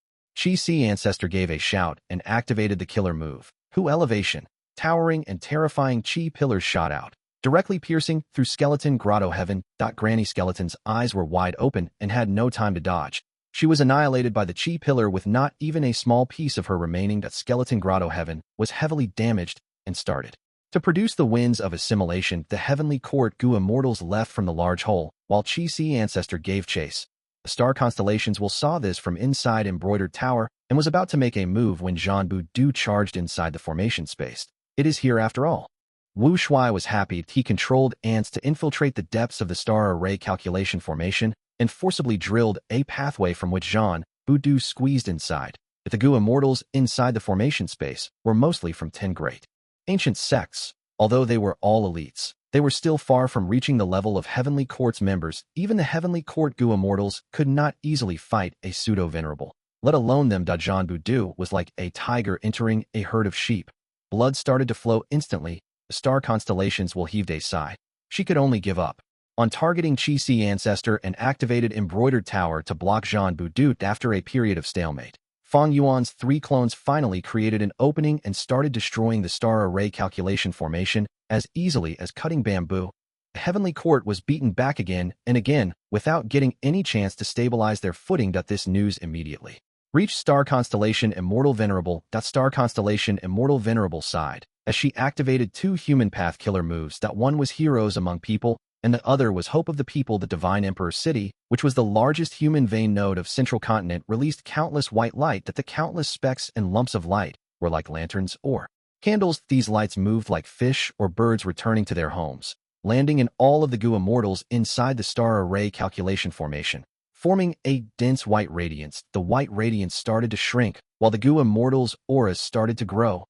Chi Si ancestor gave a shout and activated the killer move. Hu elevation. Towering and terrifying Chi pillars shot out, directly piercing through skeleton grotto heaven. Granny Skeleton's eyes were wide open and had no time to dodge. She was annihilated by the Chi pillar with not even a small piece of her remaining. Skeleton grotto heaven was heavily damaged and started to produce the winds of assimilation. The heavenly court Gu immortals left from the large hole, while Chi Si ancestor gave chase. The star constellations will saw this from inside embroidered tower and was about to make a move when Zhang Du charged inside the formation space. It is here after all. Wu Shuai was happy. He controlled ants to infiltrate the depths of the star array calculation formation and forcibly drilled a pathway from which Zhang Du squeezed inside. The Gu immortals inside the formation space were mostly from 10 great ancient sects. Although they were all elites, they were still far from reaching the level of Heavenly Court's members. Even the Heavenly Court Gu immortals could not easily fight a pseudo-venerable, let alone them. Zhang Du was like a tiger entering a herd of sheep. Blood started to flow instantly. The star constellations will heaved a sigh. She could only give up on targeting Chi Si ancestor and activated embroidered tower to block Zhang Du. After a period of stalemate, Fang Yuan's 3 clones finally created an opening and started destroying the star array calculation formation as easily as cutting bamboo. The heavenly court was beaten back again and again without getting any chance to stabilize their footing. This news immediately reached Star Constellation Immortal Venerable. Star Constellation Immortal Venerable sighed as she activated 2 human path killer moves. One was heroes among people and the other was Hope of the People. The Divine Emperor City, which was the largest human vein node of Central Continent, released countless white light that the countless specks and lumps of light were like lanterns or candles. These lights moved like fish or birds returning to their homes, landing in all of the Gu Immortals inside the star array calculation formation, forming a dense white radiance. The white radiance started to shrink, while the Gu Immortals' auras started to grow.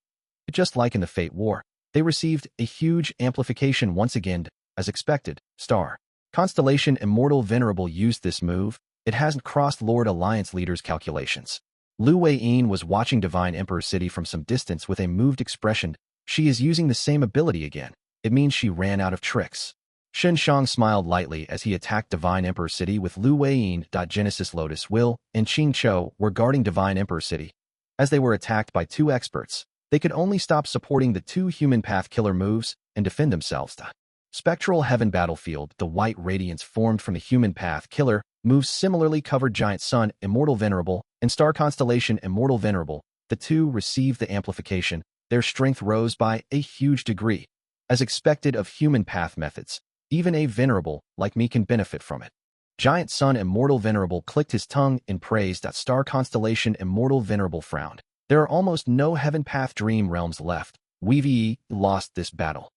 Just like in the Fate War, they received a huge amplification once again. As expected, Star Constellation Immortal Venerable used this move. It hasn't crossed Lord Alliance leaders' calculations. Lu Weiyin was watching Divine Emperor City from some distance with a moved expression. She is using the same ability again. It means she ran out of tricks. Shen Shang smiled lightly as he attacked Divine Emperor City with Lu Weiyin. Genesis Lotus Will and Qing Chou were guarding Divine Emperor City. As they were attacked by two experts, they could only stop supporting the two human path killer moves and defend themselves. Spectral Heaven Battlefield. The white radiance formed from the human path killer moves similarly covered Giant Sun Immortal Venerable and Star Constellation Immortal Venerable. The two received the amplification. Their strength rose by a huge degree. As expected of human path methods, even a Venerable like me can benefit from it. Giant Sun Immortal Venerable clicked his tongue in praise. Star Constellation Immortal Venerable frowned. There are almost no Heaven Path Dream realms left. We lost this battle.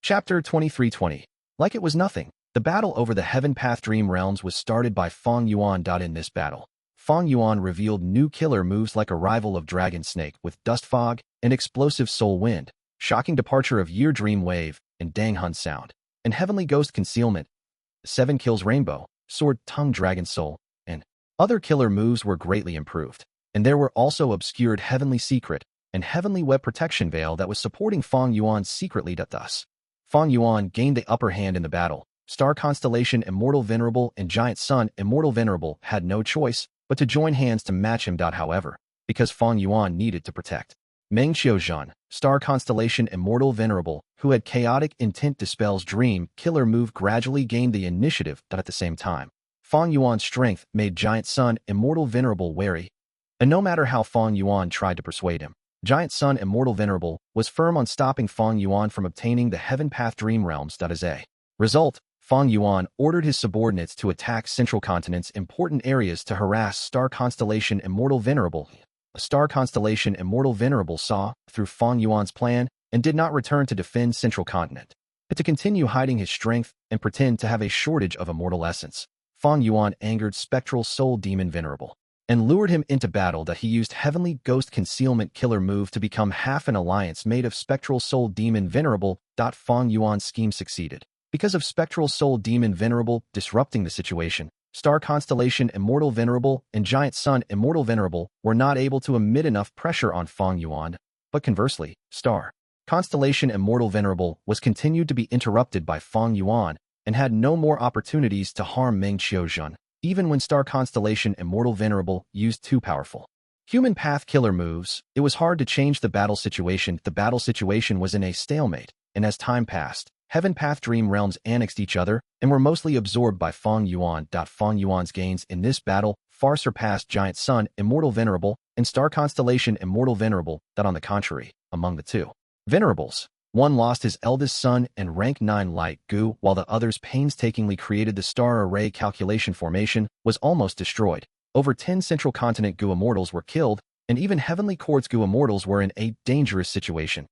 Chapter 2320. Like it was nothing, the battle over the Heaven Path Dream realms was started by Fang Yuan. In this battle, Fang Yuan revealed new killer moves like Arrival of Dragon Snake with Dust Fog and Explosive Soul Wind, Shocking Departure of Year Dream Wave and Dang Hun Sound, and Heavenly Ghost Concealment, 7 Kills Rainbow, Sword Tongue Dragon Soul, and other killer moves were greatly improved. And there were also obscured Heavenly Secret and Heavenly Web Protection Veil that was supporting Fang Yuan secretly. Thus, Fang Yuan gained the upper hand in the battle. Star Constellation Immortal Venerable and Giant Sun Immortal Venerable had no choice but to join hands to match him. However, because Fang Yuan needed to protect Meng Qiuzhan, Star Constellation Immortal Venerable, who had Chaotic Intent Dispel's Dream Killer move, gradually gained the initiative. At the same time, Fang Yuan's strength made Giant Sun Immortal Venerable wary. And no matter how Fang Yuan tried to persuade him, Giant Sun Immortal Venerable was firm on stopping Fang Yuan from obtaining the Heaven Path Dream Realms. As a result, Fang Yuan ordered his subordinates to attack Central Continent's important areas to harass Star Constellation Immortal Venerable. Star Constellation Immortal Venerable saw through Fang Yuan's plan and did not return to defend Central Continent, but to continue hiding his strength and pretend to have a shortage of immortal essence. Fang Yuan angered Spectral Soul Demon Venerable and lured him into battle. He used Heavenly Ghost Concealment killer move to become half an alliance made of Spectral Soul Demon Venerable. Fang Yuan's scheme succeeded. Because of Spectral Soul Demon Venerable disrupting the situation, Star Constellation Immortal Venerable and Giant Sun Immortal Venerable were not able to emit enough pressure on Fang Yuan, but conversely, Star Constellation Immortal Venerable was continued to be interrupted by Fang Yuan and had no more opportunities to harm Meng Qiuzhan. Even when Star Constellation Immortal Venerable used too powerful human path killer moves, it was hard to change the battle situation. The battle situation was in a stalemate, and as time passed, Heaven Path Dream realms annexed each other and were mostly absorbed by Fang Yuan. Fang Yuan's gains in this battle far surpassed Giant Sun Immortal Venerable and Star Constellation Immortal Venerable. On the contrary, among the two Venerables, one lost his eldest son and rank 9 Light Gu, while the others painstakingly created the star array calculation formation, was almost destroyed. Over 10 Central Continent Gu Immortals were killed, and even Heavenly Quartz Gu Immortals were in a dangerous situation.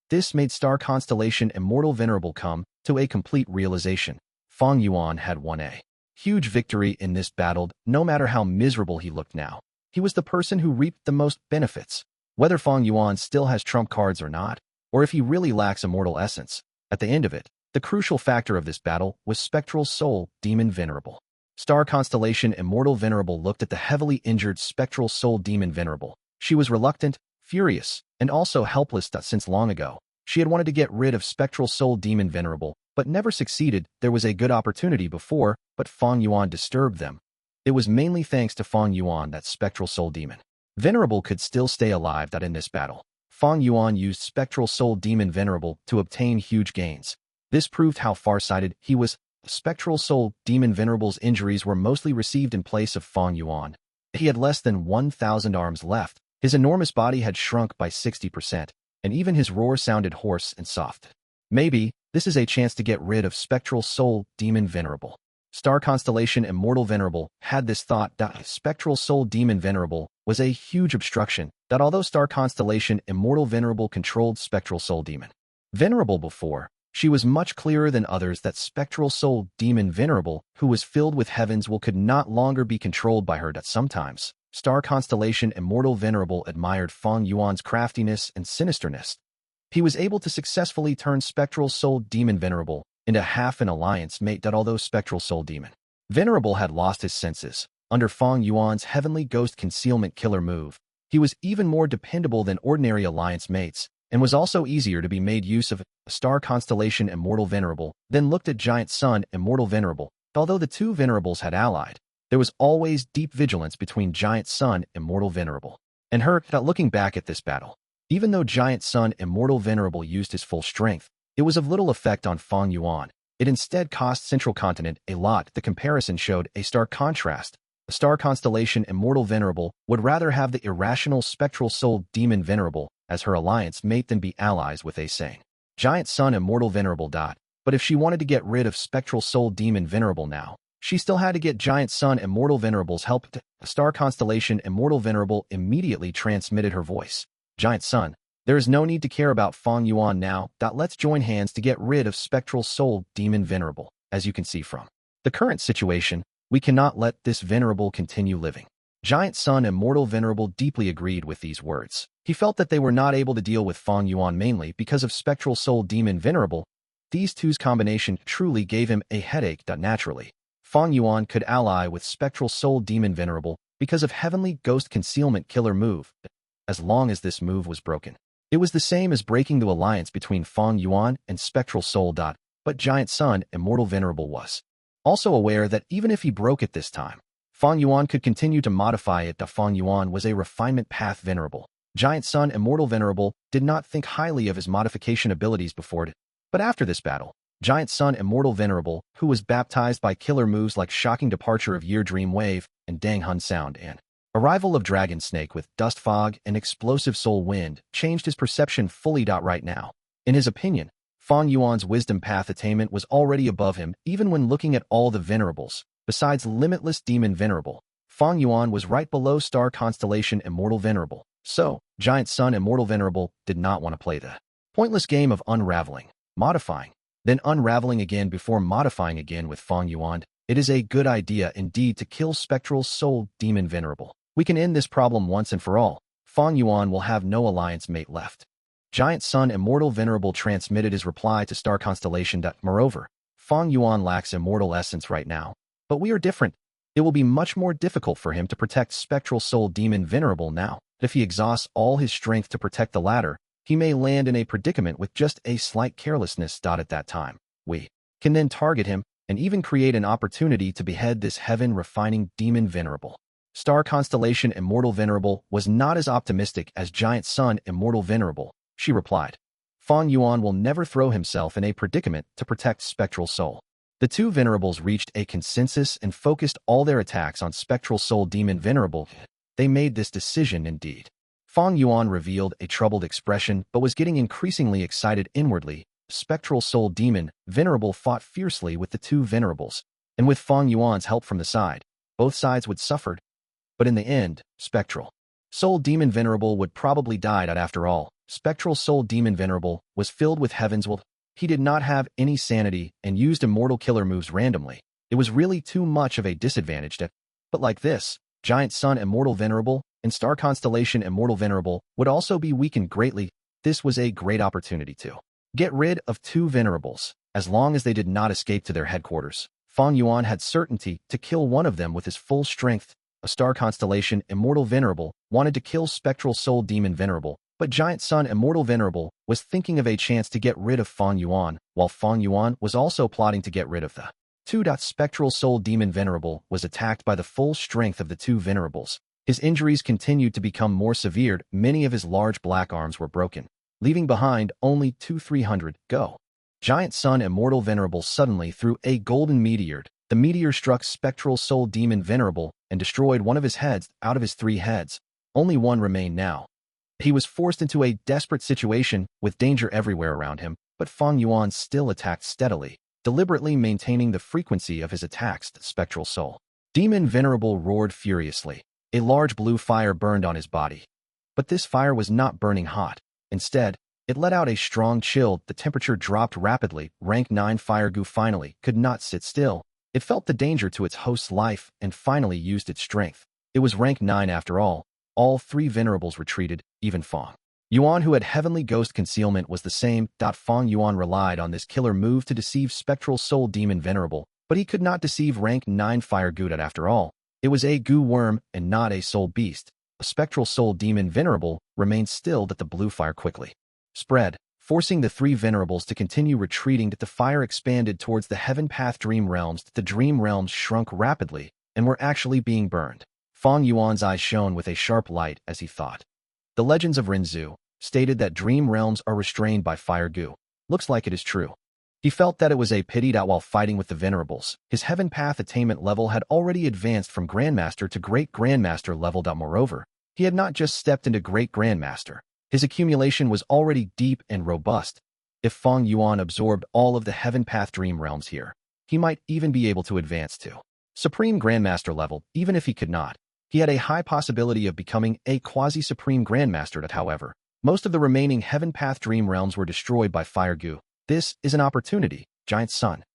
This made Star Constellation Immortal Venerable come to a complete realization. Fang Yuan had won a huge victory in this battle. No matter how miserable he looked now, he was the person who reaped the most benefits. Whether Fang Yuan still has trump cards or not, or if he really lacks immortal essence, at the end of it, the crucial factor of this battle was Spectral Soul Demon Venerable. Star Constellation Immortal Venerable looked at the heavily injured Spectral Soul Demon Venerable. She was reluctant, furious, and also helpless. Since long ago, she had wanted to get rid of Spectral Soul Demon Venerable, but never succeeded. There was a good opportunity before, but Fang Yuan disturbed them. It was mainly thanks to Fang Yuan that Spectral Soul Demon Venerable could still stay alive. In this battle, Fang Yuan used Spectral Soul Demon Venerable to obtain huge gains. This proved how far-sighted he was. Spectral Soul Demon Venerable's injuries were mostly received in place of Fang Yuan. He had less than 1,000 arms left. His enormous body had shrunk by 60%, and even his roar sounded hoarse and soft. Maybe, This is a chance to get rid of Spectral Soul Demon Venerable. Star Constellation Immortal Venerable had this thought that Spectral Soul Demon Venerable was a huge obstruction, that although Star Constellation Immortal Venerable controlled Spectral Soul Demon Venerable before, she was much clearer than others that Spectral Soul Demon Venerable, who was filled with heavens, could not longer be controlled by her. That sometimes Star Constellation Immortal Venerable admired Fang Yuan's craftiness and sinisterness. He was able to successfully turn Spectral Soul Demon Venerable into half an alliance mate. That although Spectral Soul Demon Venerable had lost his senses under Fang Yuan's Heavenly Ghost Concealment killer move, he was even more dependable than ordinary alliance mates, and was also easier to be made use of. Star Constellation Immortal Venerable then looked at Giant Sun Immortal Venerable. Although the two Venerables had allied, there was always deep vigilance between Giant Sun Immortal Venerable and her. Looking back at this battle, even though Giant Sun Immortal Venerable used his full strength, it was of little effect on Fang Yuan. It instead cost Central Continent a lot. The comparison showed a stark contrast. The Star Constellation Immortal Venerable would rather have the irrational Spectral Soul Demon Venerable as her alliance mate than be allies with a sane Giant Sun Immortal Venerable. But if she wanted to get rid of Spectral Soul Demon Venerable now, she still had to get Giant Sun Immortal Venerable's help. The Star Constellation Immortal Venerable immediately transmitted her voice. Giant Sun, there is no need to care about Fang Yuan now. Let's join hands to get rid of Spectral Soul Demon Venerable. As you can see from the current situation, we cannot let this Venerable continue living. Giant Sun Immortal Venerable deeply agreed with these words. He felt that they were not able to deal with Fang Yuan mainly because of Spectral Soul Demon Venerable. These two's combination truly gave him a headache. Naturally, Fang Yuan could ally with Spectral Soul Demon Venerable because of Heavenly Ghost Concealment killer move. As long as this move was broken, it was the same as breaking the alliance between Fang Yuan and Spectral Soul. But Giant Sun Immortal Venerable was also aware that even if he broke it this time, Fang Yuan could continue to modify it. Fang Yuan was a refinement path venerable. Giant Sun Immortal Venerable did not think highly of his modification abilities before it, but after this battle, Giant Sun Immortal Venerable, who was baptized by killer moves like Shocking Departure of Year Dream Wave and Dang Hun Sound and Arrival of Dragon Snake with Dust Fog and Explosive Soul Wind, changed his perception fully. Right now, in his opinion, Fang Yuan's wisdom path attainment was already above him. Even when looking at all the Venerables, besides Limitless Demon Venerable, Fang Yuan was right below Star Constellation Immortal Venerable. So, Giant Sun Immortal Venerable did not want to play the pointless game of unraveling, modifying, then unraveling again before modifying again with Fang Yuan. It is a good idea indeed to kill Spectral Soul Demon Venerable. We can end this problem once and for all. Fang Yuan will have no alliance mate left. Giant Sun Immortal Venerable transmitted his reply to Star Constellation. Moreover, Fang Yuan lacks immortal essence right now, but we are different. It will be much more difficult for him to protect Spectral Soul Demon Venerable now. If he exhausts all his strength to protect the latter, he may land in a predicament with just a slight carelessness. At that time, we can then target him and even create an opportunity to behead this heaven-refining Demon Venerable. Star Constellation Immortal Venerable was not as optimistic as Giant Sun Immortal Venerable. She replied, Fang Yuan will never throw himself in a predicament to protect Spectral Soul. The two Venerables reached a consensus and focused all their attacks on Spectral Soul Demon Venerable. They made this decision indeed. Fang Yuan revealed a troubled expression but was getting increasingly excited inwardly. Spectral Soul Demon Venerable fought fiercely with the two Venerables, and with Fang Yuan's help from the side, both sides would suffer. But in the end, Spectral Soul Demon Venerable would probably die. After all, Spectral Soul Demon Venerable was filled with heaven's will. He did not have any sanity and used immortal killer moves randomly. It was really too much of a disadvantage. But like this, Giant Sun Immortal Venerable and Star Constellation Immortal Venerable would also be weakened greatly. This was a great opportunity to get rid of two Venerables. As long as they did not escape to their headquarters, Fang Yuan had certainty to kill one of them with his full strength. A Star Constellation Immortal Venerable wanted to kill Spectral Soul Demon Venerable, but Giant Sun Immortal Venerable was thinking of a chance to get rid of Fang Yuan, while Fang Yuan was also plotting to get rid of the two. Spectral Soul Demon Venerable was attacked by the full strength of the two Venerables. His injuries continued to become more severe. Many of his large black arms were broken, leaving behind only 300. Go. Giant Sun Immortal Venerable suddenly threw a golden meteor. The meteor struck Spectral Soul Demon Venerable and destroyed one of his heads. Out of his 3 heads, only one remained now. He was forced into a desperate situation with danger everywhere around him. but Fang Yuan still attacked steadily, deliberately maintaining the frequency of his attacks. The spectral soul demon Venerable roared furiously. A large blue fire burned on his body. But this fire was not burning hot. Instead, it let out a strong chill. The temperature dropped rapidly. Rank 9 Fire Gu finally could not sit still. It felt the danger to its host's life and finally used its strength. It was rank 9 after all. All 3 Venerables retreated, even Fang Yuan, who had Heavenly Ghost Concealment, was the same. Fang Yuan relied on this killer move to deceive Spectral Soul Demon Venerable, but he could not deceive rank 9 Fire Gu. After all, it was a Gu worm and not a soul beast. A Spectral Soul Demon Venerable remained still. The blue fire quickly spread, forcing the 3 Venerables to continue retreating. The fire expanded towards the Heaven Path Dream Realms. The Dream Realms shrunk rapidly and were actually being burned. Fang Yuan's eyes shone with a sharp light as he thought. The legends of Renzu stated that dream realms are restrained by Fire Gu. Looks like it is true. He felt that it was a pity that while fighting with the Venerables, his Heaven Path attainment level had already advanced from Grandmaster to Great Grandmaster level. Moreover, he had not just stepped into Great Grandmaster. His accumulation was already deep and robust. If Fang Yuan absorbed all of the Heaven Path Dream Realms here, he might even be able to advance to Supreme Grandmaster level. Even if he could not, he had a high possibility of becoming a quasi-supreme Grandmaster. However, most of the remaining Heaven Path Dream Realms were destroyed by Fire Gu. This is an opportunity, Giant Sun.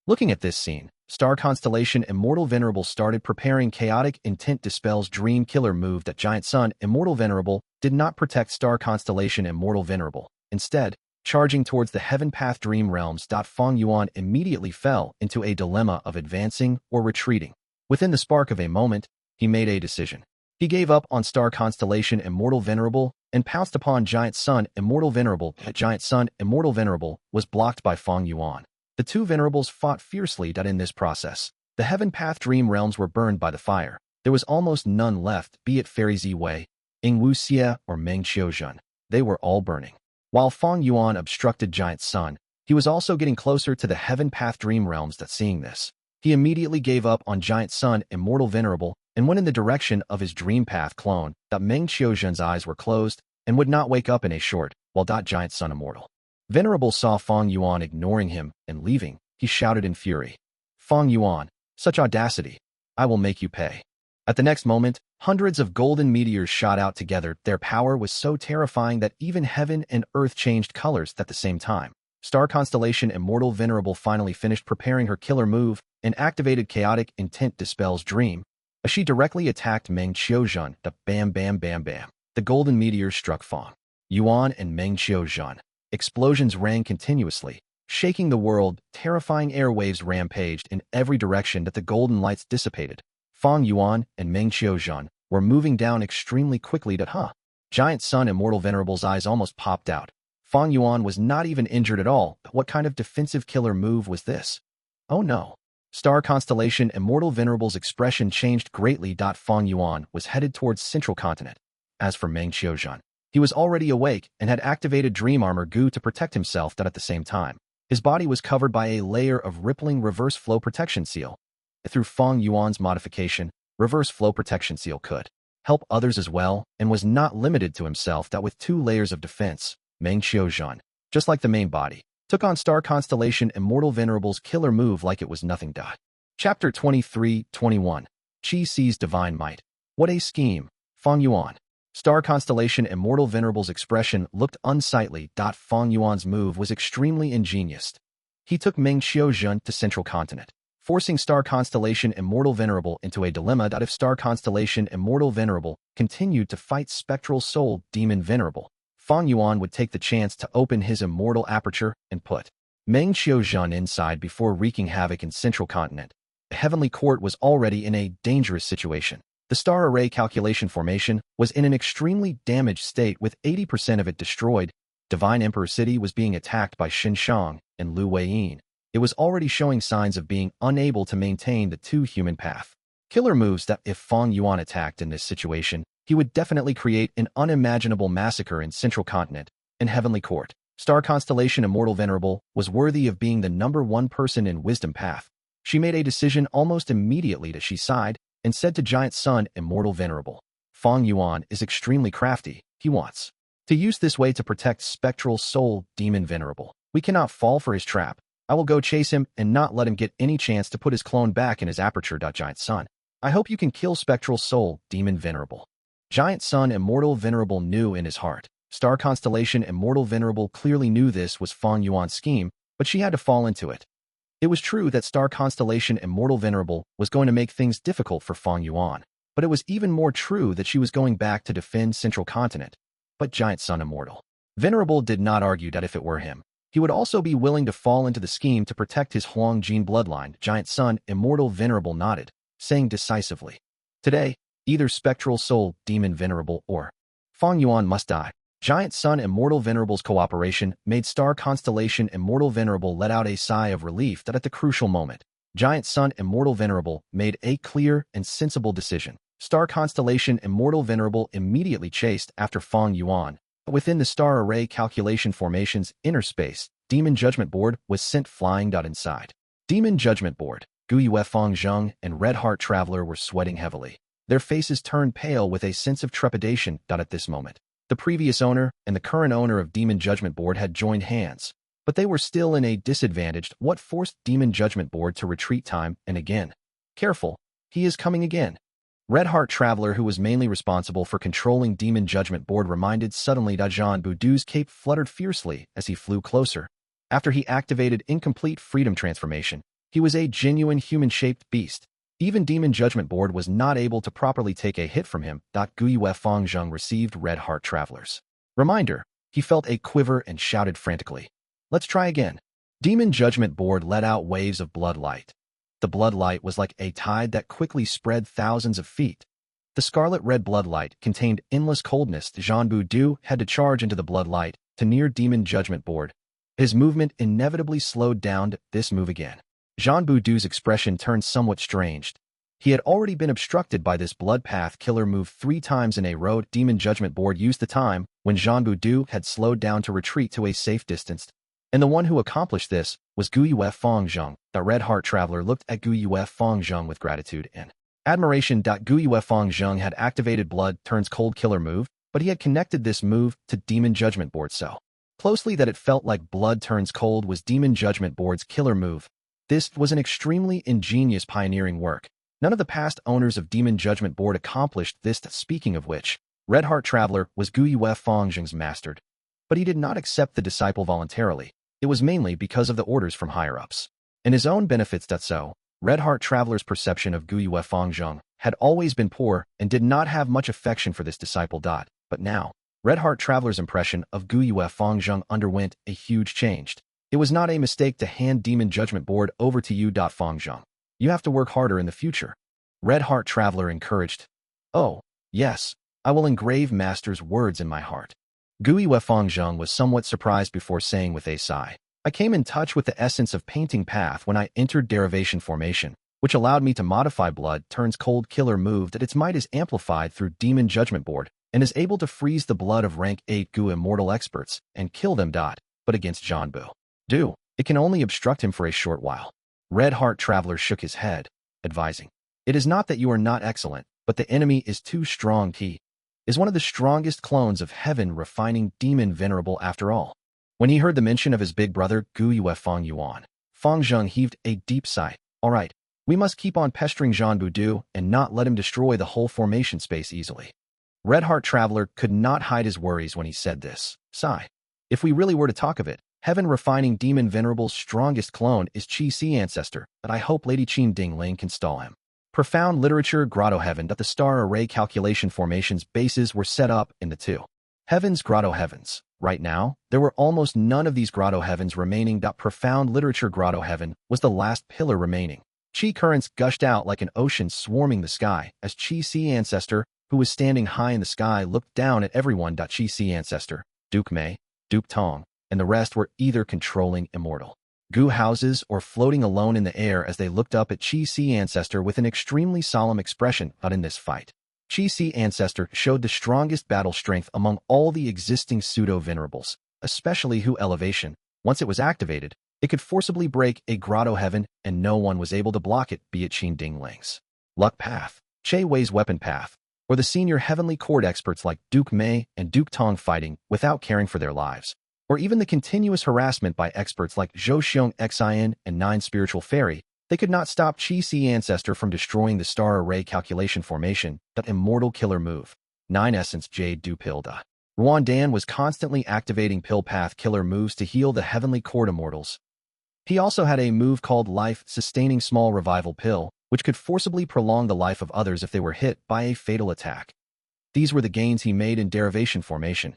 Looking at this scene, Star Constellation Immortal Venerable started preparing Chaotic Intent Dispel's Dream Killer move. That Giant Sun Immortal Venerable did not protect Star Constellation Immortal Venerable. Instead, charging towards the Heaven Path Dream Realms. Fang Yuan immediately fell into a dilemma of advancing or retreating. Within the spark of a moment, he made a decision. He gave up on Star Constellation Immortal Venerable and pounced upon Giant Sun Immortal Venerable. Giant Sun Immortal Venerable was blocked by Fang Yuan. The 2 Venerables fought fiercely. In this process, the Heaven Path Dream Realms were burned by the fire. There was almost none left, be it Fairy Ziwei, Ing Wuxia, or Meng Qiuzhen. They were all burning. While Fang Yuan obstructed Giant Sun, he was also getting closer to the Heaven Path Dream Realms. Seeing this, he immediately gave up on Giant Sun Immortal Venerable and went in the direction of his Dream Path clone. Meng Qiuzhen's eyes were closed and would not wake up in a short while. Giant Sun Immortal Venerable saw Fang Yuan ignoring him and leaving. He shouted in fury, "Fang Yuan, such audacity! I will make you pay." At the next moment, hundreds of golden meteors shot out together. Their power was so terrifying that even heaven and earth changed colors at the same time. Star Constellation Immortal Venerable finally finished preparing her killer move and activated Chaotic Intent Dispel's Dream. As she directly attacked Meng Qiuzhen, bam bam bam bam. The golden meteors struck Fang Yuan and Meng Qiuzhen. Explosions rang continuously, shaking the world. Terrifying airwaves rampaged in every direction. The golden lights dissipated. Fang Yuan and Meng Qiuzhen were moving down extremely quickly. Giant Sun Immortal Venerable's eyes almost popped out. Fang Yuan was not even injured at all. What kind of defensive killer move was this? Oh no. Star Constellation Immortal Venerable's expression changed greatly. Fang Yuan was headed towards Central Continent. As for Meng Qiuzhen, he was already awake and had activated Dream Armor Gu to protect himself. At the same time, his body was covered by a layer of rippling reverse flow protection seal. Through Fang Yuan's modification, reverse flow protection seal could help others as well and was not limited to himself. With 2 layers of defense, Meng Qiuzhen, just like the main body, took on Star Constellation Immortal Venerable's killer move like it was nothing. Chapter 23-21 Qi sees Divine Might. What a scheme, Fang Yuan. Star Constellation Immortal Venerable's expression looked unsightly. Fang Yuan's move was extremely ingenious. He took Meng Qiuzhen to Central Continent, forcing Star Constellation Immortal Venerable into a dilemma. If Star Constellation Immortal Venerable continued to fight Spectral Soul Demon Venerable, Fang Yuan would take the chance to open his immortal aperture and put Meng Qiuzhen inside before wreaking havoc in Central Continent. The Heavenly Court was already in a dangerous situation. The star array calculation formation was in an extremely damaged state with 80% of it destroyed. Divine Emperor City was being attacked by Xinshang and Lu Weiyin. It was already showing signs of being unable to maintain the 2 human path killer moves. If Fang Yuan attacked in this situation, he would definitely create an unimaginable massacre in Central Continent and Heavenly Court. Star Constellation Immortal Venerable was worthy of being the #1 person in Wisdom Path. She made a decision almost immediately. She sighed and said to Giant Sun Immortal Venerable, "Fang Yuan is extremely crafty. He wants to use this way to protect Spectral Soul Demon Venerable. We cannot fall for his trap. I will go chase him and not let him get any chance to put his clone back in his aperture. Giant Sun. I hope you can kill Spectral Soul, Demon Venerable. Giant Sun Immortal Venerable knew in his heart. Star Constellation Immortal Venerable clearly knew this was Fang Yuan's scheme, but she had to fall into it. It was true that Star Constellation Immortal Venerable was going to make things difficult for Fang Yuan, but it was even more true that she was going back to defend Central Continent. But Giant Sun Immortal Venerable did not argue that if it were him, he would also be willing to fall into the scheme to protect his Huang Jin bloodline. Giant Sun Immortal Venerable nodded, saying decisively, "Today, either Spectral Soul, Demon Venerable, or Fang Yuan must die." Giant Sun Immortal Venerable's cooperation made Star Constellation Immortal Venerable let out a sigh of relief that at the crucial moment, Giant Sun Immortal Venerable made a clear and sensible decision. Star Constellation Immortal Venerable immediately chased after Fang Yuan. Within the Star Array Calculation Formation's inner space, Demon Judgment Board was sent flying. Inside Demon Judgment Board, Gu Yue Fang Zheng and Red Heart Traveler were sweating heavily. Their faces turned pale with a sense of trepidation. At this moment, the previous owner and the current owner of Demon Judgment Board had joined hands, but they were still in a disadvantaged, what forced Demon Judgment Board to retreat time and again. Careful, he is coming again. Red Heart Traveler, who was mainly responsible for controlling Demon Judgment Board, reminded suddenly that Zhang Budu's cape fluttered fiercely as he flew closer. After he activated Incomplete Freedom Transformation, he was a genuine human-shaped beast. Even Demon Judgment Board was not able to properly take a hit from him. Gu Yue Fang Zheng received Red Heart Traveler's reminder. He felt a quiver and shouted frantically, "Let's try again." Demon Judgment Board let out waves of blood light. The blood light was like a tide that quickly spread thousands of feet. The scarlet-red blood light contained endless coldness. Zhang Budu had to charge into the blood light to near Demon Judgment Board. His movement inevitably slowed down. This move again. Zhang Budu's expression turned somewhat strange. He had already been obstructed by this blood path killer move 3 times in a row. Demon Judgment Board used the time when Zhang Budu had slowed down to retreat to a safe distance. And the one who accomplished this was Gu Yue Fang Zheng. The Red Heart Traveler looked at Gu Yue Fang Zheng with gratitude and admiration. Gu Yue Fang Zheng had activated Blood Turns Cold killer move, but he had connected this move to Demon Judgment Board so closely that it felt like Blood Turns Cold was Demon Judgment Board's killer move. This was an extremely ingenious pioneering work. None of the past owners of Demon Judgment Board accomplished this. Speaking of which, Red Heart Traveler was Gu Yue Fang Zheng's master, but he did not accept the disciple voluntarily. It was mainly because of the orders from higher-ups and his own benefits. So, Red Heart Traveler's perception of Gu Yue Fang Zheng had always been poor and did not have much affection for this disciple. But now, Red Heart Traveler's impression of Gu Yue Fang Zheng underwent a huge change. It was not a mistake to hand Demon Judgment Board over to you. Fang Zheng, you have to work harder in the future. Red Heart Traveler encouraged. Oh, yes, I will engrave Master's words in my heart. Gu Yue Fang Zheng was somewhat surprised before saying with a sigh, I came in touch with the essence of Painting Path when I entered Derivation Formation, which allowed me to modify Blood Turns Cold killer move that its might is amplified through Demon Judgment Board and is able to freeze the blood of rank 8 Gu Immortal experts and kill them. But against Zhang Budu, it can only obstruct him for a short while. Red Heart Traveler shook his head, advising, It is not that you are not excellent, but the enemy is too strong. He is one of the strongest clones of Heaven Refining Demon Venerable after all. When he heard the mention of his big brother, Gu Yue Fang Yuan, Fang Zheng heaved a deep sigh. All right, we must keep on pestering Zhang Budu and not let him destroy the whole formation space easily. Red Heart Traveler could not hide his worries when he said this. Sigh. If we really were to talk of it, Heaven Refining Demon Venerable's strongest clone is Qi Si Ancestor, but I hope Lady Qin Dingling can stall him. Profound Literature Grotto Heaven. The Star Array Calculation Formation's bases were set up in the 2 Heavens Grotto Heavens. Right now, there were almost none of these Grotto Heavens remaining. Profound Literature Grotto Heaven was the last pillar remaining. Qi currents gushed out like an ocean swarming the sky as Qi Si Ancestor, who was standing high in the sky, looked down at everyone. Qi Si Ancestor, Duke Mei, Duke Tong, and the rest were either controlling Immortal Gu houses or floating alone in the air as they looked up at Qi Si Ancestor with an extremely solemn expression. But in this fight, Qi Si Ancestor showed the strongest battle strength among all the existing pseudo-venerables, especially Hu Elevation. Once it was activated, it could forcibly break a Grotto Heaven, and no one was able to block it, be it Qin Dingling's Luck Path, Che Wei's Weapon Path, or the senior Heavenly Court experts like Duke Mei and Duke Tong fighting without caring for their lives. or even the continuous harassment by experts like Zhou Xiong Xin and Nine Spiritual Fairy, they could not stop Qi Si Ancestor from destroying the star array calculation formation, that immortal killer move. 9 Essence Jade Du Pilda. Ruan Dan was constantly activating pill path killer moves to heal the Heavenly Court Immortals. He also had a move called Life Sustaining Small Revival Pill, which could forcibly prolong the life of others if they were hit by a fatal attack. These were the gains he made in derivation formation.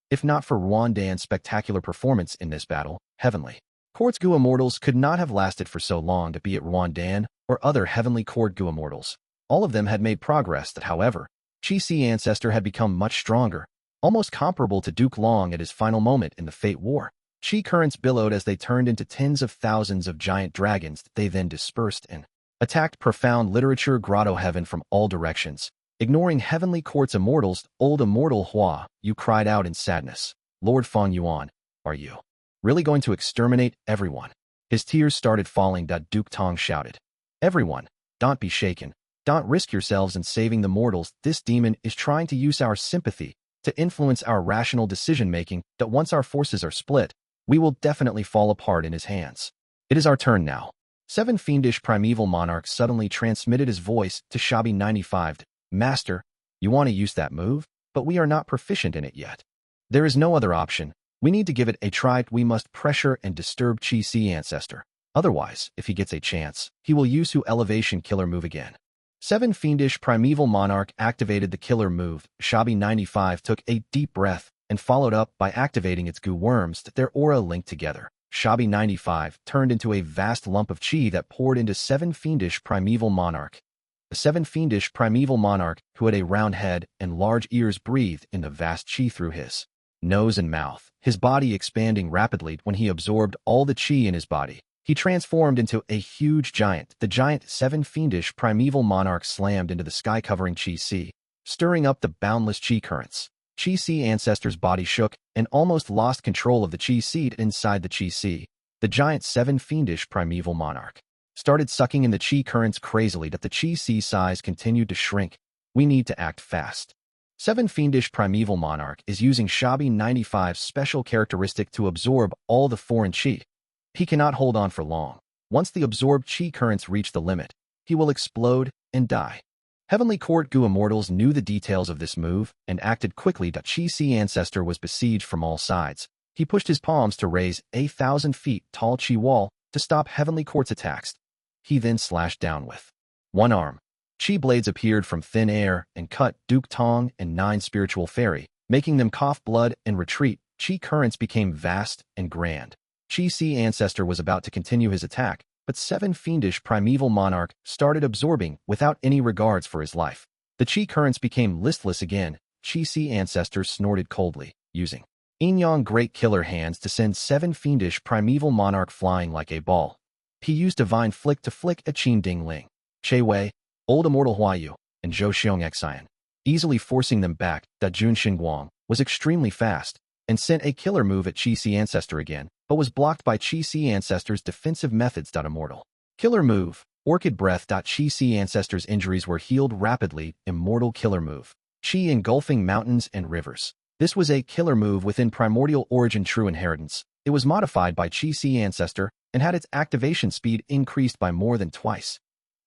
If not for Ruan Dan's spectacular performance in this battle, Heavenly Court's Gu Immortals could not have lasted for so long, to be it Ruan Dan or other Heavenly Court Gu Immortals. All of them had made progress that, however, Qi Si Ancestor had become much stronger, almost comparable to Duke Long at his final moment in the Fate War. Qi currents billowed as they turned into tens of thousands of giant dragons that they then dispersed and attacked profound literature grotto heaven from all directions. Ignoring Heavenly Court's immortals, old Immortal Hua Yu cried out in sadness, "Lord Fang Yuan, are you really going to exterminate everyone?" His tears started falling. Duke Tong shouted, "Everyone, don't be shaken. Don't risk yourselves in saving the mortals. This demon is trying to use our sympathy to influence our rational decision-making, that once our forces are split, we will definitely fall apart in his hands. It is our turn now." 7 Fiendish Primeval Monarch suddenly transmitted his voice to Shabi 95. "Master, you want to use that move, but we are not proficient in it yet. There is no other option. We need to give it a try. We must pressure and disturb Qi Si Ancestor. Otherwise, if he gets a chance, he will use Hu Elevation Killer Move again." 7 Fiendish Primeval Monarch activated the killer move. Shabi 95 took a deep breath and followed up by activating its Gu Worms, that their aura linked together. Shabi 95 turned into a vast lump of Qi that poured into 7 Fiendish Primeval Monarch. The 7 Fiendish Primeval Monarch, who had a round head and large ears, breathed in the vast Qi through his nose and mouth, his body expanding rapidly. When he absorbed all the Qi in his body, he transformed into a huge giant. The giant 7 Fiendish Primeval Monarch slammed into the sky, covering Qi Si, stirring up the boundless Qi currents. Qi Si Ancestor's body shook and almost lost control of the Qi seed inside the Qi Si. The giant 7 Fiendish Primeval Monarch started sucking in the Qi currents crazily. That the Qi Si size continued to shrink. "We need to act fast." 7 Fiendish Primeval Monarch is using Shabi 95's special characteristic to absorb all the foreign Qi. He cannot hold on for long. Once the absorbed Qi currents reach the limit, he will explode and die. Heavenly Court Gu Immortals knew the details of this move and acted quickly. Qi Si Ancestor was besieged from all sides. He pushed his palms to raise a 1,000 feet tall Qi wall to stop Heavenly Court's attacks. He then slashed down with one arm. Qi blades appeared from thin air and cut Duke Tong and 9 Spiritual Fairy, making them cough blood and retreat. Qi currents became vast and grand. Qi Si Ancestor was about to continue his attack, but 7 Fiendish Primeval Monarch started absorbing without any regards for his life. The Qi currents became listless again. Qi Si Ancestor snorted coldly, using Yin-Yang Great Killer Hands to send 7 Fiendish Primeval Monarch flying like a ball. He used Divine Flick to flick at Qin Ding Ling, Che Wei, Old Immortal Hua Yu, and Zhou Xiong Xian, easily forcing them back. Jun Xinguang was extremely fast and sent a killer move at Qi Si Ancestor again, but was blocked by Qi Si Ancestor's defensive methods. Immortal Killer Move, Orchid Breath. Qi Si Ancestor's injuries were healed rapidly. Immortal Killer Move, Qi engulfing mountains and rivers. This was a killer move within Primordial Origin True Inheritance. It was modified by Qi Si Ancestor and had its activation speed increased by more than twice.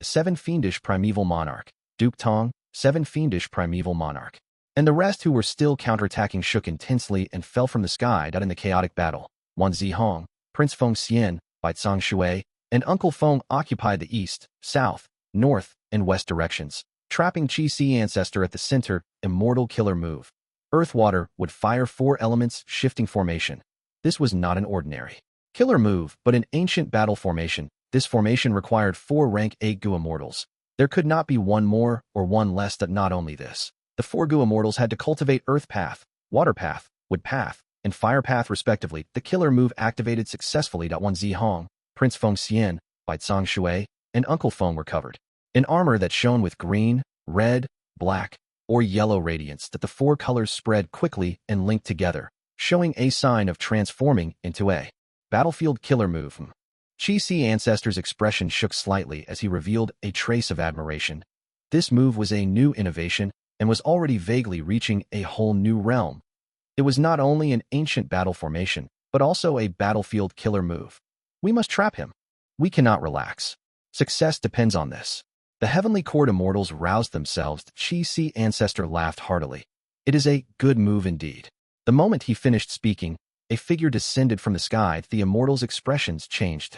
7 Fiendish Primeval Monarch, Duke Tong, 7 Fiendish Primeval Monarch, and the rest who were still counterattacking shook intensely and fell from the sky. In the chaotic battle, Wan Zihong, Prince Feng Xian, Baizang Shui, and Uncle Feng occupied the east, south, north, and west directions, trapping Qi Si Ancestor at the center. Immortal Killer Move, Earth Water Wood Fire 4 Elements Shifting Formation. This was not an ordinary killer move, but an ancient battle formation. This formation required 4 rank 8 Gu Immortals. There could not be one more or one less. Not only this, the 4 Gu Immortals had to cultivate Earth Path, Water Path, Wood Path, and Fire Path respectively. The killer move activated successfully. Wan Zihong, Prince Feng Xian, Baizang Shui, and Uncle Feng were covered in armor that shone with green, red, black, or yellow radiance. The 4 colors spread quickly and linked together, showing a sign of transforming into a battlefield killer move. Qi Si Ancestor's expression shook slightly as he revealed a trace of admiration. This move was a new innovation and was already vaguely reaching a whole new realm. It was not only an ancient battle formation, but also a battlefield killer move. We must trap him. We cannot relax. Success depends on this. The Heavenly Court Immortals roused themselves. Chi-Si Ancestor laughed heartily. It is a good move indeed. The moment he finished speaking, a figure descended from the sky. The Immortals' expressions changed.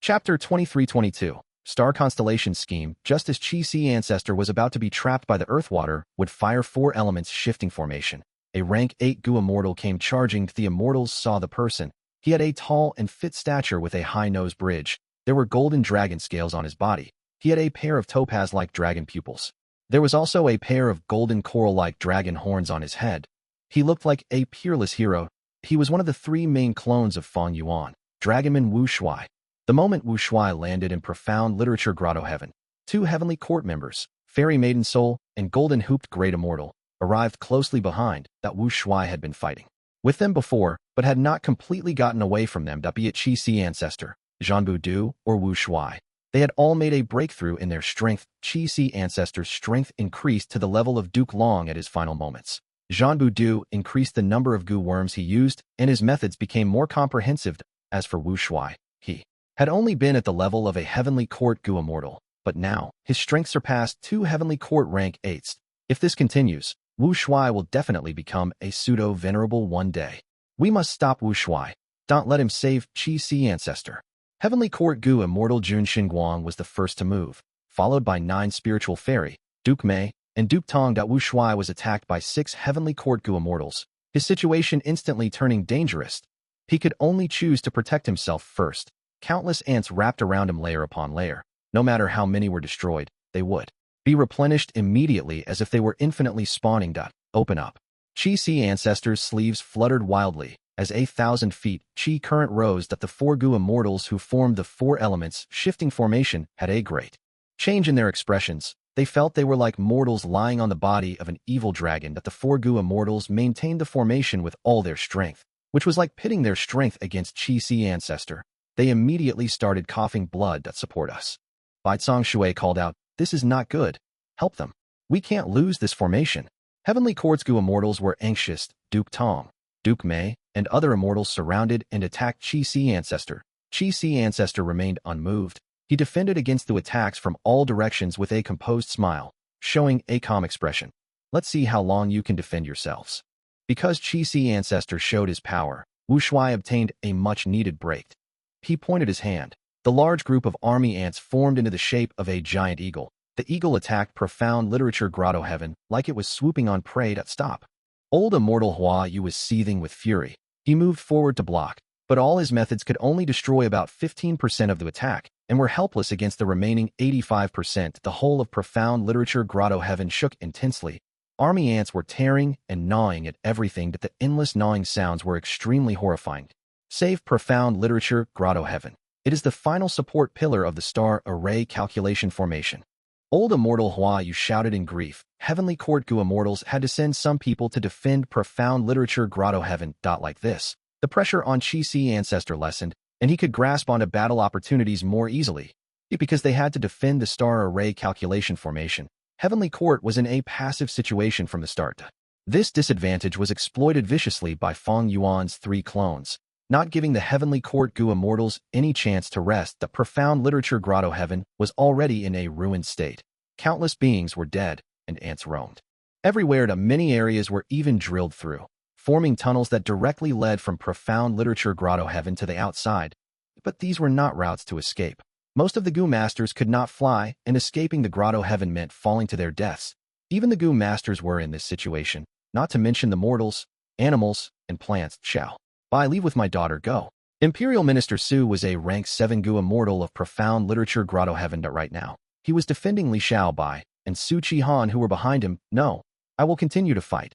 Chapter 23-22. Star Constellation Scheme. Just as Chi-Si Ancestor was about to be trapped by the Earthwater, would fire 4 elements shifting formation. A rank 8 Gu Immortal came charging. The Immortals saw the person. He had a tall and fit stature with a high nose bridge. There were golden dragon scales on his body. He had a pair of topaz-like dragon pupils. There was also a pair of golden coral-like dragon horns on his head. He looked like a peerless hero. He was one of the 3 main clones of Fang Yuan, Dragonman Wu Shuai. The moment Wu Shuai landed in Profound Literature Grotto Heaven, 2 Heavenly Court members, Fairy Maiden Soul and Golden Hooped Great Immortal, arrived closely behind that Wu Shuai had been fighting with them before, but had not completely gotten away from them, be it Chi-Si Ancestor, Zhanbu Du, or Wu Shuai. They had all made a breakthrough in their strength. Chi-Si Ancestor's strength increased to the level of Duke Long at his final moments. Zhanbu Du increased the number of Gu worms he used, and his methods became more comprehensive. As for Wu Shuai, he had only been at the level of a Heavenly Court Gu Immortal, but now his strength surpassed 2 Heavenly Court rank 8s. If this continues, Wu Shuai will definitely become a pseudo-venerable one day. We must stop Wu Shuai. Don't let him save Chi-Si Ancestor. Heavenly Court Gu Immortal Jun Xinguang was the first to move, followed by 9 Spiritual Fairy, Duke Mei, and Duke Tong. Wu Shuai was attacked by 6 Heavenly Court Gu Immortals, his situation instantly turning dangerous. He could only choose to protect himself first. Countless ants wrapped around him layer upon layer. No matter how many were destroyed, they would be replenished immediately as if they were infinitely spawning. Open up. Chi-Si Ancestor's sleeves fluttered wildly. As 1,000 feet, Chi current rose that the 4 Gu Immortals who formed the 4 elements shifting formation had a great change in their expressions. They felt they were like mortals lying on the body of an evil dragon. That the 4 Gu Immortals maintained the formation with all their strength, which was like pitting their strength against Chi-Si Ancestor. They immediately started coughing blood. Support us. Baitsong Shui called out, "This is not good. Help them. We can't lose this formation." Heavenly Court's Gu Immortals were anxious. Duke Tong, Duke Mei, and other immortals surrounded and attacked Chi-Si Ancestor. Chi-Si Ancestor remained unmoved. He defended against the attacks from all directions with a composed smile, showing a calm expression. Let's see how long you can defend yourselves. Because Chi-Si Ancestor showed his power, Wu Shuai obtained a much-needed break. He pointed his hand. The large group of army ants formed into the shape of a giant eagle. The eagle attacked Profound Literature Grotto Heaven like it was swooping on prey. Stop. Old Immortal Hua Yu was seething with fury. He moved forward to block, but all his methods could only destroy about 15% of the attack, and were helpless against the remaining 85%. The whole of Profound Literature Grotto Heaven shook intensely. Army ants were tearing and gnawing at everything. The endless gnawing sounds were extremely horrifying. Save Profound Literature Grotto Heaven. It is the final support pillar of the star array calculation formation. Old Immortal Hua Yu shouted in grief. Heavenly Court Gu Immortals had to send some people to defend Profound Literature Grotto Heaven. Like this, the pressure on Chi-Si Ancestor lessened, and he could grasp onto battle opportunities more easily. Because they had to defend the star array calculation formation, Heavenly Court was in a passive situation from the start. This disadvantage was exploited viciously by Fang Yuan's 3 clones, not giving the Heavenly Court Gu Immortals any chance to rest. The Profound Literature Grotto Heaven was already in a ruined state. Countless beings were dead, and ants roamed everywhere. Many areas were even drilled through, forming tunnels that directly led from Profound Literature Grotto Heaven to the outside. But these were not routes to escape. Most of the Gu Masters could not fly, and escaping the Grotto Heaven meant falling to their deaths. Even the Gu Masters were in this situation, not to mention the mortals, animals, and plants. Shall I leave with my daughter? Go. Imperial Minister Su was a rank 7 Gu Immortal of Profound Literature Grotto Heaven. Right now, he was defending Li Xiaobai and Su Qihan who were behind him. No, I will continue to fight.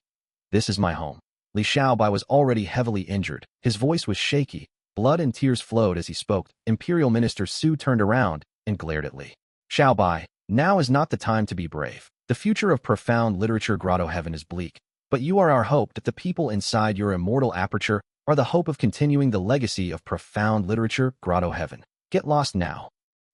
This is my home. Li Xiaobai was already heavily injured. His voice was shaky. Blood and tears flowed as he spoke. Imperial Minister Su turned around and glared at Li Xiaobai. Now is not the time to be brave. The future of Profound Literature Grotto Heaven is bleak, but you are our hope. That the people inside your immortal aperture are the hope of continuing the legacy of Profound Literature Grotto Heaven. Get lost now.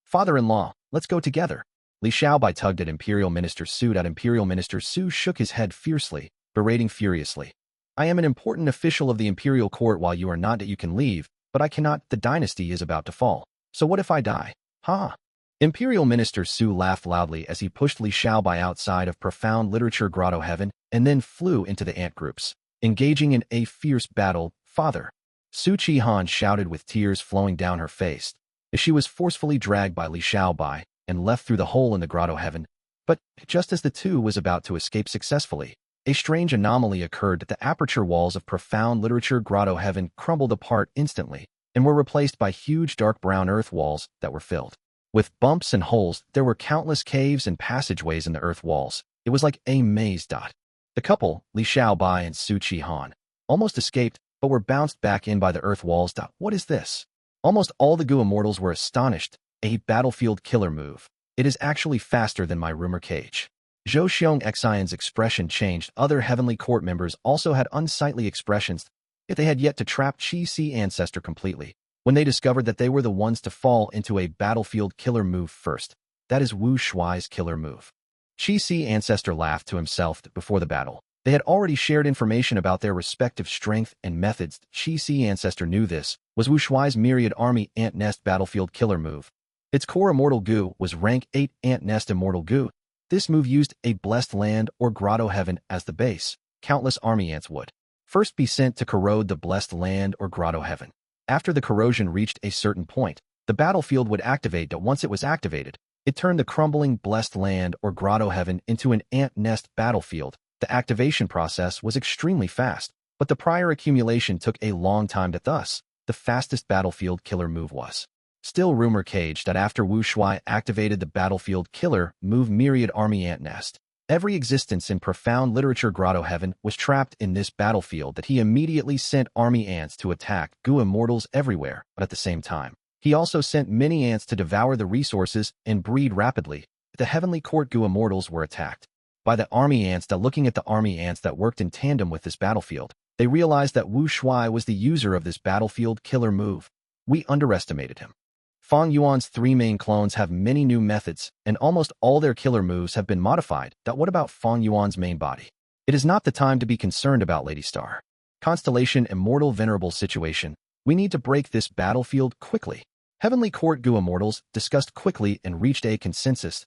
Father-in-law, let's go together. Li Xiaobai tugged at Imperial Minister Su. Imperial Minister Su shook his head fiercely, berating furiously. I am an important official of the Imperial Court while you are not. That you can leave, but I cannot. The dynasty is about to fall. So what if I die? Ha! Imperial Minister Su laughed loudly as he pushed Li Xiaobai outside of Profound Literature Grotto Heaven and then flew into the ant groups, engaging in a fierce battle. Father! Su Qihan shouted with tears flowing down her face as she was forcefully dragged by Li Xiaobai and left through the hole in the Grotto Heaven. But just as the two was about to escape successfully, a strange anomaly occurred that the aperture walls of Profound Literature Grotto Heaven crumbled apart instantly and were replaced by huge dark brown earth walls that were filled with bumps and holes. There were countless caves and passageways in the earth walls. It was like a maze. The couple, Li Xiaobai and Su Qihan, almost escaped but were bounced back in by the earth walls. What is this? Almost all the Gu Immortals were astonished. A battlefield killer move. It is actually faster than my rumor cage. Zhou Xiong Xian's expression changed. Other Heavenly Court members also had unsightly expressions, yet they had yet to trap Qi Si Ancestor completely. When they discovered that they were the ones to fall into a battlefield killer move first, that is Wu Shuai's killer move. Qi Si Ancestor laughed to himself before the battle. They had already shared information about their respective strength and methods. Qi Si Ancestor knew this was Wu Shuai's Myriad Army Ant Nest battlefield killer move. Its core Immortal Gu was rank 8 Ant Nest Immortal Gu. This move used a blessed land or grotto heaven as the base. Countless army ants would first be sent to corrode the blessed land or grotto heaven. After the corrosion reached a certain point, the battlefield would activate. Once it was activated, it turned the crumbling blessed land or grotto heaven into an ant nest battlefield. The activation process was extremely fast, but the prior accumulation took a long time. Thus, the fastest battlefield killer move was still rumor cage. After Wu Shuai activated the battlefield killer move Myriad Army Ant Nest, every existence in Profound Literature Grotto Heaven was trapped in this battlefield. He immediately sent army ants to attack Gu Immortals everywhere, but at the same time, he also sent many ants to devour the resources and breed rapidly. The Heavenly Court Gu Immortals were attacked by the army ants. Looking at the army ants that worked in tandem with this battlefield, they realized that Wu Shuai was the user of this battlefield killer move. We underestimated him. Fang Yuan's 3 main clones have many new methods, and almost all their killer moves have been modified. What about Fang Yuan's main body? It is not the time to be concerned about Lady Star. Constellation Immortal Venerable situation. We need to break this battlefield quickly. Heavenly Court Gu Immortals discussed quickly and reached a consensus.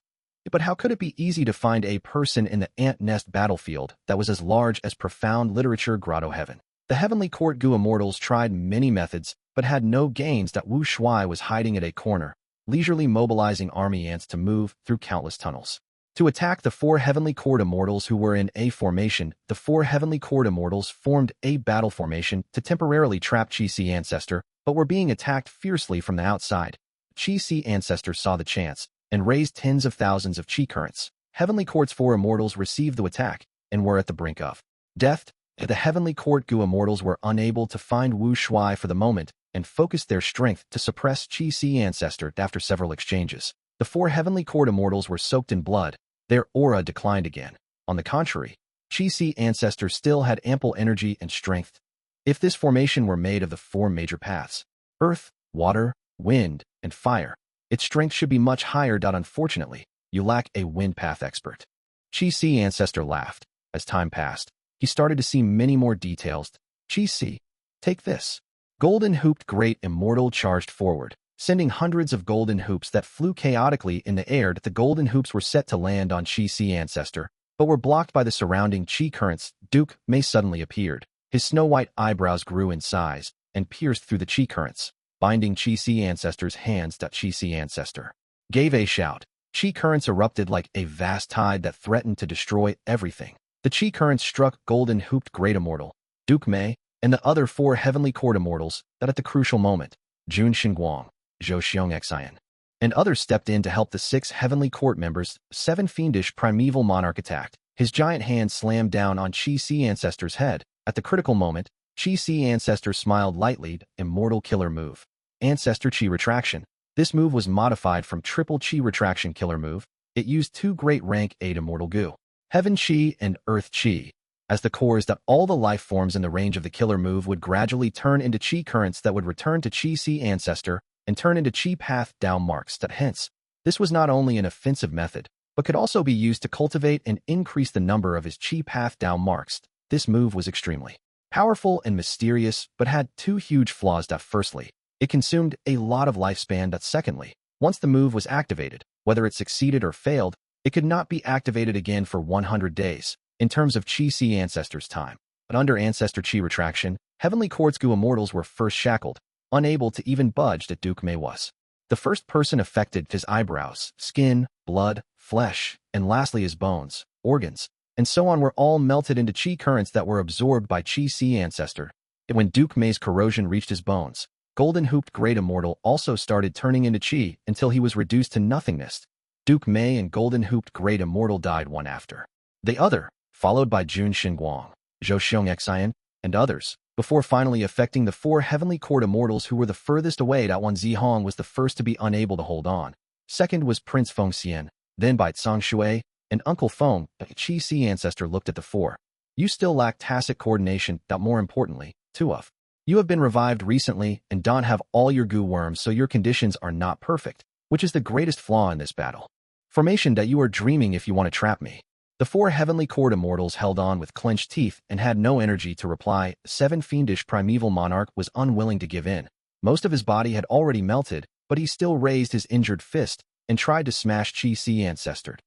But how could it be easy to find a person in the ant nest battlefield that was as large as Profound Literature Grotto Heaven? The Heavenly Court Gu Immortals tried many methods, but had no gains. Wu Shuai was hiding at a corner, leisurely mobilizing army ants to move through countless tunnels to attack the 4 Heavenly Court Immortals who were in a formation. The 4 Heavenly Court Immortals formed a battle formation to temporarily trap Qi Si Ancestor, but were being attacked fiercely from the outside. Qi Si Ancestor saw the chance and raised tens of thousands of Qi currents. Heavenly Court's 4 Immortals received the attack and were at the brink of death. The Heavenly Court Gu Immortals were unable to find Wu Shuai for the moment and focused their strength to suppress Qi Si Ancestor. After several exchanges, the 4 Heavenly Court Immortals were soaked in blood. Their aura declined again. On the contrary, Qi Si Ancestor still had ample energy and strength. If this formation were made of the 4 major paths, earth, water, wind, and fire, its strength should be much higher. Unfortunately, you lack a wind path expert. Qi Si Ancestor laughed. As time passed, he started to see many more details. Qi Si, take this. Golden Hooped Great Immortal charged forward, sending hundreds of golden hoops that flew chaotically in the air. The golden hoops were set to land on Qi Si Ancestor, but were blocked by the surrounding Qi currents. Duke Mei suddenly appeared. His snow-white eyebrows grew in size and pierced through the Qi currents, binding Qi Si Ancestor's hands. Qi Si Ancestor gave a shout. Qi currents erupted like a vast tide that threatened to destroy everything. The Qi currents struck Golden Hooped Great Immortal, Duke Mei, and the other 4 Heavenly Court Immortals. At the crucial moment, Jun Xinguang, Zhou Xiong Xian, and others stepped in to help the 6 Heavenly Court members. 7 fiendish primeval monarch attacked. His giant hand slammed down on Qi Si Ancestor's head. At the critical moment, Qi Si Ancestor smiled lightly. Immortal Killer Move. Ancestor Qi Retraction. This move was modified from Triple Qi Retraction Killer Move. It used 2 great rank 8 Immortal Gu, Heaven Qi and Earth Qi, as the cores. All the life forms in the range of the killer move would gradually turn into Qi currents that would return to Qi Si Ancestor and turn into Qi path down marks. Hence, this was not only an offensive method, but could also be used to cultivate and increase the number of his Qi path down marks. This move was extremely Powerful and mysterious, but had two huge flaws. Firstly, it consumed a lot of lifespan. Secondly, once the move was activated, whether it succeeded or failed, it could not be activated again for 100 days, in terms of Chi-Si Ancestors' time. But under Ancestor Chi retraction, Heavenly Court's Gu Immortals were first shackled, unable to even budge. That Duke Mei was the first person affected. His eyebrows, skin, blood, flesh, and lastly his bones, organs, and so on were all melted into Chi currents that were absorbed by Chi-Si Ancestor. When Duke Mei's corrosion reached his bones, Golden Hooped Great Immortal also started turning into Chi until he was reduced to nothingness. Duke Mei and Golden Hooped Great Immortal died one after the other, followed by Jun Xinguang, Zhou Xiongxian, and others, before finally affecting the four Heavenly Court Immortals who were the furthest away. One Zihong was the first to be unable to hold on. Second was Prince Feng Xian, then by Tsang Shui, and Uncle Feng. A Chi-Si Ancestor looked at the four. You still lack tacit coordination. More importantly, two of you have been revived recently and don't have all your Gu worms, so your conditions are not perfect, which is the greatest flaw in this battle. Formation. You are dreaming if you want to trap me. The four Heavenly Court Immortals held on with clenched teeth and had no energy to reply. Seven fiendish primeval monarch was unwilling to give in. Most of his body had already melted, but he still raised his injured fist and tried to smash Chi-Si Ancestor.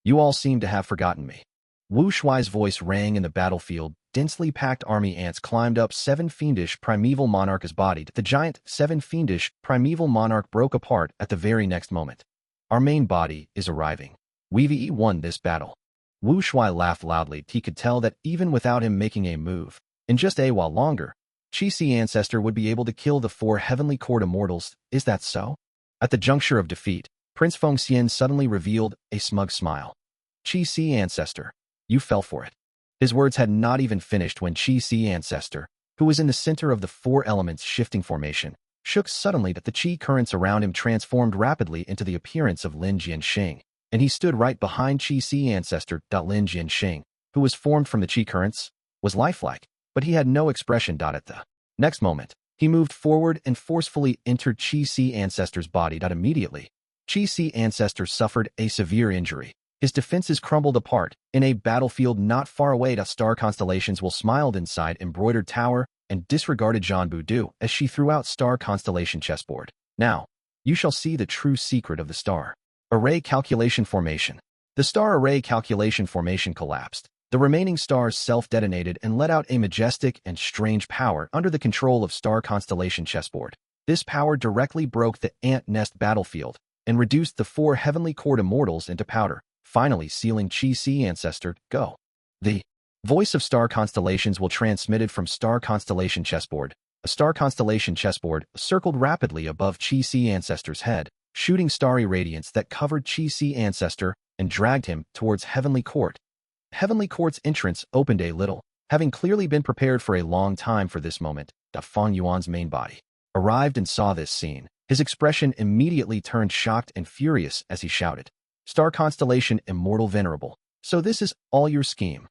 You all seem to have forgotten me. Wu Shuai's voice rang in the battlefield. Densely packed army ants climbed up seven fiendish primeval monarch's body. The giant seven fiendish primeval monarch broke apart at the very next moment. Our main body is arriving. We've won this battle. Wu Shuai laughed loudly. He could tell that even without him making a move, in just a while longer, Chi-Si Ancestor would be able to kill the four Heavenly Court Immortals. Is that so? At the juncture of defeat, Prince Feng Xian suddenly revealed a smug smile. Chi-Si Ancestor, you fell for it. His words had not even finished when Chi-Si Ancestor, who was in the center of the four elements shifting formation, shook suddenly. That the Chi currents around him transformed rapidly into the appearance of Lin Jianxing, and he stood right behind Chi-Si Ancestor. Lin Jianxing, who was formed from the Chi currents, was lifelike, but he had no expression. At the next moment, he moved forward and forcefully entered Chi-Si Ancestor's body. Immediately, Chi-Si Ancestor suffered a severe injury. His defenses crumbled apart. In a battlefield not far away, Star Constellations will smiled inside embroidered tower and disregarded Zhan Budu as she threw out Star Constellation chessboard. Now, you shall see the true secret of the Star Array Calculation Formation. The Star Array Calculation Formation collapsed. The remaining stars self-detonated and let out a majestic and strange power under the control of Star Constellation chessboard. This power directly broke the ant nest battlefield and reduced the four Heavenly Court Immortals into powder, finally sealing Chi-Si Ancestor. Go. The voice of Star Constellations will transmitted from Star Constellation chessboard. A Star Constellation chessboard circled rapidly above Chi-Si Ancestor's head, shooting starry radiance that covered Chi-Si Ancestor and dragged him towards Heavenly Court. Heavenly Court's entrance opened a little, having clearly been prepared for a long time for this moment. Fang Yuan's main body arrived and saw this scene. His expression immediately turned shocked and furious as he shouted, Star Constellation Immortal Venerable, so this is all your scheme.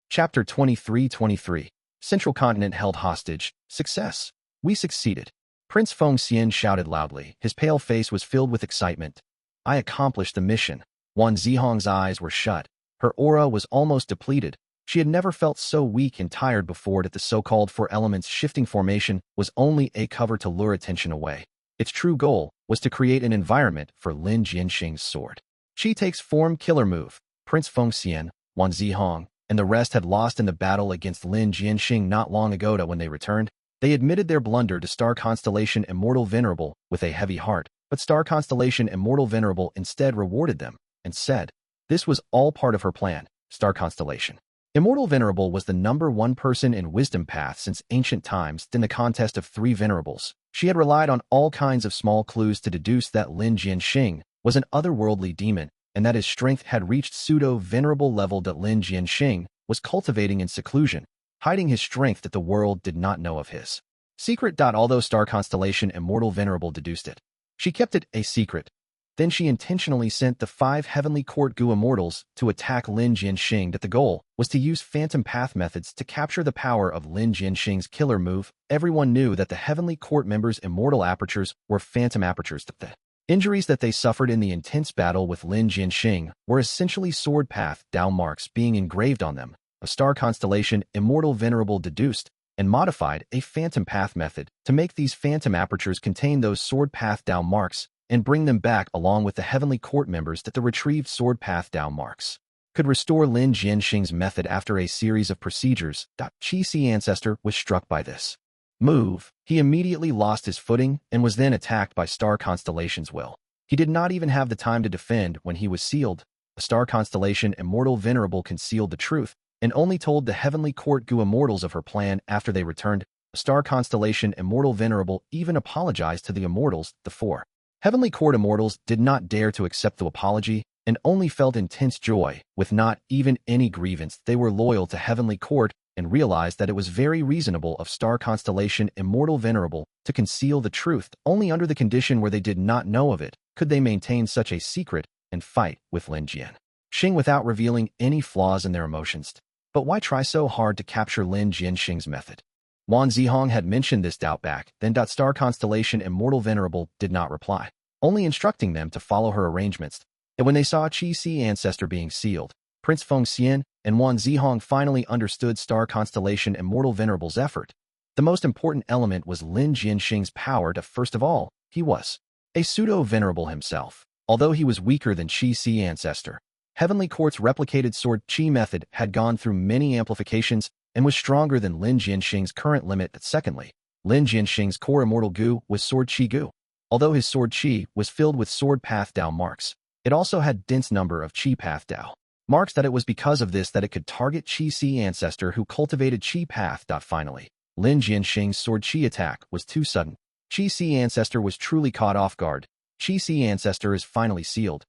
Chapter 23-23. Central Continent held hostage. Success. We succeeded. Prince Feng Xian shouted loudly. His pale face was filled with excitement. I accomplished the mission. Wan Zihong's eyes were shut. Her aura was almost depleted. She had never felt so weak and tired before. That the so-called four elements shifting formation was only a cover to lure attention away. Its true goal was to create an environment for Lin Jianxing's sword. She takes form killer move. Prince Feng Xian, Wan Zihong, and the rest had lost in the battle against Lin Jianxing not long ago. When they returned, they admitted their blunder to Star Constellation Immortal Venerable with a heavy heart, but Star Constellation Immortal Venerable instead rewarded them and said, this was all part of her plan. Star Constellation Immortal Venerable was the #1 person in Wisdom Path since ancient times. In the contest of 3 Venerables, she had relied on all kinds of small clues to deduce that Lin Jianxing was an otherworldly demon, and that his strength had reached pseudo-venerable level. That Lin Jianxing was cultivating in seclusion, hiding his strength that the world did not know of his secret. Although Star Constellation Immortal Venerable deduced it, she kept it a secret. Then she intentionally sent the 5 Heavenly Court Gu Immortals to attack Lin Jianxing. That the goal was to use phantom path methods to capture the power of Lin Jianxing's killer move. Everyone knew that the Heavenly Court members' immortal apertures were phantom apertures. The injuries that they suffered in the intense battle with Lin Jianxing were essentially sword path Dao marks being engraved on them. A Star Constellation Immortal Venerable deduced and modified a phantom path method to make these phantom apertures contain those sword path Dao marks and bring them back along with the heavenly court members that the retrieved sword path Dao marks could restore Lin Jianxing's method after a series of procedures. Qi ancestor was struck by this move. He immediately lost his footing and was then attacked by Star Constellation's will. He did not even have the time to defend when he was sealed. The Star Constellation Immortal Venerable concealed the truth and only told the Heavenly Court Gu Immortals of her plan after they returned. The Star Constellation Immortal Venerable even apologized to the Immortals. The four Heavenly Court Immortals did not dare to accept the apology and only felt intense joy. With not even any grievance, they were loyal to Heavenly Court and realized that it was very reasonable of Star Constellation Immortal Venerable to conceal the truth. Only under the condition where they did not know of it could they maintain such a secret and fight with Lin Jianxing without revealing any flaws in their emotions. But why try so hard to capture Lin Jianxing's method? Wan Zihong had mentioned this doubt back then. Star Constellation Immortal Venerable did not reply, only instructing them to follow her arrangements. And when they saw Qi ancestor being sealed, Prince Feng Xian and Wan Zihong finally understood Star Constellation Immortal Venerable's effort. The most important element was Lin Jianxing's power to first of all, he was a pseudo-venerable himself. Although he was weaker than Qi ancestor, Heavenly Court's replicated sword Qi method had gone through many amplifications and was stronger than Lin Jianxing's current limit. Secondly, Lin Jianxing's core Immortal Gu was sword Qi Gu. Although his sword Qi was filled with sword path Dao marks, it also had dense number of Qi path Dao marks. That it was because of this that it could target Qi ancestor who cultivated Qi path. Finally, Lin Jianxing's sword Qi attack was too sudden. Qi ancestor was truly caught off guard. Qi ancestor is finally sealed.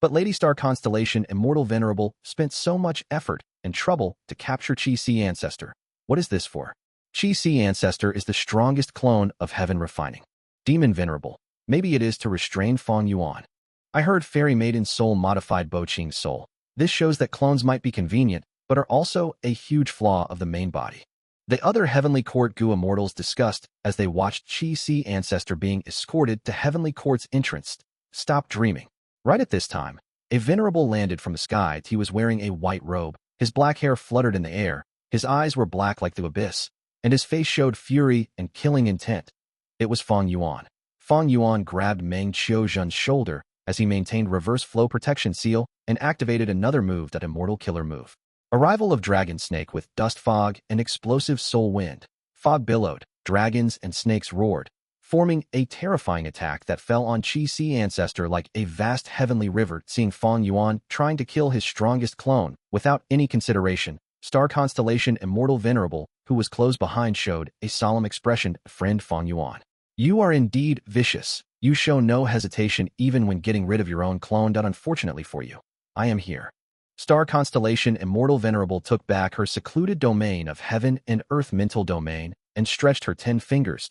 But Lady Star Constellation Immortal Venerable spent so much effort and trouble to capture Qi ancestor. What is this for? Qi ancestor is the strongest clone of Heaven Refining Demon Venerable. Maybe it is to restrain Fang Yuan. I heard Fairy Maiden Soul modified Boqing's soul. This shows that clones might be convenient, but are also a huge flaw of the main body. The other Heavenly Court Gu Immortals discussed as they watched Qi ancestor being escorted to Heavenly Court's entrance. Stop dreaming. Right at this time, a venerable landed from the sky. He was wearing a white robe. His black hair fluttered in the air. His eyes were black like the abyss, and his face showed fury and killing intent. It was Fang Yuan. Fang Yuan grabbed Meng Qiuzhen's shoulder as he maintained reverse flow protection seal and activated another move, that Immortal Killer move. Arrival of Dragon Snake with Dust Fog and Explosive Soul Wind. Fog billowed, dragons and snakes roared, forming a terrifying attack that fell on Qi ancestor like a vast heavenly river. Seeing Fang Yuan trying to kill his strongest clone without any consideration, Star Constellation Immortal Venerable, who was close behind, showed a solemn expression. Friend Fang Yuan, you are indeed vicious. You show no hesitation even when getting rid of your own clone. Unfortunately for you, I am here. Star Constellation Immortal Venerable took back her secluded domain of heaven and earth mental domain and stretched her 10 fingers.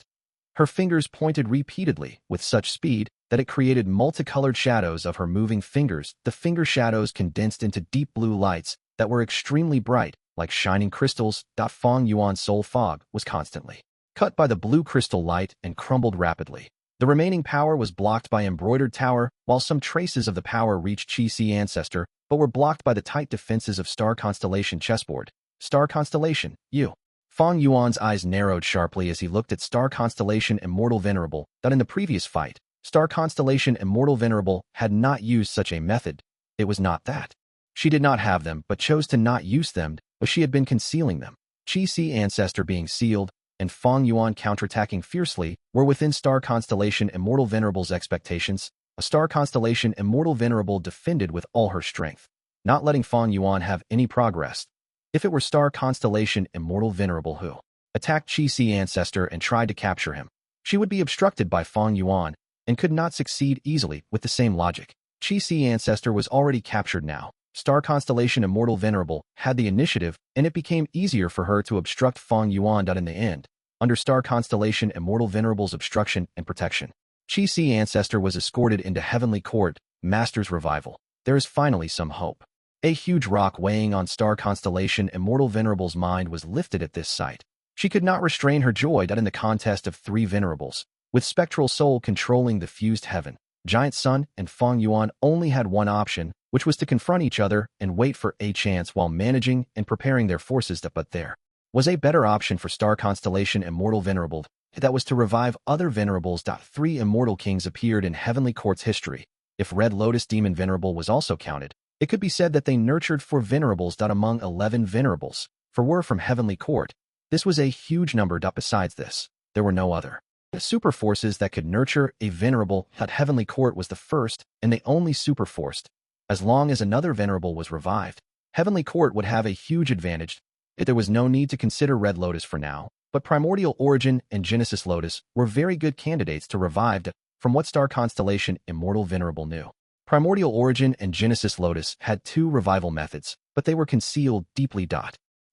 Her fingers pointed repeatedly with such speed that it created multicolored shadows of her moving fingers. The finger shadows condensed into deep blue lights that were extremely bright, like shining crystals. Fang Yuan's soul fog was constantly cut by the blue crystal light and crumbled rapidly. The remaining power was blocked by Embroidered Tower, while some traces of the power reached Qi ancestor, but were blocked by the tight defenses of Star Constellation chessboard. Star Constellation, you. Fang Yuan's eyes narrowed sharply as he looked at Star Constellation Immortal Venerable. In the previous fight, Star Constellation Immortal Venerable had not used such a method. It was not that she did not have them, but chose to not use them, but she had been concealing them. Qi ancestor being sealed and Fang Yuan counterattacking fiercely were within Star Constellation Immortal Venerable's expectations. A Star Constellation Immortal Venerable defended with all her strength, not letting Fang Yuan have any progress. If it were Star Constellation Immortal Venerable who attacked Qi ancestor and tried to capture him, she would be obstructed by Fang Yuan and could not succeed easily with the same logic. Qi ancestor was already captured now. Star Constellation Immortal Venerable had the initiative, and it became easier for her to obstruct Fang Yuan. In the end, under Star Constellation Immortal Venerable's obstruction and protection, Qi ancestor was escorted into Heavenly Court, Master's revival. There is finally some hope. A huge rock weighing on Star Constellation Immortal Venerable's mind was lifted at this sight. She could not restrain her joy in the contest of 3 Venerables, with Spectral Soul controlling the fused heaven. Giant Sun and Fang Yuan only had one option, which was to confront each other and wait for a chance while managing and preparing their forces. But there was a better option for Star Constellation Immortal Venerable that was to revive other Venerables. 3 Immortal Kings appeared in Heavenly Court's history. If Red Lotus Demon Venerable was also counted, it could be said that they nurtured 4 Venerables. Among 11 Venerables, for were from Heavenly Court, this was a huge number. Besides this, there were no other super forces that could nurture a Venerable. Heavenly Court was the first and the only super force. As long as another Venerable was revived, Heavenly Court would have a huge advantage. There was no need to consider Red Lotus for now, but Primordial Origin and Genesis Lotus were very good candidates to revive from what Star Constellation Immortal Venerable knew. Primordial Origin and Genesis Lotus had 2 revival methods, but they were concealed deeply.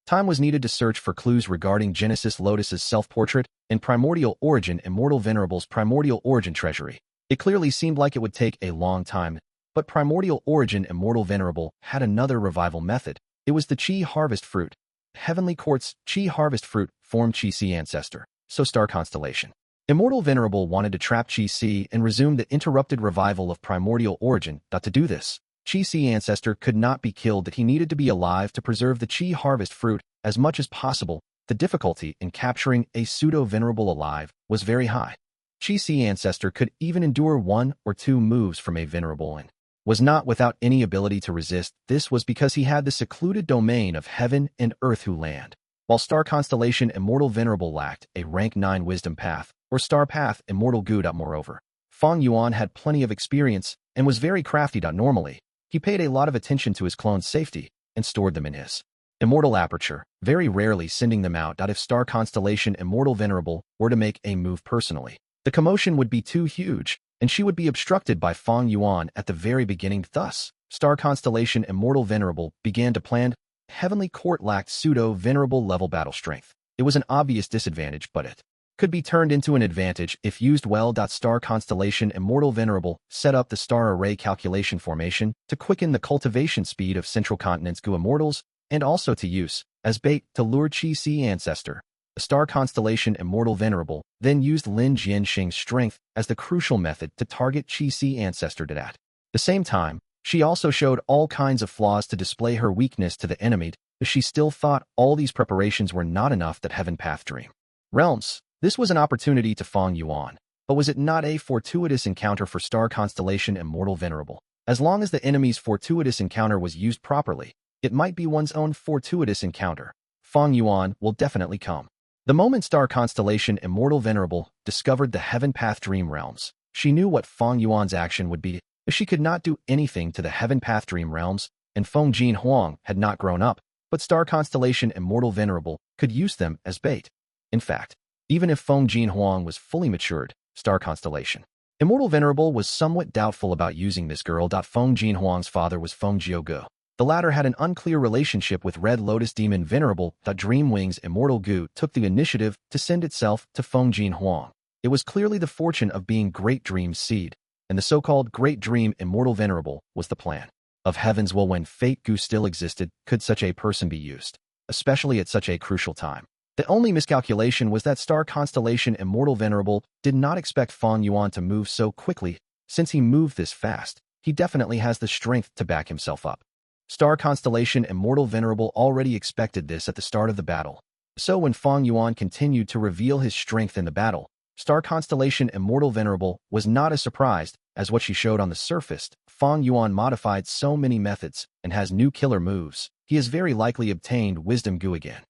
Time was needed to search for clues regarding Genesis Lotus's self-portrait and Primordial Origin Immortal Venerable's Primordial Origin treasury. It clearly seemed like it would take a long time, but Primordial Origin Immortal Venerable had another revival method. It was the Chi Harvest Fruit. Heavenly Court's Chi Harvest Fruit formed Chi Si Ancestor, so Star Constellation Immortal Venerable wanted to trap Chi Si and resume the interrupted revival of Primordial Origin. To do this, Chi Si Ancestor could not be killed. That he needed to be alive to preserve the Chi Harvest Fruit as much as possible. The difficulty in capturing a pseudo-venerable alive was very high. Chi Si Ancestor could even endure 1 or 2 moves from a venerable and was not without any ability to resist. This was because he had the secluded domain of heaven and earth who land. While Star Constellation Immortal Venerable lacked a rank 9 wisdom path, or star path Immortal Gu. Moreover, Fang Yuan had plenty of experience and was very crafty. Normally, he paid a lot of attention to his clone's safety and stored them in his Immortal Aperture, very rarely sending them out. If Star Constellation Immortal Venerable were to make a move personally, the commotion would be too huge, and she would be obstructed by Fang Yuan at the very beginning. Thus, Star Constellation Immortal Venerable began to plan. Heavenly Court lacked pseudo-venerable level battle strength. It was an obvious disadvantage, but it could be turned into an advantage if used well. Star Constellation Immortal Venerable set up the Star Array Calculation Formation to quicken the cultivation speed of Central Continent's Gu Immortals, and also to use as bait to lure Chi Si Ancestor. The Star Constellation Immortal Venerable then used Lin Jianxing's strength as the crucial method to target Chi Si Ancestor. At the same time, she also showed all kinds of flaws to display her weakness to the enemy, but she still thought all these preparations were not enough. Heaven Path Dream Realms. This was an opportunity to Fang Yuan, but was it not a fortuitous encounter for Star Constellation Immortal Venerable? As long as the enemy's fortuitous encounter was used properly, it might be one's own fortuitous encounter. Fang Yuan will definitely come. The moment Star Constellation Immortal Venerable discovered the Heaven Path Dream Realms, she knew what Fang Yuan's action would be. She could not do anything to the Heaven Path Dream Realms, and Feng Jin Huang had not grown up, but Star Constellation Immortal Venerable could use them as bait. In fact, even if Feng Jin Huang was fully matured, Star Constellation Immortal Venerable was somewhat doubtful about using this girl. Feng Jin Huang's father was Feng Jiugu. The latter had an unclear relationship with Red Lotus Demon Venerable. Dream Wings Immortal Gu took the initiative to send itself to Feng Jin Huang. It was clearly the fortune of being Great Dream's seed, and the so-called Great Dream Immortal Venerable was the plan of heavens. Well, when Fate Gu still existed, could such a person be used, especially at such a crucial time? The only miscalculation was that Star Constellation Immortal Venerable did not expect Fang Yuan to move so quickly. Since he moved this fast, he definitely has the strength to back himself up. Star Constellation Immortal Venerable already expected this at the start of the battle. So when Fang Yuan continued to reveal his strength in the battle, Star Constellation Immortal Venerable was not as surprised as what she showed on the surface. Fang Yuan modified so many methods and has new killer moves. He has very likely obtained Wisdom Gu again.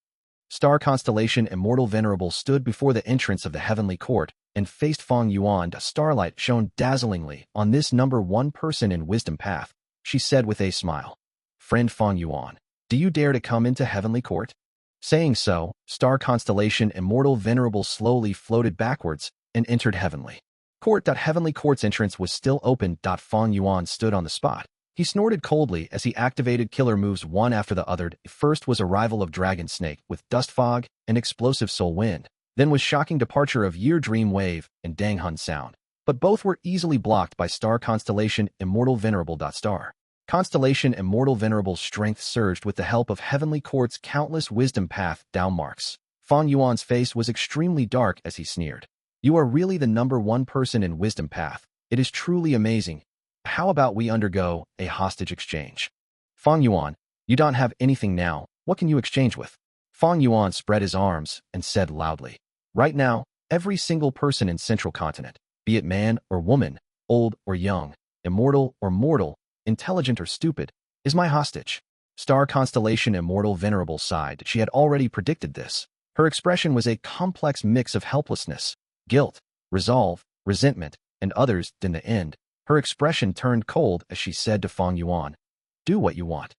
Star Constellation Immortal Venerable stood before the entrance of the Heavenly Court and faced Fang Yuan. Starlight shone dazzlingly on this number 1 person in Wisdom Path. She said with a smile, "Friend Fang Yuan, do you dare to come into Heavenly Court?" Saying so, Star Constellation Immortal Venerable slowly floated backwards and entered Heavenly Court. Heavenly Court's entrance was still open. Fang Yuan stood on the spot. He snorted coldly as he activated killer moves one after the other. First was Arrival of Dragon Snake with Dust Fog and Explosive Soul Wind. Then was Shocking Departure of Year Dream Wave and Dang Hun Sound. But both were easily blocked by Star Constellation Immortal Venerable. Star Constellation Immortal Venerable's strength surged with the help of Heavenly Court's countless Wisdom Path down marks. Fang Yuan's face was extremely dark as he sneered. "You are really the number 1 person in Wisdom Path. It is truly amazing. How about we undergo a hostage exchange?" "Fang Yuan, you don't have anything now. What can you exchange with?" Fang Yuan spread his arms and said loudly, "Right now, every single person in Central Continent, be it man or woman, old or young, immortal or mortal, intelligent or stupid, is my hostage." Star Constellation Immortal Venerable sighed. She had already predicted this. Her expression was a complex mix of helplessness, guilt, resolve, resentment, and others. In the end, her expression turned cold as she said to Fang Yuan, "Do what you want."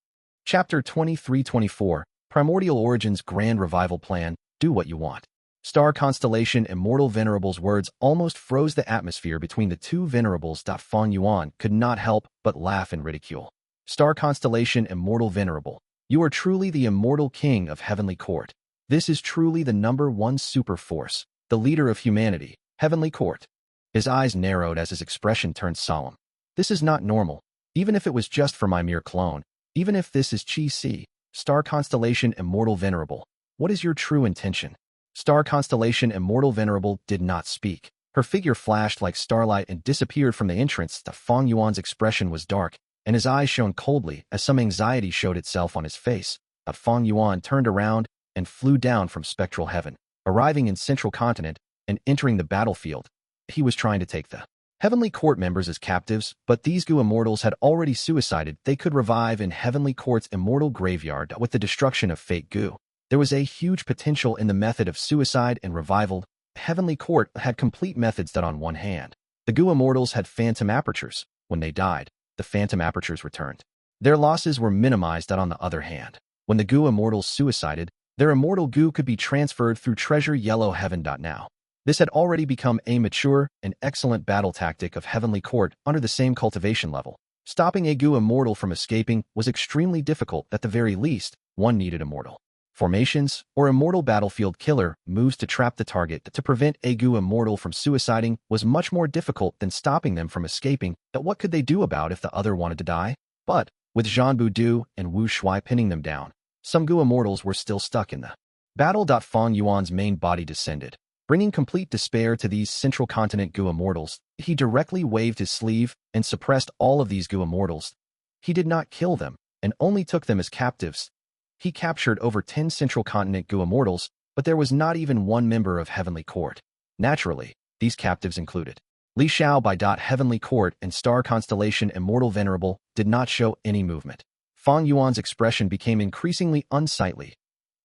Chapter 23-24, Primordial Origins Grand Revival Plan, Do What You Want. Star Constellation Immortal Venerable's words almost froze the atmosphere between the two venerables. Fang Yuan could not help but laugh in ridicule. Star Constellation Immortal Venerable, you are truly the immortal king of Heavenly Court. This is truly the #1 super force, the leader of humanity, Heavenly Court. His eyes narrowed as his expression turned solemn. This is not normal, even if it was just for my mere clone, even if this is Chi Si. Star Constellation Immortal Venerable, what is your true intention? Star Constellation Immortal Venerable did not speak. Her figure flashed like starlight and disappeared from the entrance. Fang Yuan's expression was dark, and his eyes shone coldly as some anxiety showed itself on his face. Fang Yuan turned around and flew down from spectral heaven, arriving in Central Continent and entering the battlefield. He was trying to take the Heavenly Court members as captives, but these Gu immortals had already suicided. They could revive in Heavenly Court's immortal graveyard with the destruction of Fate Gu. There was a huge potential in the method of suicide and revival. Heavenly Court had complete methods that on one hand, the Gu immortals had phantom apertures. When they died, the phantom apertures returned. Their losses were minimized. On the other hand, when the Gu immortals suicided, their immortal Gu could be transferred through Treasure Yellow Heaven. Now, this had already become a mature and excellent battle tactic of Heavenly Court under the same cultivation level. Stopping a Gu immortal from escaping was extremely difficult. At the very least, one needed immortal formations or immortal battlefield killer moves to trap the target. To prevent a Gu immortal from suiciding was much more difficult than stopping them from escaping. What could they do about if the other wanted to die? But with Zhanbu Du and Wu Shui pinning them down, some Gu immortals were still stuck in the battle. Fang Yuan's main body descended, bringing complete despair to these Central Continent Gu immortals. He directly waved his sleeve and suppressed all of these Gu immortals. He did not kill them and only took them as captives. He captured over 10 Central Continent Gu immortals, but there was not even one member of Heavenly Court. Naturally, these captives included Li Xiao by Heavenly Court and Star Constellation Immortal Venerable did not show any movement. Fang Yuan's expression became increasingly unsightly.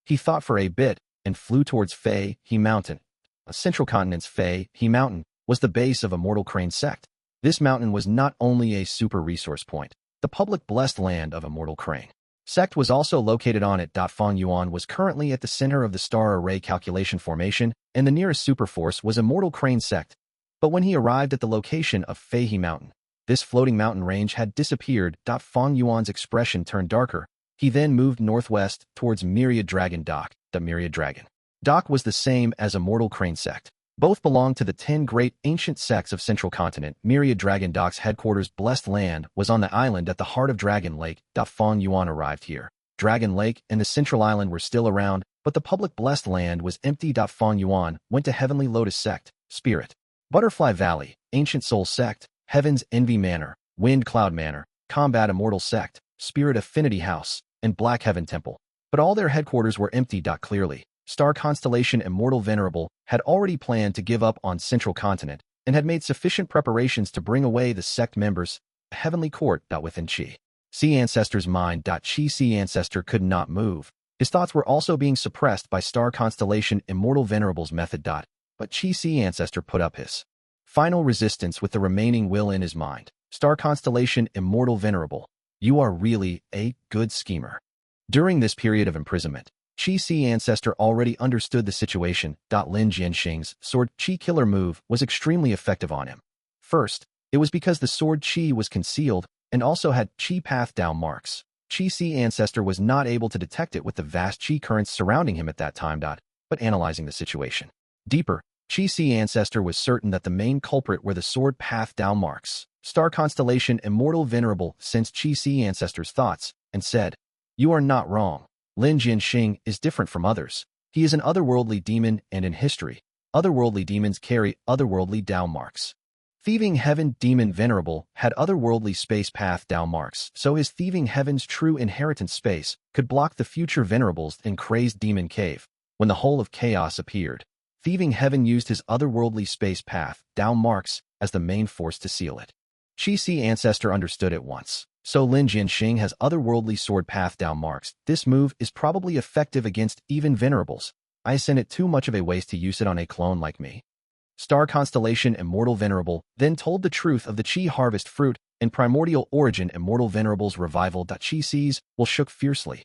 He thought for a bit and flew towards Fei He Mountain. Central Continent's Fei He Mountain was the base of Immortal Crane Sect. This mountain was not only a super resource point, the public blessed land of Immortal Crane Sect was also located on it. Fang Yuan was currently at the center of the star array calculation formation, and the nearest superforce was Immortal Crane Sect. But when he arrived at the location of Fei He Mountain, this floating mountain range had disappeared. Fang Yuan's expression turned darker. He then moved northwest towards Myriad Dragon Dock. The Myriad Dragon Dock was the same as Immortal Crane Sect. Both belonged to the 10 great ancient sects of Central Continent. Myriad Dragon Dock's headquarters, Blessed Land, was on the island at the heart of Dragon Lake. Fang Yuan arrived here. Dragon Lake and the Central Island were still around, but the public Blessed Land was empty. Fang Yuan went to Heavenly Lotus Sect, Spirit, Butterfly Valley, Ancient Soul Sect, Heaven's Envy Manor, Wind Cloud Manor, Combat Immortal Sect, Spirit Affinity House, and Black Heaven Temple. But all their headquarters were empty. Clearly, Star Constellation Immortal Venerable had already planned to give up on Central Continent and had made sufficient preparations to bring away the sect members. Heavenly Court. Within Chi Si Ancestor's mind. Chi Si Ancestor could not move. His thoughts were also being suppressed by Star Constellation Immortal Venerable's method. But Chi Si Ancestor put up his final resistance with the remaining will in his mind. Star Constellation Immortal Venerable, you are really a good schemer. During this period of imprisonment, Chi Si Ancestor already understood the situation. Lin Jianxing's Sword Chi killer move was extremely effective on him. First, it was because the Sword Chi was concealed and also had Chi Path Down marks. Chi Si Ancestor was not able to detect it with the vast Chi currents surrounding him at that time. But analyzing the situation deeper, Chi Si Ancestor was certain that the main culprit were the Sword Path Down marks. Star Constellation Immortal Venerable sensed Chi Si Ancestor's thoughts and said, "You are not wrong. Lin Jianxing is different from others. He is an otherworldly demon, and in history, otherworldly demons carry otherworldly down marks. Thieving Heaven Demon Venerable had otherworldly space path down marks, so his Thieving Heaven's true inheritance space could block the future Venerables in Crazed Demon Cave. When the whole of chaos appeared, Thieving Heaven used his otherworldly space path down marks as the main force to seal it. Qi Ancestor understood at once. So Lin Jianxing has otherworldly sword path down marks. This move is probably effective against even Venerables. I sent it too much of a waste to use it on a clone like me. Star Constellation Immortal Venerable then told the truth of the Qi Harvest Fruit and Primordial Origin Immortal Venerable's revival. Qi sees will shook fiercely.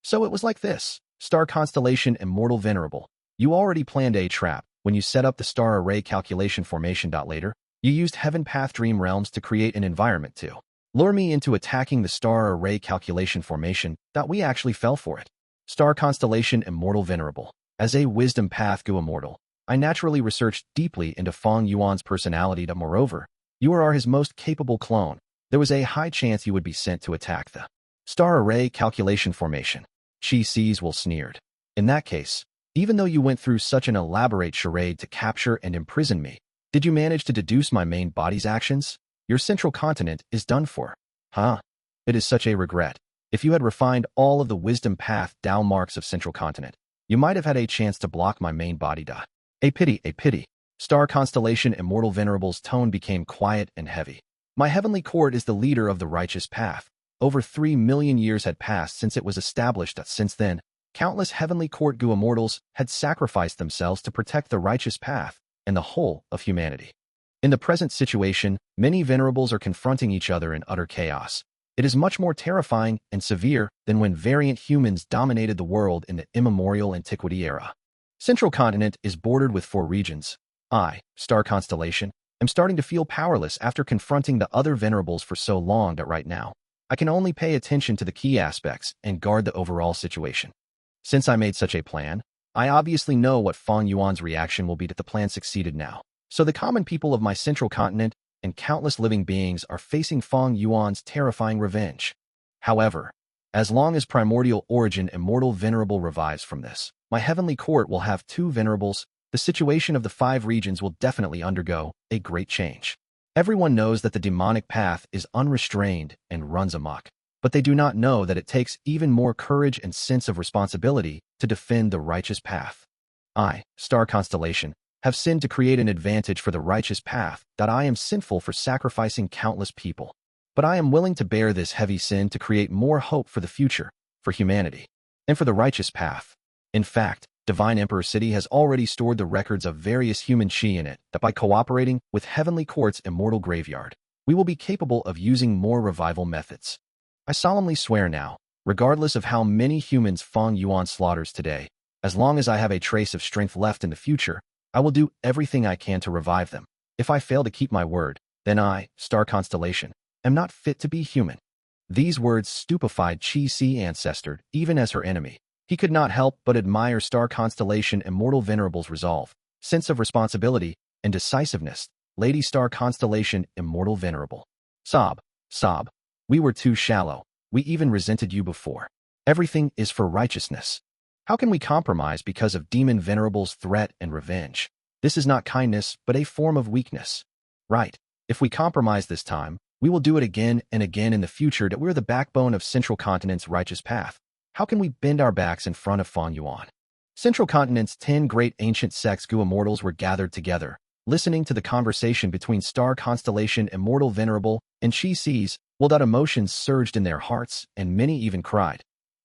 So it was like this. Star Constellation Immortal Venerable. You already planned a trap when you set up the star array calculation formation. Later, you used Heaven Path Dream Realms to create an environment to lure me into attacking the star array calculation formation. We actually fell for it. Star Constellation Immortal Venerable. As a Wisdom Path Gu Immortal, I naturally researched deeply into Fang Yuan's personality. Moreover, you are his most capable clone. There was a high chance you would be sent to attack the star array calculation formation. Qi sees will sneered. In that case, even though you went through such an elaborate charade to capture and imprison me, did you manage to deduce my main body's actions? Your central continent is done for. Huh? It is such a regret. If you had refined all of the wisdom path down marks of central continent, you might have had a chance to block my main body. A pity, a pity. Star Constellation Immortal Venerable's tone became quiet and heavy. My heavenly court is the leader of the righteous path. Over 3 million years had passed since it was established. Since then, countless heavenly court Gu immortals had sacrificed themselves to protect the righteous path and the whole of humanity. In the present situation, many venerables are confronting each other in utter chaos. It is much more terrifying and severe than when variant humans dominated the world in the immemorial antiquity era. Central continent is bordered with 4 regions. I, Star Constellation, am starting to feel powerless after confronting the other venerables for so long that right now, I can only pay attention to the key aspects and guard the overall situation. Since I made such a plan, I obviously know what Fang Yuan's reaction will be that the plan succeeded now. So the common people of my central continent and countless living beings are facing Fang Yuan's terrifying revenge. However, as long as Primordial Origin Immortal Venerable revives from this, my heavenly court will have 2 venerables. The situation of the 5 regions will definitely undergo a great change. Everyone knows that the demonic path is unrestrained and runs amok, but they do not know that it takes even more courage and sense of responsibility to defend the righteous path. I, Star Constellation, have sinned to create an advantage for the righteous path. I am sinful for sacrificing countless people, but I am willing to bear this heavy sin to create more hope for the future, for humanity, and for the righteous path. In fact, Divine Emperor City has already stored the records of various human Qi in it. By cooperating with Heavenly Court's Immortal Graveyard, we will be capable of using more revival methods. I solemnly swear now, regardless of how many humans Fang Yuan slaughters today, as long as I have a trace of strength left in the future, I will do everything I can to revive them. If I fail to keep my word, then I, Star Constellation, am not fit to be human. These words stupefied Qi Ancestor, even as her enemy. He could not help but admire Star Constellation Immortal Venerable's resolve, sense of responsibility, and decisiveness. Lady Star Constellation Immortal Venerable. Sob, sob. We were too shallow. We even resented you before. Everything is for righteousness. How can we compromise because of Demon Venerable's threat and revenge? This is not kindness, but a form of weakness. Right. If we compromise this time, we will do it again and again in the future. That we're the backbone of Central Continent's righteous path. How can we bend our backs in front of Fang Yuan? Central Continent's 10 great ancient sects Gu immortals were gathered together, listening to the conversation between Star Constellation Immortal Venerable and Qi sees. That emotions surged in their hearts, and many even cried.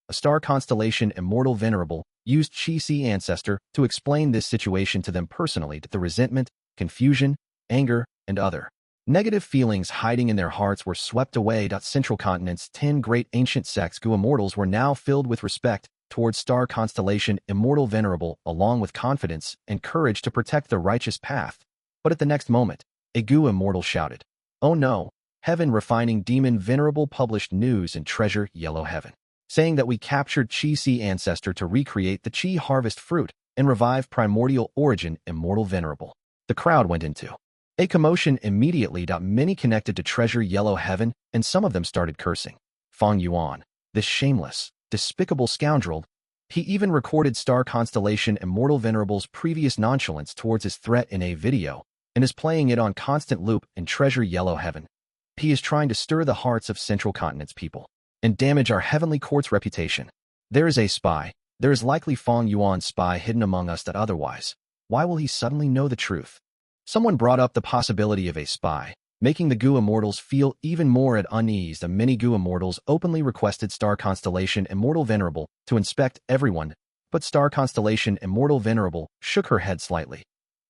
A Star Constellation Immortal Venerable used Qi Ancestor to explain this situation to them personally. The resentment, confusion, anger, and other negative feelings hiding in their hearts were swept away. Central Continent's 10 great ancient sects Gu immortals were now filled with respect towards Star Constellation Immortal Venerable, along with confidence and courage to protect the righteous path. But at the next moment, a Gu immortal shouted, "Oh no! Heaven Refining Demon Venerable published news in Treasure Yellow Heaven, saying that we captured Qi Ancestor to recreate the Qi Harvest Fruit and revive Primordial Origin Immortal Venerable." The crowd went into a commotion immediately. Many connected to Treasure Yellow Heaven, and some of them started cursing Fang Yuan, this shameless, despicable scoundrel. He even recorded Star Constellation Immortal Venerable's previous nonchalance towards his threat in a video, and is playing it on constant loop in Treasure Yellow Heaven. He is trying to stir the hearts of Central Continent's people and damage our heavenly court's reputation. There is a spy. There is likely Fang Yuan's spy hidden among us that otherwise. Why will he suddenly know the truth? Someone brought up the possibility of a spy, making the Gu Immortals feel even more at unease. The many Gu Immortals openly requested Star Constellation Immortal Venerable to inspect everyone, but Star Constellation Immortal Venerable shook her head slightly.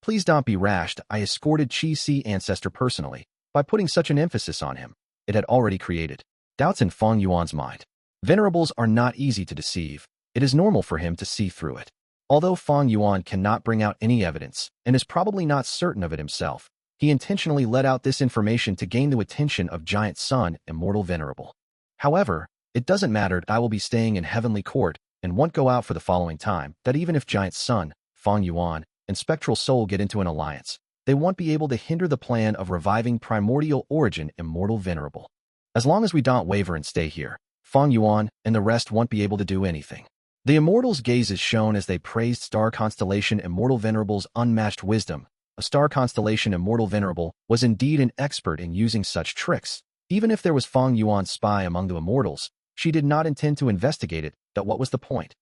Please don't be rash. I escorted Chi Si Ancestor personally. By putting such an emphasis on him, it had already created doubts in Fang Yuan's mind. Venerables are not easy to deceive. It is normal for him to see through it. Although Fang Yuan cannot bring out any evidence and is probably not certain of it himself, he intentionally let out this information to gain the attention of Giant Sun, Immortal Venerable. However, it doesn't matter. I will be staying in Heavenly Court and won't go out for the following time. That even if Giant Sun, Fang Yuan, and Spectral Soul get into an alliance, they won't be able to hinder the plan of reviving Primordial Origin Immortal Venerable. As long as we don't waver and stay here, Fang Yuan and the rest won't be able to do anything. The Immortals' gaze is shown as they praised Star Constellation Immortal Venerable's unmatched wisdom. A Star Constellation Immortal Venerable was indeed an expert in using such tricks. Even if there was Fang Yuan's spy among the Immortals, she did not intend to investigate it. But what was the point?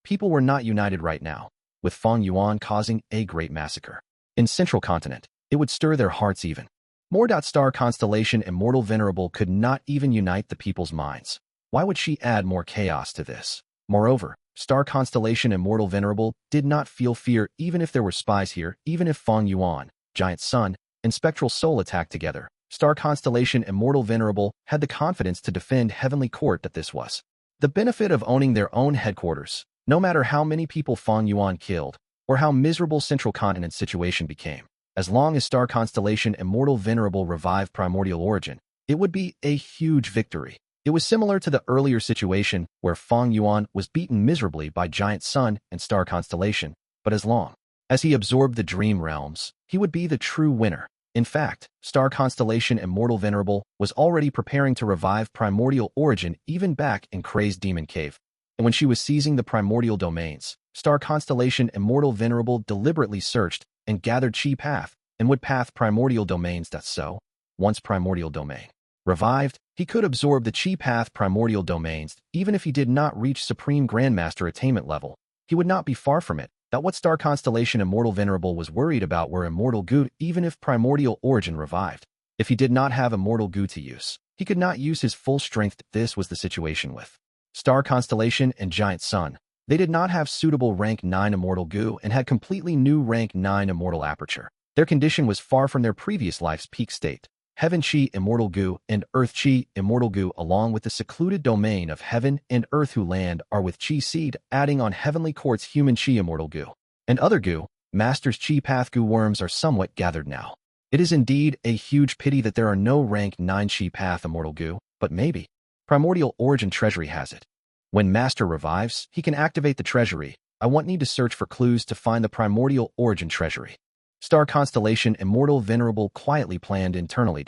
People were not united right now, with Fang Yuan causing a great massacre. In Central Continent, it would stir their hearts even more. Star Constellation Immortal Venerable could not even unite the people's minds. Why would she add more chaos to this? Moreover, Star Constellation Immortal Venerable did not feel fear even if there were spies here. Even if Fang Yuan, Giant Sun, and Spectral Soul attacked together, Star Constellation Immortal Venerable had the confidence to defend Heavenly Court. That this was the benefit of owning their own headquarters. No matter how many people Fang Yuan killed, or how miserable Central Continent's situation became, as long as Star Constellation Immortal Venerable revived Primordial Origin, it would be a huge victory. It was similar to the earlier situation where Fang Yuan was beaten miserably by Giant Sun and Star Constellation, but as long as he absorbed the Dream Realms, he would be the true winner. In fact, Star Constellation Immortal Venerable was already preparing to revive Primordial Origin even back in Crazed Demon Cave. And when she was seizing the primordial domains, Star Constellation Immortal Venerable deliberately searched and gathered Chi Path and would path primordial domains. That's so. Once primordial domain revived, he could absorb the Chi Path primordial domains. Even if he did not reach Supreme Grandmaster attainment level, he would not be far from it. That what Star Constellation Immortal Venerable was worried about were Immortal Gu. Even if Primordial Origin revived, if he did not have Immortal Gu to use, he could not use his full strength. This was the situation with Star Constellation and Giant Sun. They did not have suitable Rank 9 Immortal Gu and had completely new Rank 9 Immortal Aperture. Their condition was far from their previous life's peak state. Heaven Chi Immortal Gu and Earth Chi Immortal Gu, along with the secluded domain of Heaven and Earth who land, are with Chi Seed, adding on Heavenly Court's Human Chi Immortal Gu. And other Gu, Masters Chi Path Gu worms are somewhat gathered now. It is indeed a huge pity that there are no Rank 9 Chi Path Immortal Gu, but maybe Primordial Origin Treasury has it. When Master revives, he can activate the Treasury. I won't need to search for clues to find the Primordial Origin Treasury. Star Constellation Immortal Venerable quietly planned internally.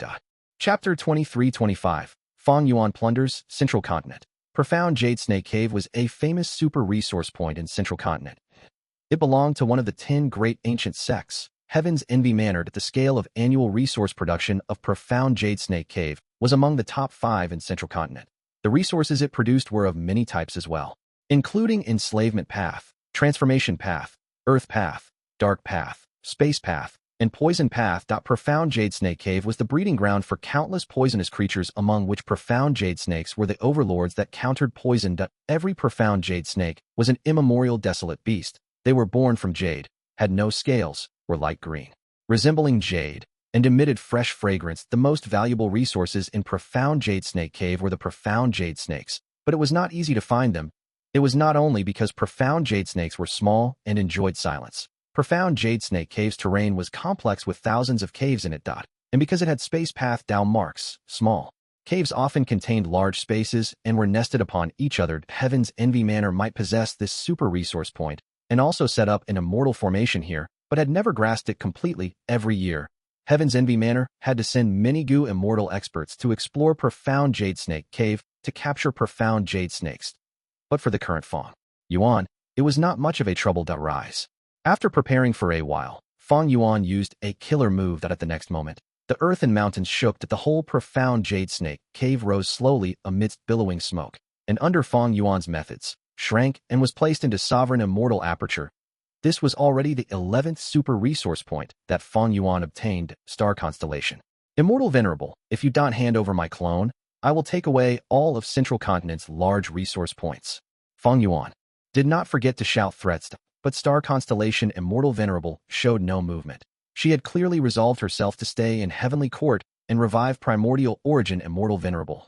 Chapter 23-25 Fang Yuan Plunders, Central Continent. Profound Jade Snake Cave was a famous super resource point in Central Continent. It belonged to one of the 10 great ancient sects. Heaven's Envy Manor, at the scale of annual resource production of Profound Jade Snake Cave, was among the top 5 in Central Continent. The resources it produced were of many types as well, including Enslavement Path, Transformation Path, Earth Path, Dark Path, Space Path, and Poison Path. Profound Jade Snake Cave was the breeding ground for countless poisonous creatures, among which Profound Jade Snakes were the overlords that countered poison. Every Profound Jade Snake was an immemorial desolate beast. They were born from jade, had no scales, were light green, resembling jade, and emitted fresh fragrance. The most valuable resources in Profound Jade Snake Cave were the Profound Jade Snakes, but it was not easy to find them. It was not only because Profound Jade Snakes were small and enjoyed silence. Profound Jade Snake Cave's terrain was complex with thousands of caves in it. And because it had space path down marks, small caves often contained large spaces and were nested upon each other. Heaven's Envy Manor might possess this super resource point and also set up an immortal formation here, but had never grasped it completely. Every year, Heaven's Envy Manor had to send many Gu Immortal experts to explore Profound Jade Snake Cave to capture Profound Jade Snakes. But for the current Fang Yuan, it was not much of a trouble. Rise. After preparing for a while, Fang Yuan used a killer move that at the next moment, the earth and mountains shook that the whole profound jade snake cave rose slowly amidst billowing smoke, and under Fang Yuan's methods, shrank and was placed into sovereign immortal aperture. This was already the 11th super resource point that Fang Yuan obtained, star constellation. Immortal Venerable, if you don't hand over my clone, I will take away all of Central Continent's large resource points. Fang Yuan did not forget to shout threats, but star constellation Immortal Venerable showed no movement. She had clearly resolved herself to stay in Heavenly Court and revive primordial origin Immortal Venerable.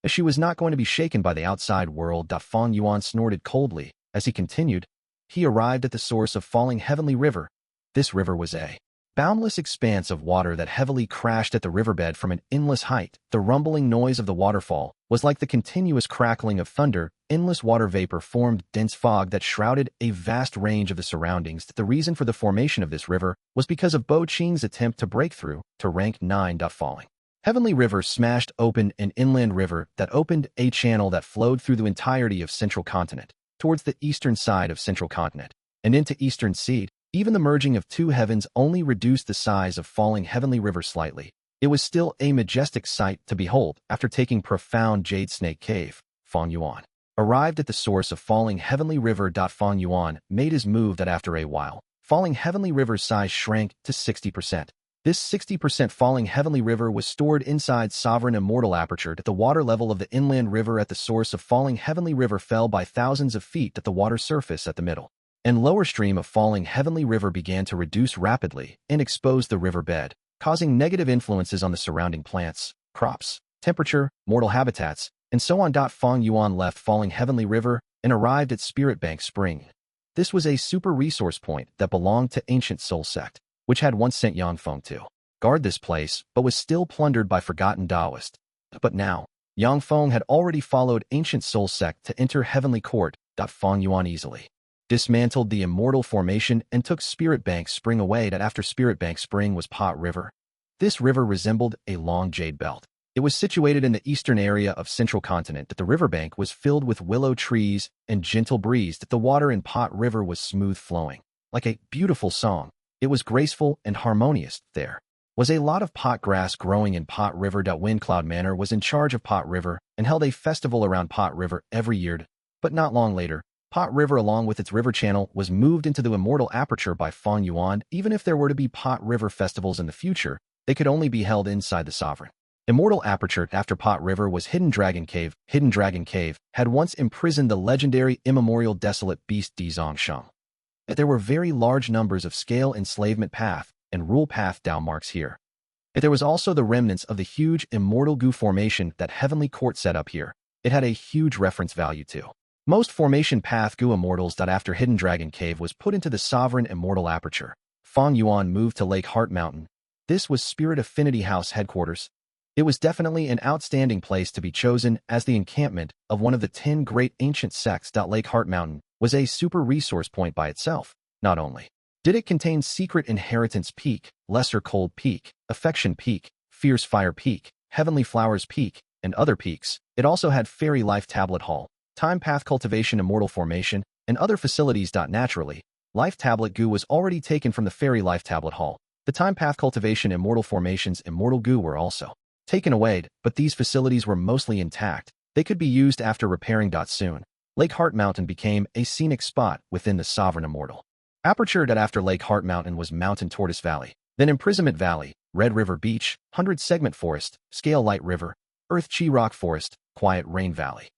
As she was not going to be shaken by the outside world, Fang Yuan snorted coldly as he continued. He arrived at the source of falling Heavenly River. This river was a boundless expanse of water that heavily crashed at the riverbed from an endless height. The rumbling noise of the waterfall was like the continuous crackling of thunder. Endless water vapor formed dense fog that shrouded a vast range of the surroundings. The reason for the formation of this river was because of Bo Qing's attempt to break through to rank 9. Falling Heavenly River smashed open an inland river that opened a channel that flowed through the entirety of Central Continent, towards the eastern side of Central Continent, and into Eastern Sea. Even the merging of two heavens only reduced the size of falling Heavenly River slightly. It was still a majestic sight to behold. After taking profound Jade Snake Cave, Fang Yuan arrived at the source of falling Heavenly River. Fang Yuan made his move that after a while, falling Heavenly River's size shrank to 60%. This 60% falling Heavenly River was stored inside Sovereign Immortal Aperture. The water level of the inland river at the source of falling Heavenly River fell by thousands of feet at the water surface at the middle and lower stream of falling Heavenly River began to reduce rapidly and expose the river bed, causing negative influences on the surrounding plants, crops, temperature, mortal habitats, and so on. Fang Yuan left falling Heavenly River and arrived at Spirit Bank Spring. This was a super resource point that belonged to Ancient Soul Sect, which had once sent Yangfeng to guard this place, but was still plundered by forgotten Taoists. But now, Yangfeng had already followed Ancient Soul Sect to enter Heavenly Court. Fang Yuan easily dismantled the Immortal formation and took Spirit Bank Spring away. After Spirit Bank Spring was Pot River. This river resembled a long jade belt. It was situated in the eastern area of Central Continent. The riverbank was filled with willow trees and gentle breeze. The water in Pot River was smooth flowing, like a beautiful song. It was graceful and harmonious. There was a lot of pot grass growing in Pot River. Windcloud Manor was in charge of Pot River and held a festival around Pot River every year. But not long later, Pot River along with its river channel was moved into the Immortal Aperture by Fang Yuan. Even if there were to be Pot River festivals in the future, they could only be held inside the Sovereign Immortal Aperture. After Pot River was Hidden Dragon Cave. Hidden Dragon Cave had once imprisoned the legendary immemorial desolate beast Zhongsheng. There were very large numbers of scale enslavement path and rule path Dao marks here. There was also the remnants of the huge Immortal Gu formation that Heavenly Court set up here. It had a huge reference value too. Most formation path Gu Immortals. After Hidden Dragon Cave was put into the Sovereign Immortal Aperture, Fang Yuan moved to Lake Heart Mountain. This was Spirit Affinity House headquarters. It was definitely an outstanding place to be chosen as the encampment of one of the 10 great ancient sects. Lake Heart Mountain was a super resource point by itself. Not only did it contain Secret Inheritance Peak, Lesser Cold Peak, Affection Peak, Fierce Fire Peak, Heavenly Flowers Peak, and other peaks, it also had Fairy Life Tablet Hall, Time Path Cultivation Immortal Formation, and other facilities. Naturally, Life Tablet Gu was already taken from the Fairy Life Tablet Hall. The Time Path Cultivation Immortal Formations Immortal Gu were also taken away, but these facilities were mostly intact. They could be used after repairing. Soon, Lake Heart Mountain became a scenic spot within the Sovereign Immortal Aperture. After Lake Heart Mountain was Mountain Tortoise Valley, then Imprisonment Valley, Red River Beach, 100 Segment Forest, Scale Light River, Earth Chi Rock Forest, Quiet Rain Valley.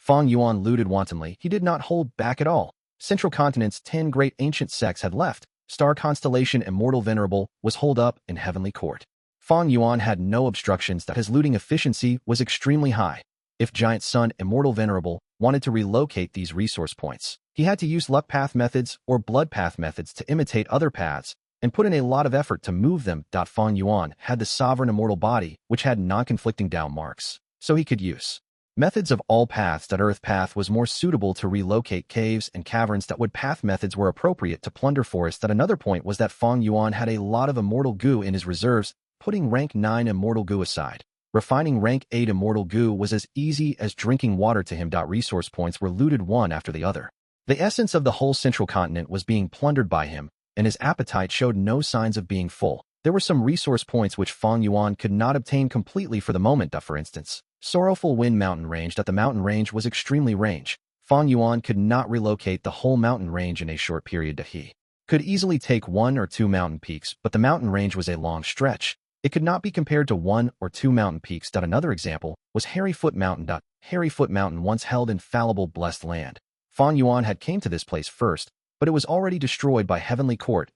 Fang Yuan looted wantonly. He did not hold back at all. Central Continent's 10 great ancient sects had left. Star Constellation Immortal Venerable was holed up in Heavenly Court. Fang Yuan had no obstructions. His looting efficiency was extremely high. If Giant Sun Immortal Venerable wanted to relocate these resource points, he had to use luck path methods or blood path methods to imitate other paths and put in a lot of effort to move them. Fang Yuan had the Sovereign Immortal Body, which had non-conflicting Dao marks, so he could use methods of all paths. Earth path was more suitable to relocate caves and caverns. Wood path methods were appropriate to plunder forests. Another point was that Fang Yuan had a lot of Immortal Gu in his reserves. Putting rank 9 Immortal Gu aside, refining rank 8 Immortal Gu was as easy as drinking water to him. Resource points were looted one after the other. The essence of the whole Central Continent was being plundered by him. and his appetite showed no signs of being full. There were some resource points which Fang Yuan could not obtain completely for the moment. For instance, Sorrowful Wind Mountain Range. The mountain range was extremely range. Fang Yuan could not relocate the whole mountain range in a short period. He could easily take 1 or 2 mountain peaks, but the mountain range was a long stretch. It could not be compared to 1 or 2 mountain peaks. Another example was Hairy Foot Mountain. Hairy Foot Mountain once held infallible blessed land. Fang Yuan had came to this place first, but it was already destroyed by Heavenly Court.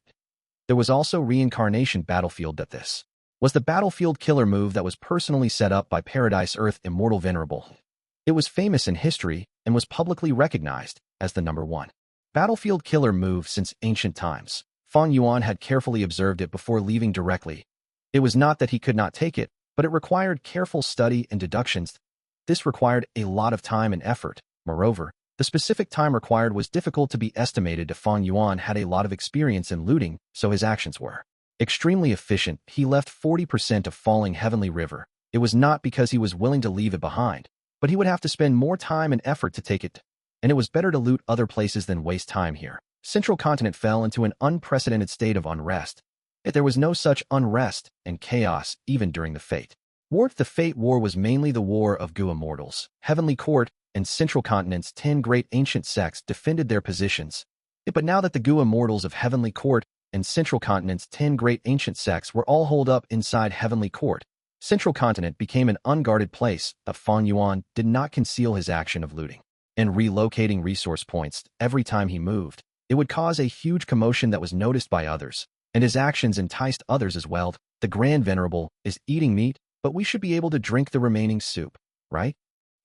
There was also Reincarnation Battlefield. This was the battlefield killer move that was personally set up by Paradise Earth Immortal Venerable. It was famous in history and was publicly recognized as the #1 battlefield killer move since ancient times. Fang Yuan had carefully observed it before leaving directly. It was not that he could not take it, but it required careful study and deductions. This required a lot of time and effort. Moreover, the specific time required was difficult to be estimated. Fang Yuan had a lot of experience in looting, so his actions were extremely efficient. He left 40% of Falling Heavenly River. It was not because he was willing to leave it behind, but he would have to spend more time and effort to take it, and it was better to loot other places than waste time here. Central Continent fell into an unprecedented state of unrest. Yet there was no such unrest and chaos even during the Fate War. The Fate War was mainly the war of Gu Immortals. Heavenly Court and Central Continent's 10 great ancient sects defended their positions. But now that the Gu Immortals of Heavenly Court and Central Continent's 10 great ancient sects were all holed up inside Heavenly Court, Central Continent became an unguarded place. Fang Yuan did not conceal his action of looting and relocating resource points every time he moved. It would cause a huge commotion that was noticed by others, and his actions enticed others as well. The Grand Venerable is eating meat, but we should be able to drink the remaining soup, right?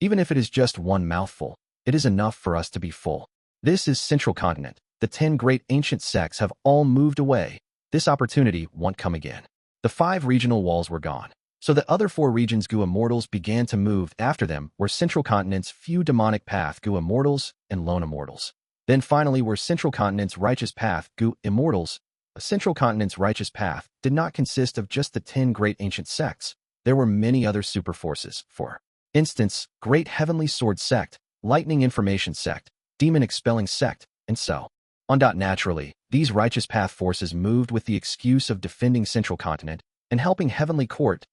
Even if it is just one mouthful, it is enough for us to be full. This is Central Continent. The 10 great ancient sects have all moved away. This opportunity won't come again. The 5 regional walls were gone, so the other 4 regions Gu Immortals began to move after them were Central Continent's few demonic path Gu Immortals and Lone Immortals. Then finally were Central Continent's righteous path Gu Immortals. Central Continent's righteous path did not consist of just the 10 great ancient sects. There were many other super forces. For instance, Great Heavenly Sword Sect, Lightning Information Sect, Demon Expelling Sect, and so on. Naturally, these righteous path forces moved with the excuse of defending Central Continent and helping Heavenly Court.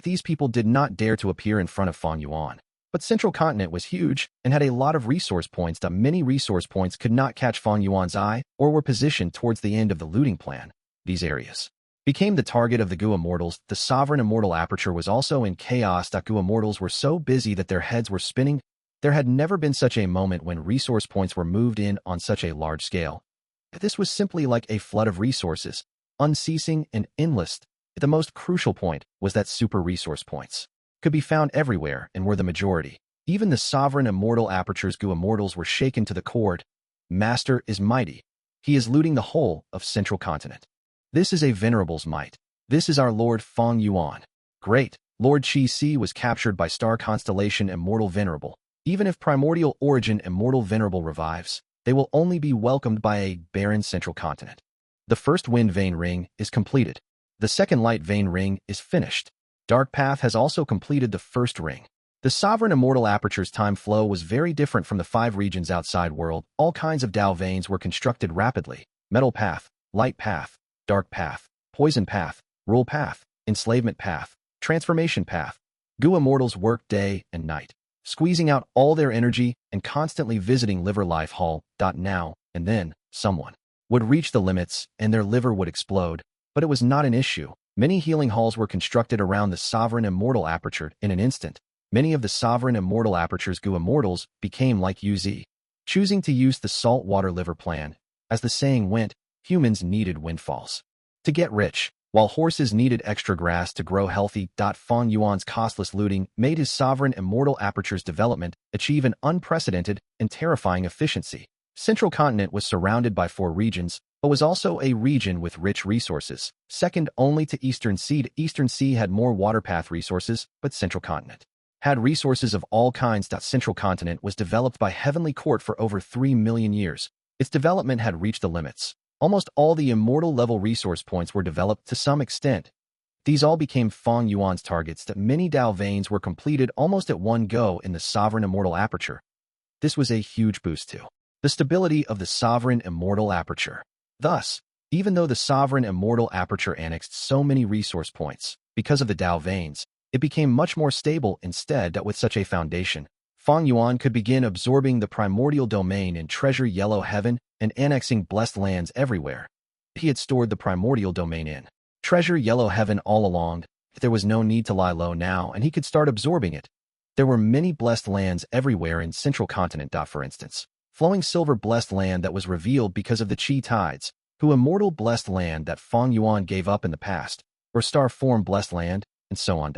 These people did not dare to appear in front of Fang Yuan. But Central Continent was huge and had a lot of resource points. Many resource points could not catch Fang Yuan's eye or were positioned towards the end of the looting plan. These areas became the target of the Gu Immortals. The Sovereign Immortal Aperture was also in chaos. Gu Immortals were so busy that their heads were spinning. There had never been such a moment when resource points were moved in on such a large scale. This was simply like a flood of resources, unceasing and endless. The most crucial point was that super resource points could be found everywhere and were the majority. Even the Sovereign Immortal Aperture's Gu Immortals were shaken to the core. Master is mighty. He is looting the whole of Central Continent. This is a Venerable's might. This is our Lord Fang Yuan. Great. Lord Qi Si was captured by Star Constellation Immortal Venerable. Even if Primordial Origin Immortal Venerable revives, they will only be welcomed by a barren Central Continent. The first Wind Vein Ring is completed. The second Light Vein Ring is finished. Dark Path has also completed the first ring. The Sovereign Immortal Aperture's time flow was very different from the 5 regions outside world. All kinds of Dao veins were constructed rapidly. Metal Path, Light Path, Dark Path, Poison Path, Rule Path, Enslavement Path, Transformation Path. Gu Immortals worked day and night, squeezing out all their energy and constantly visiting Liver Life Hall. Now and then, someone would reach the limits and their liver would explode, but it was not an issue. Many healing halls were constructed around the Sovereign Immortal Aperture in an instant. Many of the Sovereign Immortal Aperture's Gu Immortals became like UZ, choosing to use the saltwater liver plan. As the saying went, humans needed windfalls to get rich, while horses needed extra grass to grow healthy. Fang Yuan's costless looting made his Sovereign Immortal Aperture's development achieve an unprecedented and terrifying efficiency. Central Continent was surrounded by 4 regions, but was also a region with rich resources, second only to Eastern Sea. Eastern Sea had more water path resources, but Central Continent had resources of all kinds. Central Continent was developed by Heavenly Court for over 3 million years. Its development had reached the limits. Almost all the immortal level resource points were developed to some extent. These all became Fang Yuan's targets. Many Dao veins were completed almost at one go in the Sovereign Immortal Aperture. This was a huge boost to the stability of the Sovereign Immortal Aperture. Thus, Even though the sovereign Immortal aperture annexed so many resource points, because of the Dao veins, it became much more stable instead that with such a foundation, Fang Yuan could begin absorbing the primordial domain in Treasure Yellow Heaven and annexing blessed lands everywhere. He had stored the primordial domain in Treasure Yellow Heaven all along. There was no need to lie low now, and he could start absorbing it. There were many blessed lands everywhere in Central Continent. For instance, flowing silver blessed land that was revealed because of the Qi tides, who Immortal blessed land that Fang Yuan gave up in the past, or star form blessed land, and so on.